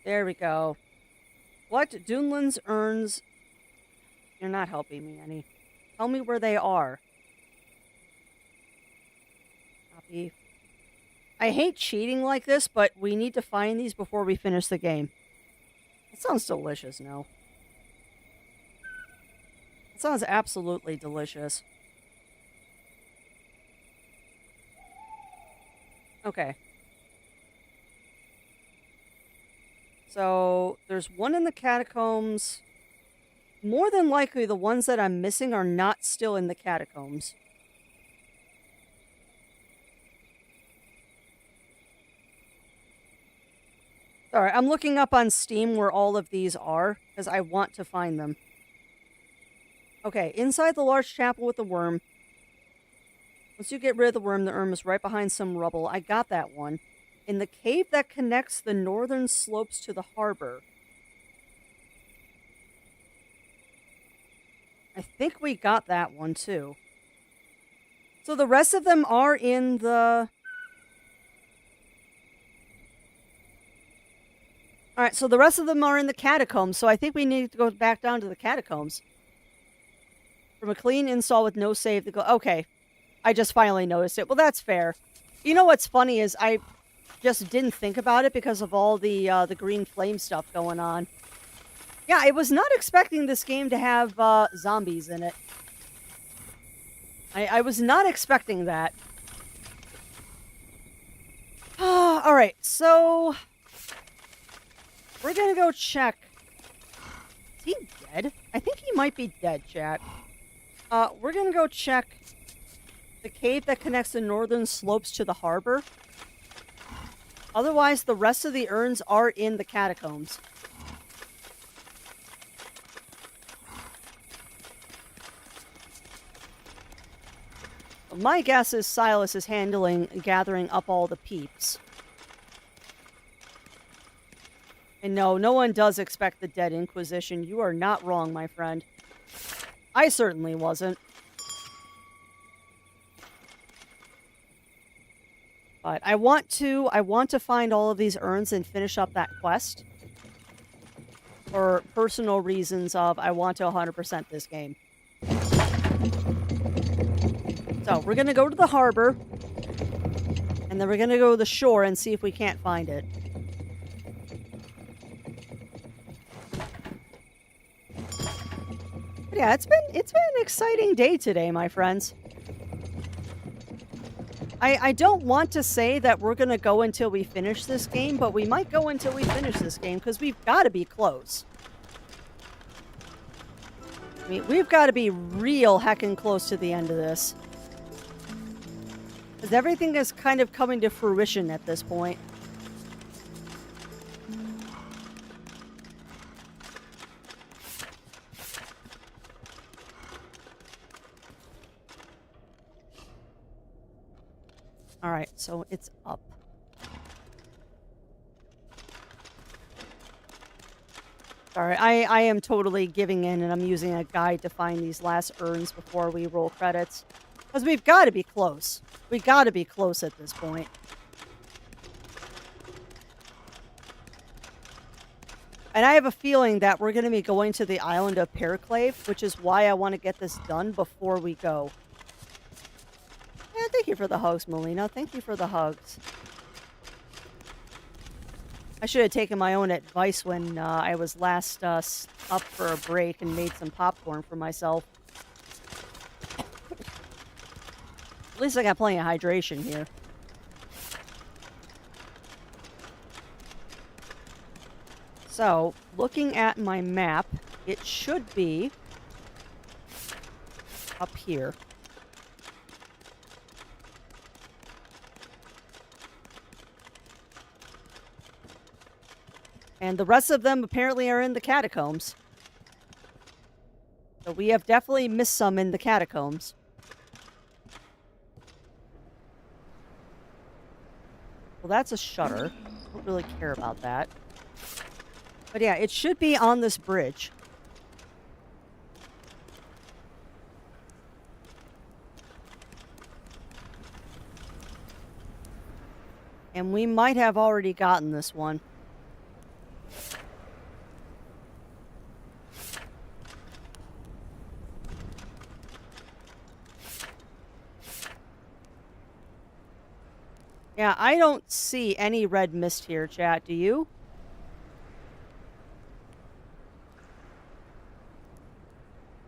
There we go. What? Dunlin's urns. You're not helping me any. Tell me where they are. Copy. I hate cheating like this, but we need to find these before we finish the game. That sounds delicious, no? It sounds absolutely delicious. Okay. So, there's one in the catacombs. More than likely, the ones that I'm missing are not still in the catacombs. Sorry, I'm looking up on Steam where all of these are, because I want to find them. Okay, inside the large chapel with the worm. Once you get rid of the worm is right behind some rubble. I got that one. In the cave that connects the northern slopes to the harbor. I think we got that one, too. So the rest of them are in the... Alright, so the rest of them are in the catacombs, so I think we need to go back down to the catacombs. From a clean install with no save to go... Okay, I just finally noticed it. Well, that's fair. You know what's funny is I just didn't think about it because of all the green flame stuff going on. Yeah, I was not expecting this game to have zombies in it. I was not expecting that. Alright, so... We're gonna go check. Is he dead? I think he might be dead, chat. We're gonna go check the cave that connects the northern slopes to the harbor. Otherwise, the rest of the urns are in the catacombs. My guess is Silas is gathering up all the peeps. And no, no one does expect the Dead Inquisition. You are not wrong, my friend. I certainly wasn't. But I want to find all of these urns and finish up that quest. For personal reasons of I want to 100% this game. So, we're going to go to the harbor. And then we're going to go to the shore and see if we can't find it. But yeah, it's been an exciting day today, my friends. I don't want to say that we're going to go until we finish this game, but we might go until we finish this game because we've got to be close. I mean, we've got to be real heckin' close to the end of this. Because everything is kind of coming to fruition at this point. Alright, so it's up. Sorry, I am totally giving in and I'm using a guide to find these last urns before we roll credits. Because we've got to be close. We got to be close at this point. And I have a feeling that we're going to be going to the island of Periclave, which is why I want to get this done before we go. Yeah, thank you for the hugs, Melina. Thank you for the hugs. I should have taken my own advice when I was last up for a break and made some popcorn for myself. At least I got plenty of hydration here. So, looking at my map, it should be up here. And the rest of them apparently are in the catacombs. So we have definitely missummoned the catacombs. Well, that's a shutter. Don't really care about that. But yeah, it should be on this bridge. And we might have already gotten this one. Yeah, I don't see any red mist here, chat. Do you?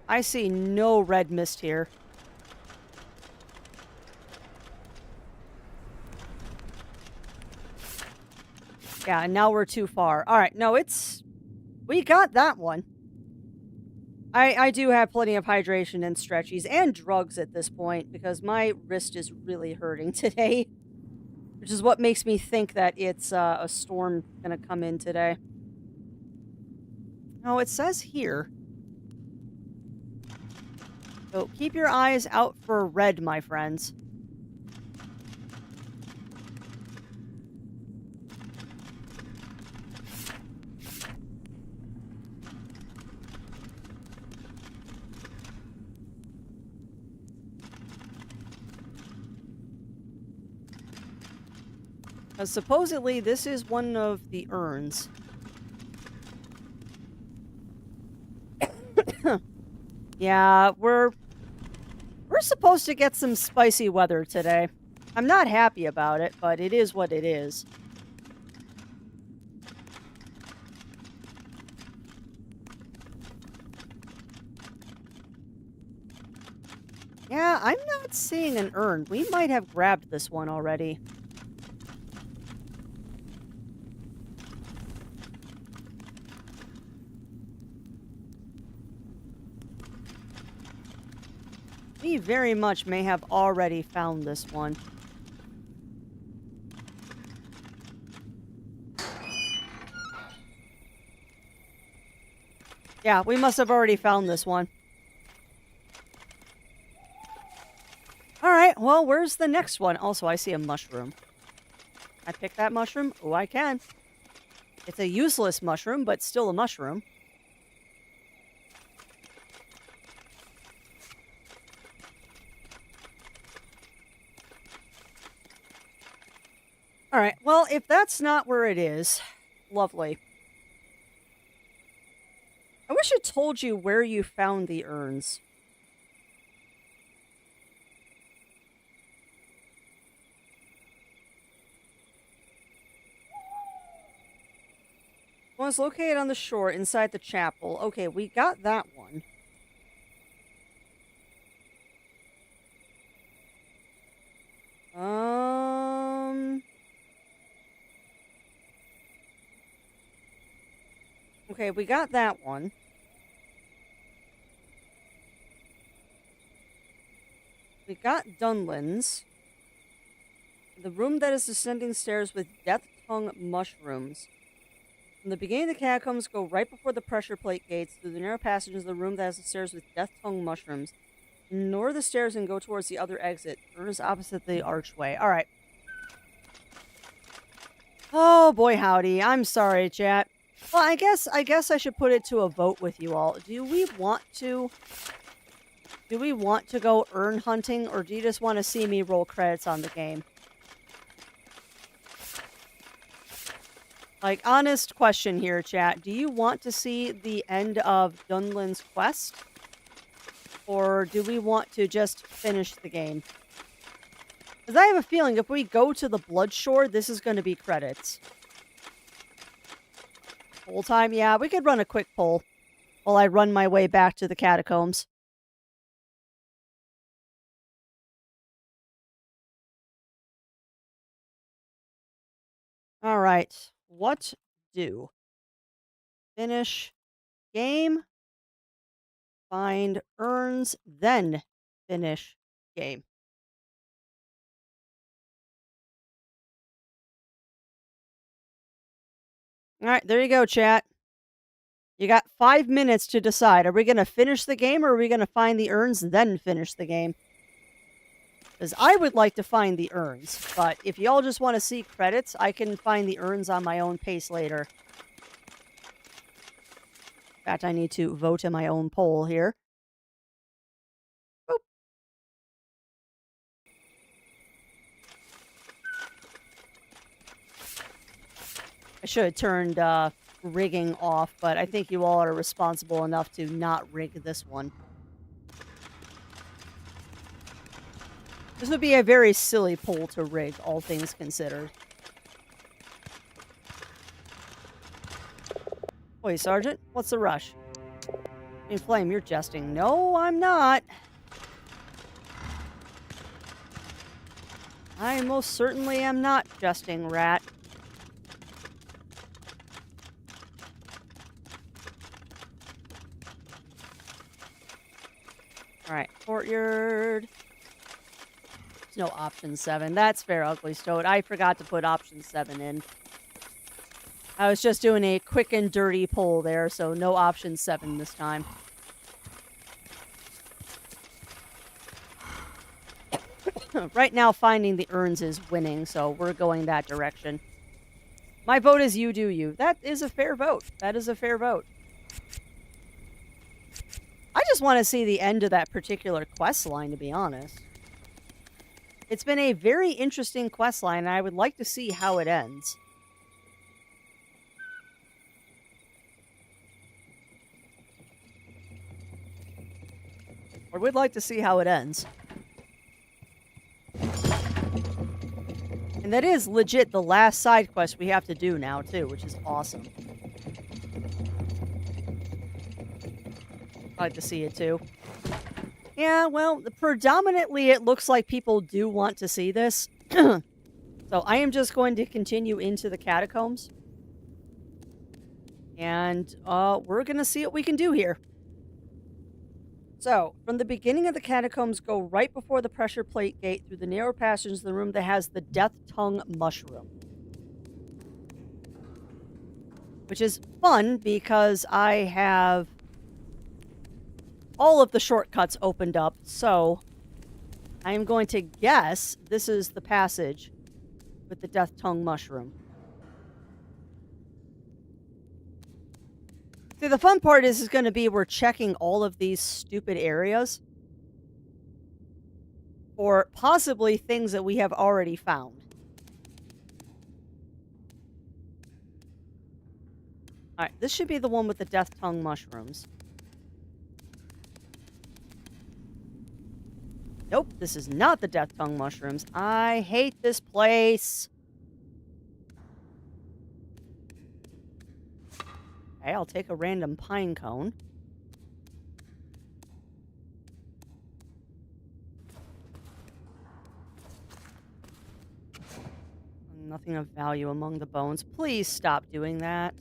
I see no red mist here. Yeah, and now we're too far. All right, no, we got that one. I do have plenty of hydration and stretchies and drugs at this point because my wrist is really hurting today, which is what makes me think that it's a storm gonna come in today. No, it says here. So keep your eyes out for red, my friends. Because supposedly this is one of the urns. Yeah, we're supposed to get some spicy weather today. I'm not happy about it, but it is what it is. Yeah, I'm not seeing an urn. We might have grabbed this one already. We very much may have already found this one. Yeah, we must have already found this one. Alright, well, where's the next one? Also, I see a mushroom. I pick that mushroom? Oh, I can. It's a useless mushroom, but still a mushroom. Alright, well, if that's not where it is, lovely. I wish it told you where you found the urns. One is located on the shore inside the chapel. Okay, we got that one. Okay, we got that one. We got Dunlan's. The room that is descending stairs with death tongue mushrooms. From the beginning of the catacombs, go right before the pressure plate gates through the narrow passages of the room that has the stairs with death tongue mushrooms. Ignore the stairs and go towards the other exit. Urn is opposite the archway. All right. Oh boy, howdy. I'm sorry, chat. Well, I guess I should put it to a vote with you all. Do we want to go urn hunting, or do you just want to see me roll credits on the game? Like, honest question here, chat. Do you want to see the end of Dunlan's quest? Or do we want to just finish the game? Because I have a feeling if we go to the Bloodshore, this is going to be credits. Poll time? Yeah, we could run a quick poll while I run my way back to the catacombs. All right. What do? Finish game. Find urns, then finish game. All right, there you go, chat. You got 5 minutes to decide. Are we going to finish the game or are we going to find the urns, then finish the game? Because I would like to find the urns, but if y'all just want to see credits, I can find the urns on my own pace later. In fact, I need to vote in my own poll here. Boop. I should have turned rigging off, but I think you all are responsible enough to not rig this one. This would be a very silly poll to rig, all things considered. Oi, Sergeant, what's the rush? In Flame, you're jesting. No, I'm not. I most certainly am not jesting, rat. Alright, courtyard. There's no option 7. That's fair, Ugly Stoat. I forgot to put option 7 in. I was just doing a quick and dirty poll there, so no option 7 this time. Right now, finding the urns is winning, so we're going that direction. My vote is you do you. That is a fair vote. That is a fair vote. I just want to see the end of that particular quest line, to be honest. It's been a very interesting quest line, and I would like to see how it ends. I would like to see how it ends. And that is legit the last side quest we have to do now, too, which is awesome. I'd like to see it, too. Yeah, well, predominantly it looks like people do want to see this. So I am just going to continue into the catacombs. And we're going to see what we can do here. So, from the beginning of the catacombs, go right before the pressure plate gate through the narrow passage to the room that has the Death Tongue Mushroom. Which is fun because I have all of the shortcuts opened up, so I am going to guess this is the passage with the Death Tongue Mushroom. See, the fun part is going to be we're checking all of these stupid areas for possibly things that we have already found. Alright, this should be the one with the Death Tongue Mushrooms. Nope, this is not the Death Tongue Mushrooms. I hate this place. Okay, I'll take a random pine cone. Nothing of value among the bones. Please stop doing that.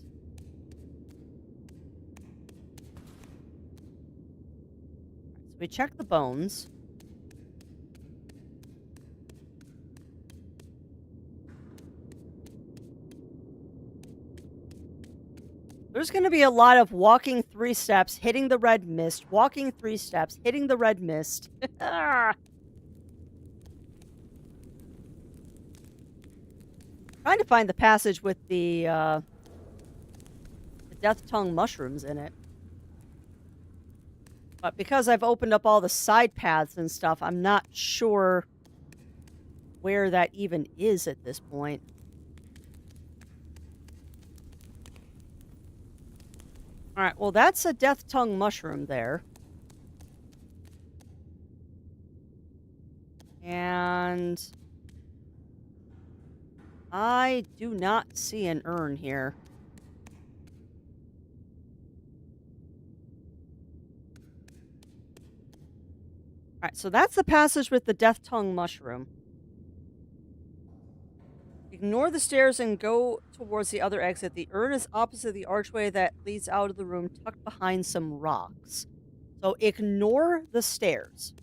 So we check the bones. There's going to be a lot of walking 3 steps, hitting the red mist, walking 3 steps, hitting the red mist. Trying to find the passage with the Death Tongue Mushrooms in it. But because I've opened up all the side paths and stuff, I'm not sure where that even is at this point. Alright, well that's a Death Tongue Mushroom there. And I do not see an urn here. Alright, so that's the passage with the Death Tongue Mushroom. Ignore the stairs and go towards the other exit. The urn is opposite the archway that leads out of the room, tucked behind some rocks. So ignore the stairs.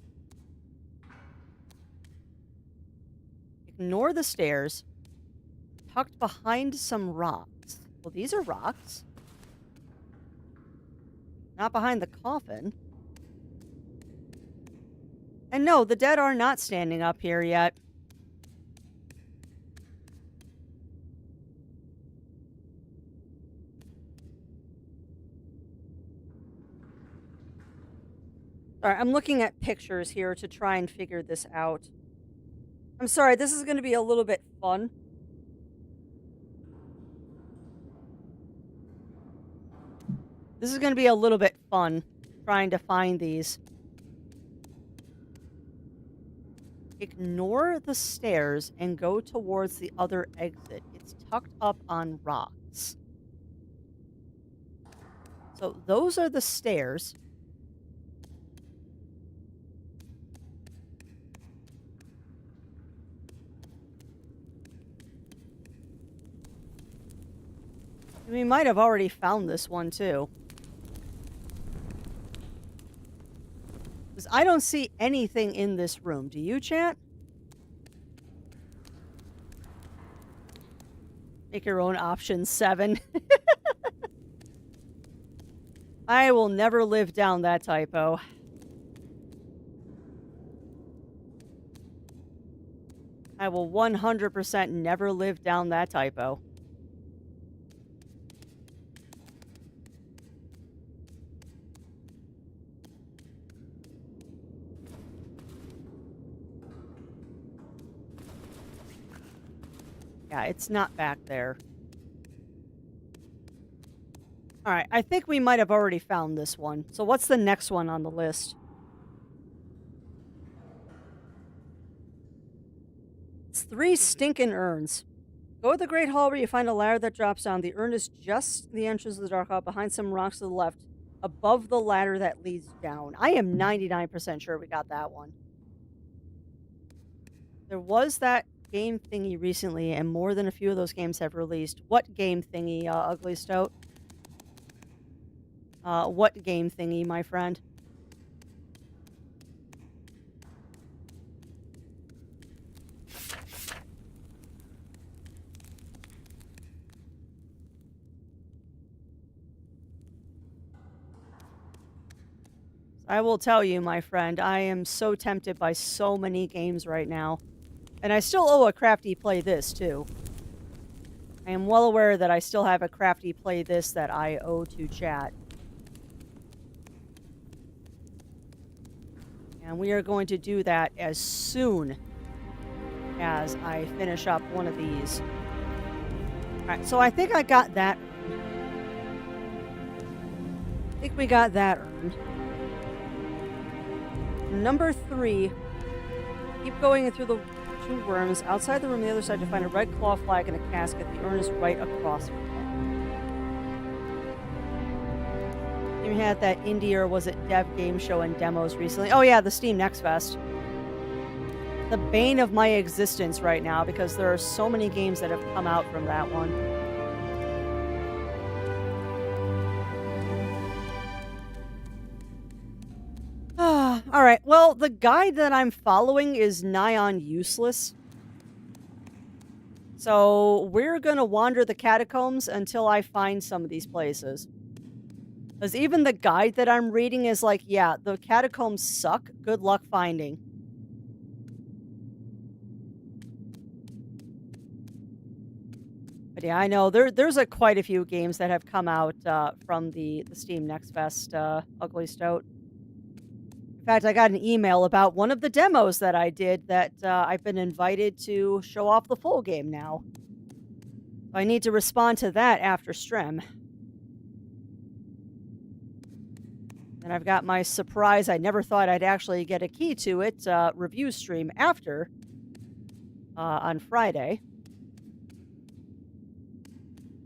Ignore the stairs, tucked behind some rocks. Well, these are rocks. Not behind the coffin. And no, the dead are not standing up here yet. All right, I'm looking at pictures here to try and figure this out. I'm sorry, this is going to be a little bit fun. This is going to be a little bit fun trying to find these. Ignore the stairs and go towards the other exit. It's tucked up on rocks. So those are the stairs. We might have already found this one too. Because I don't see anything in this room. Do you, chat? Make your own option 7. I will never live down that typo. I will 100% never live down that typo. Yeah, it's not back there. All right, I think we might have already found this one. So what's the next one on the list? It's 3 stinking urns. Go to the Great Hall where you find a ladder that drops down. The urn is just the entrance of the dark hall behind some rocks to the left, above the ladder that leads down. I am 99% sure we got that one. There was that game thingy recently, and more than a few of those games have released. What game thingy, Ugly Stoat? What game thingy, my friend? I will tell you, my friend, I am so tempted by so many games right now. And I still owe a Crafty Play This, too. I am well aware that I still have a Crafty Play This that I owe to chat. And we are going to do that as soon as I finish up one of these. Alright, so I think I got that. I think we got that earned. Number 3. Keep going through the 2 worms. Outside the room on the other side, you'll find a red claw flag and a casket. The urn is right across from it. You had that indie, or was it dev game show and demos recently? Oh yeah, the Steam Next Fest. The bane of my existence right now, because there are so many games that have come out from that one. Alright, well, the guide that I'm following is nigh on useless. So, we're gonna wander the catacombs until I find some of these places. Because even the guide that I'm reading is like, yeah, the catacombs suck. Good luck finding. But yeah, I know there's quite a few games that have come out from the Steam Next Fest, Ugly Stoat. In fact, I got an email about one of the demos that I did that I've been invited to show off the full game now. I need to respond to that after stream. And I've got my surprise, I never thought I'd actually get a key to it, review stream after on Friday.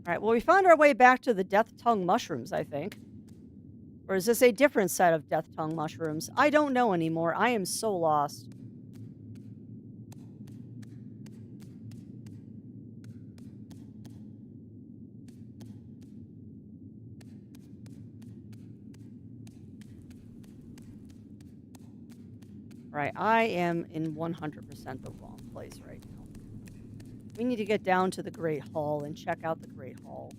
Alright, well, we found our way back to the Death Tongue mushrooms, I think. Or is this a different set of Death Tongue mushrooms? I don't know anymore. I am so lost. Right, I am in 100% the wrong place right now. We need to get down to the Great Hall and check out the Great Hall.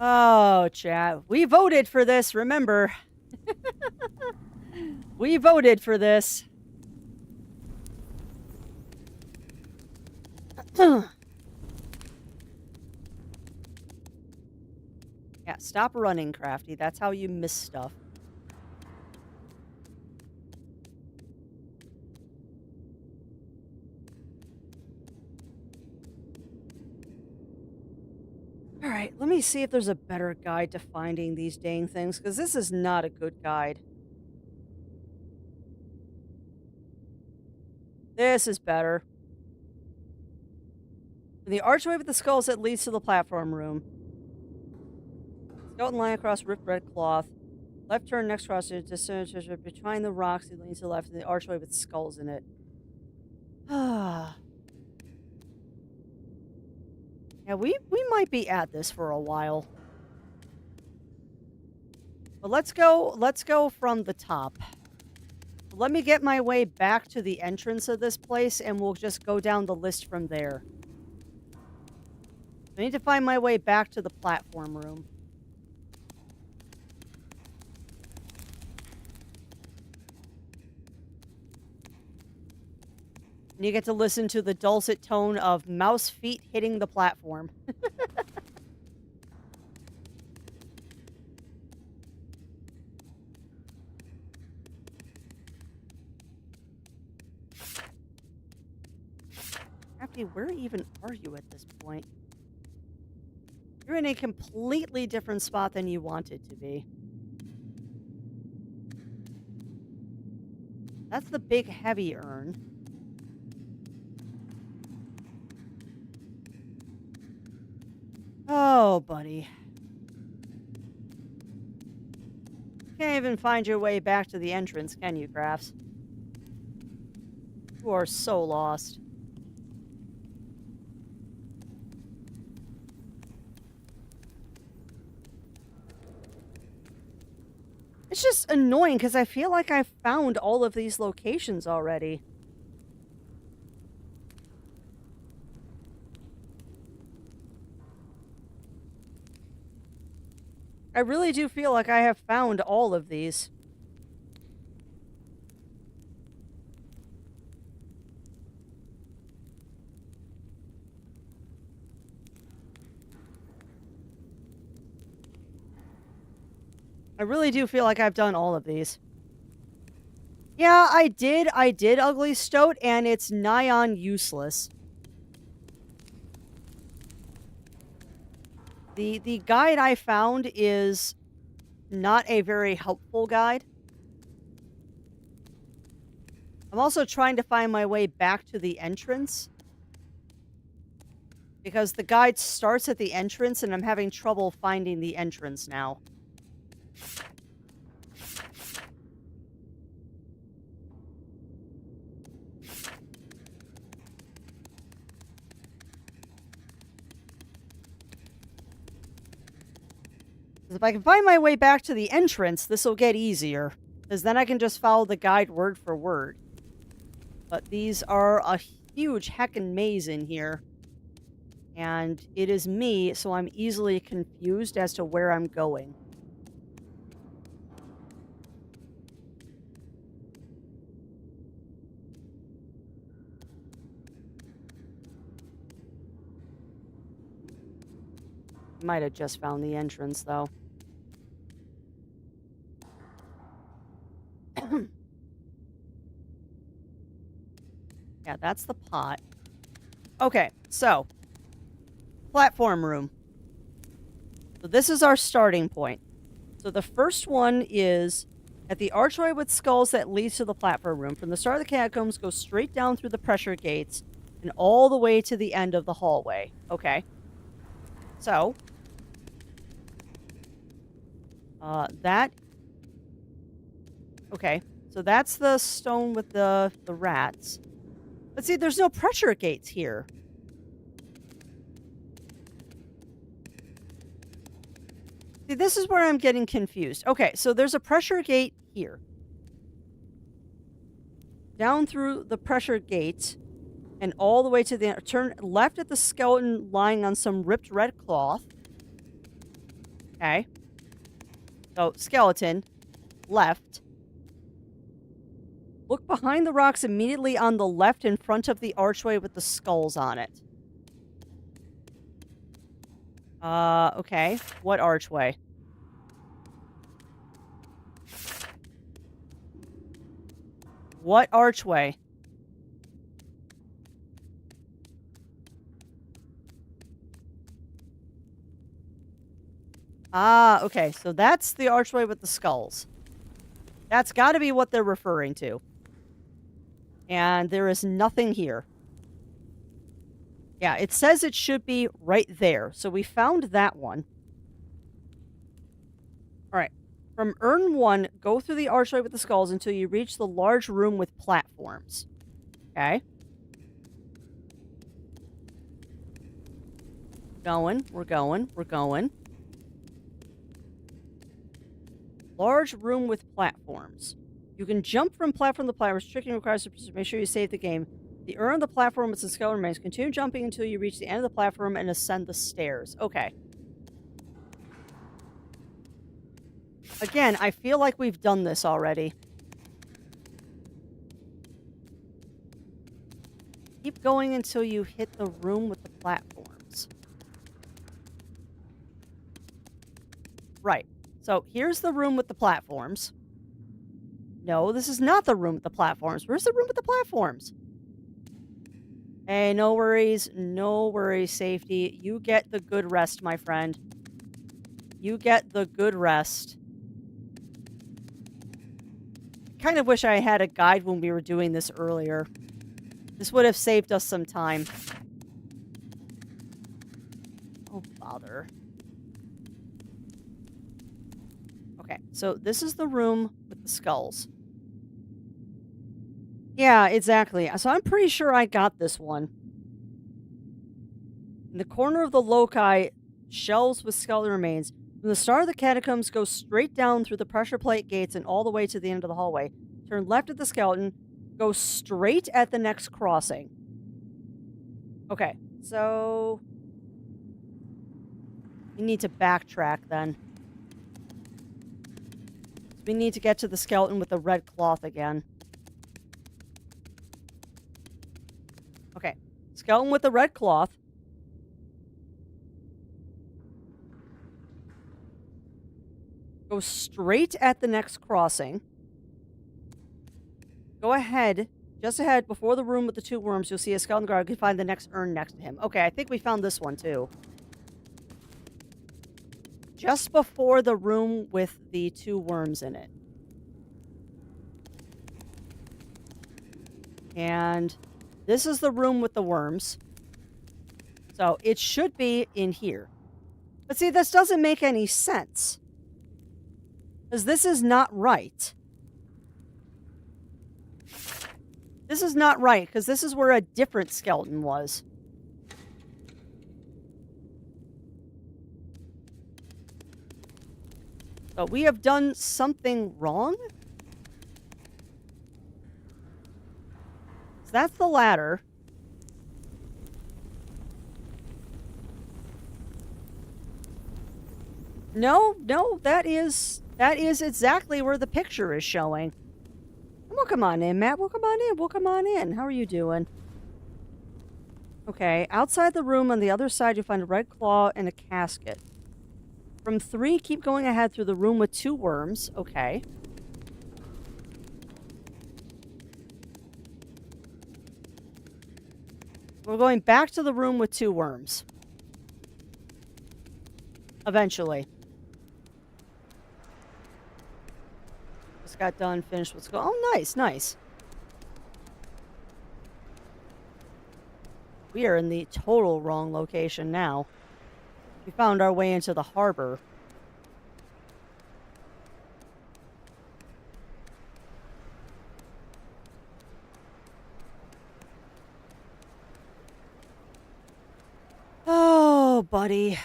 Oh, chat. We voted for this, remember. We voted for this. Yeah, stop running, Crafty. That's how you miss stuff. Alright, let me see if there's a better guide to finding these dang things, because this is not a good guide. This is better. The archway with the skulls that leads to the platform room. Skeleton line across ripped red cloth. Left turn next cross behind the rocks. It leads to the left and the archway with skulls in it. Yeah, we might be at this for a while. But let's go from the top. Let me get my way back to the entrance of this place and we'll just go down the list from there. I need to find my way back to the platform room. And you get to listen to the dulcet tone of mouse feet hitting the platform. Crafty, where even are you at this point? You're in a completely different spot than you wanted to be. That's the big heavy urn. Oh, buddy. Can't even find your way back to the entrance, can you, Crafts? You are so lost. It's just annoying because I feel like I've found all of these locations already. I really do feel like I have found all of these. I really do feel like I've done all of these. Yeah, I did Ugly Stoat, and it's nigh on useless. The guide I found is not a very helpful guide. I'm also trying to find my way back to the entrance. Because the guide starts at the entrance, and I'm having trouble finding the entrance now. If I can find my way back to the entrance, this will get easier. Because then I can just follow the guide word for word. But these are a huge heckin' maze in here. And it is me, so I'm easily confused as to where I'm going. Might have just found the entrance, though. Yeah, that's the pot. Okay, so. Platform room. So this is our starting point. So the first one is at the archway with skulls that leads to the platform room. From the start of the catacombs, go straight down through the pressure gates and all the way to the end of the hallway. Okay. So. That. Okay. So that's the stone with the rats. But see, there's no pressure gates here. See, this is where I'm getting confused. Okay, so there's a pressure gate here. Down through the pressure gate and all the way to the... Turn left at the skeleton lying on some ripped red cloth. Okay. So, skeleton, left. Look behind the rocks immediately on the left in front of the archway with the skulls on it. Okay. What archway? What archway? Okay. So that's the archway with the skulls. That's got to be what they're referring to. And there is nothing here. Yeah, it says it should be right there. So we found that one. All right. From urn 1, go through the archway with the skulls until you reach the large room with platforms. Okay. We're going. Large room with platforms. You can jump from platform to platform. Restricting requires to make sure you save the game. The urn of the platform with the skull remains. Continue jumping until you reach the end of the platform and ascend the stairs. Okay. Again, I feel like we've done this already. Keep going until you hit the room with the platforms. Right. So here's the room with the platforms. No, this is not the room with the platforms. Where's the room with the platforms? Hey, no worries. No worries, safety. You get the good rest, my friend. You get the good rest. Kind of wish I had a guide when we were doing this earlier. This would have saved us some time. Oh, bother. Okay, so this is the room with the skulls. Yeah, exactly. So I'm pretty sure I got this one. In the corner of the loci, shelves with skeleton remains. From the start of the catacombs, go straight down through the pressure plate gates and all the way to the end of the hallway. Turn left at the skeleton. Go straight at the next crossing. Okay, so we need to backtrack then. We need to get to the skeleton with the red cloth again. Okay, skeleton with the red cloth. Go straight at the next crossing. Go ahead. Just ahead, before the room with the 2 worms, you'll see a skeleton guard. You can find the next urn next to him. Okay, I think we found this one, too. Just before the room with the 2 worms in it. And this is the room with the worms. So it should be in here. But see, this doesn't make any sense. Because this is not right. This is not right, because this is where a different skeleton was. So we have done something wrong? So that's the ladder. No, that is exactly where the picture is showing. Well, come on in, Matt. Welcome on in. How are you doing? Okay, outside the room on the other side, you'll find a red claw and a casket. From 3, keep going ahead through the room with 2 worms. Okay. We're going back to the room with 2 worms. Eventually. Just got done, finished. Let's go. Oh, nice. We are in the total wrong location now. We found our way into the harbor. Oh, buddy.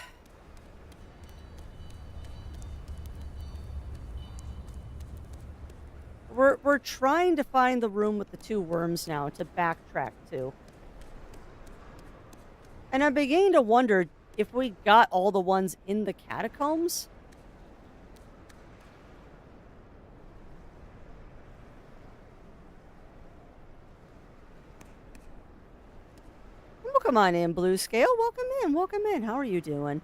We're trying to find the room with the 2 worms now to backtrack to. And I'm beginning to wonder if we got all the ones in the catacombs. Welcome on in, Blue Scale. Welcome in. Welcome in. How are you doing?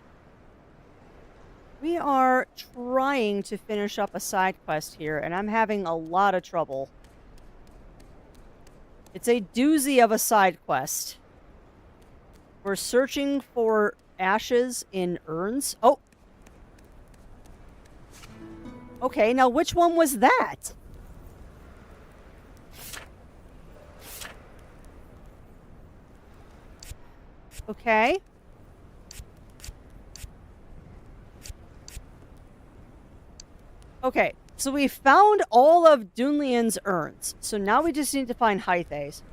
We are trying to finish up a side quest here, and I'm having a lot of trouble. It's a doozy of a side quest. We're searching for ashes in urns. Oh! Okay, now which one was that? Okay. Okay, so we found all of Dunlian's urns. So now we just need to find Hythes.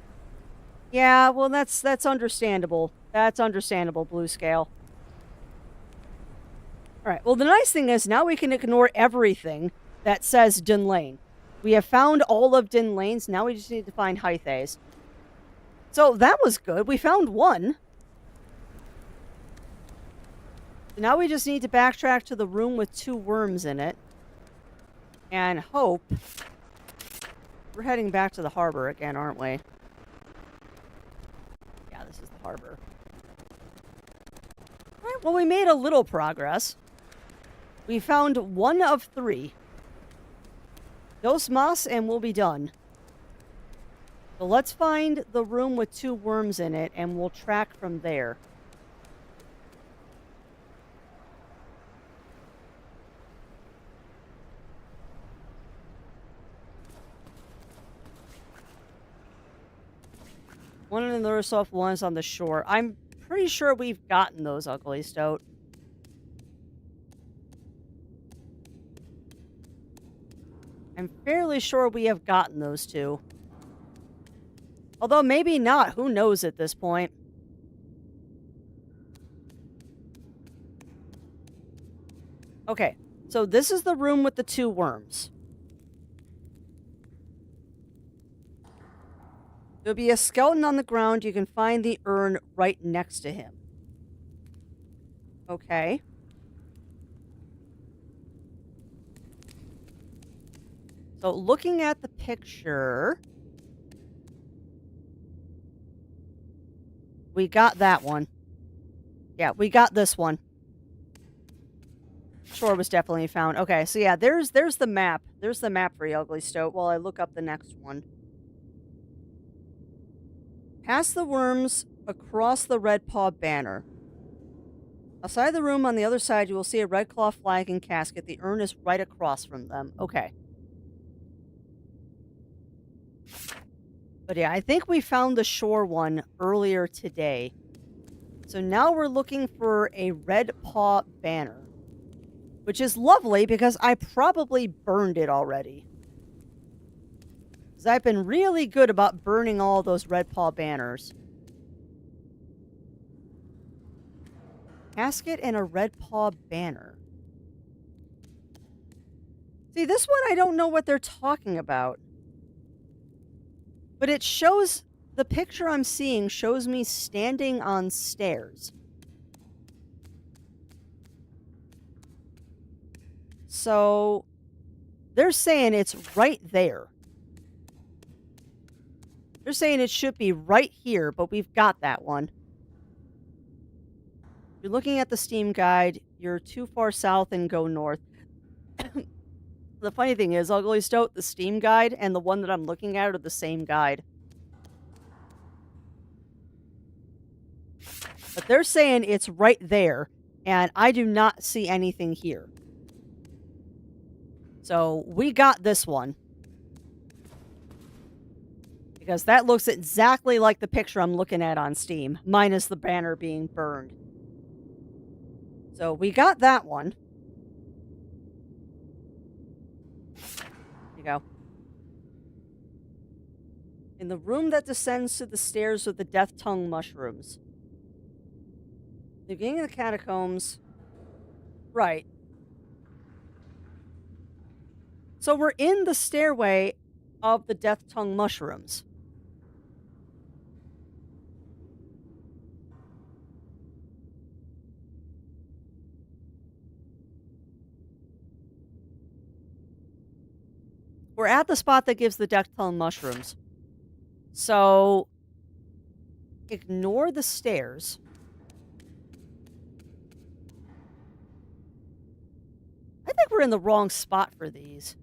Yeah, well, that's understandable. That's understandable, Blue Scale. Alright, well, the nice thing is now we can ignore everything that says Dunlane. We have found all of Dunlane's. Now we just need to find Hythes. So that was good. We found one. Now we just need to backtrack to the room with 2 worms in it. And hope. We're heading back to the harbor again, aren't we? Yeah, this is the harbor. Alright, well, we made a little progress. We found 1 of 3. Dos mas and we'll be done. So let's find the room with 2 worms in it and we'll track from there. One in the Ursoft, one's on the shore. I'm pretty sure we've gotten those, Ugly Stoat. I'm fairly sure we have gotten those 2. Although maybe not. Who knows at this point? Okay, so this is the room with the 2 worms. There'll be a skeleton on the ground. You can find the urn right next to him. Okay. So looking at the picture, we got that one. Yeah, we got this one. Shore was definitely found. Okay, so yeah, there's the map. There's the map for you, Ugly Stoat, while I look up the next one. Past the worms, across the red paw banner. Outside the room on the other side, you will see a red cloth flag and casket. The urn is right across from them. Okay. But yeah, I think we found the shore one earlier today. So now we're looking for a red paw banner. Which is lovely because I probably burned it already. Because I've been really good about burning all those red paw banners. Casket and a red paw banner. See, this one I don't know what they're talking about. But it shows, the picture I'm seeing shows me standing on stairs. So, they're saying it's right there. They're saying it should be right here, but we've got that one. You're looking at the Steam guide. You're too far south and go north. The funny thing is, Ugly Stoat, the Steam guide and the one that I'm looking at are the same guide. But they're saying it's right there, and I do not see anything here. So, we got this one. Because that looks exactly like the picture I'm looking at on Steam, minus the banner being burned. So, we got that one. There you go. In the room that descends to the stairs with the death tongue mushrooms. The beginning of the catacombs. Right. So we're in the stairway of the death tongue mushrooms. We're at the spot that gives the death tongue mushrooms. So Ignore the stairs. I think we're in the wrong spot for these.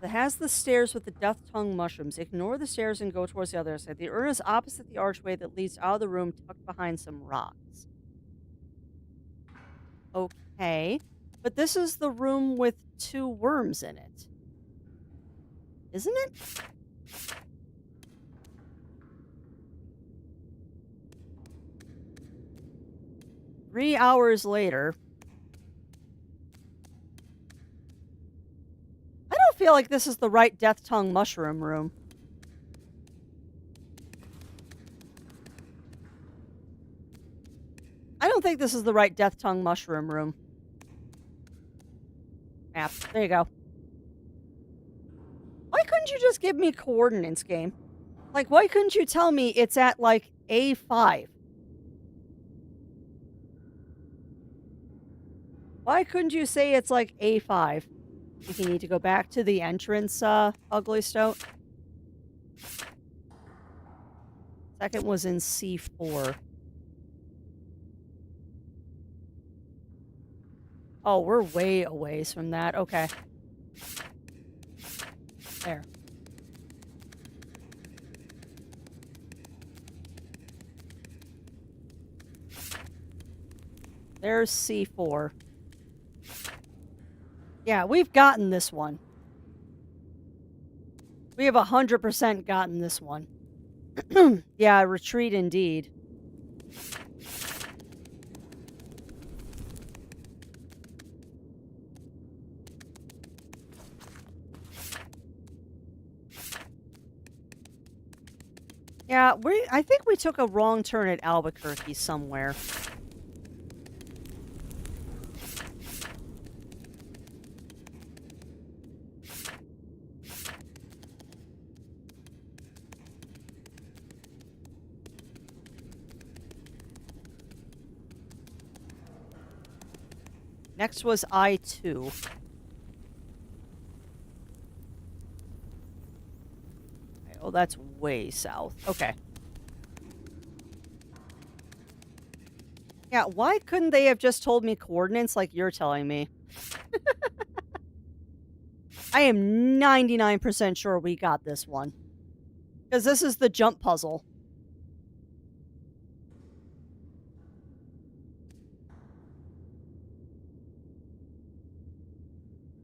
It has the stairs with the death tongue mushrooms. Ignore the stairs and go towards the other side. The urn is opposite the archway that leads out of the room, tucked behind some rocks. Okay. But this is the room with 2 worms in it. Isn't it? Three hours later. I don't feel like this is the right death tongue mushroom room. I don't think this is the right death tongue mushroom room. Map. There you go. Why couldn't you just give me coordinates, game? Like, why couldn't you tell me it's at, like, A5? Why couldn't you say it's, like, A5? I think you need to go back to the entrance, Ugly Stoat. Second was in C4. Oh, we're way a ways from that. Okay. There. There's C4. Yeah, we've gotten this one. We have 100% gotten this one. Yeah, retreat indeed. Yeah, I think we took a wrong turn at Albuquerque somewhere. Next was I-2. Oh, that's way south. Okay. Yeah, why couldn't they have just told me coordinates like you're telling me? I am 99% sure we got this one. Because this is the jump puzzle.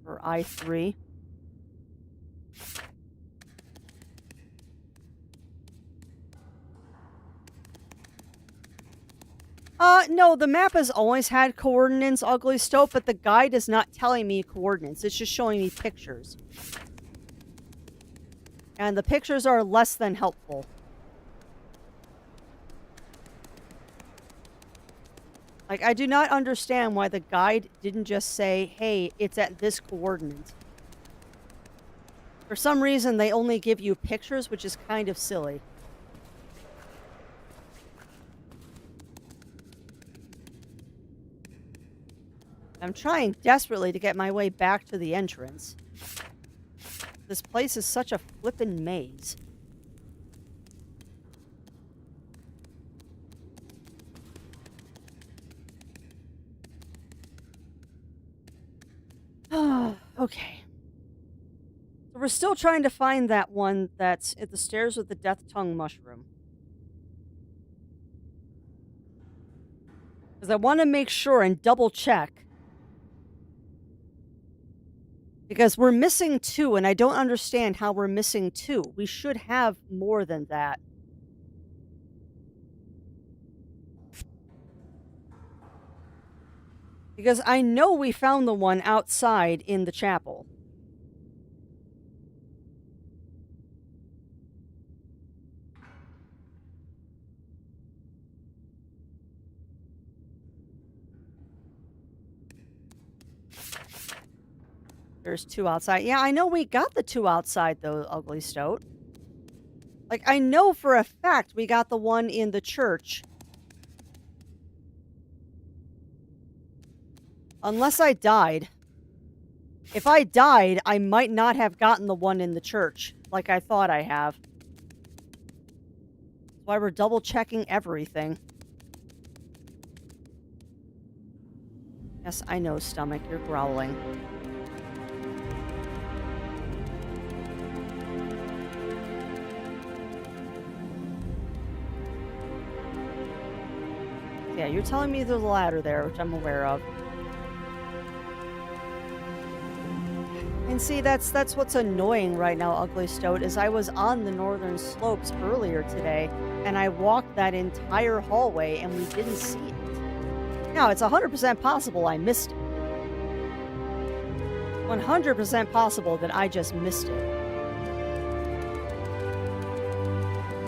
For I-3. No, the map has always had coordinates, Ugly Stoat, but the guide is not telling me coordinates. It's just showing me pictures. And the pictures are less than helpful. Like, I do not understand why the guide didn't just say, hey, it's at this coordinate. For some reason, they only give you pictures, which is kind of silly. I'm trying desperately to get my way back to the entrance. This place is such a flippin' maze. Okay. So we're still trying to find that one that's at the stairs with the death tongue mushroom. Because I want to make sure and double check. Because we're missing 2, and I don't understand how we're missing 2. We should have more than that. Because I know we found the one outside in the chapel. There's 2 outside. Yeah, I know we got the 2 outside, though, Ugly Stoat. Like, I know for a fact we got the one in the church. Unless I died. If I died, I might not have gotten the one in the church, like I thought I have. That's why we're double checking everything. Yes, I know, stomach, you're growling. Yeah, you're telling me there's a ladder there, which I'm aware of. And see, that's what's annoying right now, Ugly Stoat, is I was on the northern slopes earlier today, and I walked that entire hallway, and we didn't see it. Now, it's 100% possible I missed it. 100% possible that I just missed it.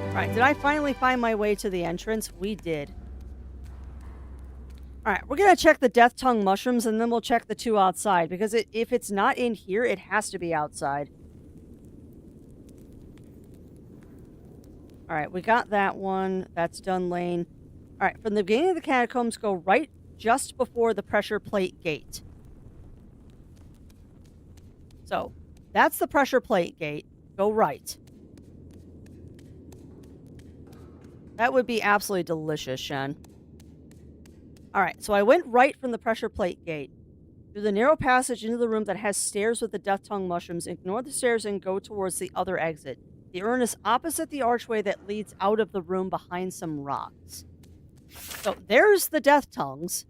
Alright, did I finally find my way to the entrance? We did. Alright, we're gonna check the death tongue mushrooms, and then we'll check the two outside, because if it's not in here, it has to be outside. Alright, we got that one. That's Dun Lane. Alright, from the beginning of the catacombs, go right just before the pressure plate gate. So, that's the pressure plate gate. Go right. That would be absolutely delicious, Shen. Alright, so I went right from the pressure plate gate. Through the narrow passage into the room that has stairs with the death tongue mushrooms, ignore the stairs and go towards the other exit. The urn is opposite the archway that leads out of the room behind some rocks. So, there's the death tongues.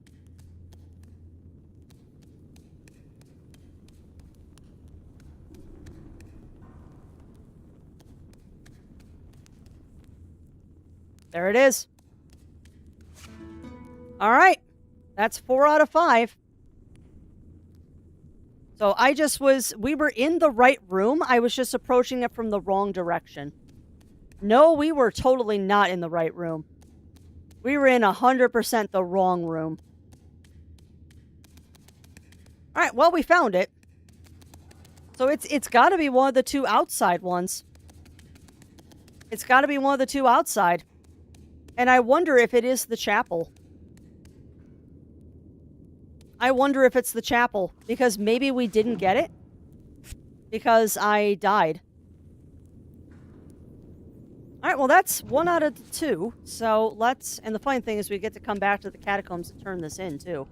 There it is. All right. That's 4 out of 5. So we were in the right room. I was just approaching it from the wrong direction. No, we were totally not in the right room. We were in 100% the wrong room. All right, well, we found it. So it's got to be one of the two outside ones. It's got to be one of the two outside. And I wonder if it is the chapel. I wonder if it's the chapel, because maybe we didn't get it because I died. All right, well, that's 1 out of 2. So and the funny thing is we get to come back to the catacombs and turn this in, too.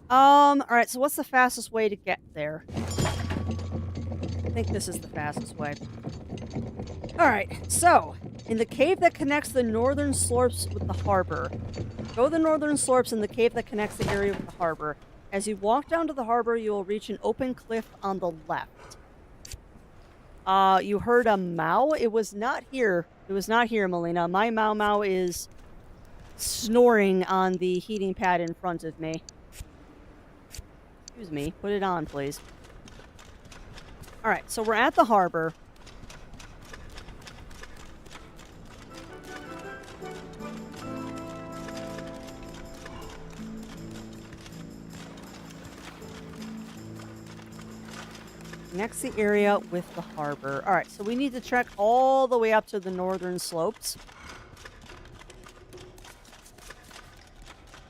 All right, so what's the fastest way to get there? I think this is the fastest way. All right, so in the cave that connects the northern slopes with the harbor, go the northern slopes in the cave that connects the area with the harbor. As you walk down to the harbor, you will reach an open cliff on the left. You heard a mow? It was not here. It was not here, Melina. My mow is snoring on the heating pad in front of me. Excuse me. Put it on, please. Alright, so we're at the harbor. Next the area with the harbor. Alright, so we need to trek all the way up to the northern slopes.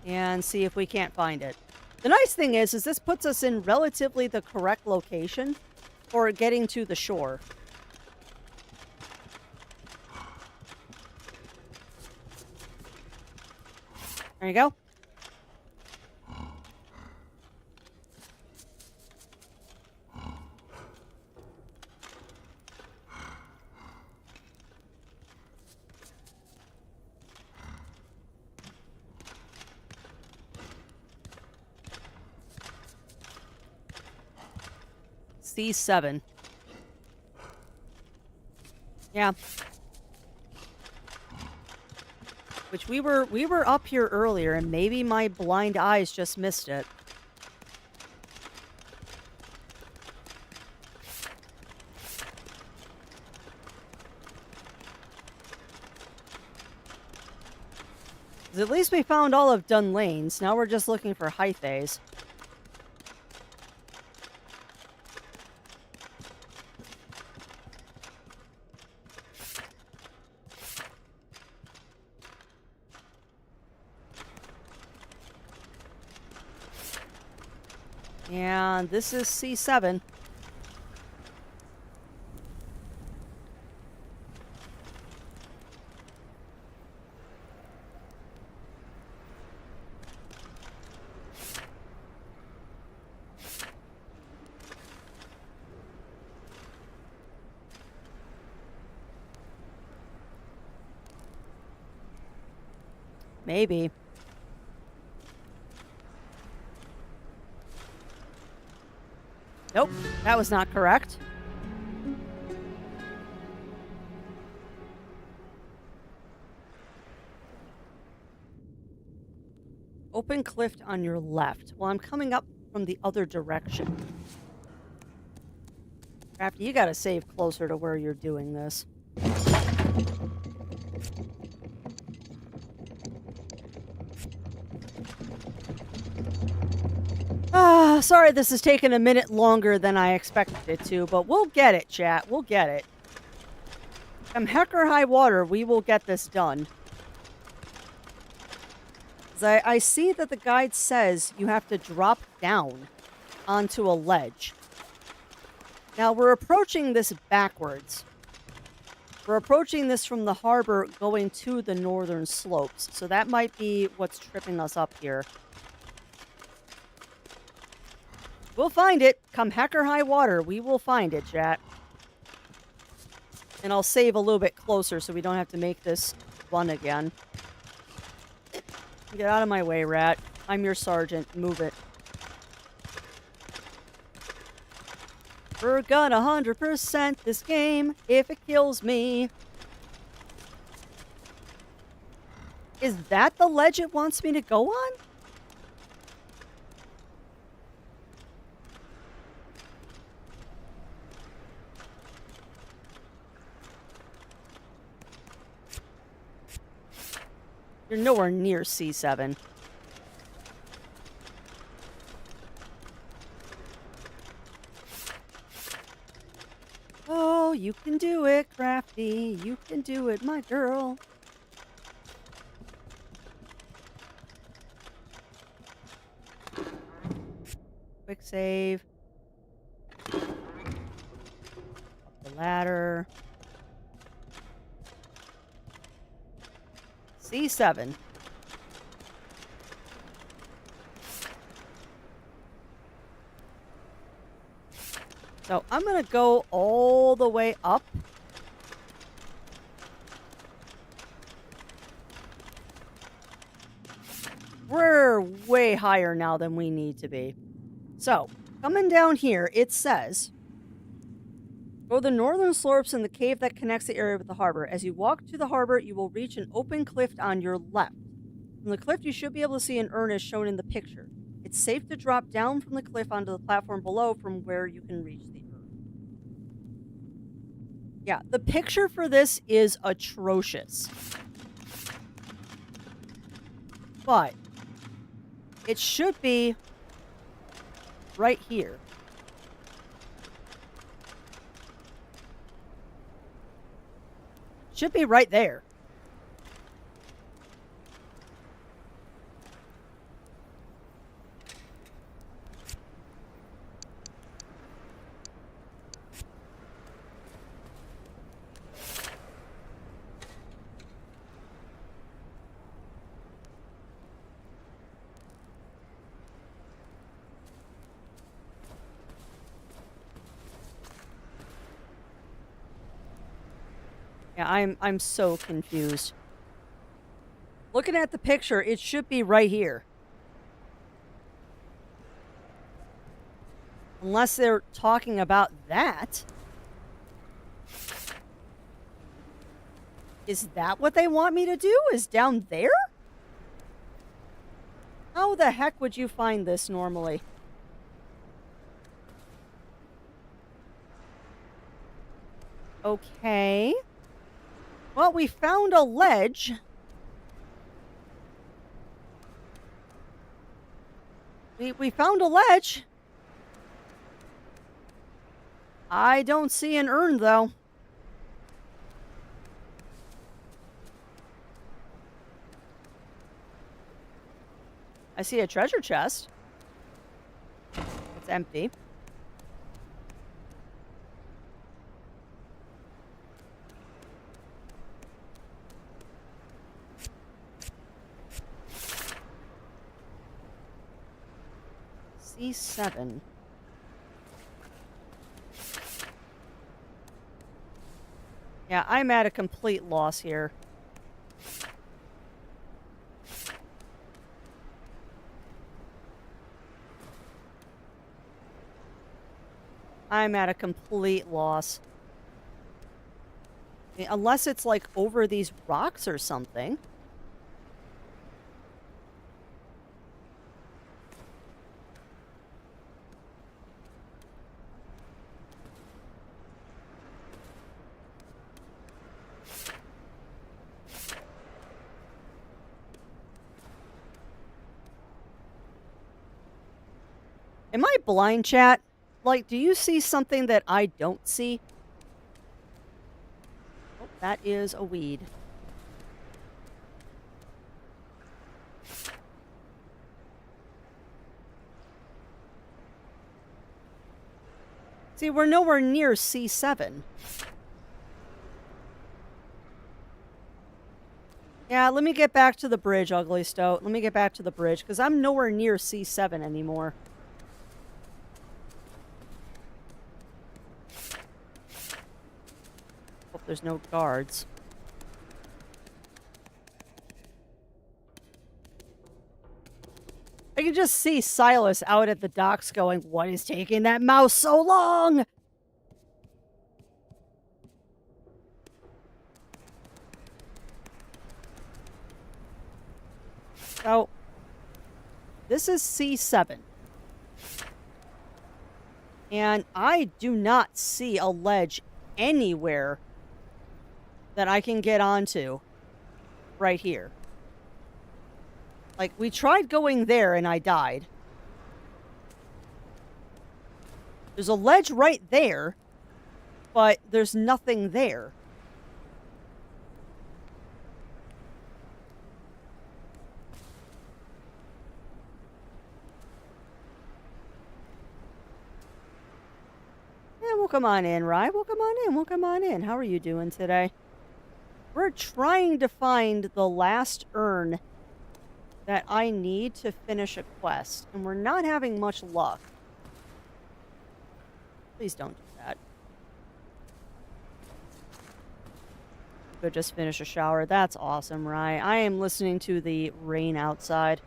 And see if we can't find it. The nice thing is this puts us in relatively the correct location for getting to the shore. There you go. C7. Yeah. Which we were up here earlier, and maybe my blind eyes just missed it. At least we found all of Dun Lanes. Now we're just looking for Hythes. And this is C7. Maybe. Nope, that was not correct. Open cliff on your left. Well, I'm coming up from the other direction. Crafty, you gotta save closer to where you're doing this. Sorry this is taking a minute longer than I expected it to, but we'll get it, chat. We'll get it. Come heck or high water, we will get this done. I see that the guide says you have to drop down onto a ledge. Now, we're approaching this backwards. We're approaching this from the harbor going to the northern slopes, so that might be what's tripping us up here. We'll find it. Come heck or high water, we will find it, chat. And I'll save a little bit closer so we don't have to make this run again. Get out of my way, rat. I'm your sergeant. Move it. We're gonna 100% this game if it kills me. Is that the ledge it wants me to go on? You're nowhere near C7. Oh, you can do it, Crafty. You can do it, my girl. Quick save. Up the ladder. C7. So I'm going to go all the way up. We're way higher now than we need to be. So, coming down here, it says, go the northern slopes in the cave that connects the area with the harbor. As you walk to the harbor, you will reach an open cliff on your left. From the cliff, you should be able to see an urn as shown in the picture. It's safe to drop down from the cliff onto the platform below from where you can reach the urn. Yeah, the picture for this is atrocious. But it should be right here. Should be right there. Yeah, I'm so confused. Looking at the picture, it should be right here. Unless they're talking about that. Is that what they want me to do? Is down there? How the heck would you find this normally? Okay. Well, we found a ledge. We found a ledge. I don't see an urn, though. I see a treasure chest. It's empty. C7. Yeah, I'm at a complete loss here. I'm at a complete loss. Unless it's like over these rocks or something. Am I blind, chat? Like, do you see something that I don't see? Oh, that is a weed. See, we're nowhere near C7. Yeah, let me get back to the bridge, Ugly Stoat. Let me get back to the bridge, because I'm nowhere near C7 anymore. Hope there's no guards. I can just see Silas out at the docks going, "What is taking that mouse so long?" So, this is C7. And I do not see a ledge anywhere that I can get onto right here. Like, we tried going there and I died. There's a ledge right there, but there's nothing there. Yeah, well, come on in, Rye. Well, come on in. Well, come on in. How are you doing today? We're trying to find the last urn that I need to finish a quest, and we're not having much luck. Please don't do that. Go just finish a shower. That's awesome, Rye. I am listening to the rain outside.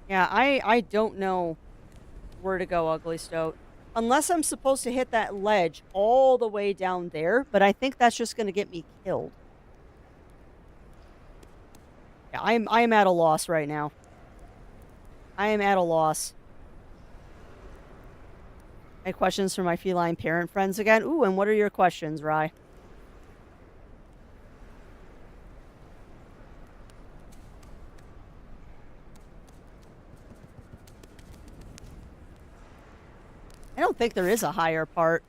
Yeah, I don't know where to go, Ugly Stoat. Unless I'm supposed to hit that ledge all the way down there, but I think that's just going to get me killed. Yeah, I'm at a loss right now. I am at a loss. Any questions for my feline parent friends again? Ooh, and what are your questions, Rye? I don't think there is a higher part.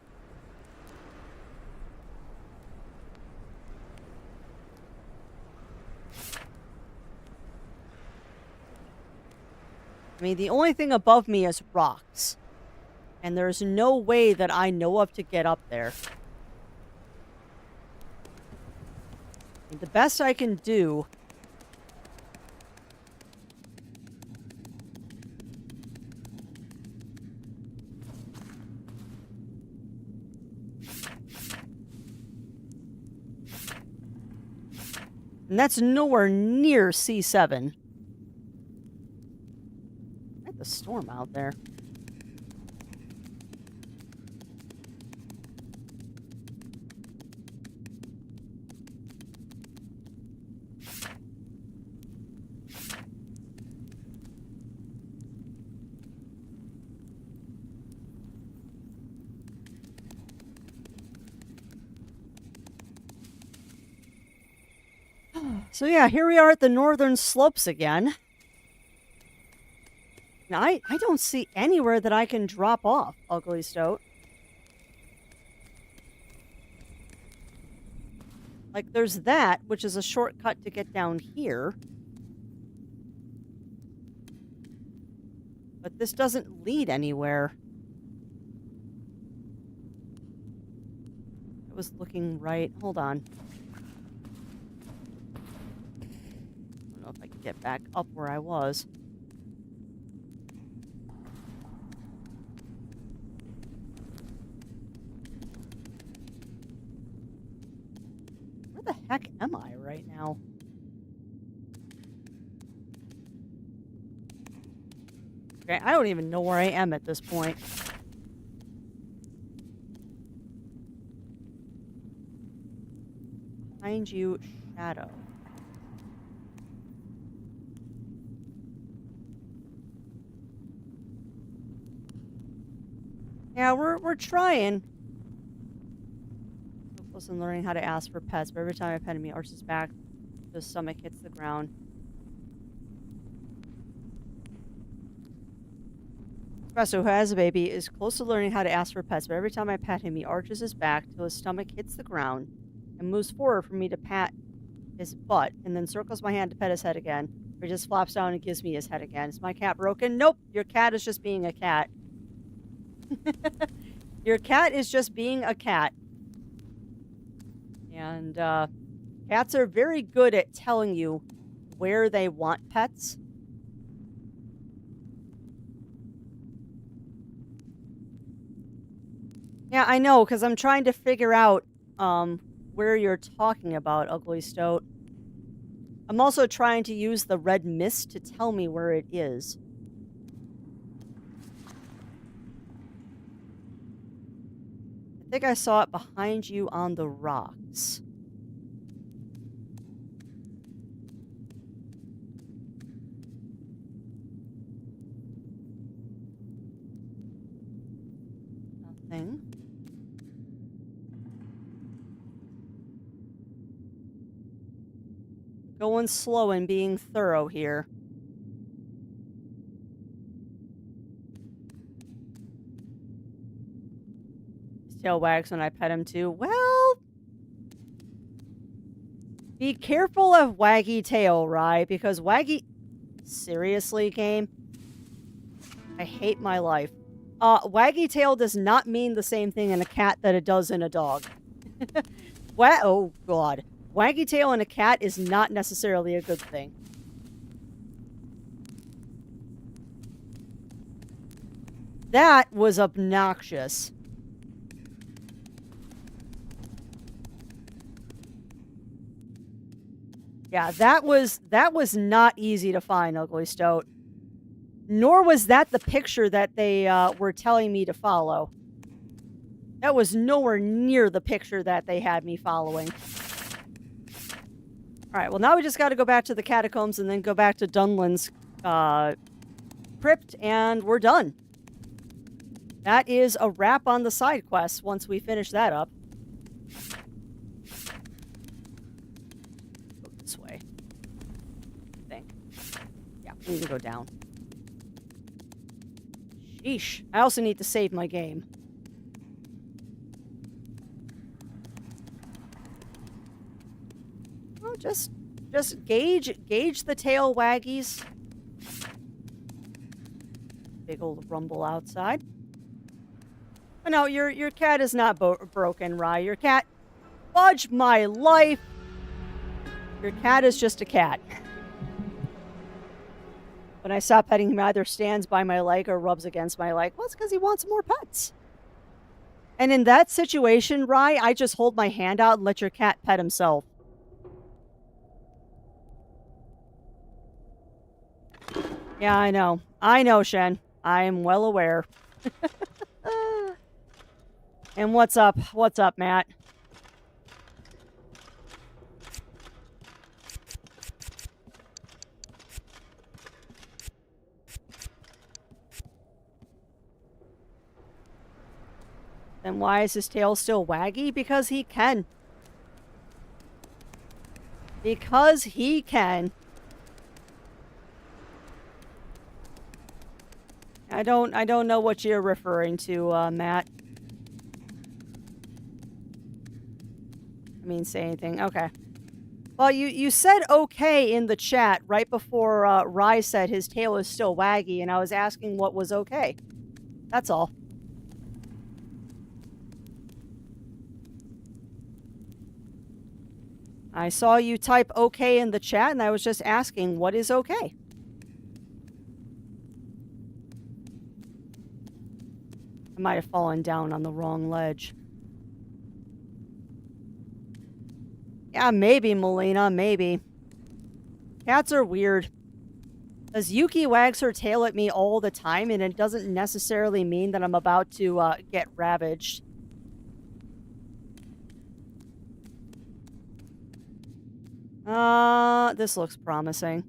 I mean, the only thing above me is rocks. And there's no way that I know of to get up there. And the best I can do... And that's nowhere near C7. Quite the storm out there. So yeah, here we are at the northern slopes again. Now, I don't see anywhere that I can drop off, Ugly Stoat. Like, there's that, which is a shortcut to get down here. But this doesn't lead anywhere. I was looking right. Hold on. I don't know if I can get back up where I was. Where the heck am I right now? Okay, I don't even know where I am at this point. Behind you, shadow. Yeah, we're trying. Focus on learning how to ask for pets, but every time I pet him, he arches his back, his stomach hits the ground. Espresso, who has a baby, is close to learning how to ask for pets, but every time I pet him, he arches his back till his stomach hits the ground and moves forward for me to pat his butt, and then circles my hand to pet his head again, or he just flops down and gives me his head again. Is my cat broken? Nope, your cat is just being a cat. Your cat is just being a cat. And cats are very good at telling you where they want pets. Yeah, I know, because I'm trying to figure out where you're talking about, Ugly Stoat. I'm also trying to use the red mist to tell me where it is. I think I saw it behind you on the rocks. Nothing. Going slow and being thorough here. His tail wags when I pet him too. Well, be careful of Waggy Tail, right? Because Waggy... Seriously, game? I hate my life. Waggy Tail does not mean the same thing in a cat that it does in a dog. Oh, God. Waggy tail in a cat is not necessarily a good thing. That was obnoxious. Yeah, that was not easy to find, Ugly Stoat. Nor was that the picture that they were telling me to follow. That was nowhere near the picture that they had me following. Alright, well now we just gotta go back to the catacombs and then go back to Dunland's crypt, and we're done. That is a wrap on the side quest once we finish that up. Go this way. I think. Yeah, we can go down. Sheesh. I also need to save my game. Oh, just gauge the tail waggies. Big old rumble outside. Oh, no, your cat is not broken, Rye. Your cat... Fudge my life! Your cat is just a cat. When I stop petting him, he either stands by my leg or rubs against my leg. Well, it's because he wants more pets. And in that situation, Rye, I just hold my hand out and let your cat pet himself. Yeah, I know. I know, Shen. I am well aware. And what's up? What's up, Matt? Then why is his tail still waggy? Because he can. Because he can. I don't know what you're referring to, Matt. say anything. Okay. Well, you said okay in the chat right before Rye said his tail is still waggy, and I was asking what was okay. That's all. I saw you type okay in the chat, and I was just asking what is okay. I might have fallen down on the wrong ledge. Yeah, maybe, Melina, maybe. Cats are weird. Because Yuki wags her tail at me all the time, and it doesn't necessarily mean that I'm about to get ravaged. This looks promising.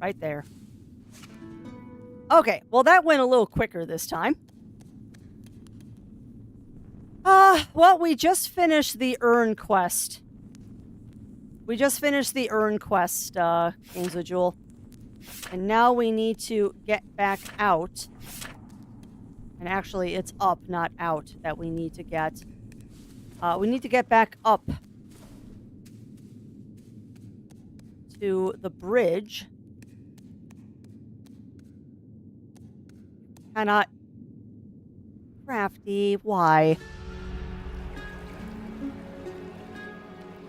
Right there. Okay, well that went a little quicker this time. Well, we just finished the Urn quest. Games with Jewel. And now we need to get back out. And actually, it's up, not out, that we need to get. We need to get back up to the bridge. Cannot. Crafty, why?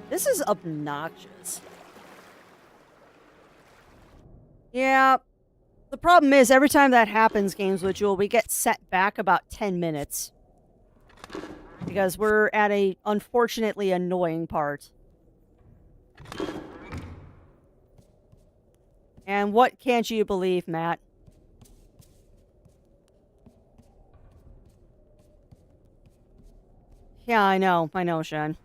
This is obnoxious. Yeah. The problem is, every time that happens, Games with Jewel, we get set back about 10 minutes. Because we're at a unfortunately annoying part. And what can't you believe, Matt? Yeah, I know, Shen.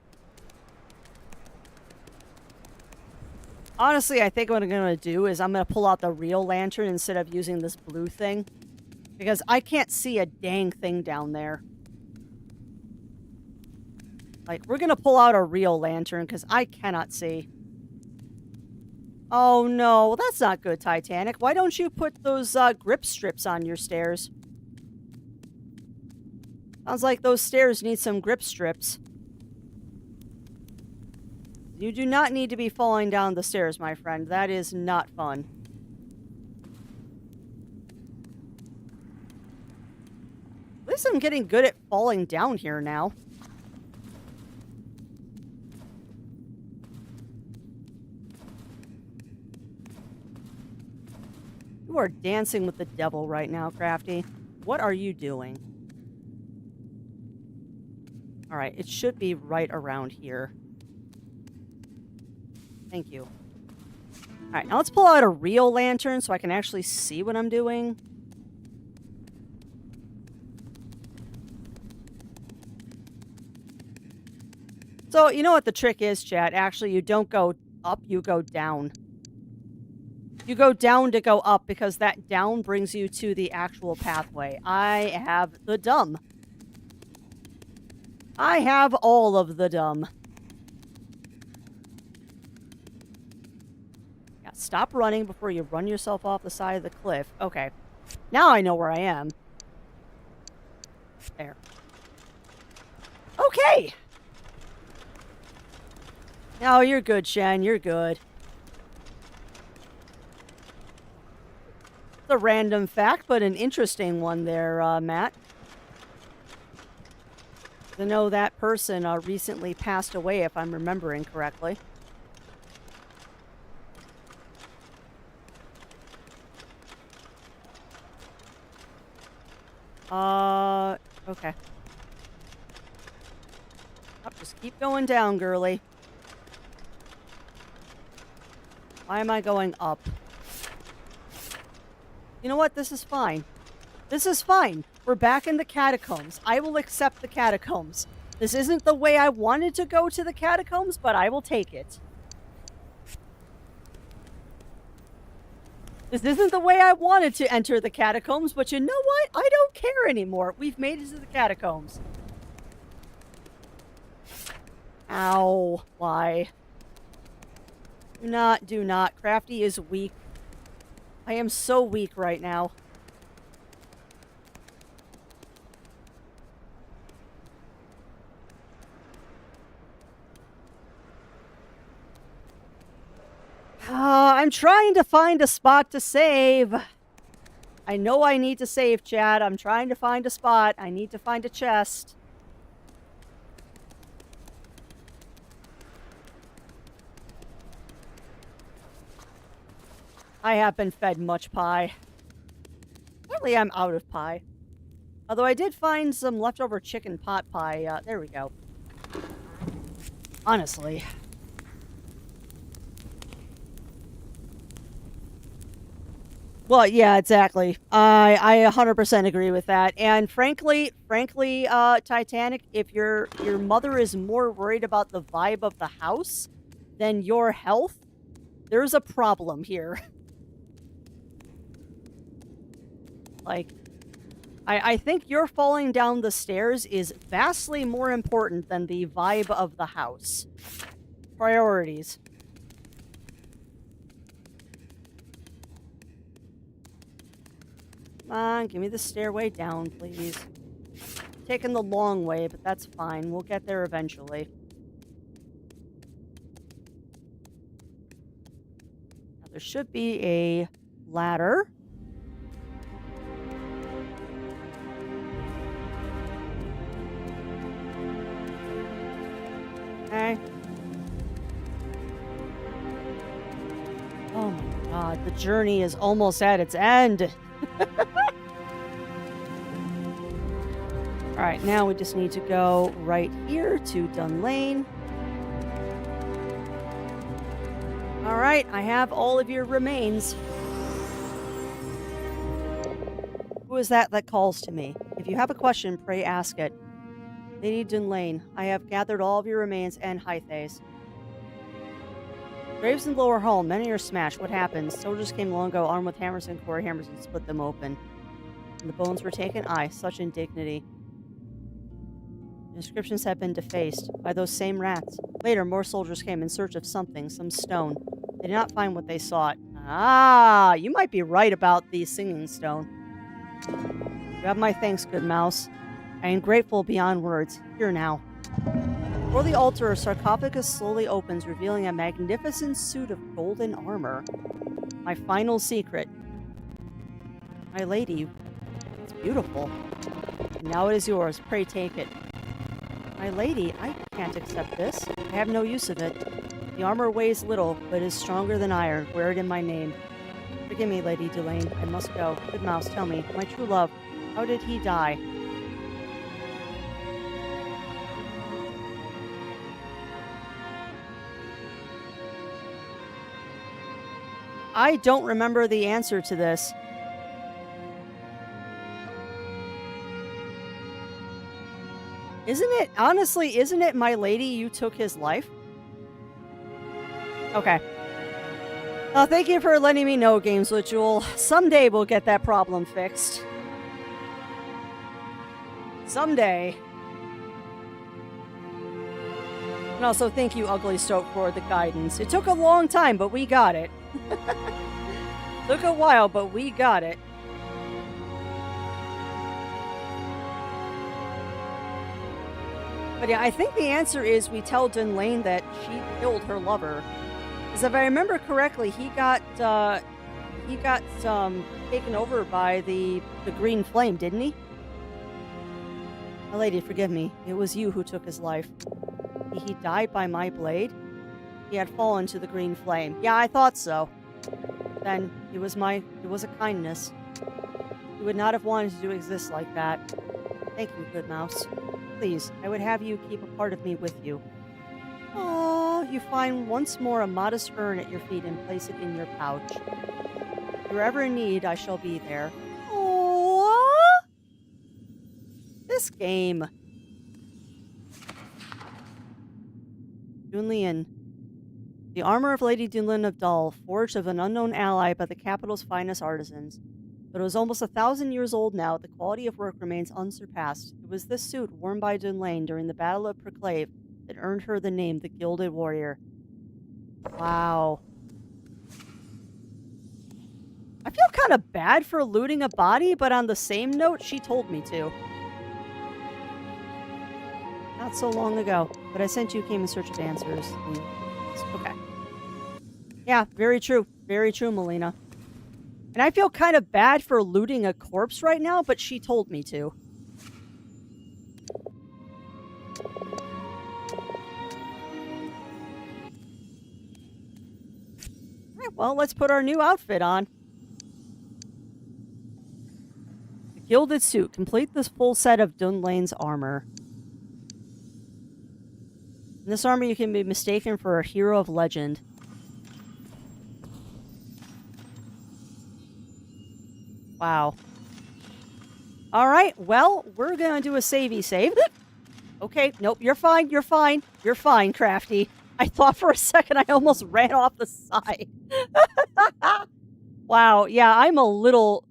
Honestly, I think what I'm going to do is I'm going to pull out the real lantern instead of using this blue thing. Because I can't see a dang thing down there. Like, we're going to pull out a real lantern because I cannot see. Oh no, that's not good, Titanic. Why don't you put those grip strips on your stairs? Sounds like those stairs need some grip strips. You do not need to be falling down the stairs, my friend. That is not fun. At least I'm getting good at falling down here now. You are dancing with the devil right now, Crafty. What are you doing? Alright, it should be right around here. Thank you. Alright, now let's pull out a real lantern so I can actually see what I'm doing. So, you know what the trick is, chat? Actually, you don't go up, you go down. You go down to go up because that down brings you to the actual pathway. I have the dumb. I have all of the dumb. Yeah, stop running before you run yourself off the side of the cliff. Okay. Now I know where I am. There. Okay! No, you're good, Shen. You're good. It's a random fact, but an interesting one there, Matt. To know that person recently passed away, if I'm remembering correctly. Okay. Oh, just keep going down, girly. Why am I going up? You know what? This is fine. This is fine. We're back in the catacombs. I will accept the catacombs. This isn't the way I wanted to go to the catacombs, but I will take it. This isn't the way I wanted to enter the catacombs, but you know what? I don't care anymore. We've made it to the catacombs. Ow. Why? Do not. Crafty is weak. I am so weak right now. I'm trying to find a spot to save. I know I need to save, Chad. I'm trying to find a spot. I need to find a chest. I have been fed much pie. Apparently I'm out of pie. Although I did find some leftover chicken pot pie. There we go. Honestly. Well, yeah, exactly. I 100% agree with that. And frankly, Titanic, if your mother is more worried about the vibe of the house than your health, there's a problem here. Like, I think your falling down the stairs is vastly more important than the vibe of the house. Priorities. Come on, give me the stairway down, please. Taking the long way, but that's fine. We'll get there eventually. Now, there should be a ladder. Okay. Oh my god, the journey is almost at its end. Alright, now we just need to go right here to Dun Lane. Alright, I have all of your remains. Who is that calls to me? If you have a question, pray ask it. Lady Dun Lane, I have gathered all of your remains and Hythes. Graves in Lower Hall, many are smashed. What happened? Soldiers came long ago, armed with hammers and quarry hammers, and split them open. And the bones were taken? Aye, such indignity. The inscriptions have been defaced by those same rats. Later, more soldiers came in search of something, some stone. They did not find what they sought. Ah, you might be right about the singing stone. You have my thanks, good mouse. I am grateful beyond words. Here now. Before the altar, a sarcophagus slowly opens, revealing a magnificent suit of golden armor. My final secret. My lady, it's beautiful. And now it is yours. Pray take it. My lady, I can't accept this. I have no use of it. The armor weighs little, but is stronger than iron. Wear it in my name. Forgive me, Lady Delane. I must go. Good mouse, tell me, my true love, how did he die? I don't remember the answer to this. Honestly, isn't it, my lady, you took his life? Okay. Thank you for letting me know, Games Ritual. Someday we'll get that problem fixed. Someday. And also, thank you, Ugly Stoke, for the guidance. It took a long time, but we got it. Took a while, but we got it. But yeah, I think the answer is we tell Dun Lane that she killed her lover. Because if I remember correctly, he got taken over by the green flame, didn't he? My lady, forgive me. It was you who took his life. He died by my blade. He had fallen to the green flame. Yeah, I thought so. Then it was a kindness. He would not have wanted to exist like that. Thank you, good mouse. Please, I would have you keep a part of me with you. Oh, you find once more a modest urn at your feet and place it in your pouch. If you're ever in need, I shall be there. Oh, this game. Dunlian. The armor of Lady Dunlin of Dull, forged of an unknown ally by the capital's finest artisans. But it was almost 1,000 years old now. The quality of work remains unsurpassed. It was this suit, worn by Dunlane during the Battle of Perclave, that earned her the name the Gilded Warrior. Wow. I feel kind of bad for looting a body, but on the same note, she told me to. Not so long ago, but I sent you came in search of answers. Okay. Yeah, very true. Very true, Melina. And I feel kind of bad for looting a corpse right now, but she told me to. Alright, well, let's put our new outfit on. The Gilded Suit. Complete this full set of Dunlane's armor. In this armor, you can be mistaken for a hero of legend. Wow. Alright, well, we're gonna do a savey save. Okay, nope, you're fine, you're fine. You're fine, Crafty. I thought for a second I almost ran off the side. Wow, yeah, I'm a little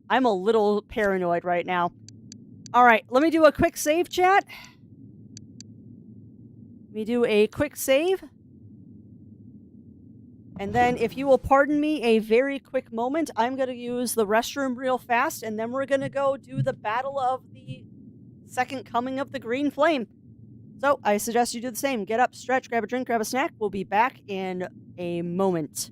paranoid right now. Alright, let me do a quick save, chat. Let me do a quick save. And then, if you will pardon me a very quick moment, I'm going to use the restroom real fast, and then we're going to go do the battle of the second coming of the Green Flame. So, I suggest you do the same. Get up, stretch, grab a drink, grab a snack. We'll be back in a moment.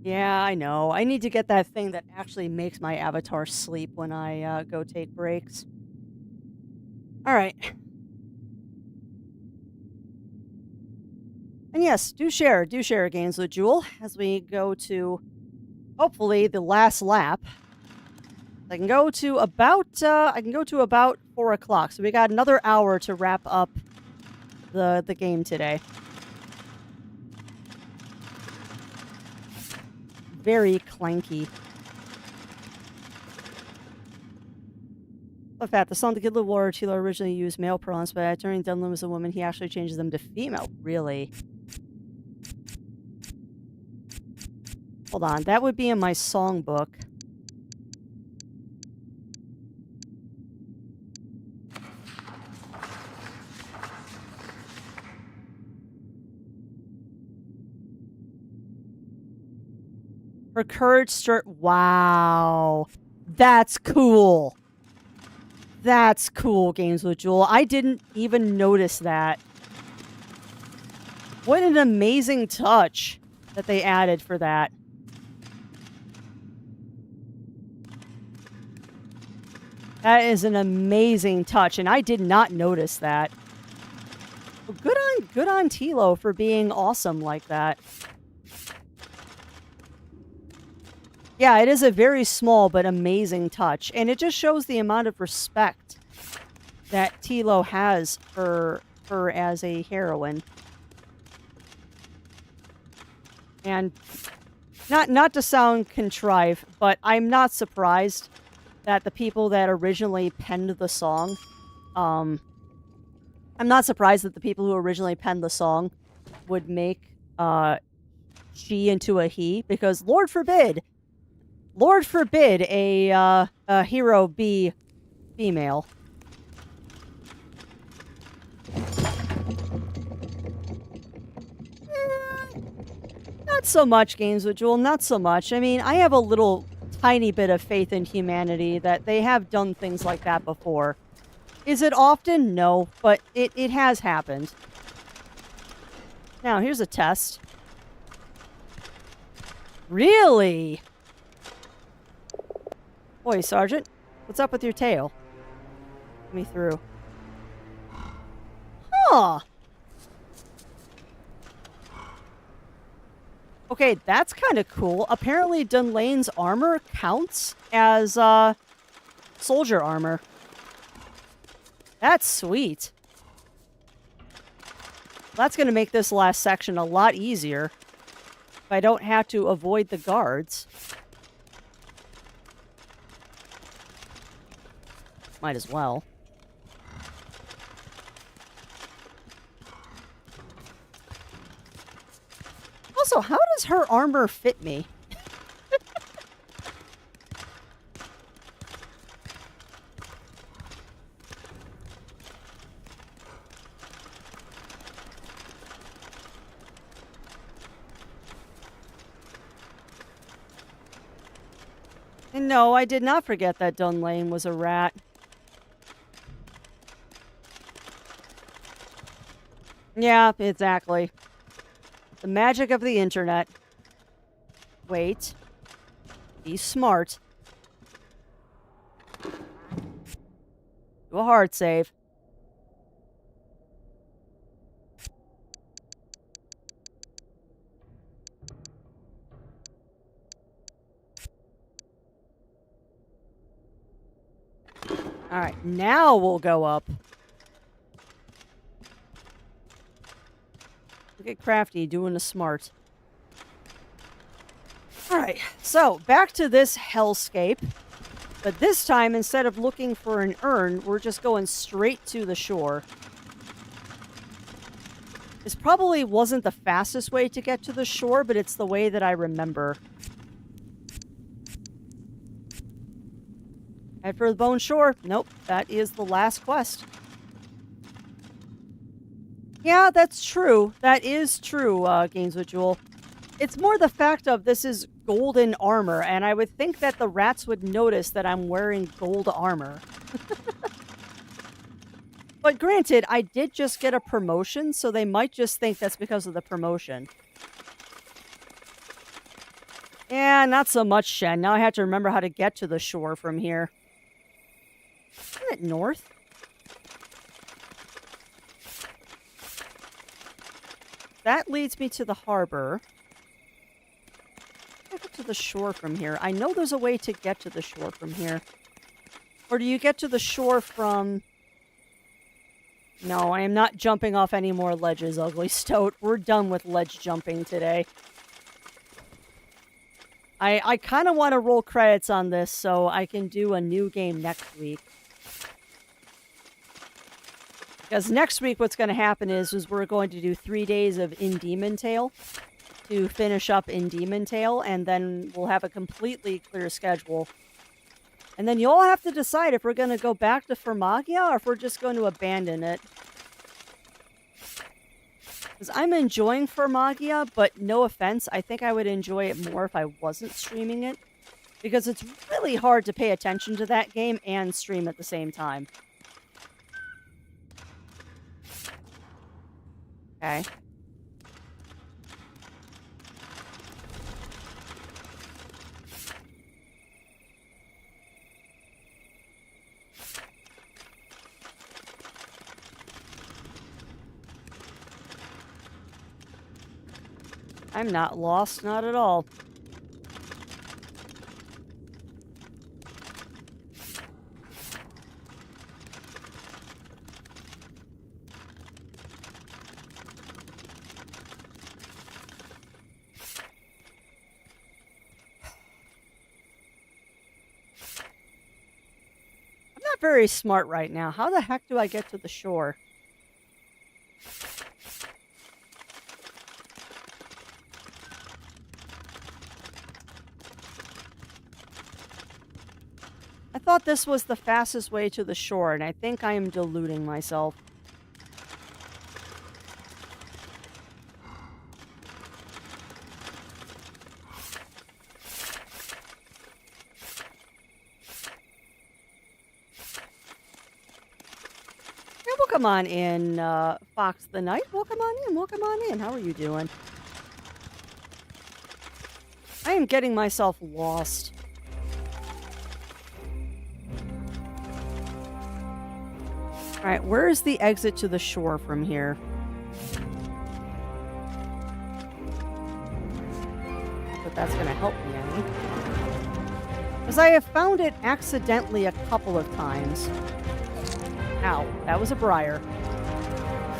Yeah, I know. I need to get that thing that actually makes my avatar sleep when I go take breaks. Alright. And yes, do share Games with Jewel as we go to, hopefully, the last lap. I can go to about 4 o'clock, so we got another hour to wrap up the game today. Very clanky. In fact, the song The Good Little Warrior Tila originally used male pronouns, but during Dunlin was a woman, he actually changes them to female. Really? Hold on, that would be in my songbook. Her courage start. Wow. That's cool. That's cool, Games with Jewel. I didn't even notice that. What an amazing touch that they added for that. That is an amazing touch, and I did not notice that. Well, good on Tilo for being awesome like that. Yeah, it is a very small but amazing touch, and it just shows the amount of respect that Tilo has for her as a heroine. And not to sound contrived, but I'm not surprised that the people that originally penned the song, I'm not surprised that the people who originally penned the song would make she into a he, because Lord forbid a hero be female. Not so much, Games with Jewel, not so much. I mean, I have a little tiny bit of faith in humanity that they have done things like that before. Is it often? No, but it has happened. Now, here's a test. Really? Boy, Sergeant, what's up with your tail? Let me through. Huh. Okay, that's kind of cool. Apparently, Dunlane's armor counts as, soldier armor. That's sweet. That's going to make this last section a lot easier if I don't have to avoid the guards. Might as well. Also, how does her armor fit me? And no, I did not forget that Dunlane was a rat. Yeah, exactly. The magic of the internet. Wait. Be smart. Do a hard save. Alright, now we'll go up. Look at Crafty doing the smart. Alright, so back to this hellscape. But this time, instead of looking for an urn, we're just going straight to the shore. This probably wasn't the fastest way to get to the shore, but it's the way that I remember. Head for the Bone Shore. Nope, that is the last quest. Yeah, that's true. That is true, Games with Jewel. It's more the fact of this is golden armor, and I would think that the rats would notice that I'm wearing gold armor. But granted, I did just get a promotion, so they might just think that's because of the promotion. Yeah, not so much, Shen. Now I have to remember how to get to the shore from here. Isn't it north? That leads me to the harbor. I get to the shore from here. I know there's a way to get to the shore from here. Or do you get to the shore from... No, I am not jumping off any more ledges, Ugly Stoat. We're done with ledge jumping today. I kind of want to roll credits on this so I can do a new game next week. Because next week what's going to happen is we're going to do 3 days of In Demon Tale to finish up In Demon Tale, and then we'll have a completely clear schedule. And then you all have to decide if we're going to go back to Formagia or if we're just going to abandon it. Because I'm enjoying Formagia, but no offense, I think I would enjoy it more if I wasn't streaming it. Because it's really hard to pay attention to that game and stream at the same time. Okay. I'm not lost, not at all. I'm not very smart right now. How the heck do I get to the shore? I thought this was the fastest way to the shore, and I think I am deluding myself. Yeah, well, come on in, Fox the Knight. Welcome on in. Welcome on in. How are you doing? I am getting myself lost. Alright, where is the exit to the shore from here? But that's gonna help me any. Because I have found it accidentally a couple of times. Ow, that was a briar.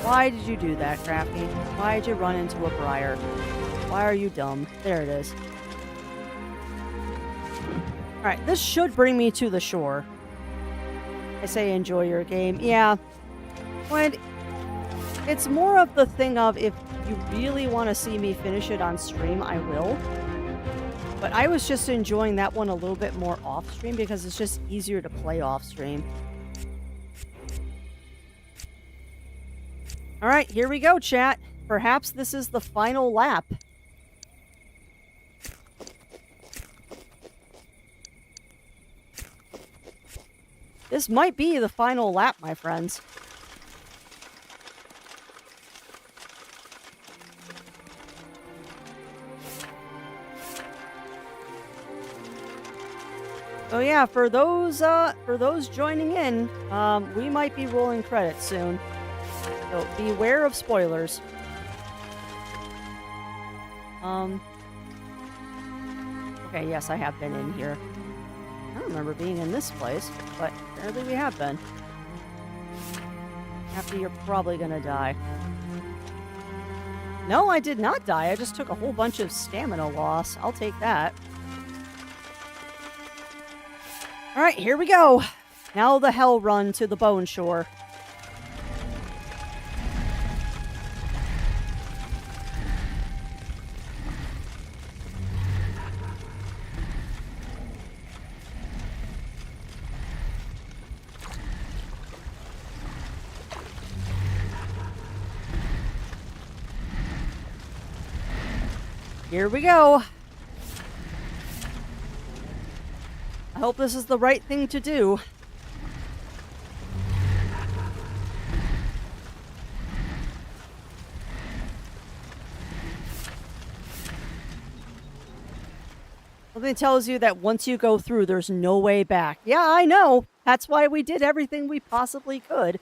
Why did you do that, Crafty? Why did you run into a briar? Why are you dumb? There it is. Alright, this should bring me to the shore. I say enjoy your game. Yeah. When it's more of the thing of if you really want to see me finish it on stream, I will. But I was just enjoying that one a little bit more off stream because it's just easier to play off stream. Alright, here we go, chat. Perhaps this is the final lap. This might be the final lap, my friends. So yeah, for those joining in, we might be rolling credits soon. So beware of spoilers. Okay, yes, I have been in here. I don't remember being in this place, but apparently we have been. After you're probably gonna die. No, I did not die. I just took a whole bunch of stamina loss. I'll take that. Alright, here we go. Now the hell run to the Bone Shore. Here we go. I hope this is the right thing to do. Something tells you that once you go through, there's no way back. Yeah, I know. That's why we did everything we possibly could.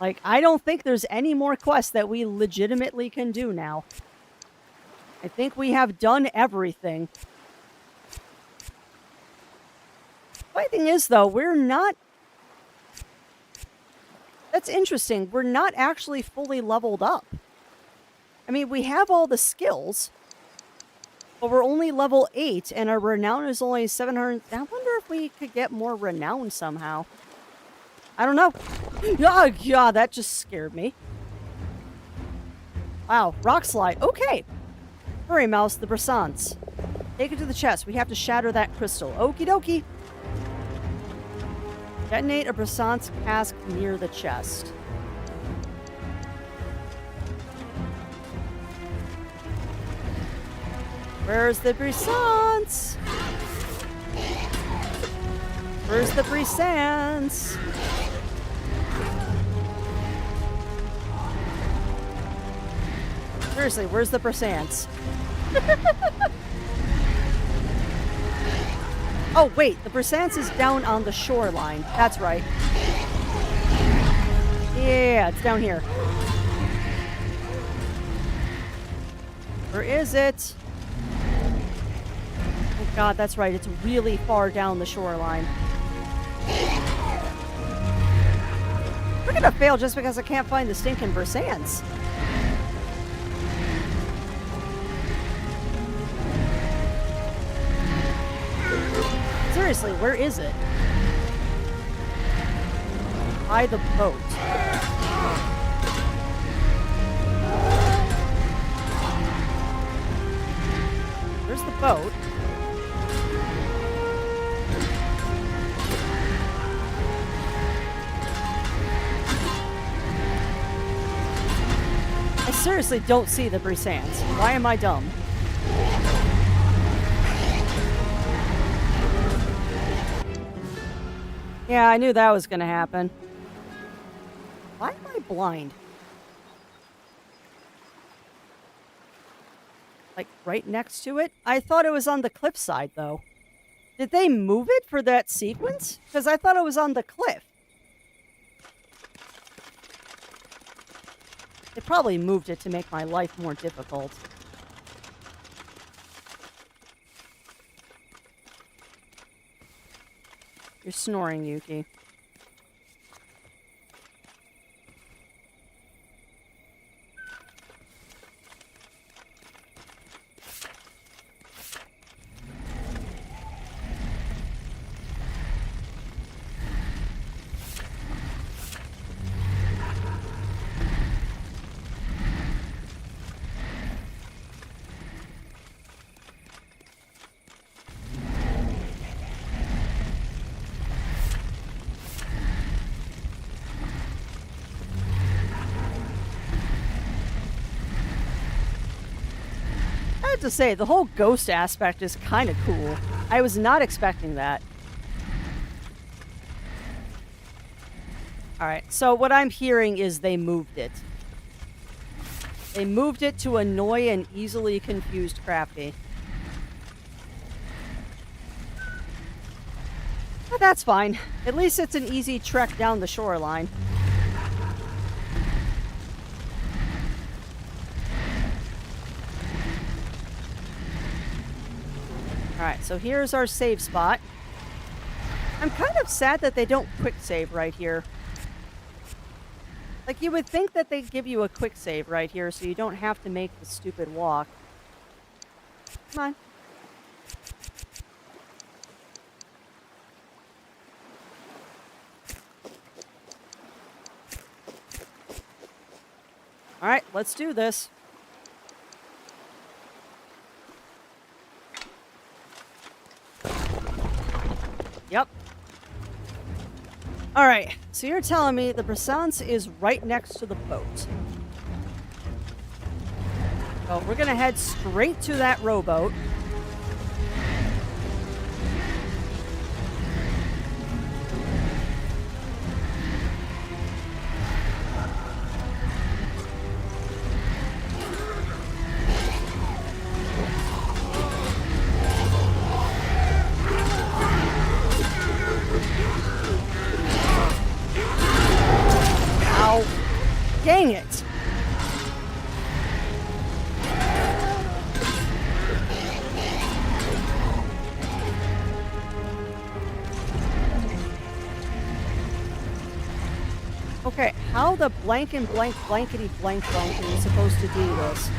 Like, I don't think there's any more quests that we legitimately can do now. I think we have done everything. Funny thing is, though, we're not... That's interesting. We're not actually fully leveled up. I mean, we have all the skills, but we're only level 8, and our renown is only 700... I wonder if we could get more renown somehow. I don't know. Oh, yeah, that just scared me. Wow, rock slide. Okay. Hurry, Mouse, the Bressants. Take it to the chest. We have to shatter that crystal. Okie dokie. Detonate a Bressant's cask near the chest. Where's the Bressants? Where's the Bressants? Seriously, where's the Bressants? Oh, wait, the Bressants is down on the shoreline. That's right. Yeah, it's down here. Where is it? Oh god, that's right. It's really far down the shoreline. We're gonna fail just because I can't find the stinking Versants. Seriously, where is it? By the boat. Where's the boat? I seriously don't see the Brisants. Why am I dumb? Yeah, I knew that was going to happen. Why am I blind? Like, right next to it? I thought it was on the cliffside, though. Did they move it for that sequence? Because I thought it was on the cliff. They probably moved it to make my life more difficult. You're snoring, Yuki. I have to say, the whole ghost aspect is kind of cool. I was not expecting that. Alright, so what I'm hearing is they moved it. They moved it to annoy an easily confused Crafty. But that's fine. At least it's an easy trek down the shoreline. Alright, so here's our save spot. I'm kind of sad that they don't quick save right here. Like, you would think that they'd give you a quick save right here so you don't have to make the stupid walk. Come on. Alright, let's do this. Yep. Alright, so you're telling me the Brisance is right next to the boat. So we're gonna head straight to that rowboat. Dang it! Okay, how the blank and blank blankety blank blank are you supposed to do this?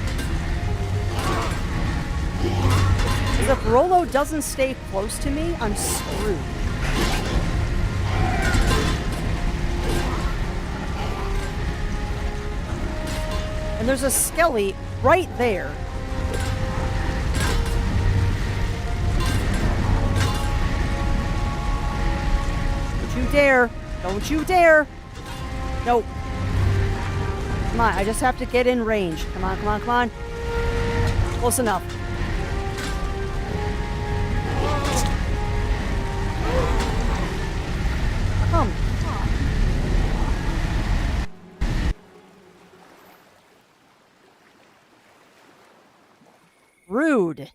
Because if Rolo doesn't stay close to me, I'm screwed. And there's a skelly right there. Don't you dare. Don't you dare. Nope. Come on, I just have to get in range. Come on, come on, come on. Close enough. Come. Rude.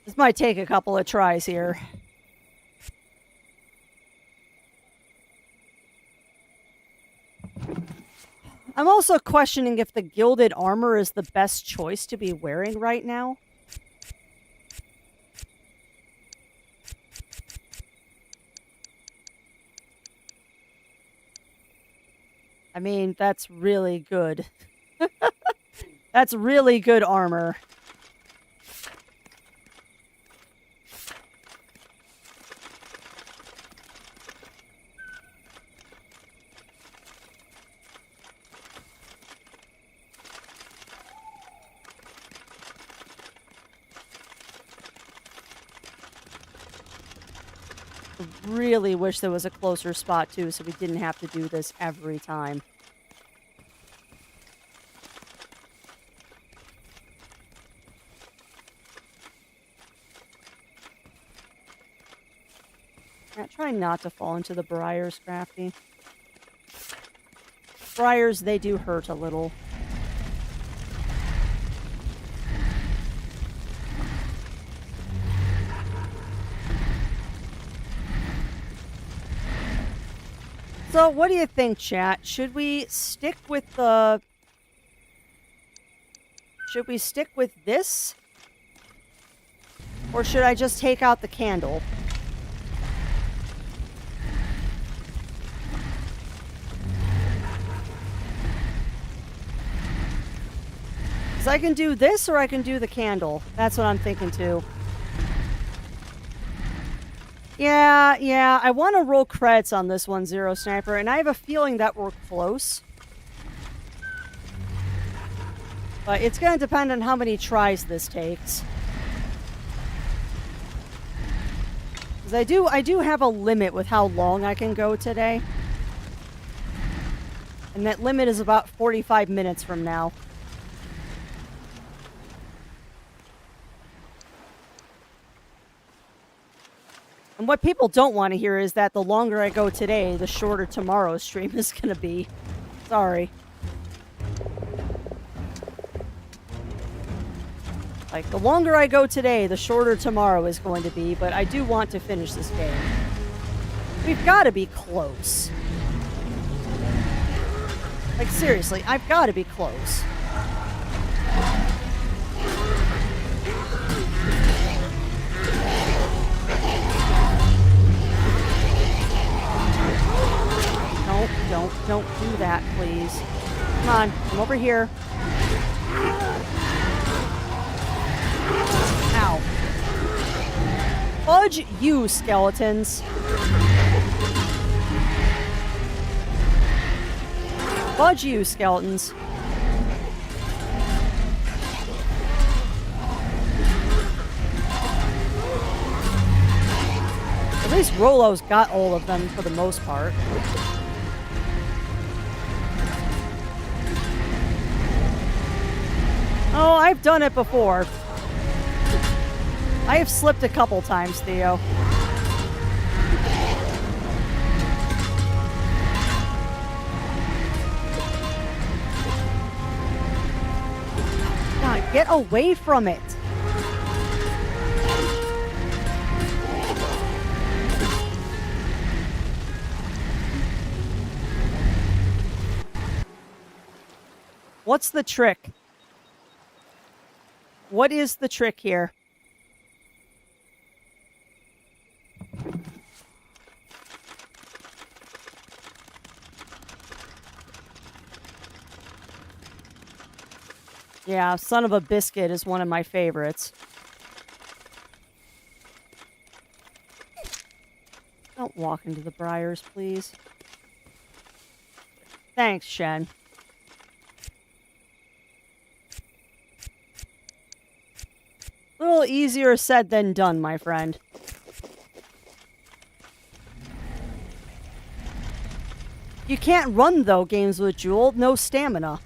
This might take a couple of tries here. I'm also questioning if the gilded armor is the best choice to be wearing right now. I mean, that's really good. That's really good armor. Really wish there was a closer spot too, so we didn't have to do this every time. Try not to fall into the briars, Crafty. Briars, they do hurt a little. So, what do you think, chat? Should we stick with the... Should we stick with this? Or should I just take out the candle? Because I can do this or I can do the candle. That's what I'm thinking too. Yeah, I want to roll credits on this one, Zero Sniper, and I have a feeling that we're close. But it's going to depend on how many tries this takes. Because I do have a limit with how long I can go today. And that limit is about 45 minutes from now. And what people don't want to hear is that the longer I go today, the shorter tomorrow's stream is going to be. Sorry. Like, the longer I go today, the shorter tomorrow is going to be, but I do want to finish this game. We've got to be close. Like, seriously, I've got to be close. Don't do that, please. Come on, come over here. Ow. Fudge you, skeletons. Fudge you, skeletons. At least Rolo's got all of them for the most part. Oh, I've done it before. I have slipped a couple times, Theo. God, get away from it. What's the trick? What is the trick here? Yeah, Son of a Biscuit is one of my favorites. Don't walk into the briars, please. Thanks, Shen. A little easier said than done, my friend. You can't run, though, games with Jewel. No stamina.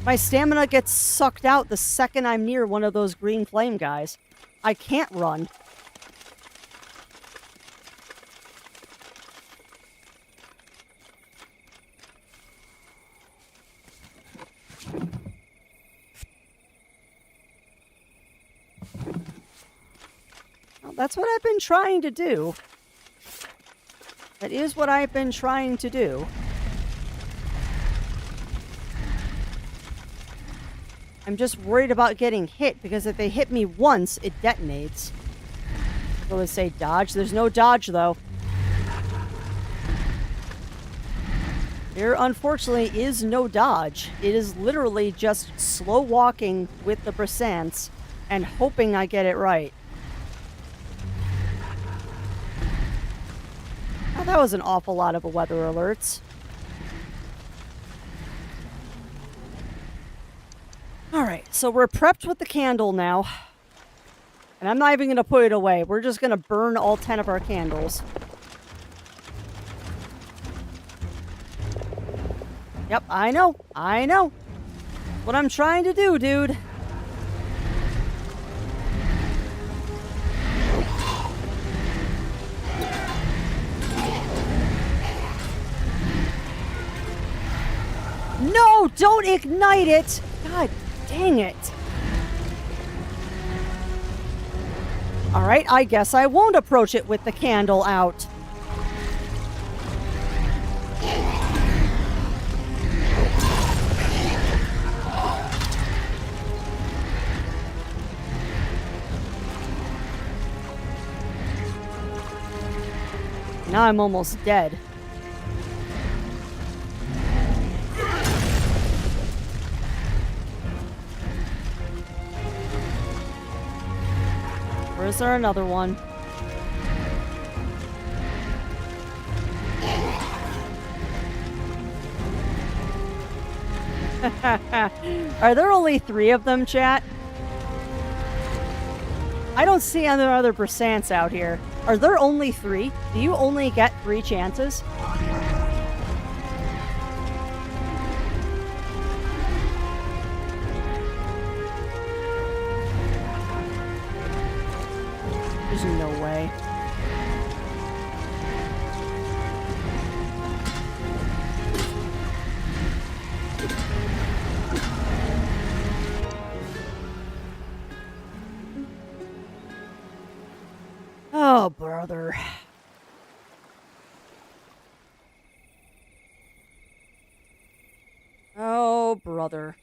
My stamina gets sucked out the second I'm near one of those green flame guys. I can't run. Well, that's what I've been trying to do. That is what I've been trying to do. I'm just worried about getting hit, because if they hit me once, it detonates. So let's say dodge. There's no dodge, though. There, unfortunately, is no dodge. It is literally just slow walking with the Brissants and hoping I get it right. Oh, that was an awful lot of weather alerts. Alright, so we're prepped with the candle now. And I'm not even going to put it away. We're just going to burn all 10 of our candles. Yep, I know. I know. What I'm trying to do, dude. No, don't ignite it. God dang it. All right, I guess I won't approach it with the candle out. Now I'm almost dead. Or is there another one? Are there only 3 of them, chat? I don't see any other Brissants out here. Are there only 3? Do you only get 3 chances? There's no way. Oh, brother. Oh, brother.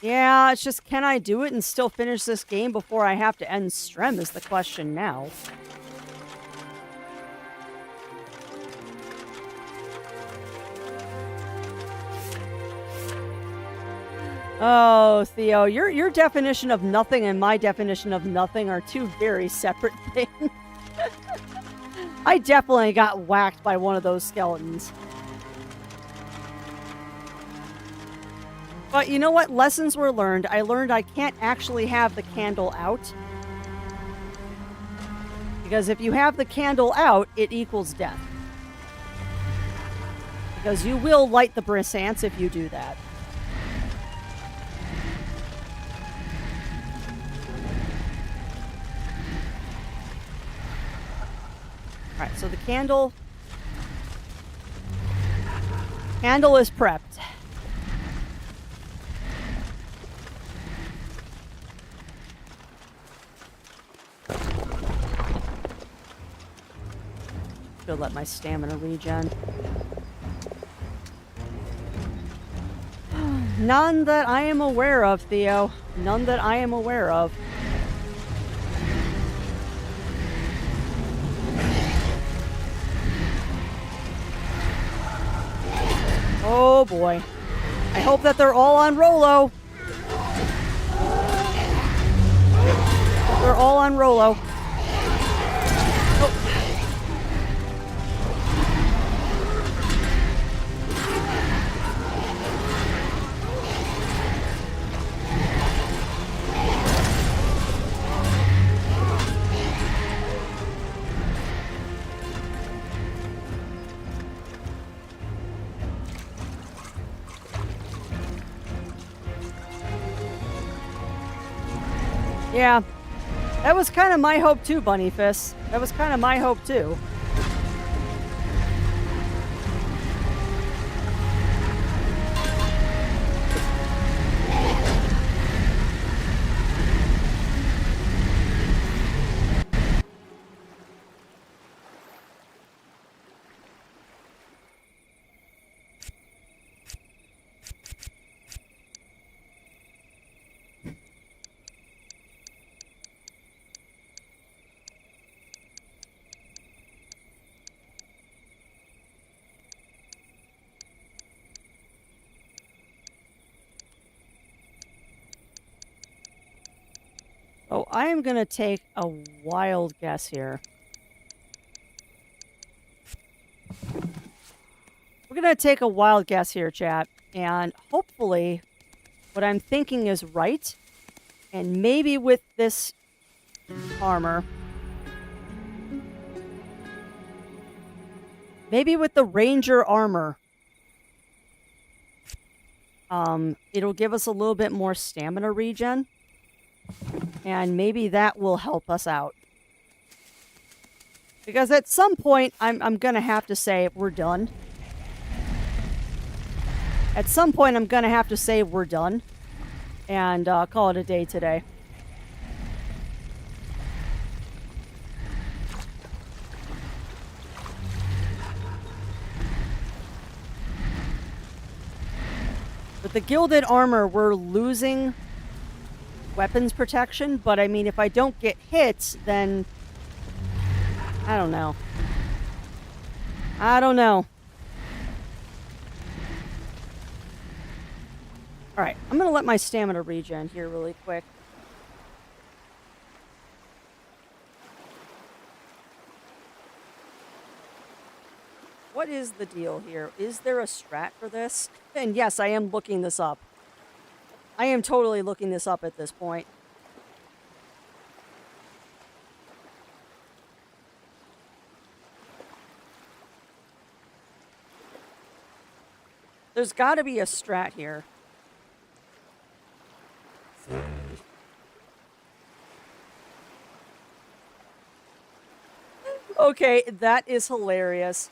Yeah, it's just, can I do it and still finish this game before I have to end Strem is the question now. Oh, Theo, your definition of nothing and my definition of nothing are 2 very separate things. I definitely got whacked by one of those skeletons. But you know what? Lessons were learned. I learned I can't actually have the candle out. Because if you have the candle out, it equals death. Because you will light the Brissants if you do that. Alright, so the candle is prepped. Should let my stamina regen. None that I am aware of, Theo. None that I am aware of. Oh boy. I hope that they're all on Rolo. They're all on Rolo. Oh. Yeah, that was kind of my hope too, Bunnyfist. That was kind of my hope too. I am going to take a wild guess here. We're going to take a wild guess here, chat. And hopefully what I'm thinking is right. And maybe with this armor, maybe with the ranger armor, it'll give us a little bit more stamina regen. And maybe that will help us out. Because at some point, I'm going to have to say we're done. At some point, I'm going to have to say we're done. And call it a day today. With the gilded armor, we're losing weapons protection, but I mean, if I don't get hit, then I don't know. I don't know. Alright, I'm gonna let my stamina regen here really quick. What is the deal here? Is there a strat for this? And yes, I am looking this up. I am totally looking this up at this point. There's got to be a strat here. Okay, that is hilarious.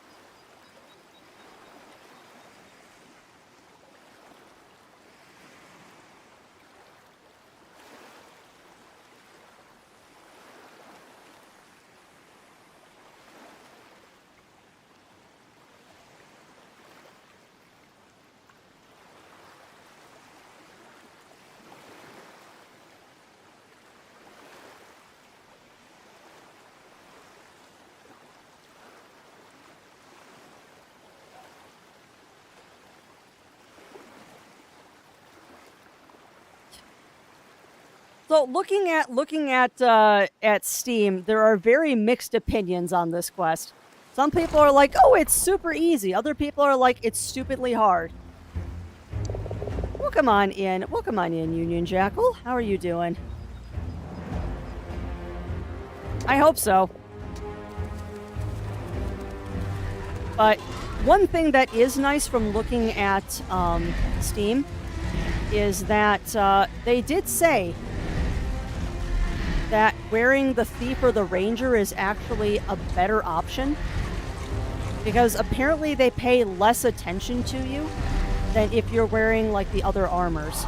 So looking at Steam, there are very mixed opinions on this quest. Some people are like, "Oh, it's super easy." Other people are like, "It's stupidly hard." Welcome on in. Welcome on in, Union Jackal. How are you doing? I hope so. But one thing that is nice from looking at Steam is that they did say that wearing the Thief or the Ranger is actually a better option, because apparently they pay less attention to you than if you're wearing like the other armors.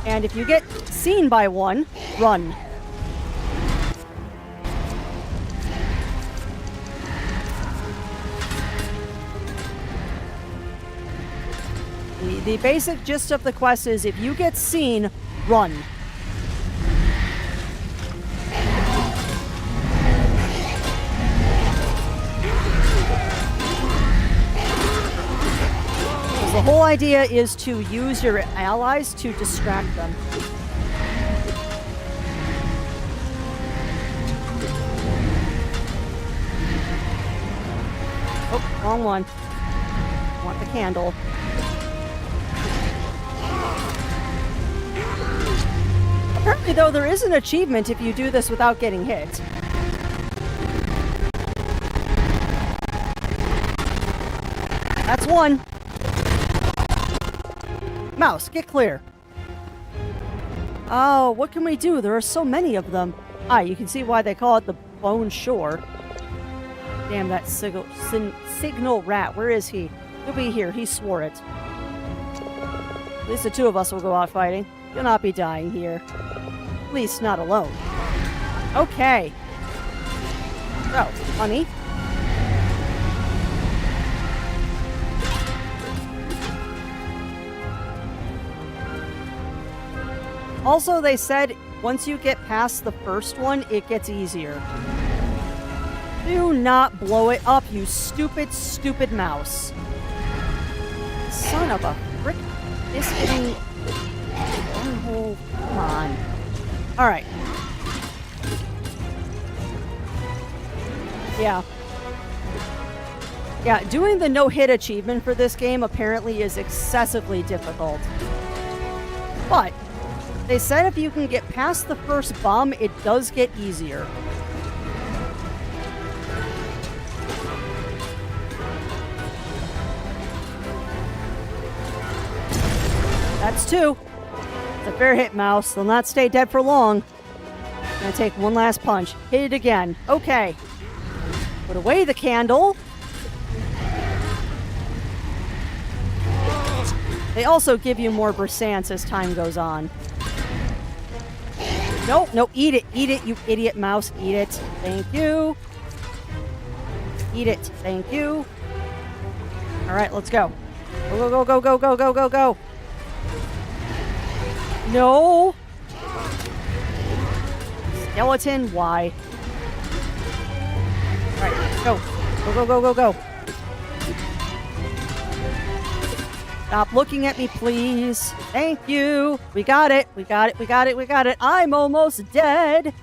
And if you get seen by one, run. The basic gist of the quest is if you get seen, run. The whole idea is to use your allies to distract them. Oh, wrong one. Want the candle. Apparently, though, there is an achievement if you do this without getting hit. That's one. Mouse, get clear. Oh, what can we do? There are so many of them. Ah, you can see why they call it the Bone Shore. Damn, that signal rat. Where is he? He'll be here. He swore it. At least the two of us will go out fighting. You'll not be dying here. At least not alone. Okay. So, honey. Also, they said once you get past the first one, it gets easier. Do not blow it up, you stupid, stupid mouse. Son of a frick. This hitting wormhole. Come on. Alright. Yeah. Yeah, doing the no-hit achievement for this game apparently is excessively difficult. But they said if you can get past the first bomb, it does get easier. That's 2. It's a fair hit, mouse. They'll not stay dead for long. Gonna take one last punch. Hit it again. Okay. Put away the candle. They also give you more Bersants as time goes on. Nope, no, eat it, you idiot mouse. Eat it. Thank you. Eat it. Thank you. Alright, let's go. Go, go, go, go, go, go, go, go. No. Skeleton, why? Alright, go. Go, go, go, go, go. Stop looking at me, please. Thank you. We got it. We got it. We got it. We got it. I'm almost dead.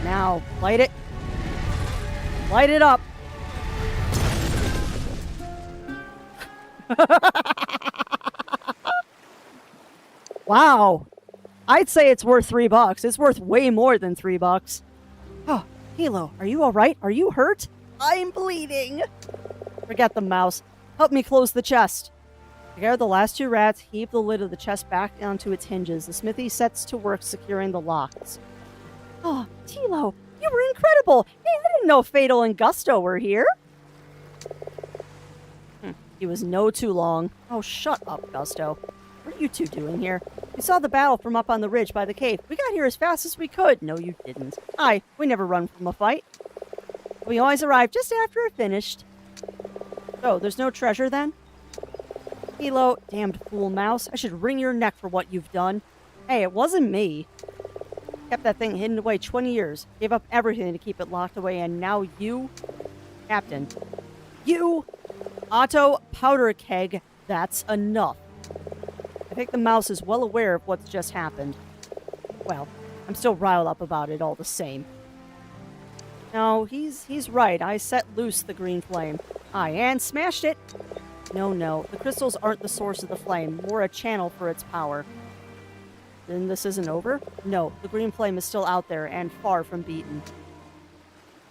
Now, light it. Light it up. Wow. I'd say it's worth $3. It's worth way more than $3. Oh, Hilo, are you all right? Are you hurt? I'm bleeding. Forget the mouse. Help me close the chest. Together, the last 2 rats heave the lid of the chest back onto its hinges. The smithy sets to work securing the locks. Oh, Tilo, you were incredible. Hey, I didn't know Fatal and Gusto were here. He was no too long. Oh, shut up, Gusto. What are you two doing here? We saw the battle from up on the ridge by the cave. We got here as fast as we could. No, you didn't. We never run from a fight. We always arrived just after it finished. Oh, there's no treasure then? Hilo, damned fool mouse. I should wring your neck for what you've done. Hey, it wasn't me. Kept that thing hidden away 20 years. Gave up everything to keep it locked away, and now you... Captain. You... Otto Powder Keg, that's enough. I think the mouse is well aware of what's just happened. Well, I'm still riled up about it all the same. No, he's right. I set loose the green flame. And smashed it. No. The crystals aren't the source of the flame. More a channel for its power. Then this isn't over? No, the green flame is still out there and far from beaten.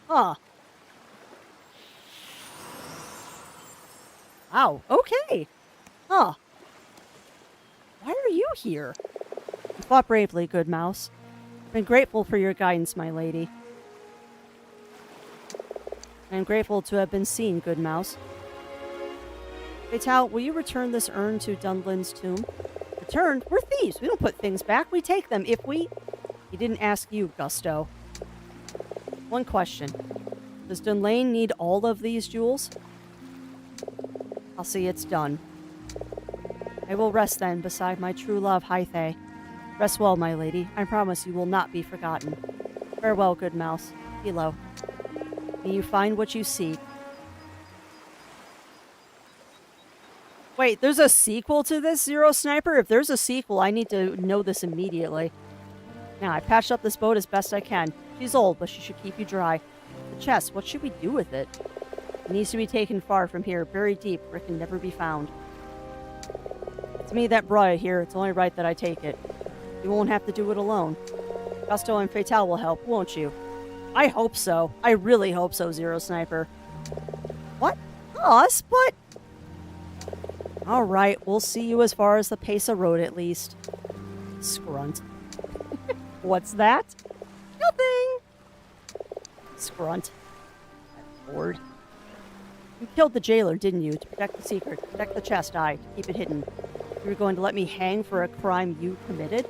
Huh. Wow, okay. Huh. Why are you here? You fought bravely, good mouse. I've been grateful for your guidance, my lady. I am grateful to have been seen, good mouse. Fatal, will you return this urn to Dunlin's tomb? Return? We're thieves. We don't put things back. We take them if we... He didn't ask you, Gusto. One question. Does Dunlane need all of these jewels? I'll see it's done. I will rest then beside my true love, Hythe. Rest well, my lady. I promise you will not be forgotten. Farewell, good mouse. Hilo. May you find what you seek. Wait, there's a sequel to this, Zero Sniper? If there's a sequel, I need to know this immediately. Now, I patched up this boat as best I can. She's old, but she should keep you dry. The chest, what should we do with it? It needs to be taken far from here, buried deep, where it can never be found. It's me that brought it here. It's only right that I take it. You won't have to do it alone. Gusto and Fatal will help, won't you? I hope so. I really hope so, Zero Sniper. What? Us? But... Alright, we'll see you as far as the Pesa Road at least. Scrunt. What's that? Nothing! Scrunt. I'm bored. You killed the jailer, didn't you? To protect the secret, to protect the chest, to keep it hidden. You were going to let me hang for a crime you committed?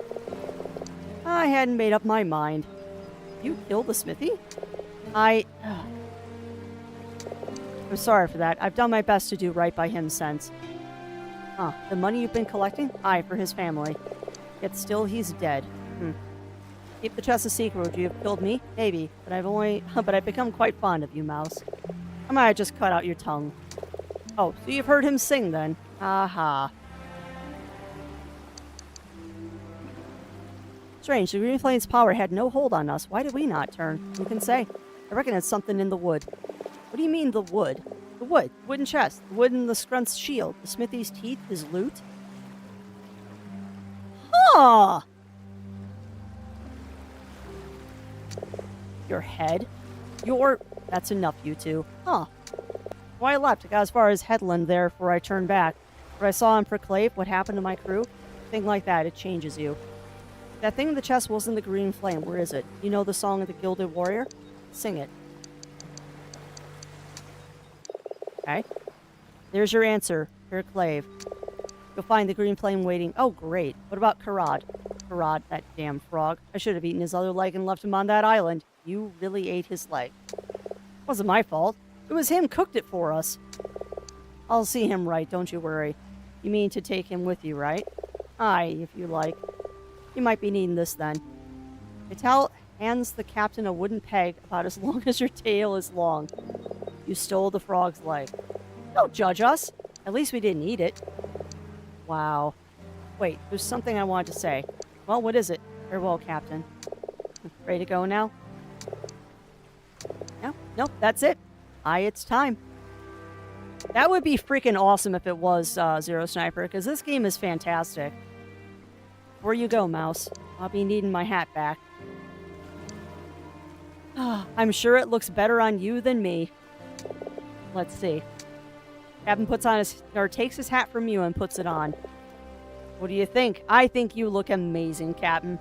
I hadn't made up my mind. You killed the smithy? I'm sorry for that. I've done my best to do right by him since. Huh. The money you've been collecting? Aye, for his family. Yet still he's dead. Keep the chest a secret. Would you have killed me? Maybe. But I've become quite fond of you, Mouse. I might have just cut out your tongue. Oh, so you've heard him sing then? Aha. Strange, the green flame's power had no hold on us. Why did we not turn? Who can say? I reckon it's something in the wood. What do you mean, the wood? The wood. The wooden chest. The wood in the Scrunt's shield. The smithy's teeth. His loot. Huh! Your head? That's enough, you two. Huh. Well, I left. I got as far as Headland there before I turned back. What I saw in Perclave, what happened to my crew, thing like that, it changes you. That thing in the chest wasn't the green flame. Where is it? You know the song of the Gilded Warrior? Sing it. Okay. There's your answer, Perclave. You'll find the green flame waiting. Oh, great. What about Karad? Karad, that damn frog. I should have eaten his other leg and left him on that island. You really ate his leg. Wasn't my fault. It was him cooked it for us. I'll see him right, don't you worry. You mean to take him with you, right? Aye, if you like. You might be needing this then. Vital hands the captain a wooden peg about as long as your tail is long. You stole the frog's leg. Don't judge us. At least we didn't eat it. Wow. Wait, there's something I wanted to say. Well, what is it? Farewell, Captain. Ready to go now? No, nope, that's it. It's time. That would be freaking awesome if it was Zero Sniper, because this game is fantastic. Where you go, Mouse? I'll be needing my hat back. I'm sure it looks better on you than me. Let's see. Captain takes his hat from you and puts it on. What do you think? I think you look amazing, Captain.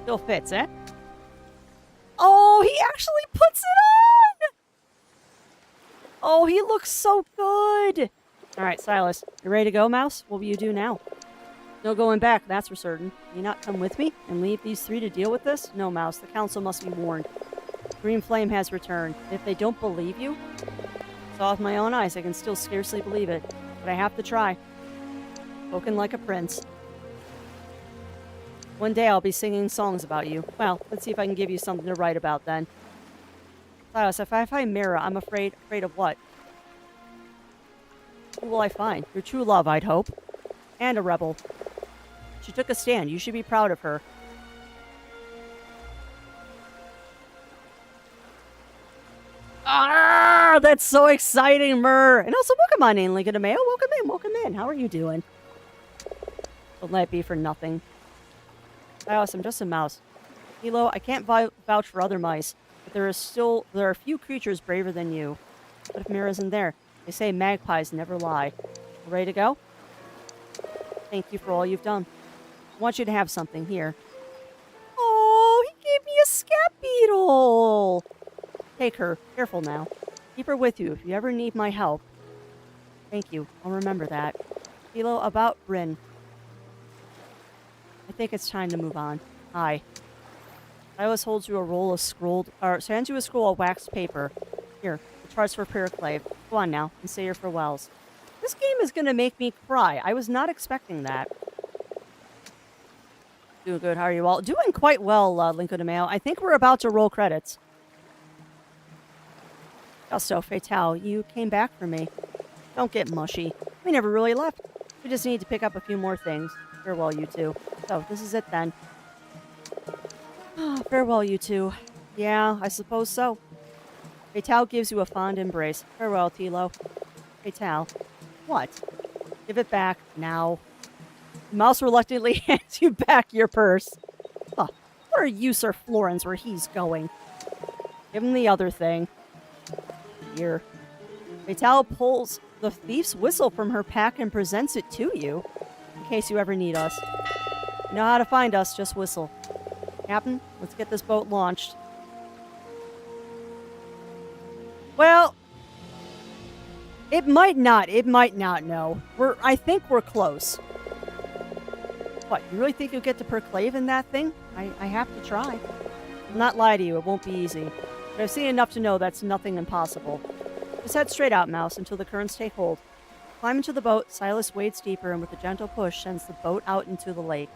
Still fits, eh? Oh, he actually puts it on! Oh, he looks so good! Alright, Silas, you ready to go, Mouse? What will you do now? No going back, that's for certain. Will you not come with me and leave these three to deal with this? No, Mouse, the council must be warned. Green Flame has returned. If they don't believe you, saw with my own eyes, I can still scarcely believe it. But I have to try. Spoken like a prince. One day I'll be singing songs about you. Well, let's see if I can give you something to write about then. Silas, if I find Mira, I'm afraid of what? Who will I find? Your true love, I'd hope. And a rebel. She took a stand. You should be proud of her. Ah, that's so exciting, Myrrh. And also, welcome on in, Lincoln Mayo. Welcome in. How are you doing? Don't let it be for nothing. Silas, I'm just a mouse. Hilo, I can't vouch for other mice, but there are a few creatures braver than you. What if Mira isn't there? They say magpies never lie. Ready to go? Thank you for all you've done. I want you to have something here. Oh, he gave me a scat beetle. Take her. Careful now. Keep her with you if you ever need my help. Thank you. I'll remember that. Hilo, about Bryn. I think it's time to move on. Hi. Silas hands you a scroll of waxed paper. Here, the charts for Periclave. Go on now, and say your farewells. This game is gonna make me cry. I was not expecting that. Doing good, how are you all? Doing quite well, Lincoln de Mayo. I think we're about to roll credits. Gusto, Fatale, you came back for me. Don't get mushy. We never really left. We just need to pick up a few more things. Farewell, you two. So, this is it then. Farewell, you two. Yeah, I suppose so. Fatale gives you a fond embrace. Farewell, Tilo. Fatale. What? Give it back, now. The mouse reluctantly hands you back your purse. Huh. What are you, Sir Florence, where he's going? Give him the other thing. Here. Fatale pulls the thief's whistle from her pack and presents it to you, in case you ever need us. You know how to find us, just whistle. Captain, let's get this boat launched. Well, it might not, no. I think we're close. What, you really think you'll get to Perclave in that thing? I have to try. I'll not lie to you, it won't be easy. But I've seen enough to know that's nothing impossible. Just head straight out, Mouse, until the currents take hold. Climb into the boat, Silas wades deeper, and with a gentle push sends the boat out into the lake.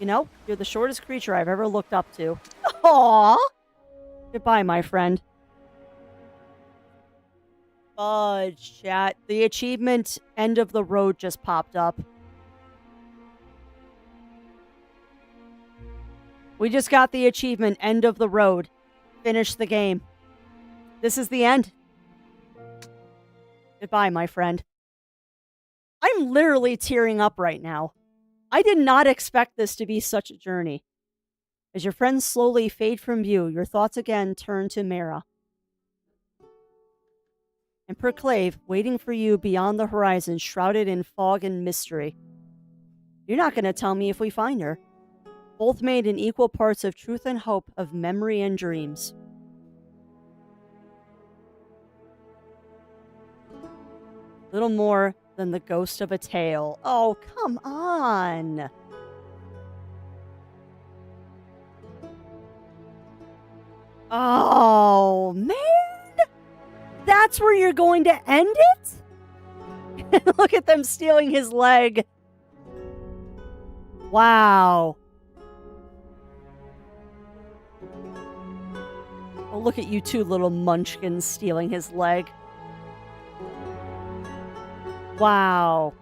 You know, you're the shortest creature I've ever looked up to. Aww! Goodbye, my friend. Fudge, chat. The achievement End of the Road just popped up. We just got the achievement, end of the road. Finish the game. This is the end. Goodbye, my friend. I'm literally tearing up right now. I did not expect this to be such a journey. As your friends slowly fade from view, your thoughts again turn to Mara. And Perclave, waiting for you beyond the horizon, shrouded in fog and mystery. You're not going to tell me if we find her. Both made in equal parts of truth and hope, of memory and dreams. Little more than the ghost of a tale. Oh, come on. Oh, man. That's where you're going to end it? Look at them stealing his leg. Wow. Oh, look at you two little munchkins stealing his leg. Wow.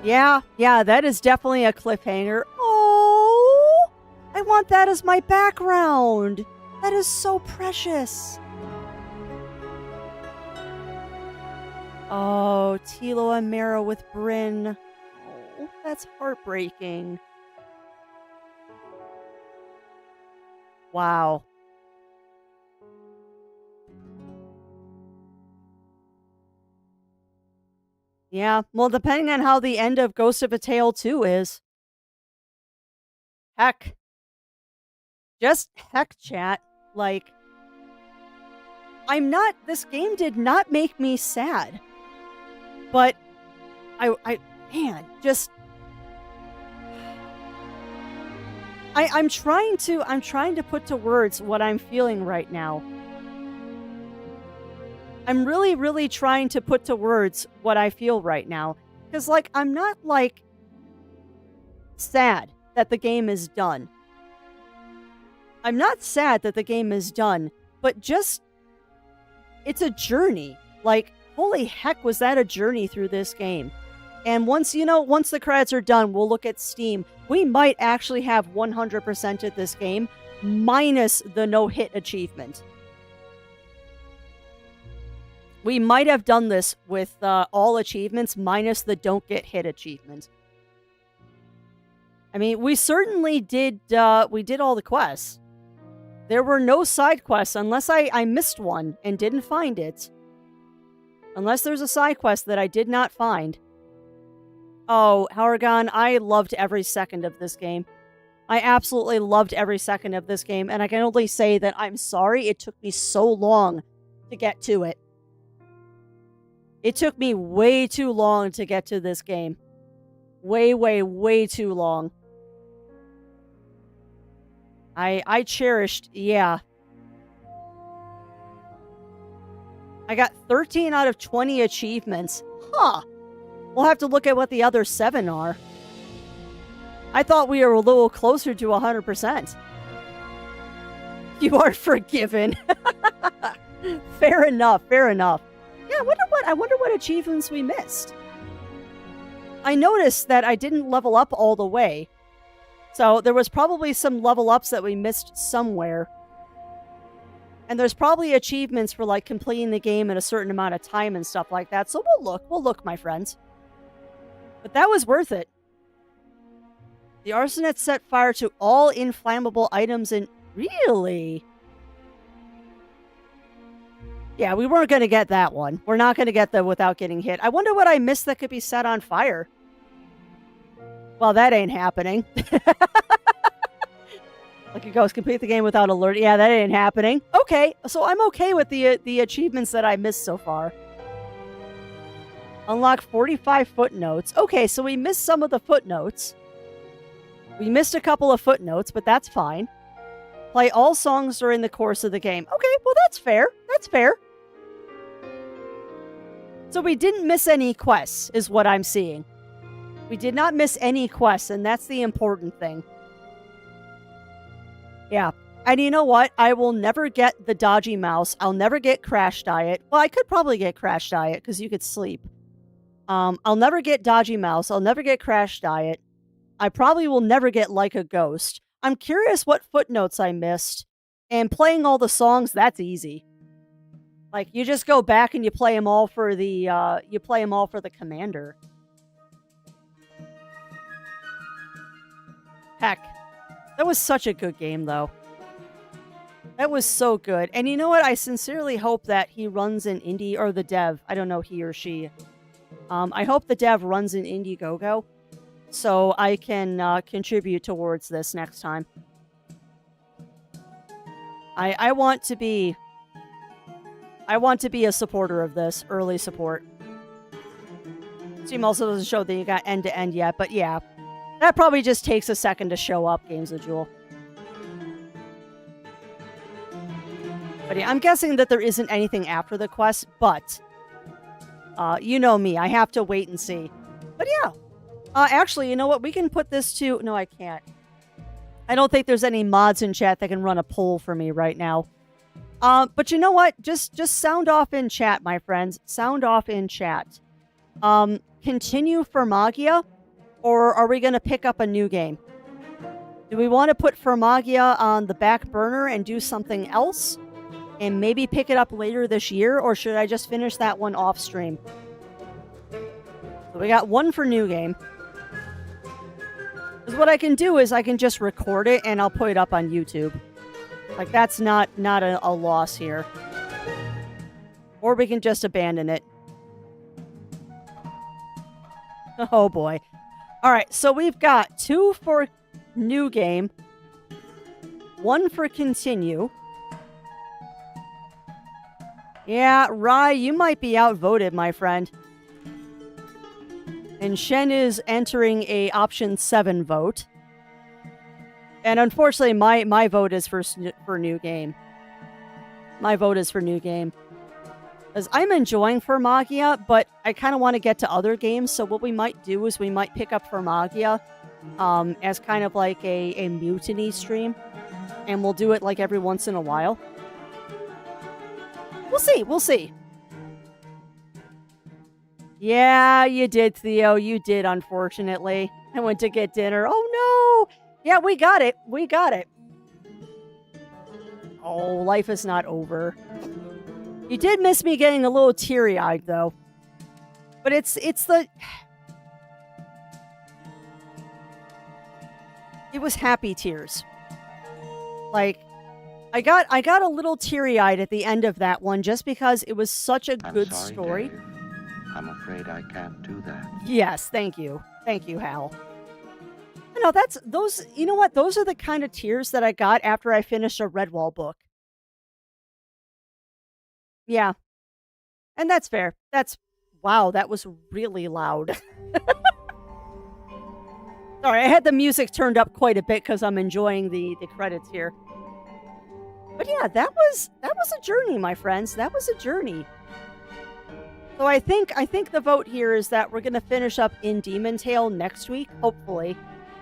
Yeah, that is definitely a cliffhanger. Oh, I want that as my background. That is so precious. Oh, Tilo and Mara with Bryn. Oh, that's heartbreaking. Wow. Yeah, well, depending on how the end of Ghost of a Tale 2 is. Heck. Just heck, chat. Like, this game did not make me sad. But, man, just... I'm trying to put to words what I'm feeling right now. I'm really, really trying to put to words what I feel right now. Because, like, I'm not, like, sad that the game is done. I'm not sad that the game is done, but just, it's a journey. Like, holy heck, was that a journey through this game? And once the credits are done, we'll look at Steam. We might actually have 100%ed this game, minus the no-hit achievement. We might have done this with all achievements, minus the don't get hit achievement. I mean, we certainly did, we did all the quests. There were no side quests, unless I missed one and didn't find it. Unless there's a side quest that I did not find. Oh, Haragon, I loved every second of this game. I absolutely loved every second of this game, and I can only say that I'm sorry it took me so long to get to it. It took me way too long to get to this game. Way, way, way too long. I cherished, yeah. I got 13 out of 20 achievements. Huh. We'll have to look at what the other 7 are. I thought we were a little closer to 100%. You are forgiven. Fair enough, fair enough. Yeah, I wonder what achievements we missed. I noticed that I didn't level up all the way. So there was probably some level ups that we missed somewhere. And there's probably achievements for, like, completing the game in a certain amount of time and stuff like that. So we'll look, my friends. But that was worth it. The arsonist set fire to all inflammable items in... Really? Yeah, we weren't going to get that one. We're not going to get the without getting hit. I wonder what I missed that could be set on fire. Well, that ain't happening. Like it goes, complete the game without alert. Yeah, that ain't happening. Okay, so I'm okay with the achievements that I missed so far. Unlock 45 footnotes. Okay, so we missed some of the footnotes. We missed a couple of footnotes, but that's fine. Play all songs during the course of the game. Okay, well, that's fair. That's fair. So we didn't miss any quests, is what I'm seeing. We did not miss any quests, and that's the important thing. Yeah. And you know what? I will never get the dodgy mouse. I'll never get Crash Diet. Well, I could probably get Crash Diet, because you could sleep. I'll never get dodgy mouse. I'll never get Crash Diet. I probably will never get Like a Ghost. I'm curious what footnotes I missed. And playing all the songs, that's easy. Like, you just go back and you play them all for the commander. Heck, that was such a good game, though. That was so good. And you know what? I sincerely hope that he runs an indie, or the dev. I don't know, he or she. I hope the dev runs an Indiegogo so I can contribute towards this next time. I want to be a supporter of this, early support. Steam also doesn't show that you got end-to-end yet, but yeah. That probably just takes a second to show up, Games of Jewel. But yeah, I'm guessing that there isn't anything after the quest, but you know me, I have to wait and see. But yeah, actually, you know what? We can put this to... No, I can't. I don't think there's any mods in chat that can run a poll for me right now. But you know what? Just sound off in chat, my friends. Sound off in chat. Continue Fermagia, or are we going to pick up a new game? Do we want to put Fermagia on the back burner and do something else? And maybe pick it up later this year? Or should I just finish that one off stream? So we got one for new game. Because what I can do is I can just record it and I'll put it up on YouTube. Like, that's not a loss here. Or we can just abandon it. Oh boy. Alright, so we've got 2 for new game. 1 for continue. Yeah, Rai, you might be outvoted, my friend. And Shen is entering a option 7 vote. And unfortunately, my vote is for new game. My vote is for new game. Because I'm enjoying Fermagia, but I kind of want to get to other games. So what we might do is we might pick up Fermagia as kind of like a mutiny stream. And we'll do it like every once in a while. We'll see. We'll see. Yeah, you did, Theo. You did, unfortunately. I went to get dinner. Oh, no. Yeah, we got it. We got it. Oh, life is not over. You did miss me getting a little teary-eyed, though. But it's the... It was happy tears. Like, I got a little teary-eyed at the end of that one just because it was such a good story. Dave. I'm afraid I can't do that. Yes, thank you. Thank you, Hal. No, those, you know what? Those are the kind of tears that I got after I finished a Redwall book. Yeah. And that's fair. Wow, that was really loud. Sorry, I had the music turned up quite a bit because I'm enjoying the credits here. But yeah, that was a journey, my friends. That was a journey. So I think the vote here is that we're going to finish up in Demon Tale next week, hopefully,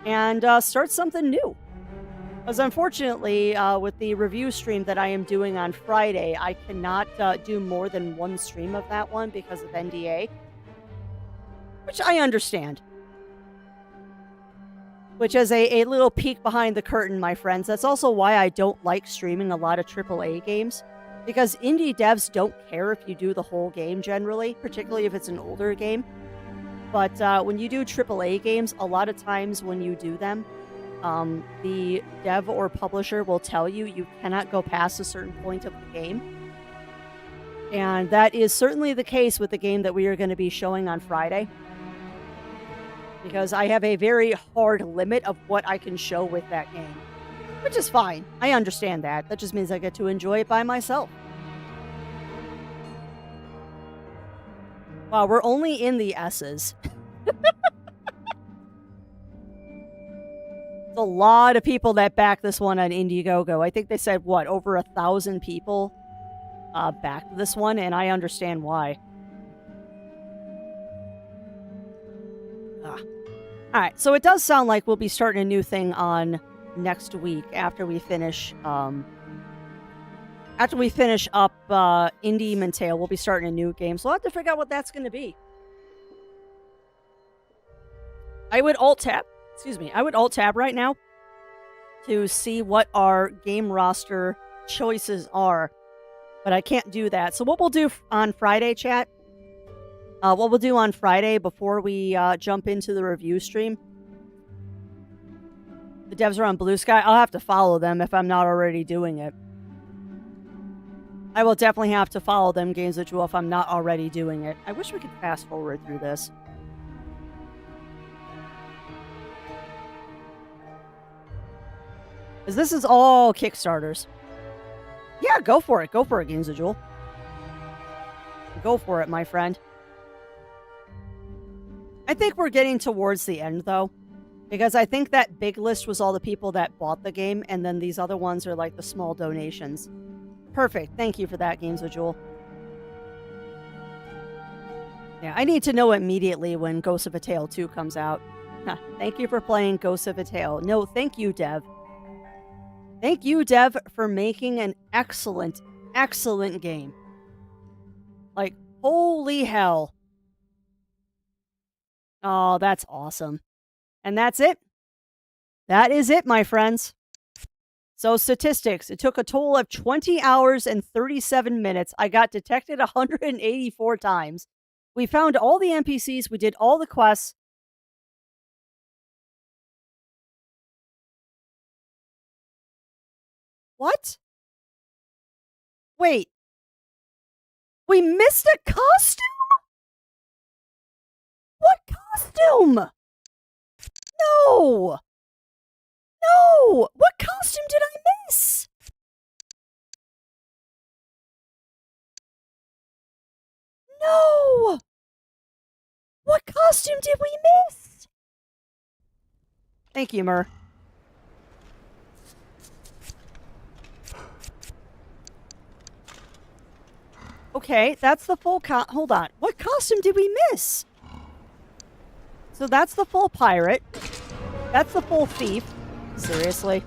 and start something new. Because unfortunately, with the review stream that I am doing on Friday, I cannot do more than one stream of that one because of NDA. Which I understand. Which is a little peek behind the curtain, my friends. That's also why I don't like streaming a lot of AAA games. Because indie devs don't care if you do the whole game generally, particularly if it's an older game. But when you do AAA games, a lot of times when you do them, the dev or publisher will tell you you cannot go past a certain point of the game. And that is certainly the case with the game that we are going to be showing on Friday. Because I have a very hard limit of what I can show with that game. Which is fine. I understand that. That just means I get to enjoy it by myself. Wow, we're only in the S's. A lot of people that backed this one on Indiegogo. I think they said, what, over 1,000 people backed this one, and I understand why. Alright, so it does sound like we'll be starting a new thing on next week after we finish up Demon Tale. We'll be starting a new game, so we'll have to figure out what that's going to be. I would alt-tab excuse me, I would alt-tab right now to see what our game roster choices are, but I can't do that. So what we'll do on Friday, chat, what we'll do on Friday before we jump into the review stream, the devs are on Blue Sky. I'll have to follow them if I'm not already doing it. I will definitely have to follow them, Games of Jewel, if I'm not already doing it. I wish we could fast forward through this. Because this is all Kickstarters. Yeah, go for it. Go for it, Games of Jewel. Go for it, my friend. I think we're getting towards the end, though. Because I think that big list was all the people that bought the game, and then these other ones are like the small donations. Perfect. Thank you for that, Games of Jewel. Yeah, I need to know immediately when Ghost of a Tale 2 comes out. Thank you for playing Ghost of a Tale. No, thank you, Dev. Thank you, Dev, for making an excellent, excellent game. Like, holy hell. Oh, that's awesome. And that's it. That is it, my friends. So statistics, it took a total of 20 hours and 37 minutes. I got detected 184 times. We found all the NPCs. We did all the quests. What? Wait. We missed a costume? What costume? No! No! What costume did I miss? No! What costume did we miss? Thank you, Mur. Okay, that's the full hold on. What costume did we miss? So that's the full pirate. That's the full thief. Seriously?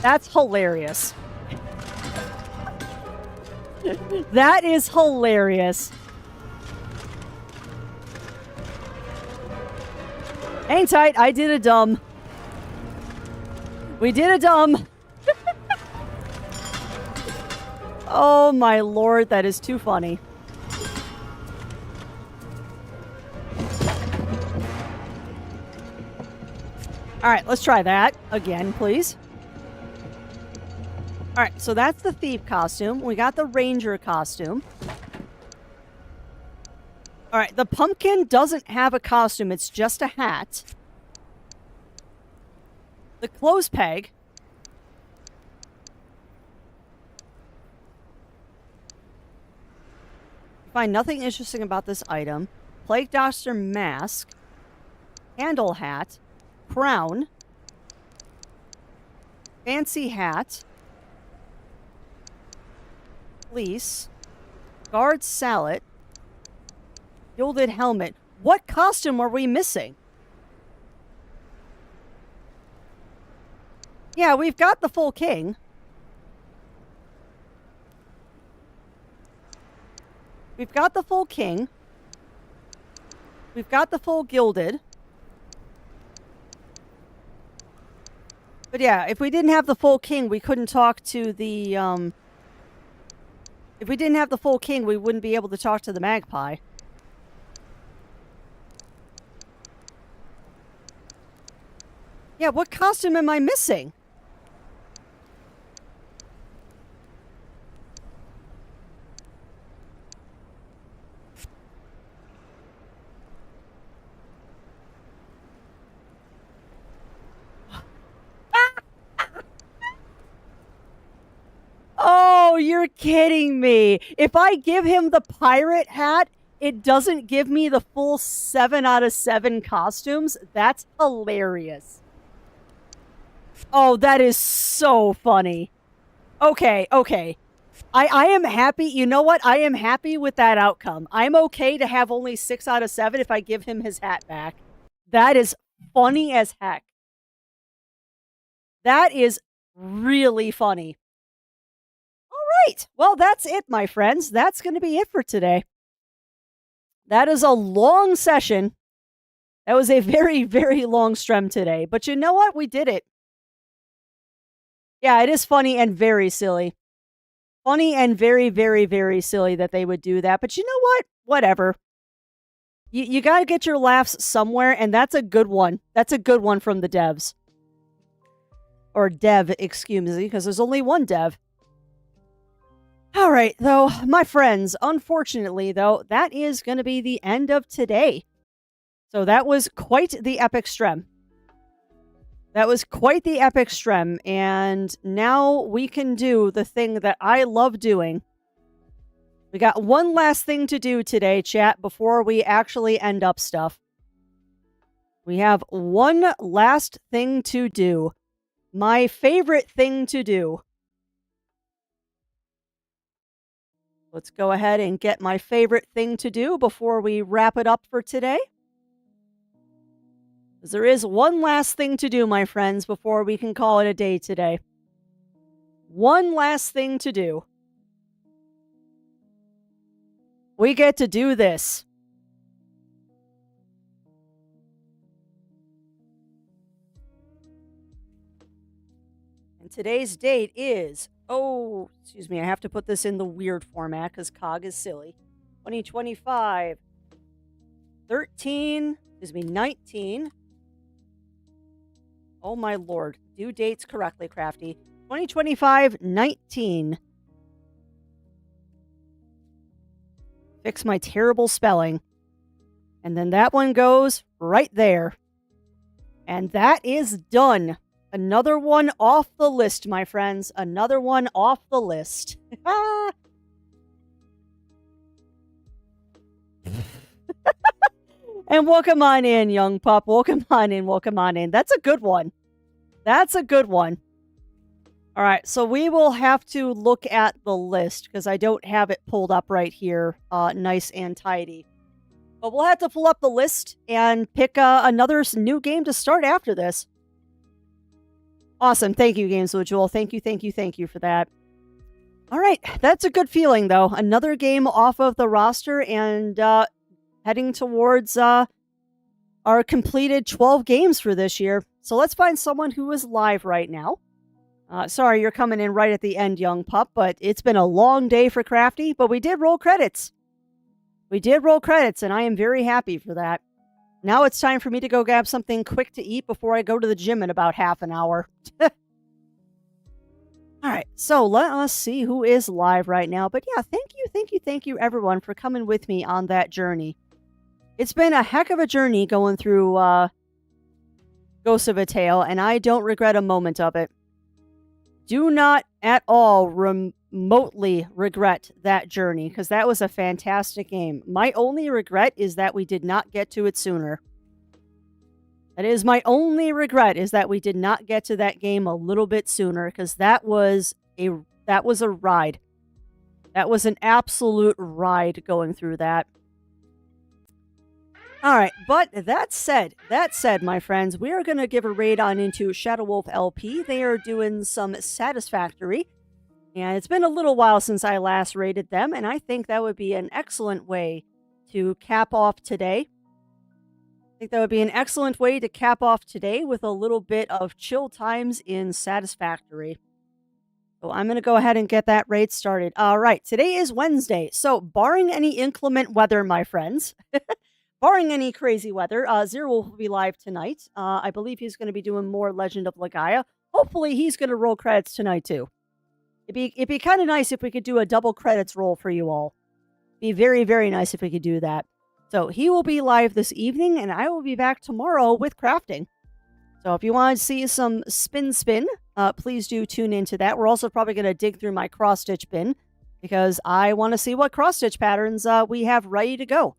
That's hilarious. That is hilarious. Hang tight, I did a dumb. We did a dumb. Oh my lord, that is too funny. Alright, let's try that again, please. Alright, so that's the thief costume. We got the ranger costume. Alright, the pumpkin doesn't have a costume, it's just a hat. The clothes peg. Find nothing interesting about this item. Plague Doctor mask. Handle hat. Crown. Fancy hat. Fleece. Guard sallet. Gilded helmet. What costume are we missing? Yeah, we've got the full king. We've got the full king. We've got the full gilded. But yeah, if we didn't have the full king, we couldn't talk to the, if we didn't have the full king, we wouldn't be able to talk to the magpie. Yeah, what costume am I missing? Oh, you're kidding me. If I give him the pirate hat, it doesn't give me the full 7 out of 7 costumes? That's hilarious. Oh, that is so funny. Okay, okay. I am happy. You know what? I am happy with that outcome. I'm okay to have only 6 out of 7 if I give him his hat back. That is funny as heck. That is really funny. Right. Well, that's it, my friends. That's going to be it for today. That is a long session. That was a very, very long stream today. But you know what? We did it. Yeah, it is funny and very silly. Funny and very, very, very silly that they would do that. But you know what? Whatever. You got to get your laughs somewhere, and that's a good one. That's a good one from the devs. Or dev, excuse me, because there's only one dev. All right, though, my friends, unfortunately, though, that is going to be the end of today. So that was quite the epic stream. That was quite the epic stream, and now we can do the thing that I love doing. We got one last thing to do today, chat, before we actually end up stuff. We have one last thing to do. My favorite thing to do. Let's go ahead and get my favorite thing to do before we wrap it up for today. Because there is one last thing to do, my friends, before we can call it a day today. One last thing to do. We get to do this. And today's date is, excuse me, I have to put this in the weird format because COG is silly. 2025, 19. Oh my lord. Do dates correctly, Crafty. 2025, 19. Fix my terrible spelling. And then that one goes right there. And that is done. Another one off the list, my friends. Another one off the list. And welcome on in, young pup. Welcome on in. Welcome on in. That's a good one. That's a good one. All right, so we will have to look at the list because I don't have it pulled up right here, nice and tidy. But we'll have to pull up the list and pick another new game to start after this. Awesome. Thank you, Games with Jewel. Thank you for that. All right, that's a good feeling, though. Another game off of the roster and heading towards our completed 12 games for this year. So let's find someone who is live right now. Sorry, you're coming in right at the end, young pup, but it's been a long day for Crafty, but we did roll credits. We did roll credits, and I am very happy for that. Now it's time for me to go grab something quick to eat before I go to the gym in about half an hour. All right, so let us see who is live right now. But yeah, thank you, everyone, for coming with me on that journey. It's been a heck of a journey going through Ghost of a Tale, and I don't regret a moment of it. Do not at all remotely regret that journey, because that was a fantastic game. My only regret is that we did not get to it sooner. That is my only regret, is that we did not get to that game a little bit sooner, because that was a ride. That was an absolute ride going through that. All right, but that said, my friends, we are going to give a raid on into Shadow Wolf LP. They are doing some Satisfactory, and it's been a little while since I last raided them, and I think that would be an excellent way to cap off today. I think that would be an excellent way to cap off today with a little bit of chill times in Satisfactory. So I'm going to go ahead and get that raid started. All right, today is Wednesday, so barring any inclement weather, my friends... Barring any crazy weather, Zero will be live tonight. I believe he's going to be doing more Legend of Legaia. Hopefully, he's going to roll credits tonight, too. It'd be kind of nice if we could do a double credits roll for you all. Be very, very nice if we could do that. So, he will be live this evening, and I will be back tomorrow with crafting. So, if you want to see some spin, please do tune into that. We're also probably going to dig through my cross-stitch bin, because I want to see what cross-stitch patterns we have ready to go.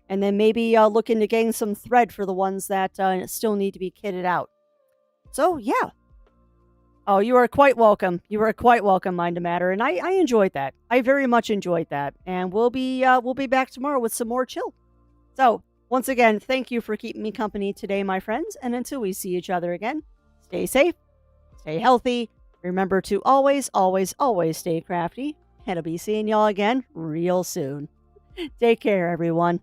And then maybe look into getting some thread for the ones that still need to be kitted out. So, yeah. Oh, you are quite welcome. You are quite welcome, Mind to Matter. And I enjoyed that. I very much enjoyed that. And we'll be back tomorrow with some more chill. So, once again, thank you for keeping me company today, my friends. And until we see each other again, stay safe, stay healthy. Remember to always, always, always stay crafty. And I'll be seeing y'all again real soon. Take care, everyone.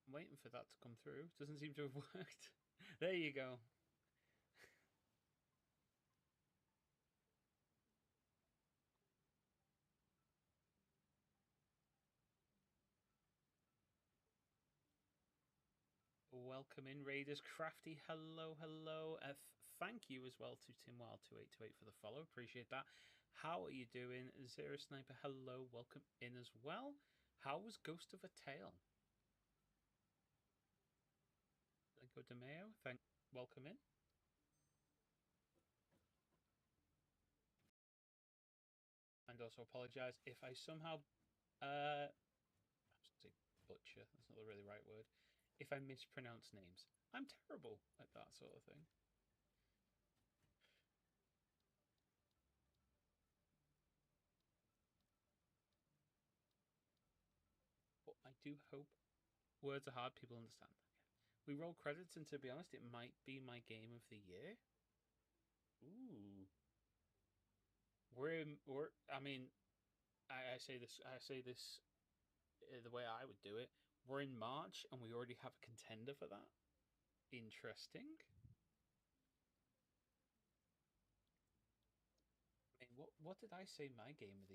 I'm waiting for that to come through. Doesn't seem to have worked. There you go. Welcome in, Raiders. Crafty, hello, hello. Thank you as well to TimWild2828 for the follow. Appreciate that. How are you doing? Zero Sniper, hello. Welcome in as well. How was Ghost of a Tale? Go to Mayo. Welcome in. And also apologise if I somehow I was going to say butcher. That's not the really right word. If I mispronounce names, I'm terrible at that sort of thing. But I do hope words are hard. People understand that. Yeah. We roll credits, and to be honest, it might be my game of the year. Ooh, we're. I mean, I say this. I say this the way I would do it. We're in March, and we already have a contender for that. Interesting. I mean, what did I say my game of the